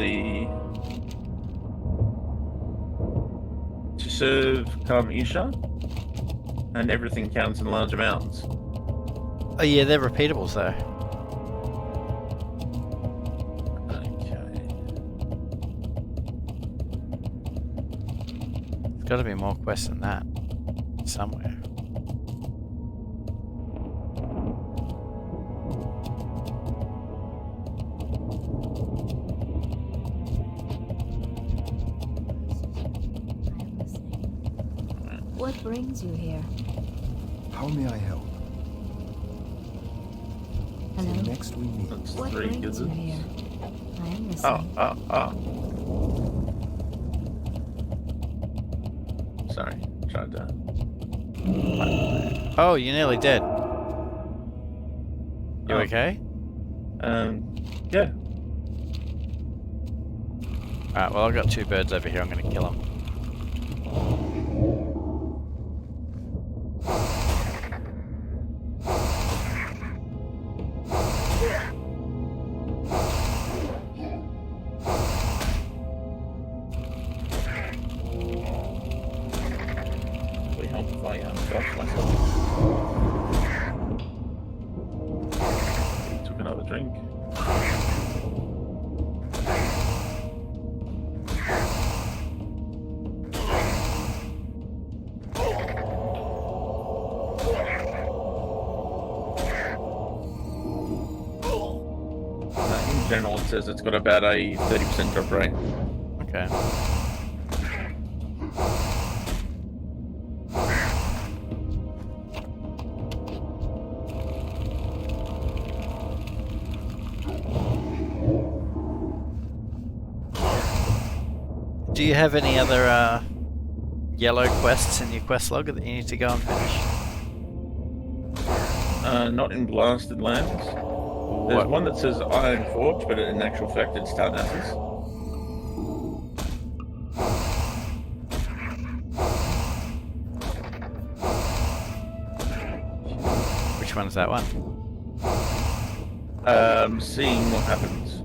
To serve Kam Isha, and everything counts in large amounts. Oh yeah, they're repeatables though. Okay. There's got to be more quests than that somewhere. What brings you here? How may I help? Hello? Till next we meet. That's What 3 brings you gizzards. here? I am Oh, listening. Sorry, tried to. Oh, you nearly did. You Oh. okay? Yeah. Alright, well I've got 2 birds over here, I'm gonna kill them. Really help if I dodge myself. Took another drink. In general, it says it's got about a 30% drop rate. Okay. Do you have any other yellow quests in your quest log that you need to go and finish? Not in Blasted Lands. There's What? one that says Iron Forge, but in actual fact it's Tarnassus. Which one's that one? Seeing what happens.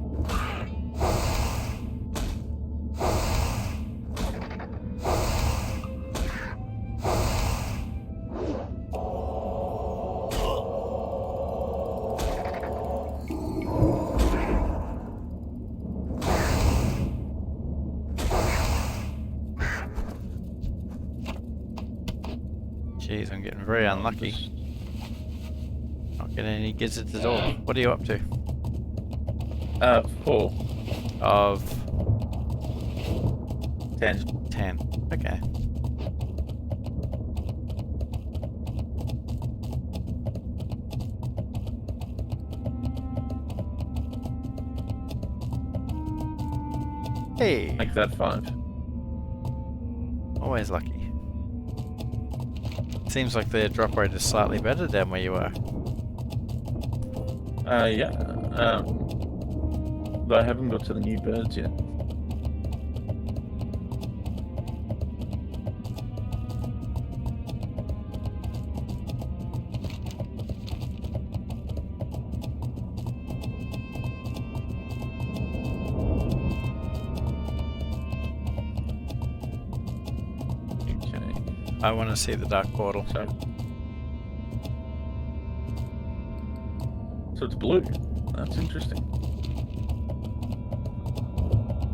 Jeez, I'm getting very unlucky. Not getting any gizzards at all. What are you up to? 4, Of 10. 10. Okay. Hey, Make that 5. always lucky. Seems like the drop rate is slightly better down where you are. Yeah. But I haven't got to the new birds yet. I want to see the dark portal. So it's blue. That's interesting.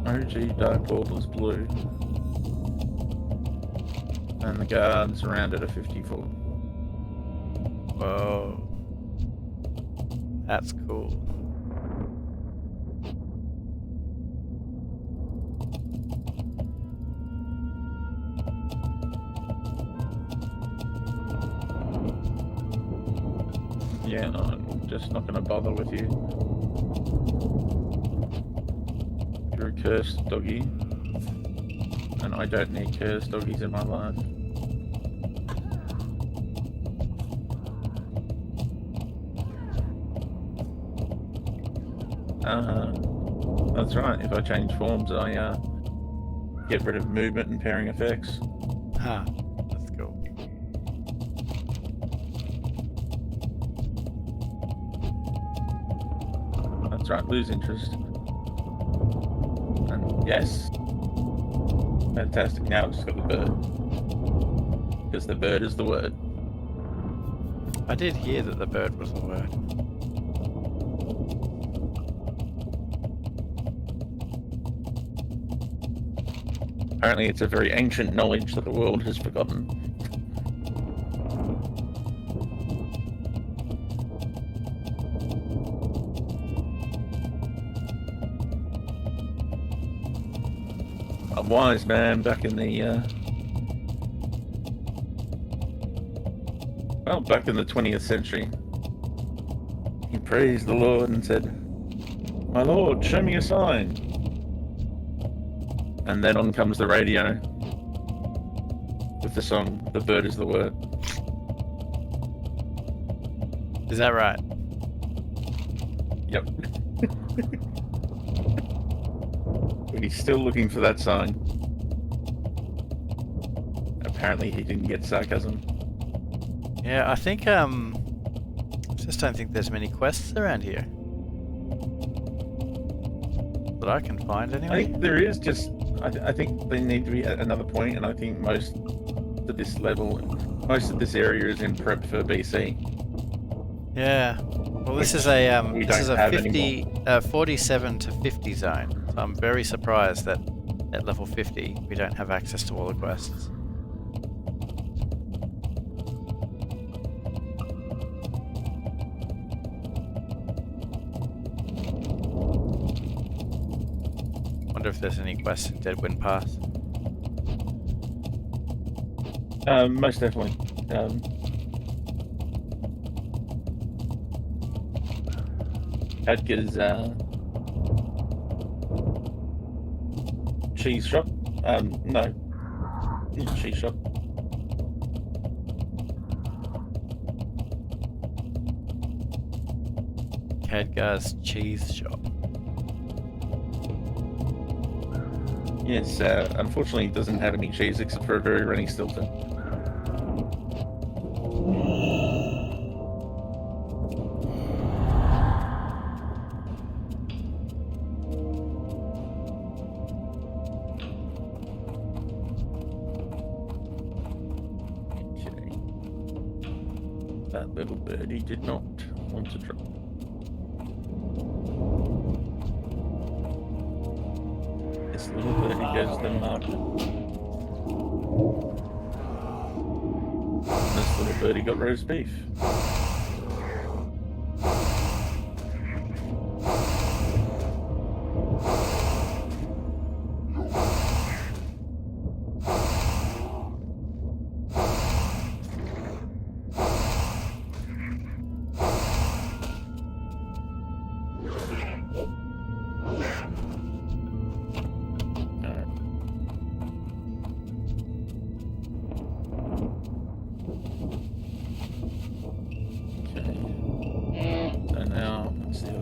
OG Dark Portal is blue. And the guards around it are 54. Whoa. That's cool. Yeah, I'm just not going to bother with you. You're a cursed doggy. And I don't need cursed doggies in my life. That's right, if I change forms, I get rid of movement and pairing effects. Huh. That's cool. That's right, lose interest. And yes. Fantastic, now I've just got the bird. Because the bird is the word. I did hear that the bird was the word. Apparently it's a very ancient knowledge that the world has forgotten. A wise man back in the, back in the 20th century. He praised the Lord and said, "My Lord, show me a sign." And then on comes the radio with the song, "The Bird is the Word." Is that right? Yep. But he's still looking for that sign. Apparently he didn't get sarcasm. Yeah, I think, just don't think there's many quests around here. That I can find, I anyway. think there is just... I think they need to be at another point, and I think most of this level, most of this area is in prep for BC. Yeah. Well, this is a we this is don't a have 50, 47 to 50 zone. So I'm very surprised that at level 50 we don't have access to all the quests. Wonder if there's any quests in Deadwind Pass. Most definitely. Edgar's cheese shop. No, not cheese shop. Khadgar's cheese shop. Yes, unfortunately, it doesn't have any cheese except for a very runny Stilton. Okay. That little birdie did not want to drop. This little birdie goes to the market. This little birdie got roast beef.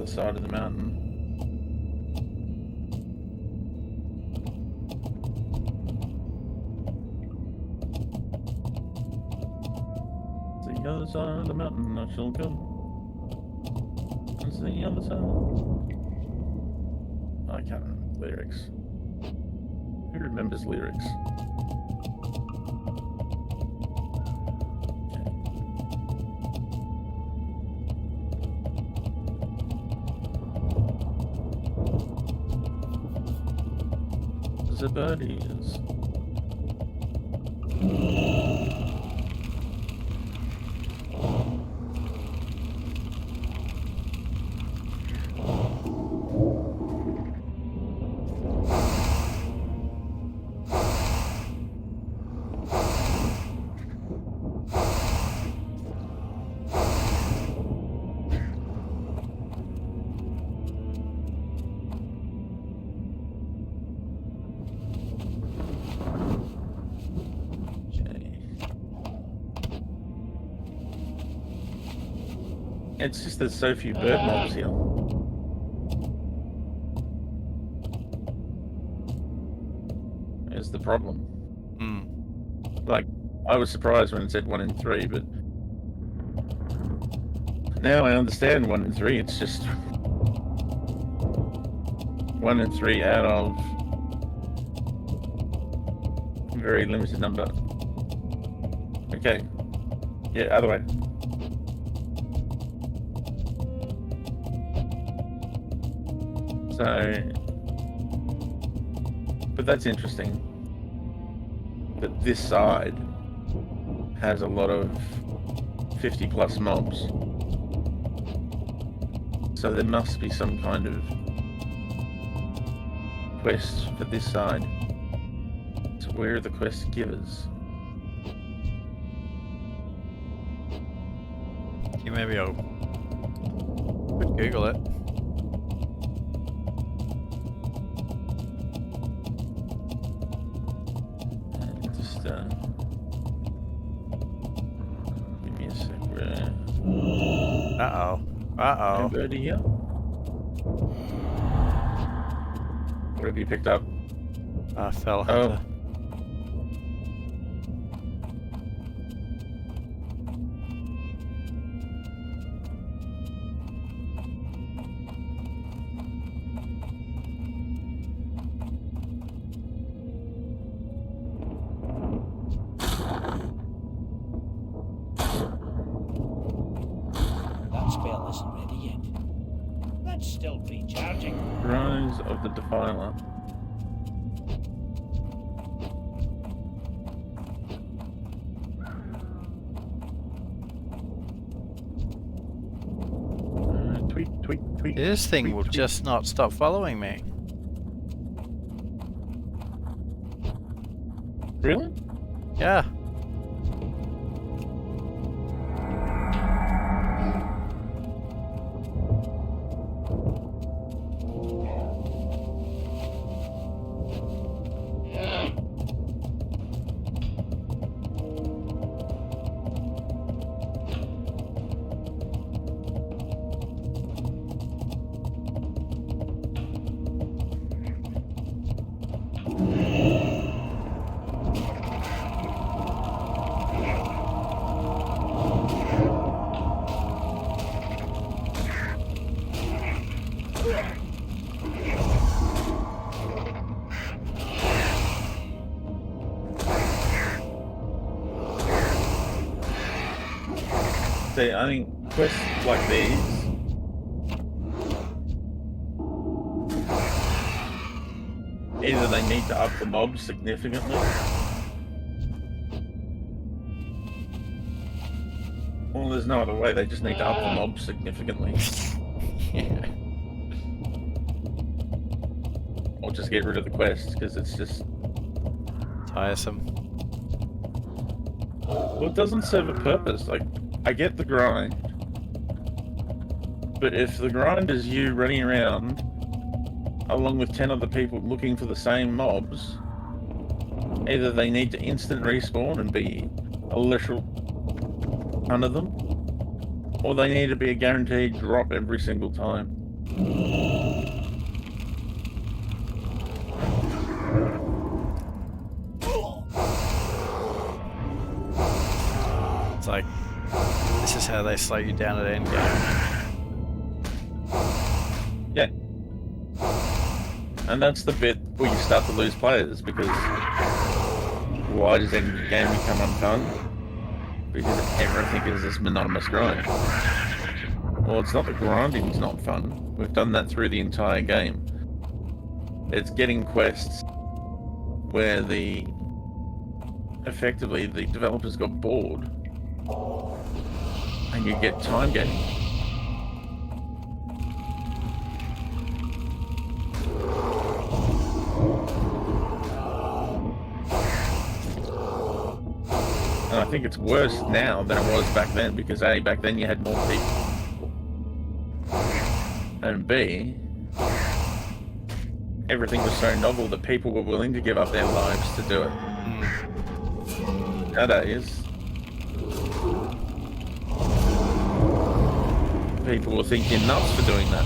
side of the mountain. It's the other side of the mountain I shall go. It's the other side. I can't remember lyrics. Who remembers lyrics? The buddies. It's just there's so few bird mobs here. Is the problem. Like, I was surprised when it said 1 in 3, but now I understand 1 in 3. It's just 1 in 3 out of a very limited number. Okay. Yeah, other way. So, but that's interesting that this side has a lot of 50 plus mobs. So there must be some kind of quest for this side. So where are the quest givers? Maybe I'll Google it. Give me a sec. Uh-oh. Uh-oh. Birdie here. What have you picked up? Fell Oh. hunter. That spell isn't ready yet. That's still recharging. Rise of the Defiler. Tweet, tweet, tweet. This thing tweet, will tweet. just not stop following me. Really? Yeah. See, I think quests like these either they need to up the mobs significantly, or there's no other way, they just need to up the mobs significantly. Yeah. Or just get rid of the quest, because it's just... Tiresome. Well, it doesn't serve a purpose. Like, I get the grind, but if the grind is you running around along with 10 other people looking for the same mobs, either they need to instant respawn and be a literal ton of them, or they need to be a guaranteed drop every single time. It's like, this is how they slow you down at endgame. Yeah. And that's the bit where you start to lose players, because why does endgame become unfun? Because everything is this monotonous grind. Well, it's not the grinding's not fun. We've done that through the entire game. It's getting quests where effectively the developers got bored and you get time gaining. And I think it's worse now than it was back then, because A, back then you had more people, and B, everything was so novel that people were willing to give up their lives to do it. Nowadays, people will think you're nuts for doing that.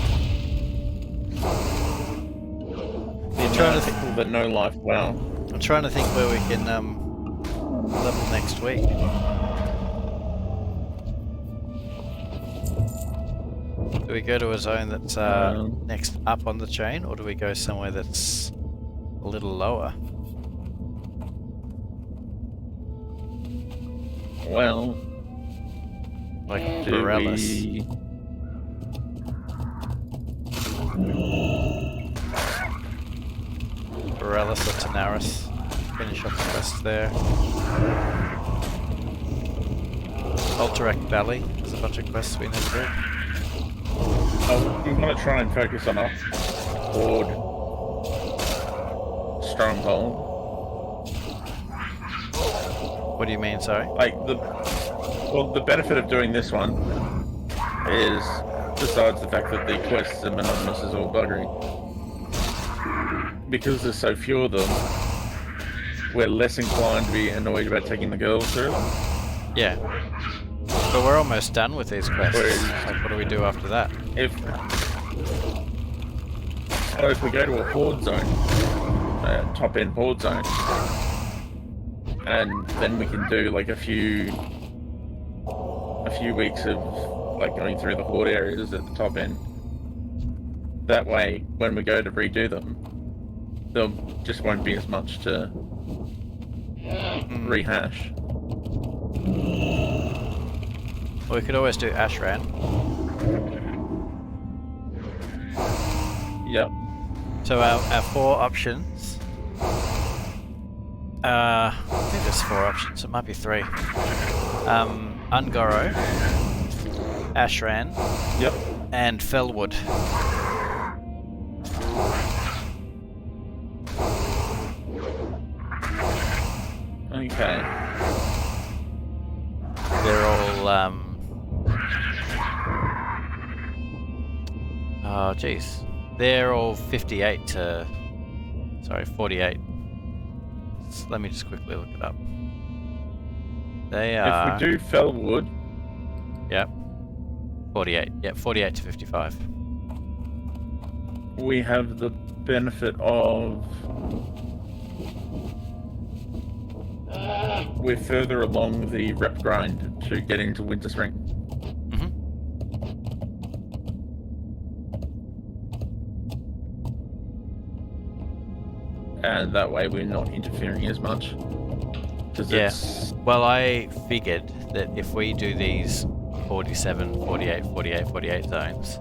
The amount of people that know life well. I'm trying to think where we can level next week. Do we go to a zone that's next up on the chain, or do we go somewhere that's a little lower? Well, Like do Borellis. we... Borellis or Tanaris. Finish off the quest there. Alterac Valley. There's a bunch of quests we need to do. Oh, we want to try and focus on a Horde stronghold. What do you mean, sorry? Like the benefit of doing this one is, besides the fact that the quests are monotonous as all buggery, because there's so few of them, we're less inclined to be annoyed about taking the girls through them. Yeah. But we're almost done with these quests. Like, what do we do after that? If we go to a Horde zone, top end Horde zone, and then we can do like a few weeks of like going through the Horde areas at the top end. That way, when we go to redo them, there just won't be as much to rehash. Well, we could always do Ashran. Yep. So our 4 options. I think there's 4 options. It might be 3. Ungoro, Ashran, Yep. and Felwood. Okay. They're all oh geez. They're all 58 to 48. Let me just quickly look it up. They are, If we do Felwood, yep. 48. Yep, 48 to 55. we have the benefit of we're further along the rep grind to get into Winter Spring. And that way we're not interfering as much. Yeah. It's, Well, I figured that if we do these 47, 48, 48, 48 zones,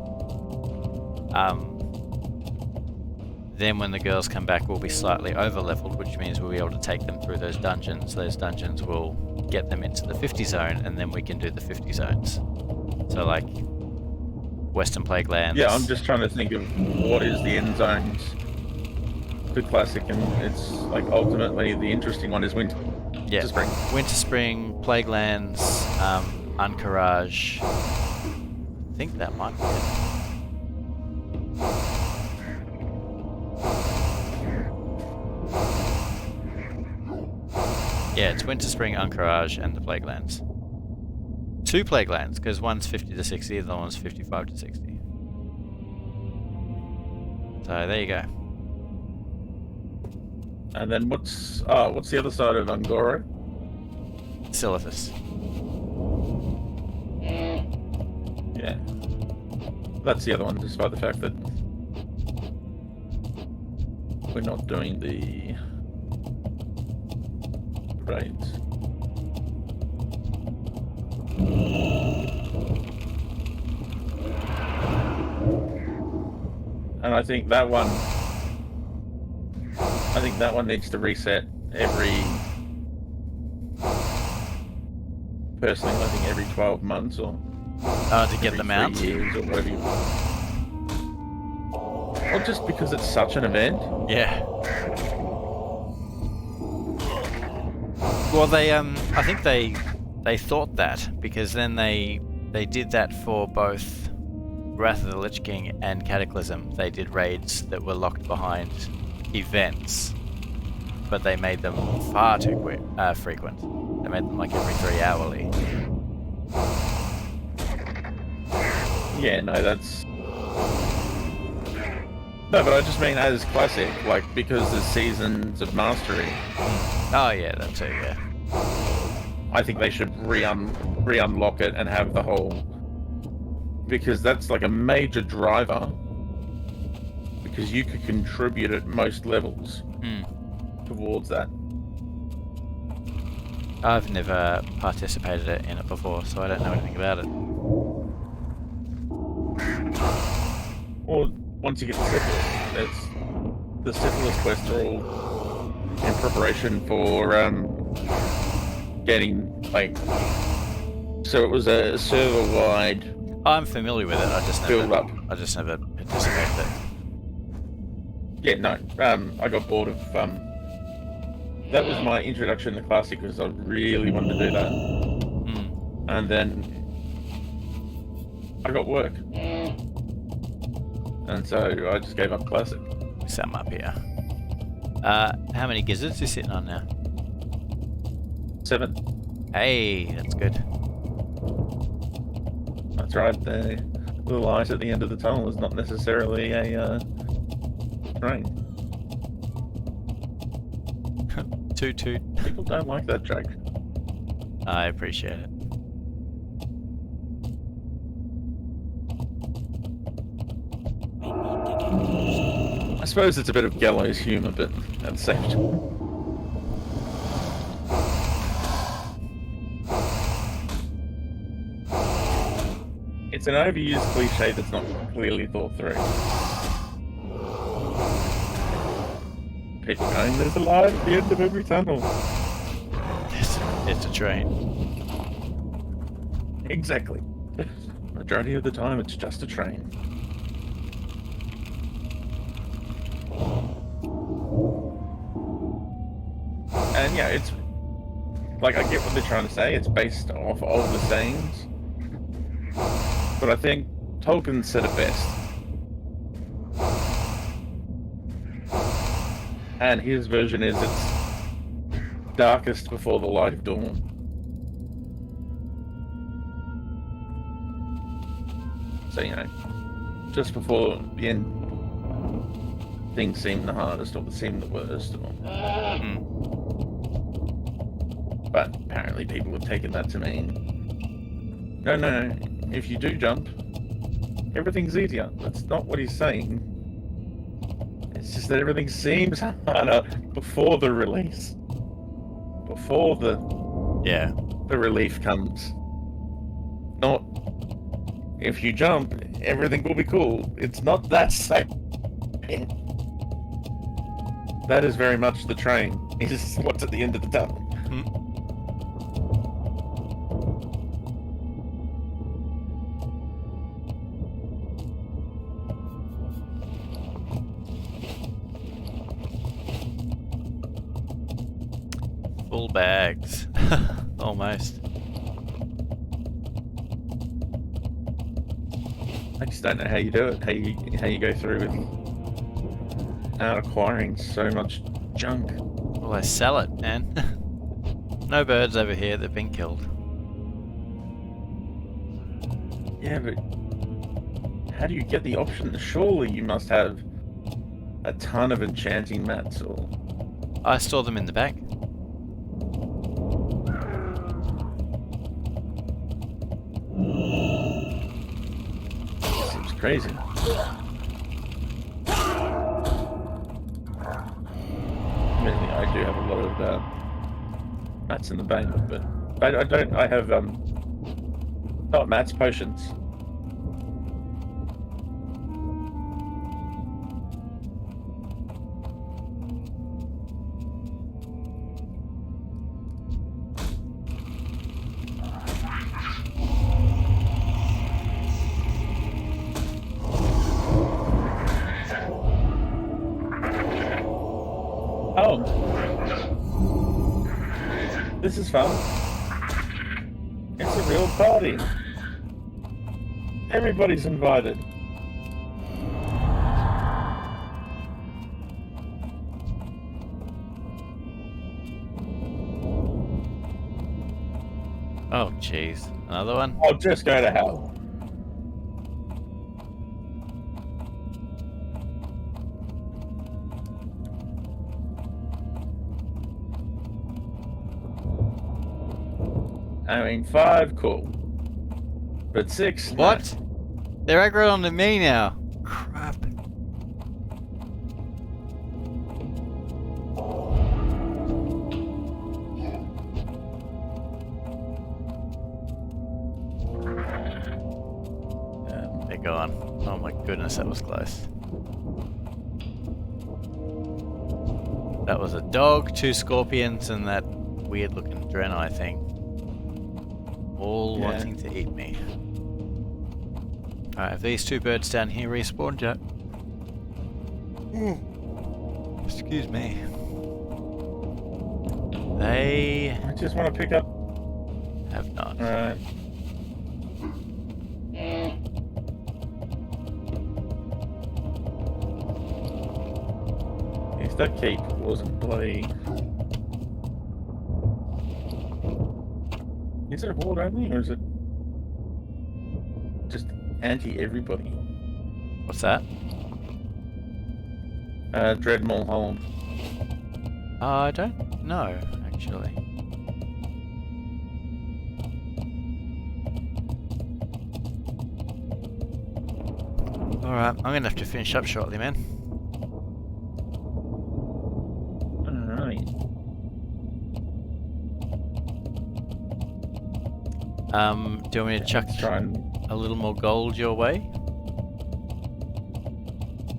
then when the girls come back, we'll be slightly over-leveled, which means we'll be able to take them through those dungeons. Those dungeons will get them into the 50 zone, and then we can do the 50 zones. So, like, Western Plague Lands. yeah, I'm just trying to think of what is the end zones. The classic, and it's like ultimately the interesting one is Winter Spring. Winter Spring, Plague Lands, Anchorage. I think that might be it. Yeah, it's Winter Spring, Anchorage, and the Plague Lands. 2 Plague Lands, because one's 50 to 60, the other one's 55 to 60. So there you go. And then what's the other side of Angora? Silithus. Yeah. That's the other one, despite the fact that we're not doing the raids. And I think that one needs to reset personally, I think every 12 months or To get them out. 3 years or whatever you want. Or just because it's such an event. Yeah. Well, I think they thought that because then they did that for both Wrath of the Lich King and Cataclysm. They did raids that were locked behind events, but they made them far too frequent. They made them like every 3 hourly. Yeah, no, that's... No, but I just mean as classic, like, because there's seasons of mastery. Oh yeah, that too, yeah. I think they should re-unlock it and have the whole... Because that's like a major driver. Because you could contribute at most levels towards that. I've never participated in it before, so I don't know anything about it. Or once you get to Syphilis, it's the Syphilis quests are all in preparation for getting like. So it was a server-wide. I'm familiar with it. I just never build up. I just never participated in it. Yeah, no. I got bored of. That was my introduction to Classic because I really wanted to do that, and then I got work, and so I just gave up Classic. Set them up here. How many gizzards are you sitting on now? 7. Hey, that's good. That's right. The little light at the end of the tunnel is not necessarily a train. Toot toot. People don't like that joke. I appreciate it. I need to get closer. I suppose it's a bit of gallows humour, but that's safe. It's an overused cliche that's not clearly thought through. People going, there's a light at the end of every tunnel. It's a train. Exactly. Majority of the time, it's just a train. And yeah, it's like I get what they're trying to say. It's based off all the sayings, but I think Tolkien said it best. And his version is it's darkest before the light of dawn. So, you know, just before the end, things seem the hardest or seem the worst. Or... But apparently people have taken that to mean, no, if you do jump, everyth's easier. That's not what he's saying. It's just that everything seems harder before the release. Before the relief comes. Not if you jump, everything will be cool. It's not that same. That is very much the train. It's what's at the end of the tunnel. Full bags. Almost. I just don't know how you do it. How you go through without acquiring so much junk. Well, I sell it, man. No birds over here, they've been killed. Yeah, but how do you get the option? Surely you must have a ton of enchanting mats or... I store them in the back. Seems crazy. Admittedly, I do have a lot of mats in the bank, but I don't. I have not mats, potions. Oh, this is fun. It's a real party. Everybody's invited. Oh, jeez. Another one? I'll just go to hell. I mean, 5, cool. But 6, no. What? They're aggroed onto me now. Crap. They're gone. Oh my goodness, that was close. That was a dog, 2 scorpions, and that weird looking Draenei thing. All wanting to eat me. Alright, if these 2 birds down here respawn, Jack. Excuse me. They I just want to pick up. have not. Alright. If that cape wasn't bloody. Is it a horde only, or is it just anti-everybody? What's that? Dreadmaul Hold. I don't know, actually. Alright, I'm gonna have to finish up shortly, man. Alright. Do you want me to chuck Try and... a little more gold your way?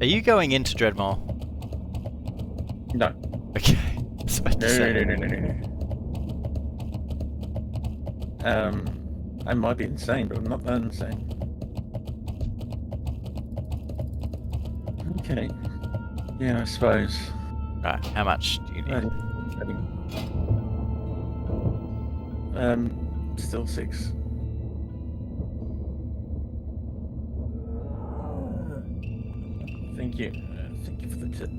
Are you going into Dreadmaul? No. Okay. I was about to say. No. I might be insane, but I'm not that insane. Okay. Yeah, I suppose. Right, how much do you need? Still 6. Thank you. Thank you for the tip.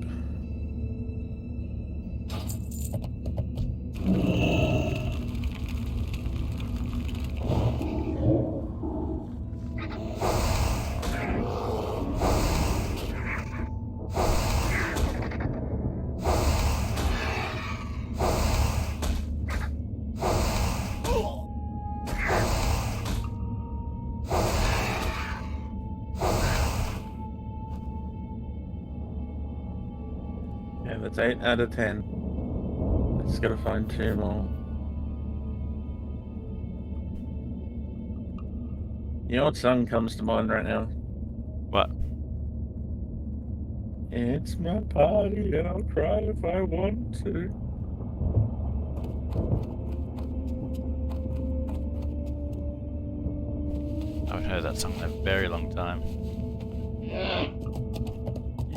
Yeah, that's 8 out of 10. Just gotta find 2 more. You know what song comes to mind right now? What? It's my party and I'll cry if I want to. I haven't heard that song in a very long time.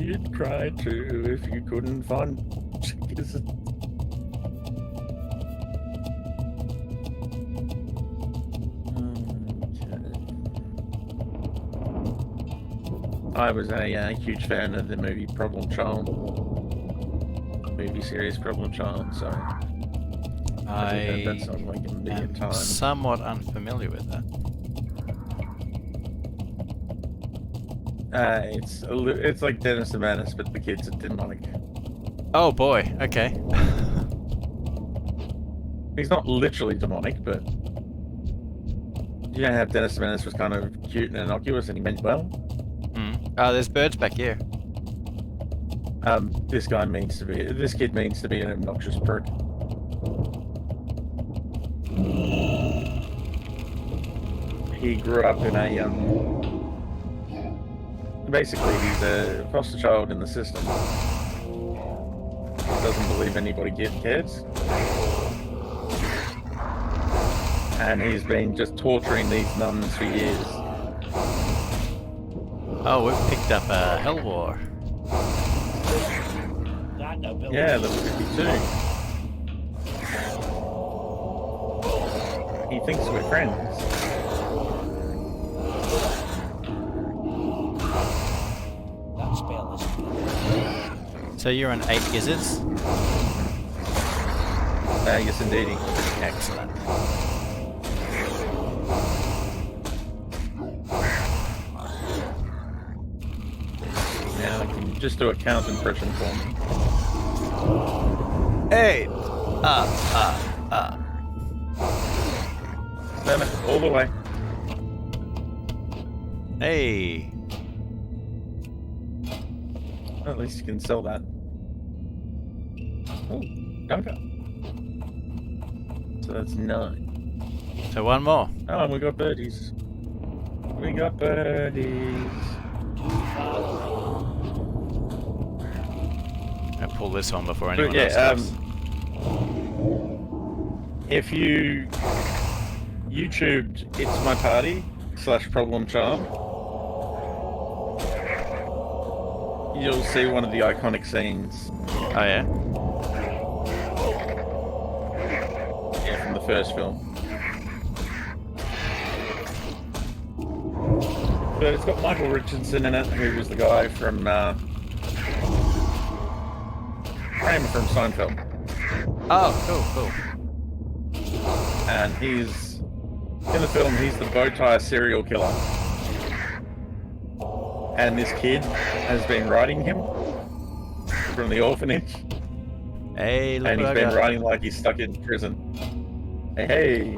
You'd cry too if you couldn't find Jesus. I was a huge fan of the movie Problem Child, movie series Problem Child, so I've heard that song like a million am times. somewhat unfamiliar with that. It's like Dennis the Menace, but the kids are demonic. Oh boy, okay. He's not literally demonic, but you know how Dennis the Menace was kind of cute and innocuous, and he meant well. Oh, there's birds back here. This kid means to be an obnoxious prick. He grew up in a basically he's a foster child in the system. Doesn't believe anybody cares. And he's been just torturing these nuns for years. Oh, we've picked up a Hell War. That nobility. Yeah, level 52. He thinks we're friends. That spell is So you're an 8 gizzards? Yes, indeed. Excellent. Now, can you just do a count impression for me? 8! No, all the way. Hey! Well, at least you can sell that. Oh, Dunker. So that's 9. So one more. Oh, and we got birdies. We got birdies. I'll pull this on before anyone But else yeah, does. if you YouTubed It's My Party / Problem Child, you'll see one of the iconic scenes. Oh yeah? Yeah, from the first film. But it's got Michael Richardson in it, who was the guy from Kramer from Seinfeld. Oh, cool. And he's in the film, he's the bow tie serial killer. And this kid has been riding him from the orphanage. Hey, look And what he's I been got. riding like he's stuck in prison. Hey.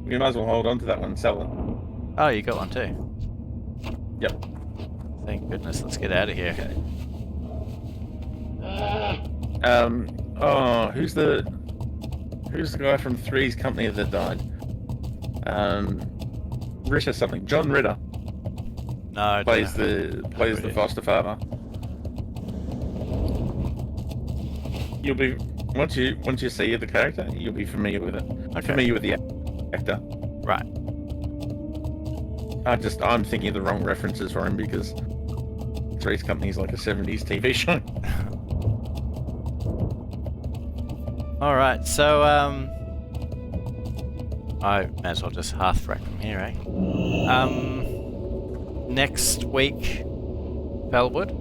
We might as well hold on to that one and sell it. Oh, you got one too. Yep. Thank goodness. Let's get out of here. Okay. Who's the guy from Three's Company that died? Ritter something. John Ritter No, I don't plays know. the foster father. You'll be once you see the character, you'll be familiar with it. Okay. Familiar with the actor. Right. I'm thinking of the wrong references for him because Three's Company is like a 70s TV show. All right. So I may as well just hearthfrack from here, eh? Next week, Bellwood.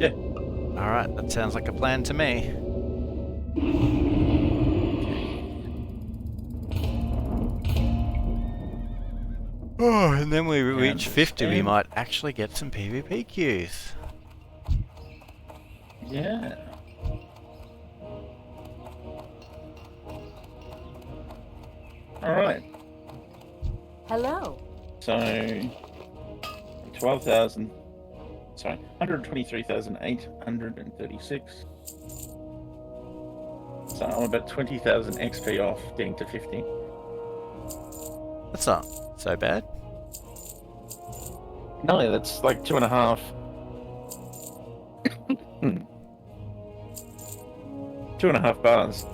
Yeah. All right. That sounds like a plan to me. Oh, and then we reach 50, we might actually get some PvP queues. Yeah. All right. Hello. So 12,000. Sorry, 123,836. So I'm about 20,000 XP off getting to 50. That's not so bad. No, that's like 2.5. 2.5 bars.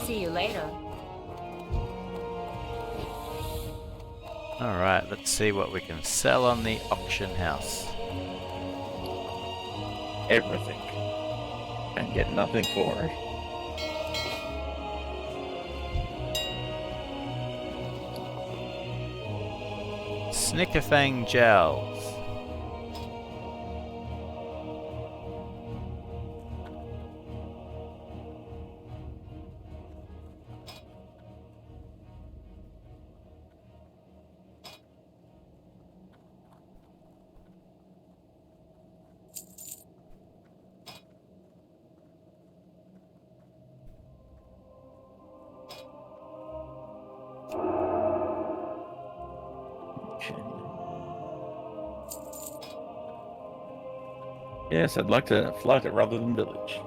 See you later. Alright, let's see what we can sell on the auction house. Everything. And get nothing for it. Snickerfang gels. Yes, I'd like to flight it rather than village.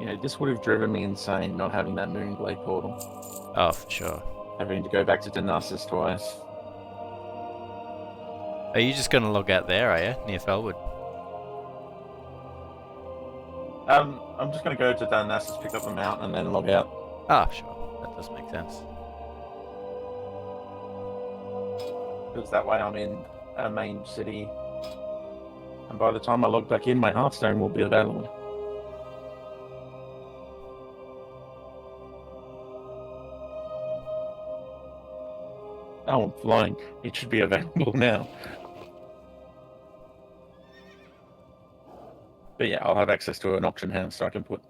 You know, this would have driven me insane not having that Moonglade portal. Oh, for sure. Having to go back to Damascus twice. Are you just going to log out there, are you? Near Felwood? I'm just going to go to Damascus, pick up the mount, and then log out. Ah, sure. That does make sense. Because that way I'm in a main city. And by the time I log back in, my Hearthstone will be available. Oh, I'm flying. It should be available now. But yeah, I'll have access to an auction house, so I can put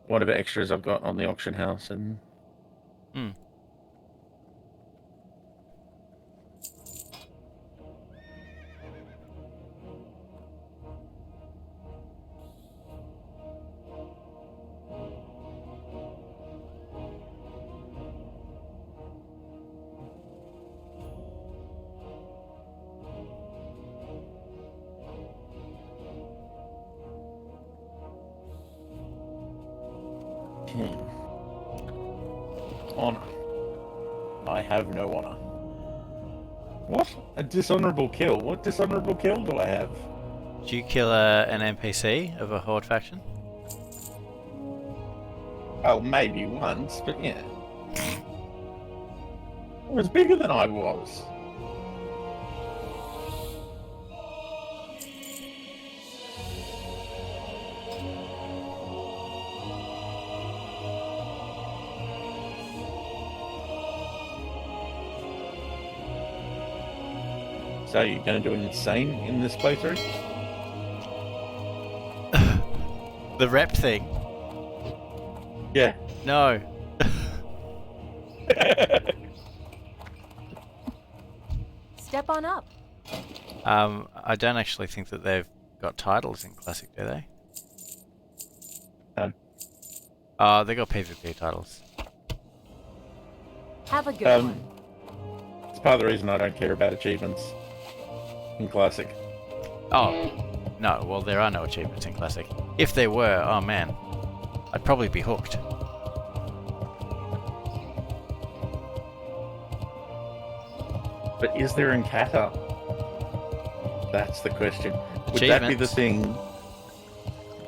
whatever extras I've got on the auction house and... Hmm. Honor. I have no honor. What? A dishonorable kill? What dishonorable kill do I have? Did you kill an NPC of a Horde faction? Oh, maybe once, but yeah. It was bigger than I was. So you're going to do insane in this playthrough? The rep thing? Yeah. No. Step on up. I don't actually think that they've got titles in Classic, do they? No. They got PvP titles. Have a good one. It's part of the reason I don't care about achievements in Classic. Oh, no, well there are no achievements in Classic. If there were, oh man, I'd probably be hooked. But is there in Kata? That's the question. Would that be the thing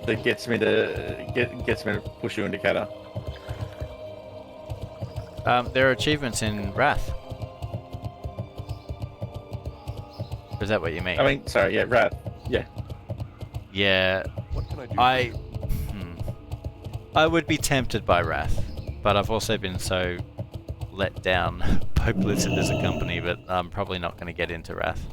that gets me to push you into Kata? There are achievements in Wrath. Or is that what you mean? I mean, sorry, yeah, Wrath. Yeah. Yeah, What can I do? I would be tempted by Wrath, but I've also been so let down by Blizzard as a company, but I'm probably not going to get into Wrath.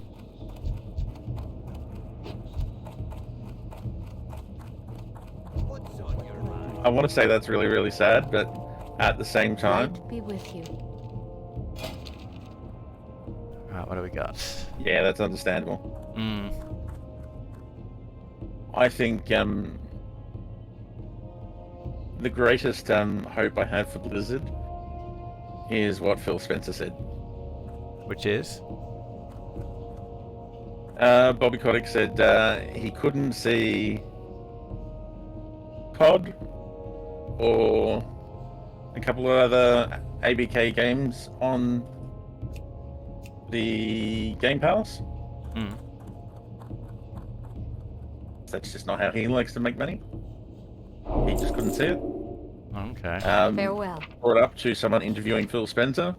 I want to say that's really, really sad, but at the same time... Light be with you. Alright, what do we got? Yeah, that's understandable. Hmm. I think the greatest hope I have for Blizzard is what Phil Spencer said. Which is? Bobby Kotick said he couldn't see COD or a couple of other ABK games on the Game Pass. Hmm. That's just not how he likes to make money. He just couldn't see it. Okay. Farewell. Brought up to someone interviewing Phil Spencer,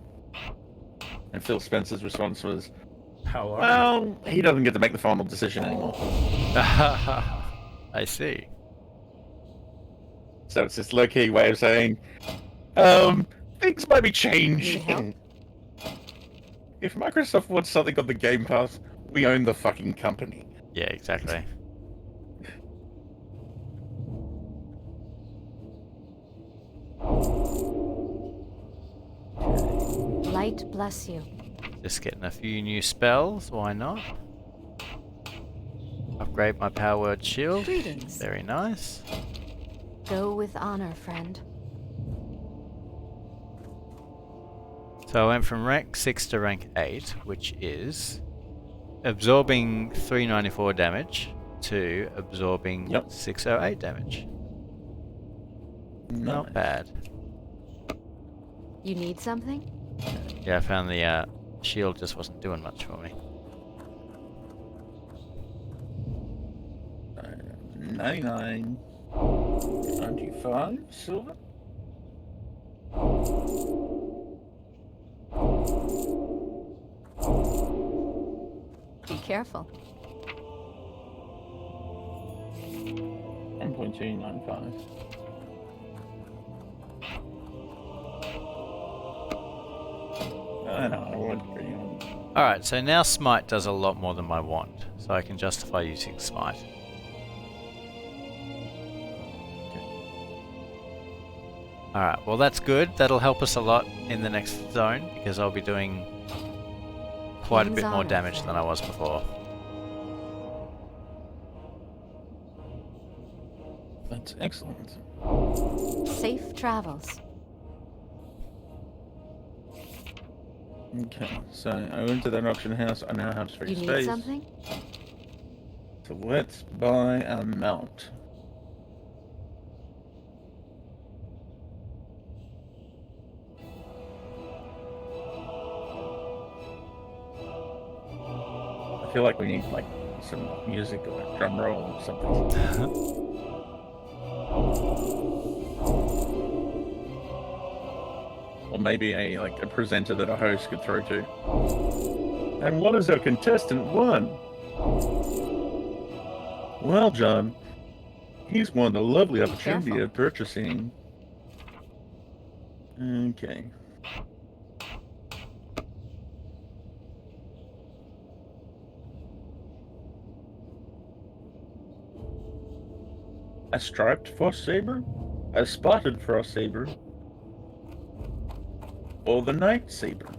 and Phil Spencer's response was, How are well, he doesn't get to make the final decision anymore. I see. So it's this low-key way of saying, things might be changing. If Microsoft wants something on the Game Pass, we own the fucking company. Yeah, exactly. Light bless you. Just getting a few new spells, why not? Upgrade my power word shield. Greetings. Very nice. Go with honor, friend. So I went from rank 6 to rank 8, which is absorbing 394 damage to absorbing Yep. 608 damage. Not Nice. bad. You need something? Yeah, I found the shield just wasn't doing much for me. 99. 95 silver. Be careful. 1.295. I know, I would agree on. Alright, so now Smite does a lot more than my wand, so I can justify using Smite. Alright, well that's good. That'll help us a lot in the next zone, because I'll be doing quite a bit more damage than I was before. That's excellent. Safe travels. Okay, so I went to that auction house. I now have free You space. need something? So let's buy a mount. I feel like we need like some music or a drum roll or something. Or maybe a presenter that a host could throw to. And what is our contestant won? Well, John, he's won the lovely opportunity Careful. of purchasing. Okay. A striped frost saber, a spotted frost saber, or the night saber.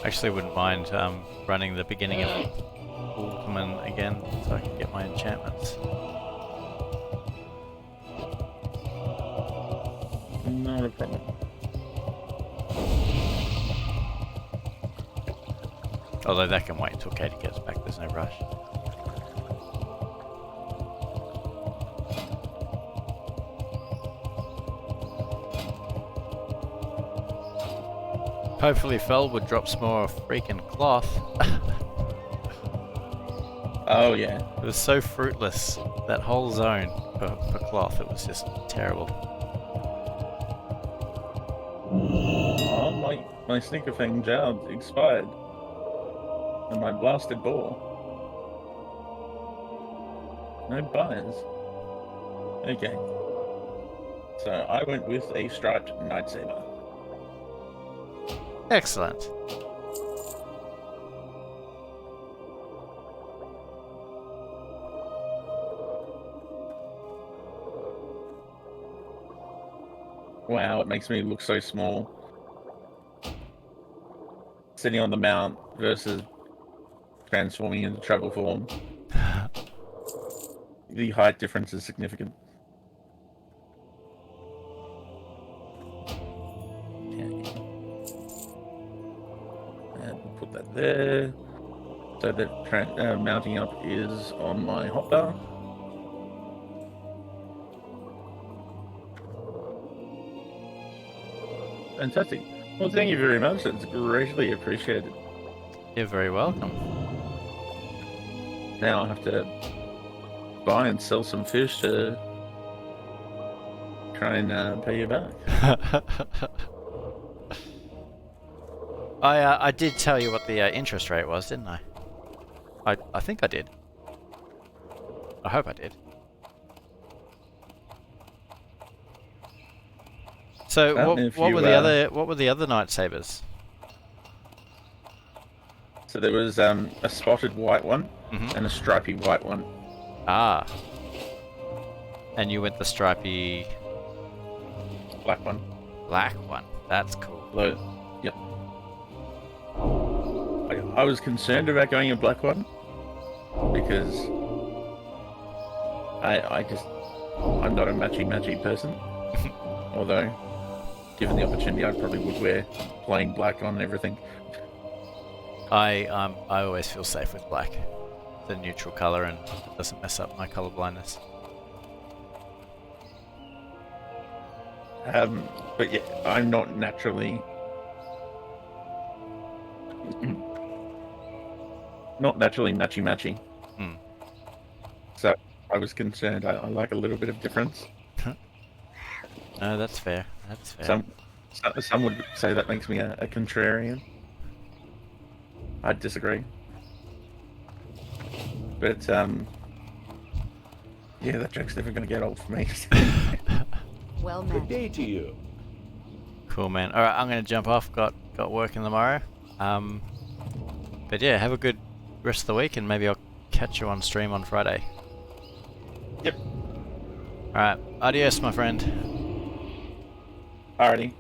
Actually wouldn't mind running the beginning of Ultimate again, so I can get my enchantments. Not a problem. Although that can wait until Katie gets back, there's no rush. Hopefully Felwood drops more freaking cloth. Oh yeah. It was so fruitless, that whole zone for cloth, it was just terrible. Oh, my sneaker fang job expired. And my blasted ball. No buyers. Okay. So I went with a striped night saber. Excellent. Wow, it makes me look so small. Sitting on the mount versus transforming into travel form. The height difference is significant. Okay. And we'll put that there. So that mounting up is on my hotbar. Fantastic. Well, thank you very much. It's greatly appreciated. You're very welcome. Now I have to buy and sell some fish to try and pay you back. I did tell you what the interest rate was, didn't I? I think I did. I hope I did. So what were the other night sabers? So there was a spotted white one Mhm. and a stripy white one. Ah. And you went the stripy Black one. black one. That's cool. Low. Yep. I was concerned about going a black one because I'm not a matchy person. Although, given the opportunity, I probably would wear plain black on everything. I always feel safe with black. The neutral color, and it doesn't mess up my color blindness. But yeah, I'm not naturally matchy. Hmm. So I was concerned. I like a little bit of difference. No, that's fair. That's fair. Some would say that makes me a contrarian. I'd disagree. But yeah, that joke's never going to get old for me. Well Good met. day to you. Cool, man. All right, I'm gonna jump off. Got work in tomorrow. But yeah, have a good rest of the week, and maybe I'll catch you on stream on Friday. Yep. All right, adios, my friend. Alrighty.